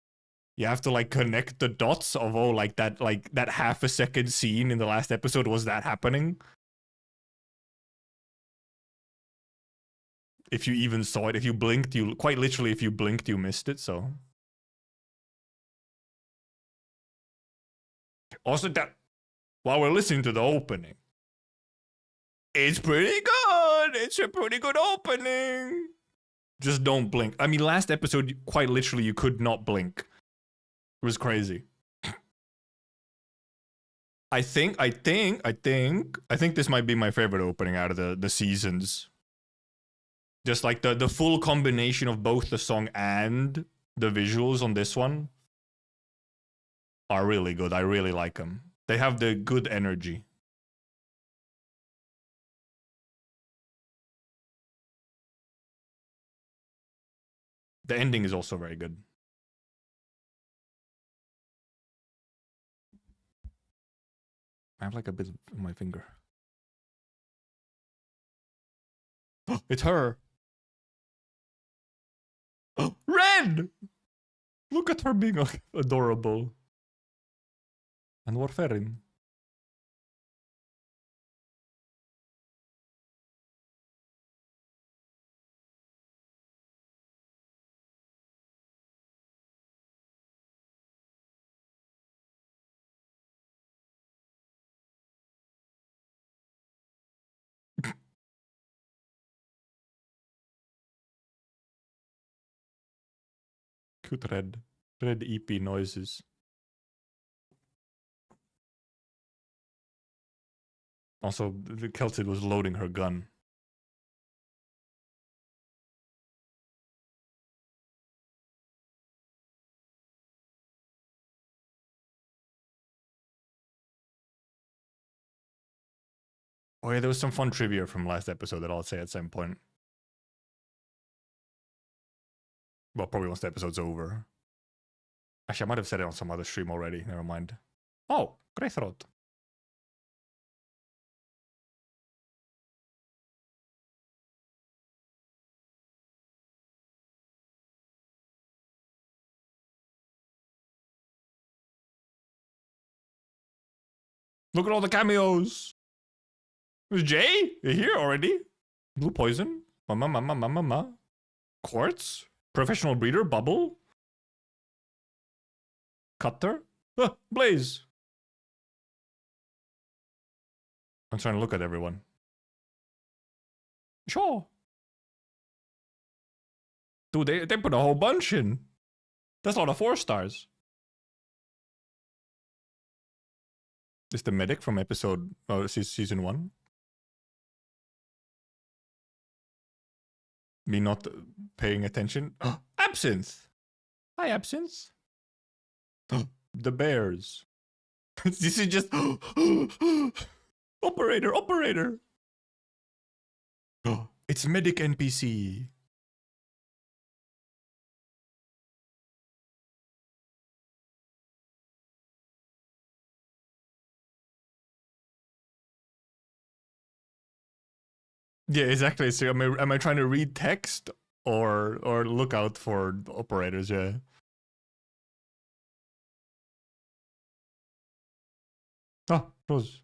you have to like connect the dots of that half a second scene in the last episode was that happening. If you even saw it, if you blinked, you quite literally if you blinked you missed it, so. Also that while we're listening to the opening, it's pretty good. It's a pretty good opening. Just don't blink. I mean, last episode, quite literally, you could not blink. It was crazy. I think this might be my favorite opening out of the seasons. Just like the full combination of both the song and the visuals on this one are really good. I really like them. They have the good energy. The ending is also very good. I have like a bit on my finger. It's her. Red! Look at her being adorable. And Warfarin. Cute red EP noises. Also, the Kelsid was loading her gun. Oh yeah, there was some fun trivia from last episode that I'll say at some point. Well, probably once the episode's over. Actually, I might have said it on some other stream already. Never mind. Oh, Greythroat. Look at all the cameos. Is Jay here already? Blue Poison. Mama. Quartz. Professional Breeder. Bubble. Cutter. Blaze. I'm trying to look at everyone. Sure. Dude, they put a whole bunch in. That's a lot of 4 stars. Is the medic from episode season 1? Me not paying attention. Absinthe. Hi, Absinthe. The bears. This is just operator. It's medic NPC. Yeah, exactly. So am I trying to read text or look out for operators? Yeah. Ah, Rose.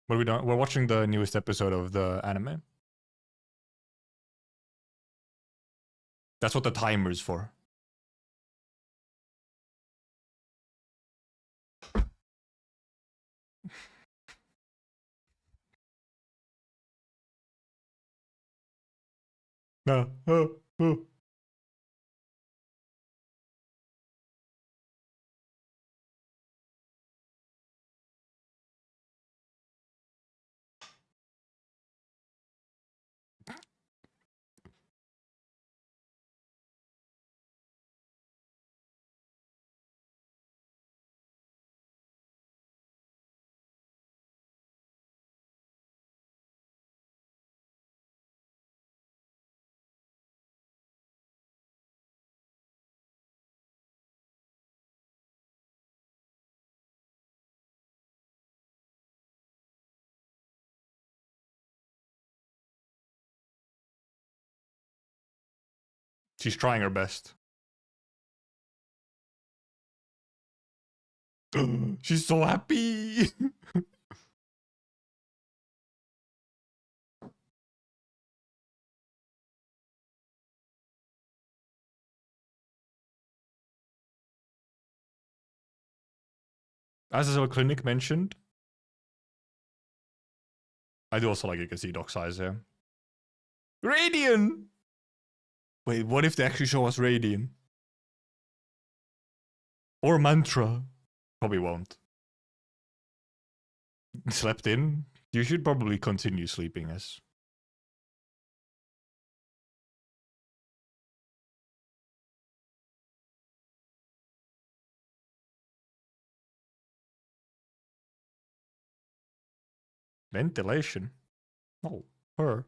What are we doing? We're watching the newest episode of the anime. That's what the timer's for. No. Oh. She's trying her best. She's so happy. As our clinic mentioned, I do also like you can see dock size here. Radian! Wait, what if they actually show us Radian? Or Mantra? Probably won't. Slept in? You should probably continue sleeping as. Ventilation? Oh, her.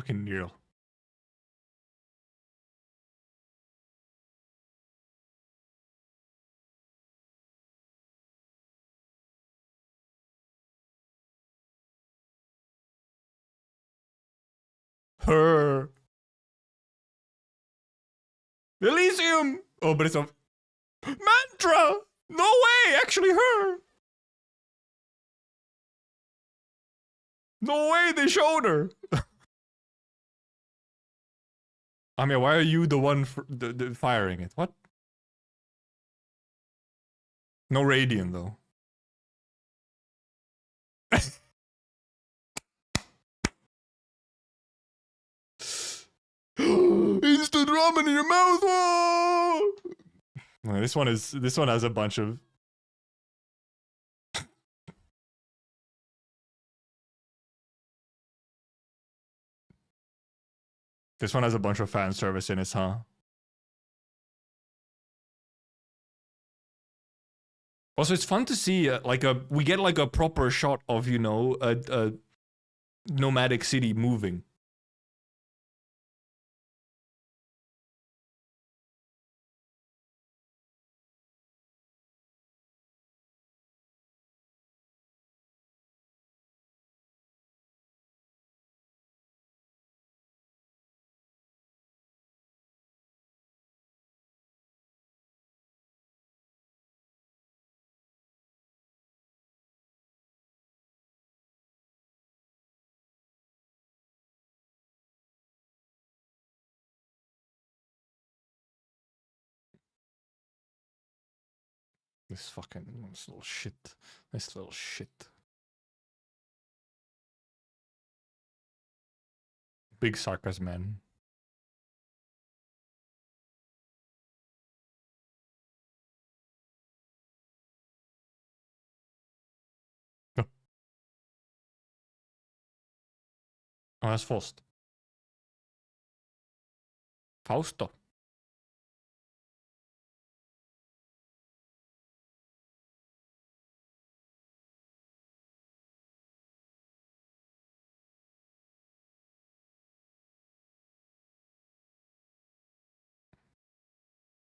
Fucking real. Her. Elysium! Oh, but it's a mantra! No way! Actually, her! No way they showed her! I mean, why are you the one firing it? What? No radiant, though. Instant ramen in your mouth! Whoa! This one has a bunch of. This one has a bunch of fan service in it, huh? Also, it's fun to see we get like a proper shot of, you know, a nomadic city moving. This little shit. This little shit. Big sarcasm, man. Oh, that's Faust. Fausto.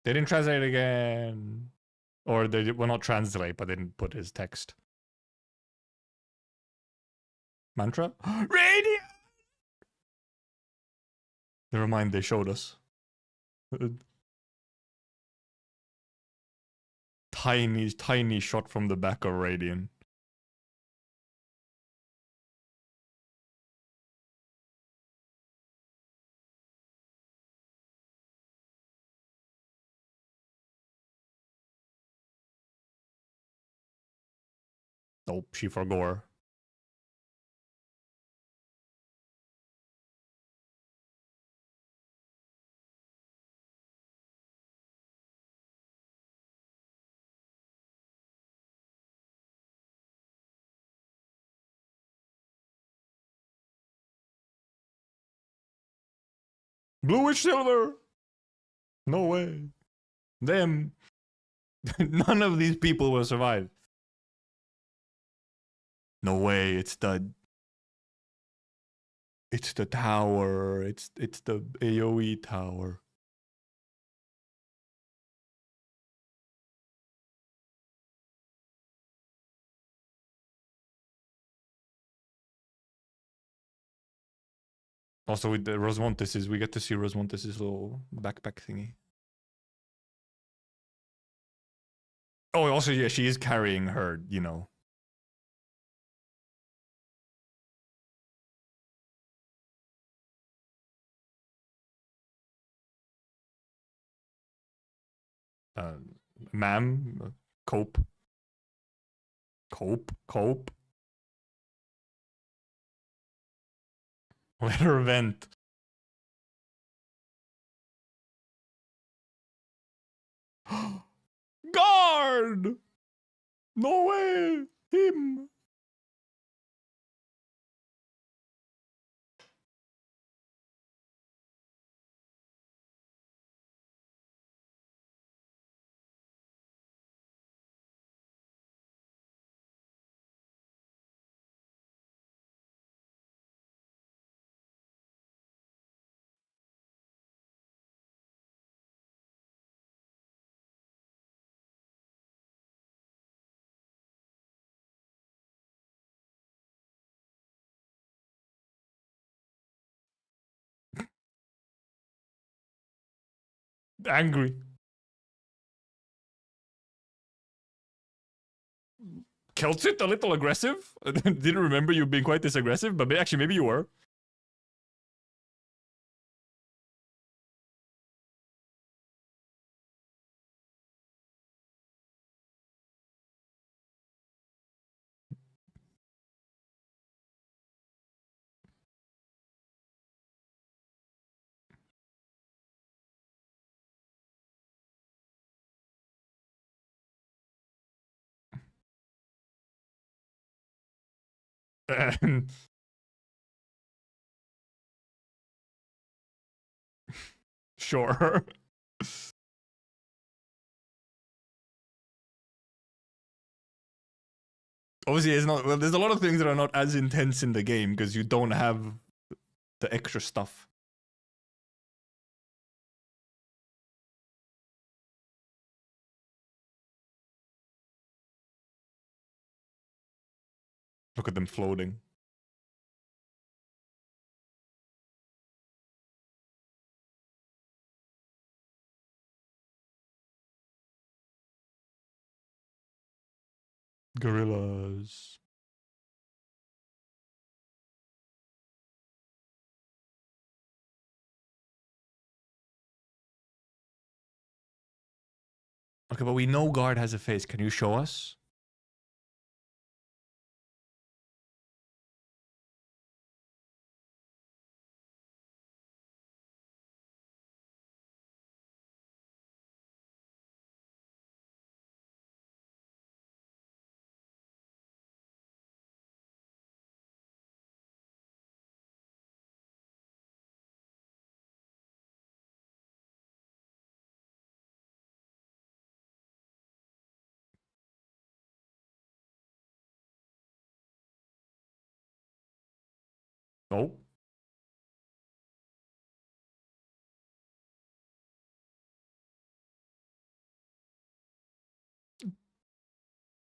They didn't translate it again. Or they will not translate, but they didn't put his text. Mantra? Radio! Never mind, they showed us. Tiny shot from the back of Radiant. Nope, she forgore. Bluish silver! No way. Them. None of these people will survive. No way, it's the tower. It's the AoE tower. Also with the Rosmontes, we get to see Rosmontes' little backpack thingy. Oh, also, yeah, she is carrying her, you know. Ma'am, cope. Cope. Let her vent. Guard! No way! Him! Angry. Kelsit, a little aggressive. Didn't remember you being quite this aggressive, but actually maybe you were. Sure. Obviously, it's not. Well, there's a lot of things that are not as intense in the game because you don't have the extra stuff. Look at them floating. Gorillas. Okay, but we know guard has a face. Can you show us? No.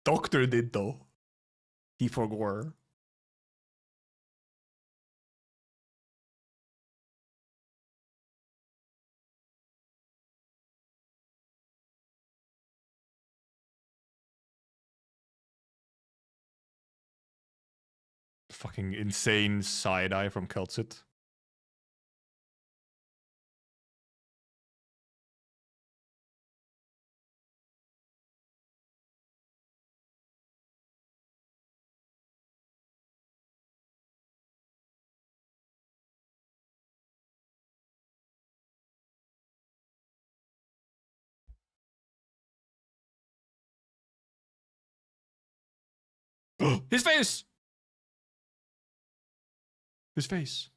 Doctor did though. He forgot. Fucking insane side eye from Kelsit. His face! His face.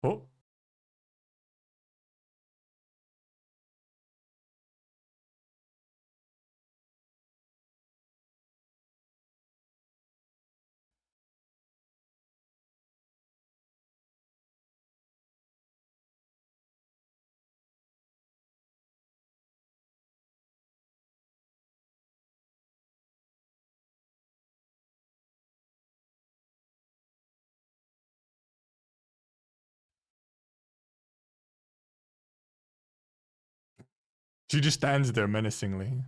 Oh. She just stands there menacingly.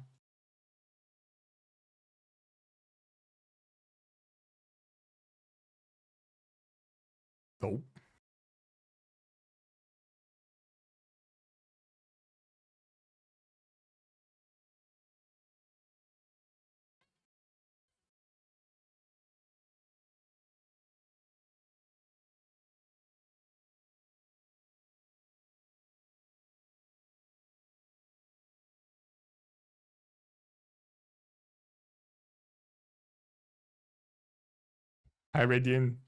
Nope. Hi, Radiant.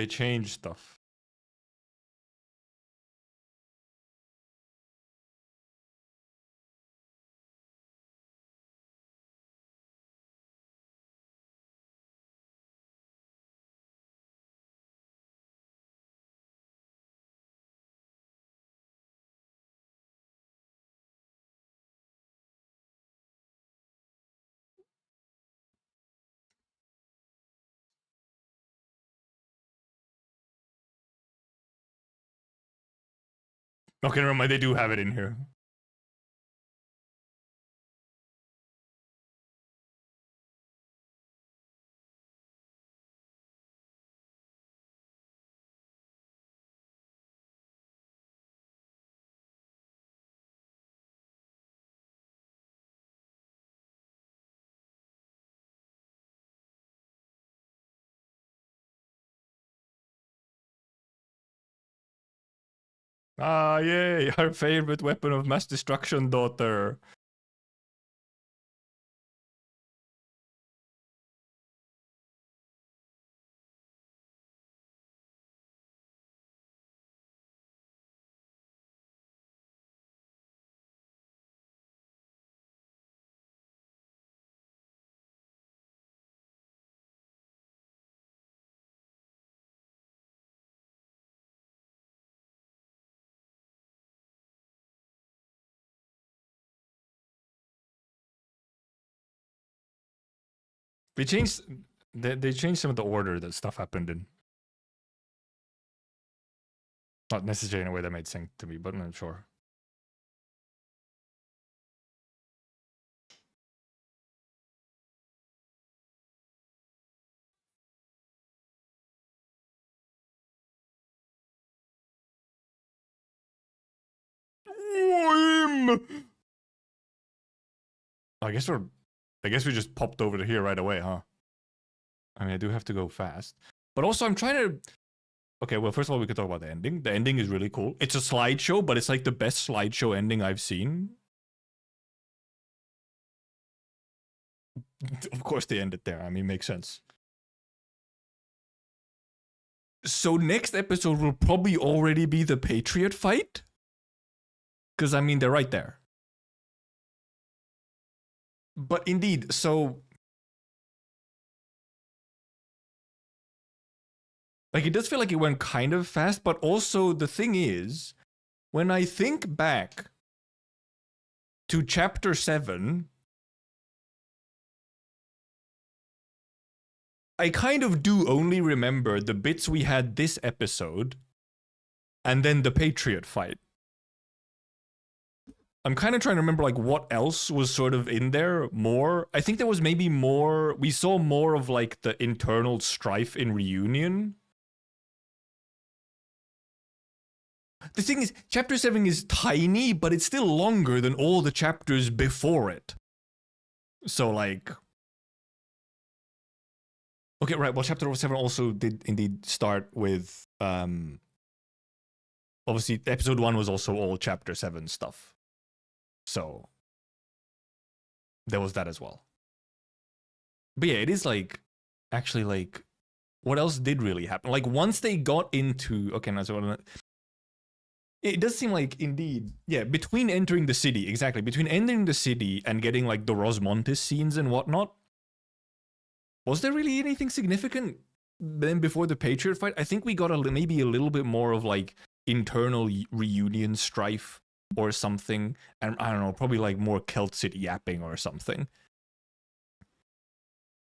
They changed stuff. Okay, never mind. They do have it in here. Ah, yay! Our favorite weapon of mass destruction, daughter. They changed. They changed some of the order that stuff happened in. Not necessarily in a way that made sense to me, but I'm sure. I guess we just popped over to here right away, huh? I mean, I do have to go fast, but also I'm trying to. Okay, well, first of all, we could talk about the ending. The ending is really cool. It's a slideshow, but it's like the best slideshow ending I've seen. Of course, they end it there. I mean, makes sense. So next episode will probably already be the Patriot fight, because I mean they're right there. But indeed, so like it does feel like it went kind of fast, but also the thing is, when I think back to chapter 7, I kind of do only remember the bits we had this episode and then the Patriot fight. I'm kind of trying to remember like what else was sort of in there more. I think there was maybe more. We saw more of like the internal strife in Reunion. The thing is, chapter 7 is tiny, but it's still longer than all the chapters before it. So like... Okay, right, well chapter 7 also did indeed start with... Obviously, episode 1 was also all chapter 7 stuff. So... there was that as well. But yeah, it is like... Actually, like... What else did really happen? Like, once they got into... Okay, now so... It does seem like, indeed, yeah, between entering the city, exactly, between entering the city and getting, like, the Rosmontis scenes and whatnot, was there really anything significant then before the Patriot fight? I think we got maybe a little bit more of, like, internal Reunion strife or something, and I don't know, probably, like, more Celtsid yapping or something.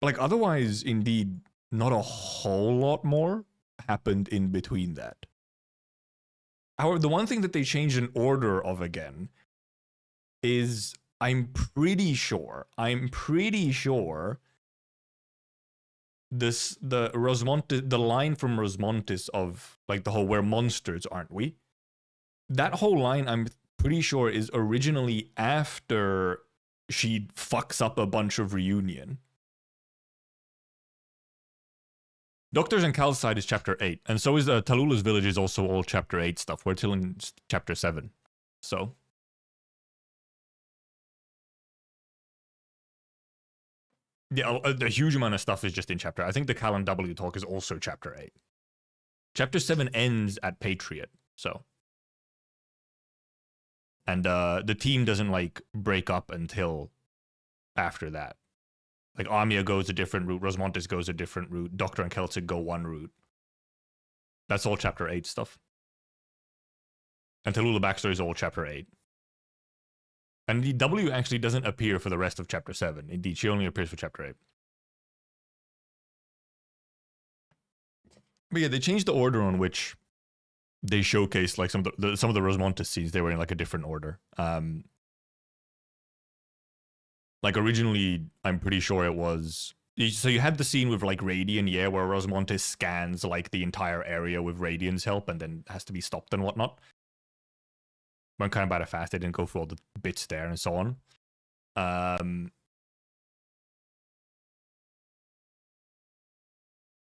Like, otherwise, indeed, not a whole lot more happened in between that. However, the one thing that they changed in order of again is I'm pretty sure this the line from Rosmontis of like the whole "we're monsters, aren't we?" That whole line I'm pretty sure is originally after she fucks up a bunch of Reunion. Doctors and Cal's side is chapter 8, and so is Talula's village is also all chapter 8 stuff. We're still in chapter 7, so. Yeah, a huge amount of stuff is just in chapter. I think the Cal and W talk is also chapter 8. Chapter 7 ends at Patriot, so. And the team doesn't like break up until after that. Like Amia goes a different route, Rosmontes goes a different route, Doctor and Celtic go one route. That's all chapter 8 stuff. And Tallulah backstory is all chapter 8. And the W actually doesn't appear for the rest of chapter 7. Indeed, she only appears for chapter 8. But yeah, they changed the order on which they showcased like some of the Rosmontes scenes. They were in like a different order. Like originally, I'm pretty sure it was. So you had the scene with like Radian, yeah, where Rosmontes scans like the entire area with Radian's help and then has to be stopped and whatnot. Went kind of bad at fast. They didn't go through all the bits there and so on.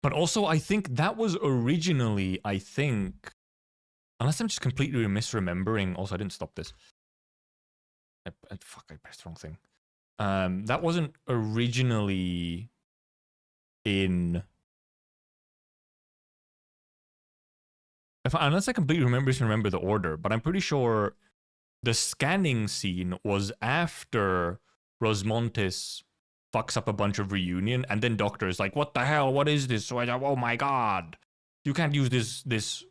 But also, I think that was originally, unless I'm just completely misremembering. Also, I didn't stop this. Fuck, I pressed the wrong thing. That wasn't originally in. Unless I completely remember the order, but I'm pretty sure the scanning scene was after Rosmontes fucks up a bunch of reunion, and then Doctor is like, "What the hell? What is this? Oh my god! You can't use this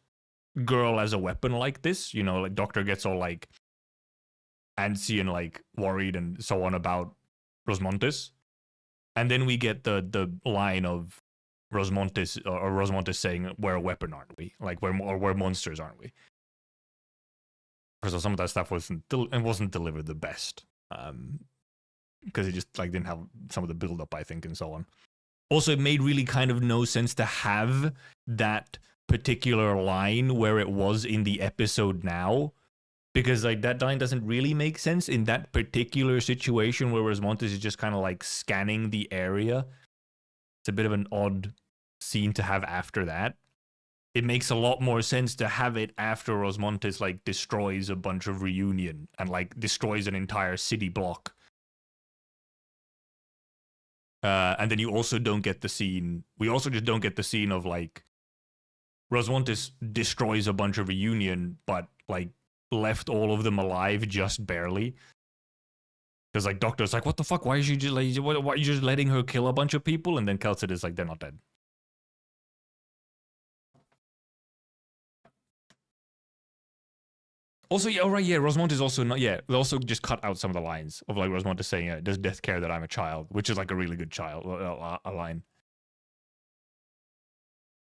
girl as a weapon like this." You know, like Doctor gets all like antsy and like worried and so on about Rosmontes, and then we get the line of Rosmontes saying, "We're a weapon, aren't we? Like we're monsters, aren't we?" So some of that stuff wasn't delivered the best, because it just like didn't have some of the build up, I think, and so on. Also, it made really kind of no sense to have that particular line where it was in the episode now, because like that line doesn't really make sense in that particular situation where Rosmontes is just kind of like scanning the area. It's a bit of an odd scene to have after that. It makes a lot more sense to have it after Rosmontes like destroys a bunch of reunion and like destroys an entire city block. And then you also don't get the scene. We also just don't get the scene of like Rosmontes destroys a bunch of reunion, but like left all of them alive just barely. Because like Doctor's like, what the fuck? Why is you just like, why are you just letting her kill a bunch of people? And then Celtic is like, they're not dead. Also, yeah, right, yeah, Rosmontes also not, yeah, they also just cut out some of the lines of like Rosmontes saying, does death care that I'm a child? Which is like a really good a line.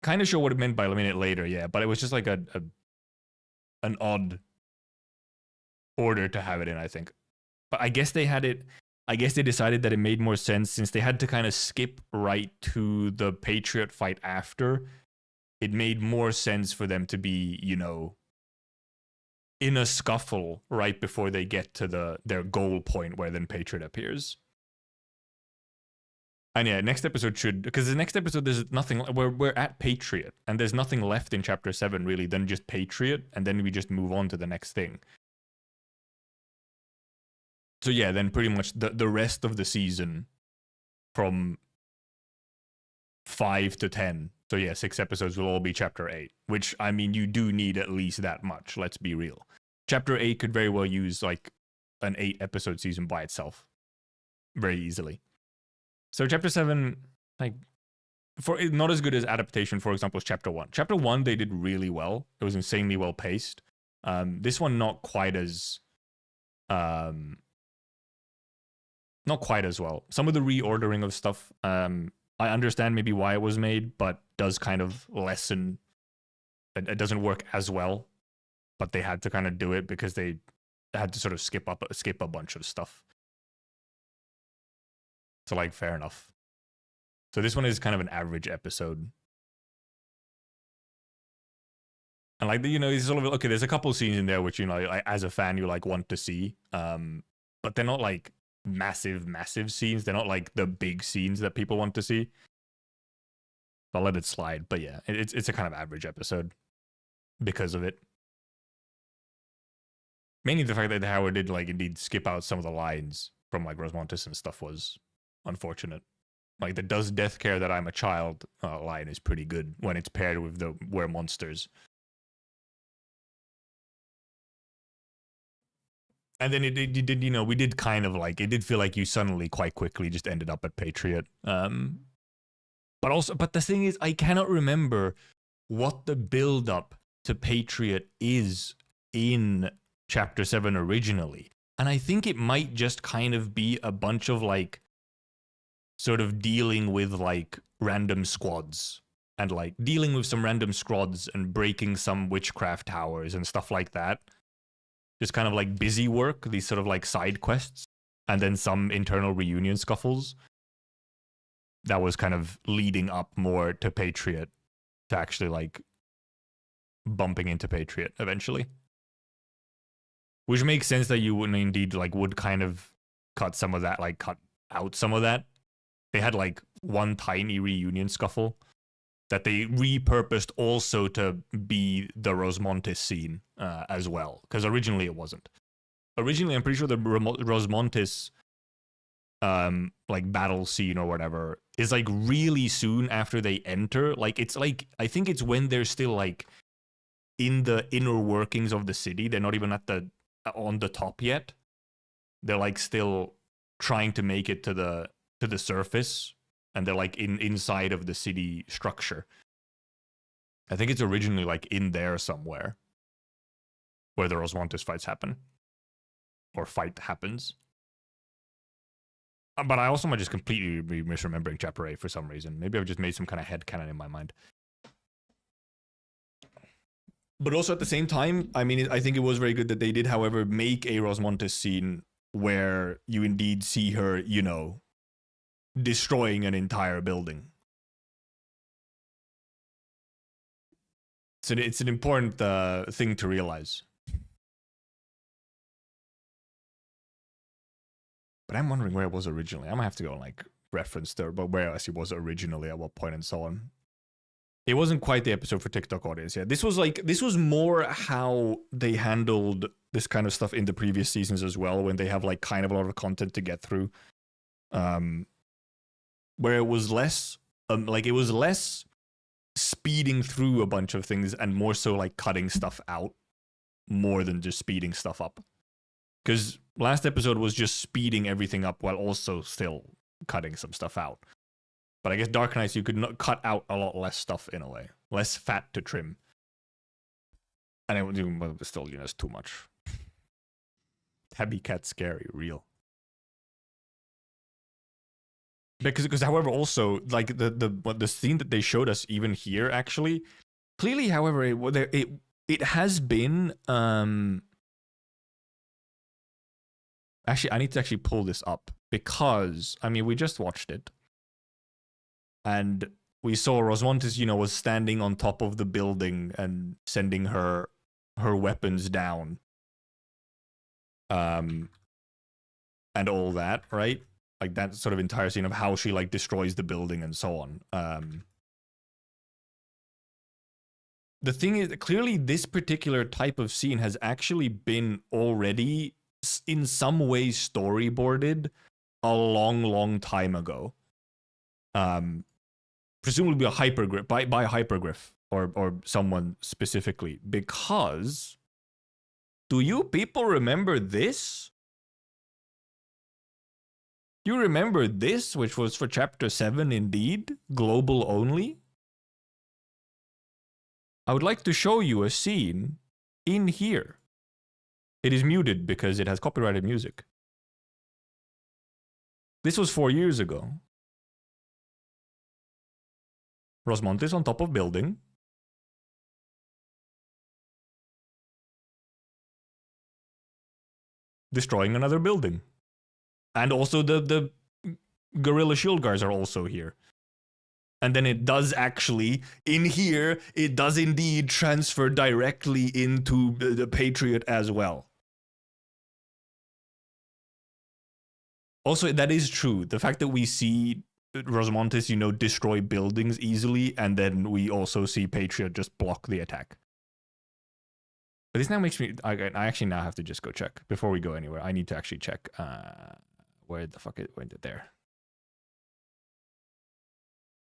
Kind of sure what it meant by a minute later, yeah, but it was just like an odd order to have it in, I think. But I guess they decided that it made more sense since they had to kind of skip right to the Patriot fight after. It made more sense for them to be, you know, in a scuffle right before they get to their goal point where then Patriot appears. And yeah, next episode because the next episode there's nothing, we're at Patriot and there's nothing left in chapter 7 really than just Patriot, and then we just move on to the next thing. So yeah, then pretty much the rest of the season from 5 to 10, so yeah, 6 episodes will all be chapter 8, which, I mean, you do need at least that much, let's be real. Chapter 8 could very well use like an 8 episode season by itself very easily. So chapter 7, like, for not as good as adaptation, for example, as chapter 1. Chapter 1 they did really well. It was insanely well paced. This one not quite as well. Some of the reordering of stuff, I understand maybe why it was made, but does kind of lessen. It doesn't work as well, but they had to kind of do it because they had to sort of skip a bunch of stuff. So like, fair enough. So this one is kind of an average episode. And like, you know, it's sort of, okay, there's a couple scenes in there which, you know, like, as a fan you like want to see, but they're not like massive scenes. They're not like the big scenes that people want to see. I'll let it slide, but yeah, it's a kind of average episode because of it. Mainly the fact that Howard did like indeed skip out some of the lines from like Rosmontes and stuff was unfortunate. Like the "does death care that I'm a child" line is pretty good when it's paired with the "we're monsters." And then it did, you know, we did kind of like, it did feel like you suddenly quite quickly just ended up at Patriot. But the thing is, I cannot remember what the build up to Patriot is in Chapter 7 originally. And I think it might just kind of be a bunch of like, sort of dealing with like random squads and like dealing with some random squads and breaking some witchcraft towers and stuff like that. Just kind of like busy work, these sort of like side quests, and then some internal reunion scuffles. That was kind of leading up more to Patriot, to actually like bumping into Patriot eventually. Which makes sense that you wouldn't indeed like would kind of cut some of that, like cut out some of that. They had like one tiny reunion scuffle that they repurposed also to be the Rosmontis scene as well. Because originally it wasn't. Originally, I'm pretty sure the Rosmontis like battle scene or whatever is like really soon after they enter. Like it's like, I think it's when they're still like in the inner workings of the city. They're not even at the on the top yet. They're like still trying to make it to the surface, and they're like inside of the city structure. I think it's originally like in there somewhere where the Rosmontis fights happen, or fight happens. But I also might just completely be misremembering Chapter 8 for some reason. Maybe I've just made some kind of headcanon in my mind. But also at the same time, I mean, I think it was very good that they did, however, make a Rosmontis scene where you indeed see her, you know, destroying an entire building. So it's an important thing to realize. But I'm wondering where it was originally. I'm gonna have to go and like reference there, but where else it was originally, at what point, and so on. It wasn't quite the episode for TikTok audience. Yeah, this was more how they handled this kind of stuff in the previous seasons as well, when they have like kind of a lot of content to get through. Where it was less, it was less speeding through a bunch of things and more so like cutting stuff out more than just speeding stuff up. Because last episode was just speeding everything up while also still cutting some stuff out. But I guess Arknights, you could not cut out a lot less stuff in a way. Less fat to trim. And it was still, you know, it's too much. Tabby cat scary, real. Because however, also, like, the scene that they showed us even here, actually, clearly, however, it has been, actually, I need to actually pull this up, because, I mean, we just watched it. And we saw Rosmontis, you know, was standing on top of the building and sending her weapons down. And all that, right? Like that sort of entire scene of how she like destroys the building and so on. The thing is, clearly this particular type of scene has actually been already in some ways storyboarded a long time ago. Presumably a hypergriff, by hypergriff or someone specifically, because do you people remember this? You remember this, which was for Chapter 7 indeed, global only? I would like to show you a scene in here. It is muted because it has copyrighted music. This was 4 years ago. Rosmontis on top of building. Destroying another building. And also the Gorilla Shield Guards are also here. And then it does actually, in here, it does indeed transfer directly into the Patriot as well. Also, that is true. The fact that we see Rosmontis, you know, destroy buildings easily, and then we also see Patriot just block the attack. But this now makes me... I actually now have to just go check. Before we go anywhere, I need to actually check... where the fuck it went there?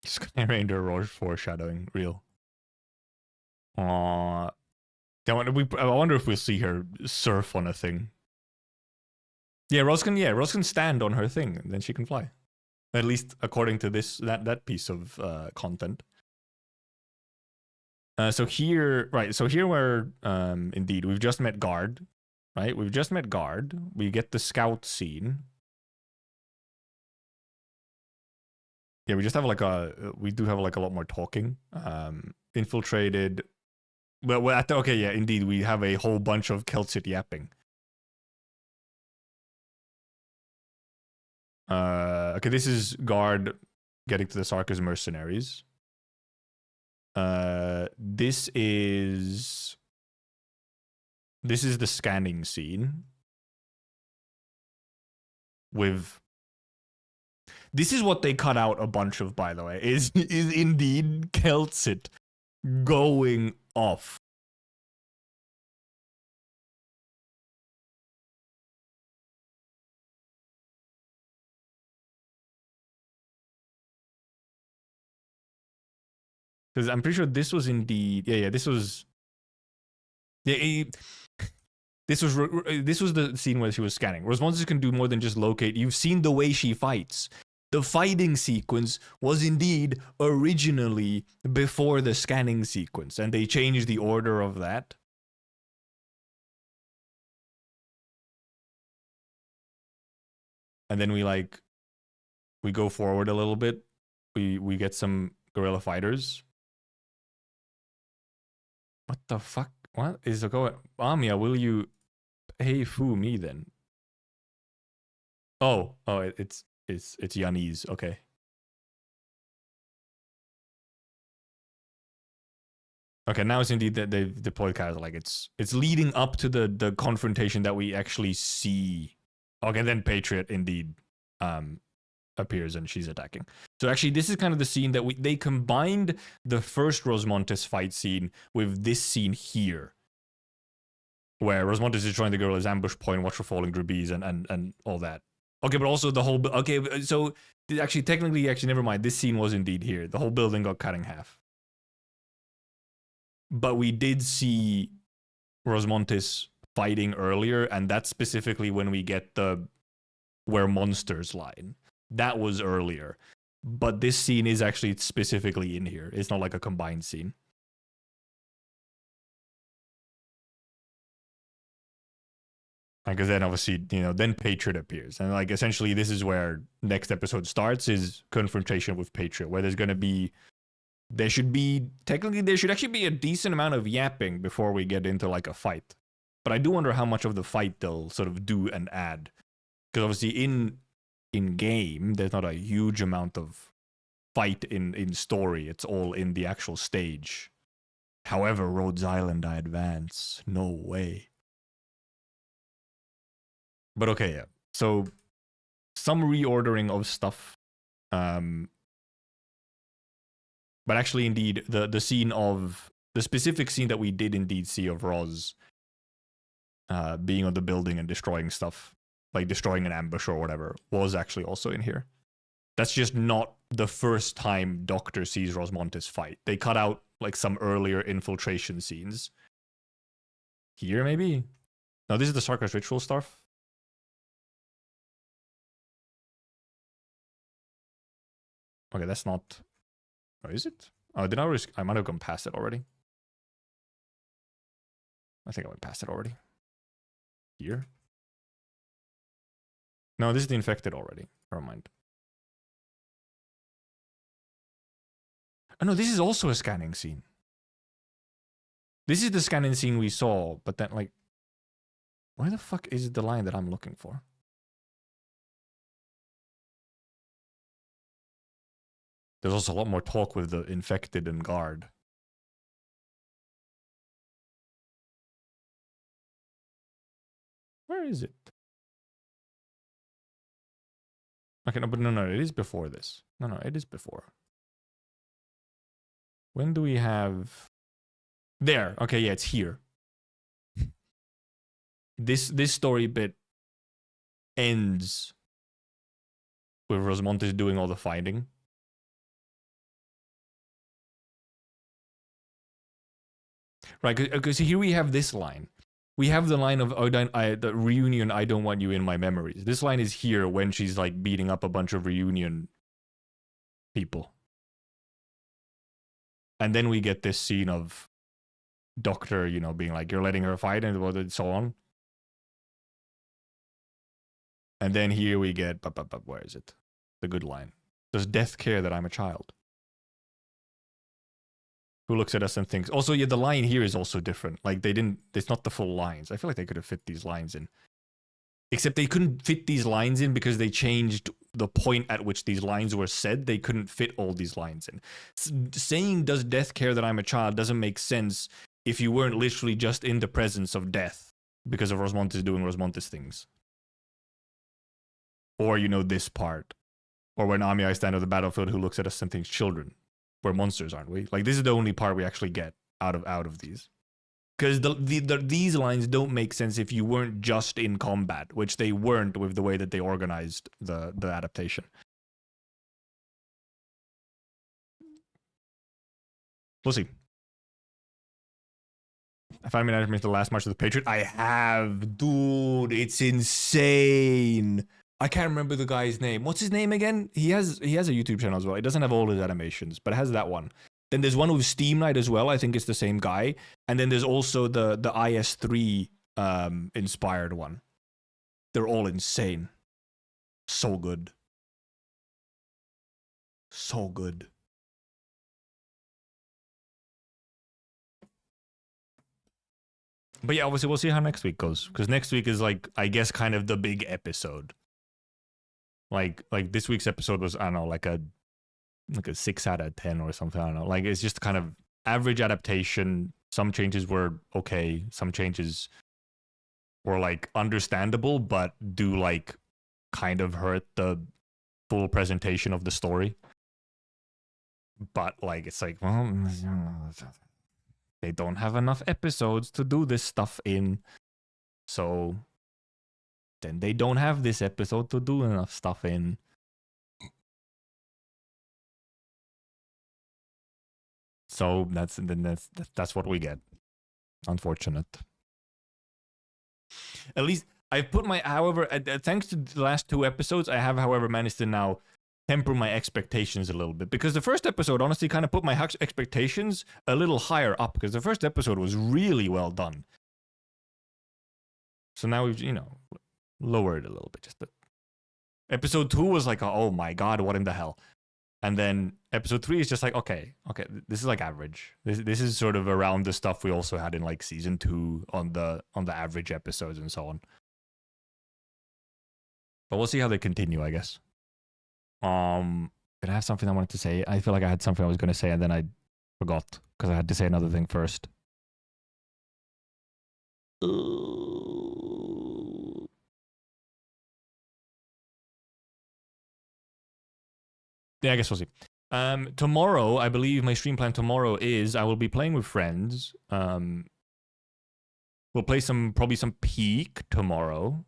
Skyranger Roche foreshadowing, real. I wonder if we'll see her surf on a thing. Yeah, Rose can stand on her thing, and then she can fly. At least according to that piece of content. So here where indeed we've just met Guard, right? We've just met Guard. We get the scout scene. Yeah, we just have we do have like a lot more talking. Infiltrated. Well, okay, yeah, indeed, we have a whole bunch of Celtic yapping. Okay, this is Guard getting to the Sarkis mercenaries. This is the scanning scene with. This is what they cut out a bunch of, by the way. Is indeed Celtic going off. Because I'm pretty sure this was indeed this was this was the scene where she was scanning. Responses can do more than just locate. You've seen the way she fights. The fighting sequence was indeed originally before the scanning sequence, and they changed the order of that. And then we go forward a little bit. We get some guerrilla fighters. What the fuck? What is the going? Amia, will you pay for me then? Oh, it's Yanese. Okay. Okay, now it's indeed that they've deployed Kaiser. Like it's leading up to the confrontation that we actually see. Okay, then Patriot indeed appears and she's attacking. So actually, this is kind of the scene that they combined the first Rosmontes fight scene with this scene here, where Rosmontes is trying to go his ambush point, watch for falling rubies, and all that. Okay, but also the whole. Okay, so technically, never mind. This scene was indeed here. The whole building got cut in half. But we did see Rosmontes fighting earlier, and that's specifically when we get the where monsters line. That was earlier. But this scene is actually specifically in here. It's not like a combined scene. Because then obviously, then Patriot appears. And like essentially this is where next episode starts, is confrontation with Patriot, where there should actually be a decent amount of yapping before we get into like a fight. But I do wonder how much of the fight they'll sort of do and add. Because obviously in game, there's not a huge amount of fight in story. It's all in the actual stage. However, Rhodes Island, I advance. No way. But okay, yeah. So some reordering of stuff. But actually, indeed, the specific scene that we did indeed see of Roz being on the building and destroying stuff, like destroying an ambush or whatever, was actually also in here. That's just not the first time Doctor sees Rosmontes fight. They cut out like some earlier infiltration scenes. Here, maybe? No, this is the Sarkis ritual stuff. Okay, that's not... Oh, is it? Oh, did I risk? I might have gone past it already. I think I went past it already. Here? No, this is the infected already. Never mind. Oh no, this is also a scanning scene. This is the scanning scene we saw, but then like... Where the fuck is the line that I'm looking for? There's also a lot more talk with the infected and guard. Where is it? Okay, no, but no, it is before this. No, it is before. When do we have... There. Okay, yeah, it's here. This story bit ends with Rosmontes doing all the fighting. right? Because here we have this line. We have the line of the reunion. I don't want you in my memories. This line is here when she's like beating up a bunch of reunion people, and then we get this scene of Doctor, you know, being like, "You're letting her fight," and so on. And then here we get, where is it? The good line. Does death care that I'm a child? Who looks at us and thinks, also, yeah, the line here is also different. Like, it's not the full lines. I feel like they could have fit these lines in. Except they couldn't fit these lines in because they changed the point at which these lines were said. They couldn't fit all these lines in. Saying, does death care that I'm a child doesn't make sense if you weren't literally just in the presence of death because of Rosmontes doing Rosmontes things. Or, you know, this part. Or when Ami I stand on the battlefield, who looks at us and thinks children. We're monsters, aren't we? Like, this is the only part we actually get out of these. Because these lines don't make sense if you weren't just in combat, which they weren't with the way that they organized the adaptation. We'll see. I finally managed to miss the last march of the Patriot. I have, dude. It's insane. I can't remember the guy's name. What's his name again? He has a YouTube channel as well. It doesn't have all his animations, but it has that one. Then there's one with Steam Night as well. I think it's the same guy. And then there's also the IS3 inspired one. They're all insane. So good. So good. But yeah, obviously we'll see how next week goes. Because next week is like, I guess, kind of the big episode. Like this week's episode was, I don't know, like a 6 out of 10 or something. I don't know. Like, it's just kind of average adaptation. Some changes were okay. Some changes were like understandable, but do like kind of hurt the full presentation of the story. But like, it's like, well, they don't have enough episodes to do this stuff in. So then they don't have this episode to do enough stuff in. So that's what we get. Unfortunate. At least I've put my, however, thanks to the last 2 episodes, I have, however, managed to now temper my expectations a little bit. Because the first episode honestly kind of put my expectations a little higher up, because the first episode was really well done. So now we've, you know, lowered a little bit. Just episode 2 was like, oh my god, what in the hell? And then episode 3 is just like, okay, this is like average. This is sort of around the stuff we also had in like season 2 on the average episodes and so on. But we'll see how they continue, I guess. Did I have something I wanted to say? I feel like I had something I was going to say and then I forgot because I had to say another thing first. Yeah, I guess we'll see. Tomorrow, I believe my stream plan tomorrow is I will be playing with friends. We'll play probably some Peak tomorrow.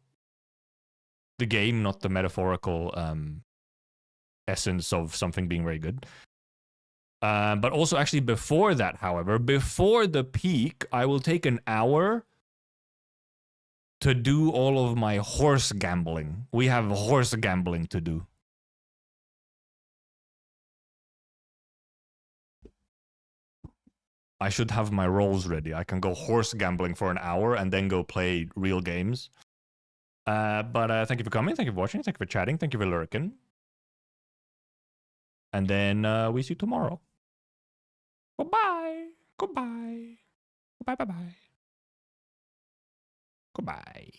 The game, not the metaphorical essence of something being very good. But also actually before that, however, before the Peak, I will take an hour to do all of my horse gambling. We have horse gambling to do. I should have my rolls ready. I can go horse gambling for an hour and then go play real games. But thank you for coming. Thank you for watching. Thank you for chatting. Thank you for lurking. And then we see you tomorrow. Goodbye. Goodbye. Goodbye. Bye. Bye. Goodbye.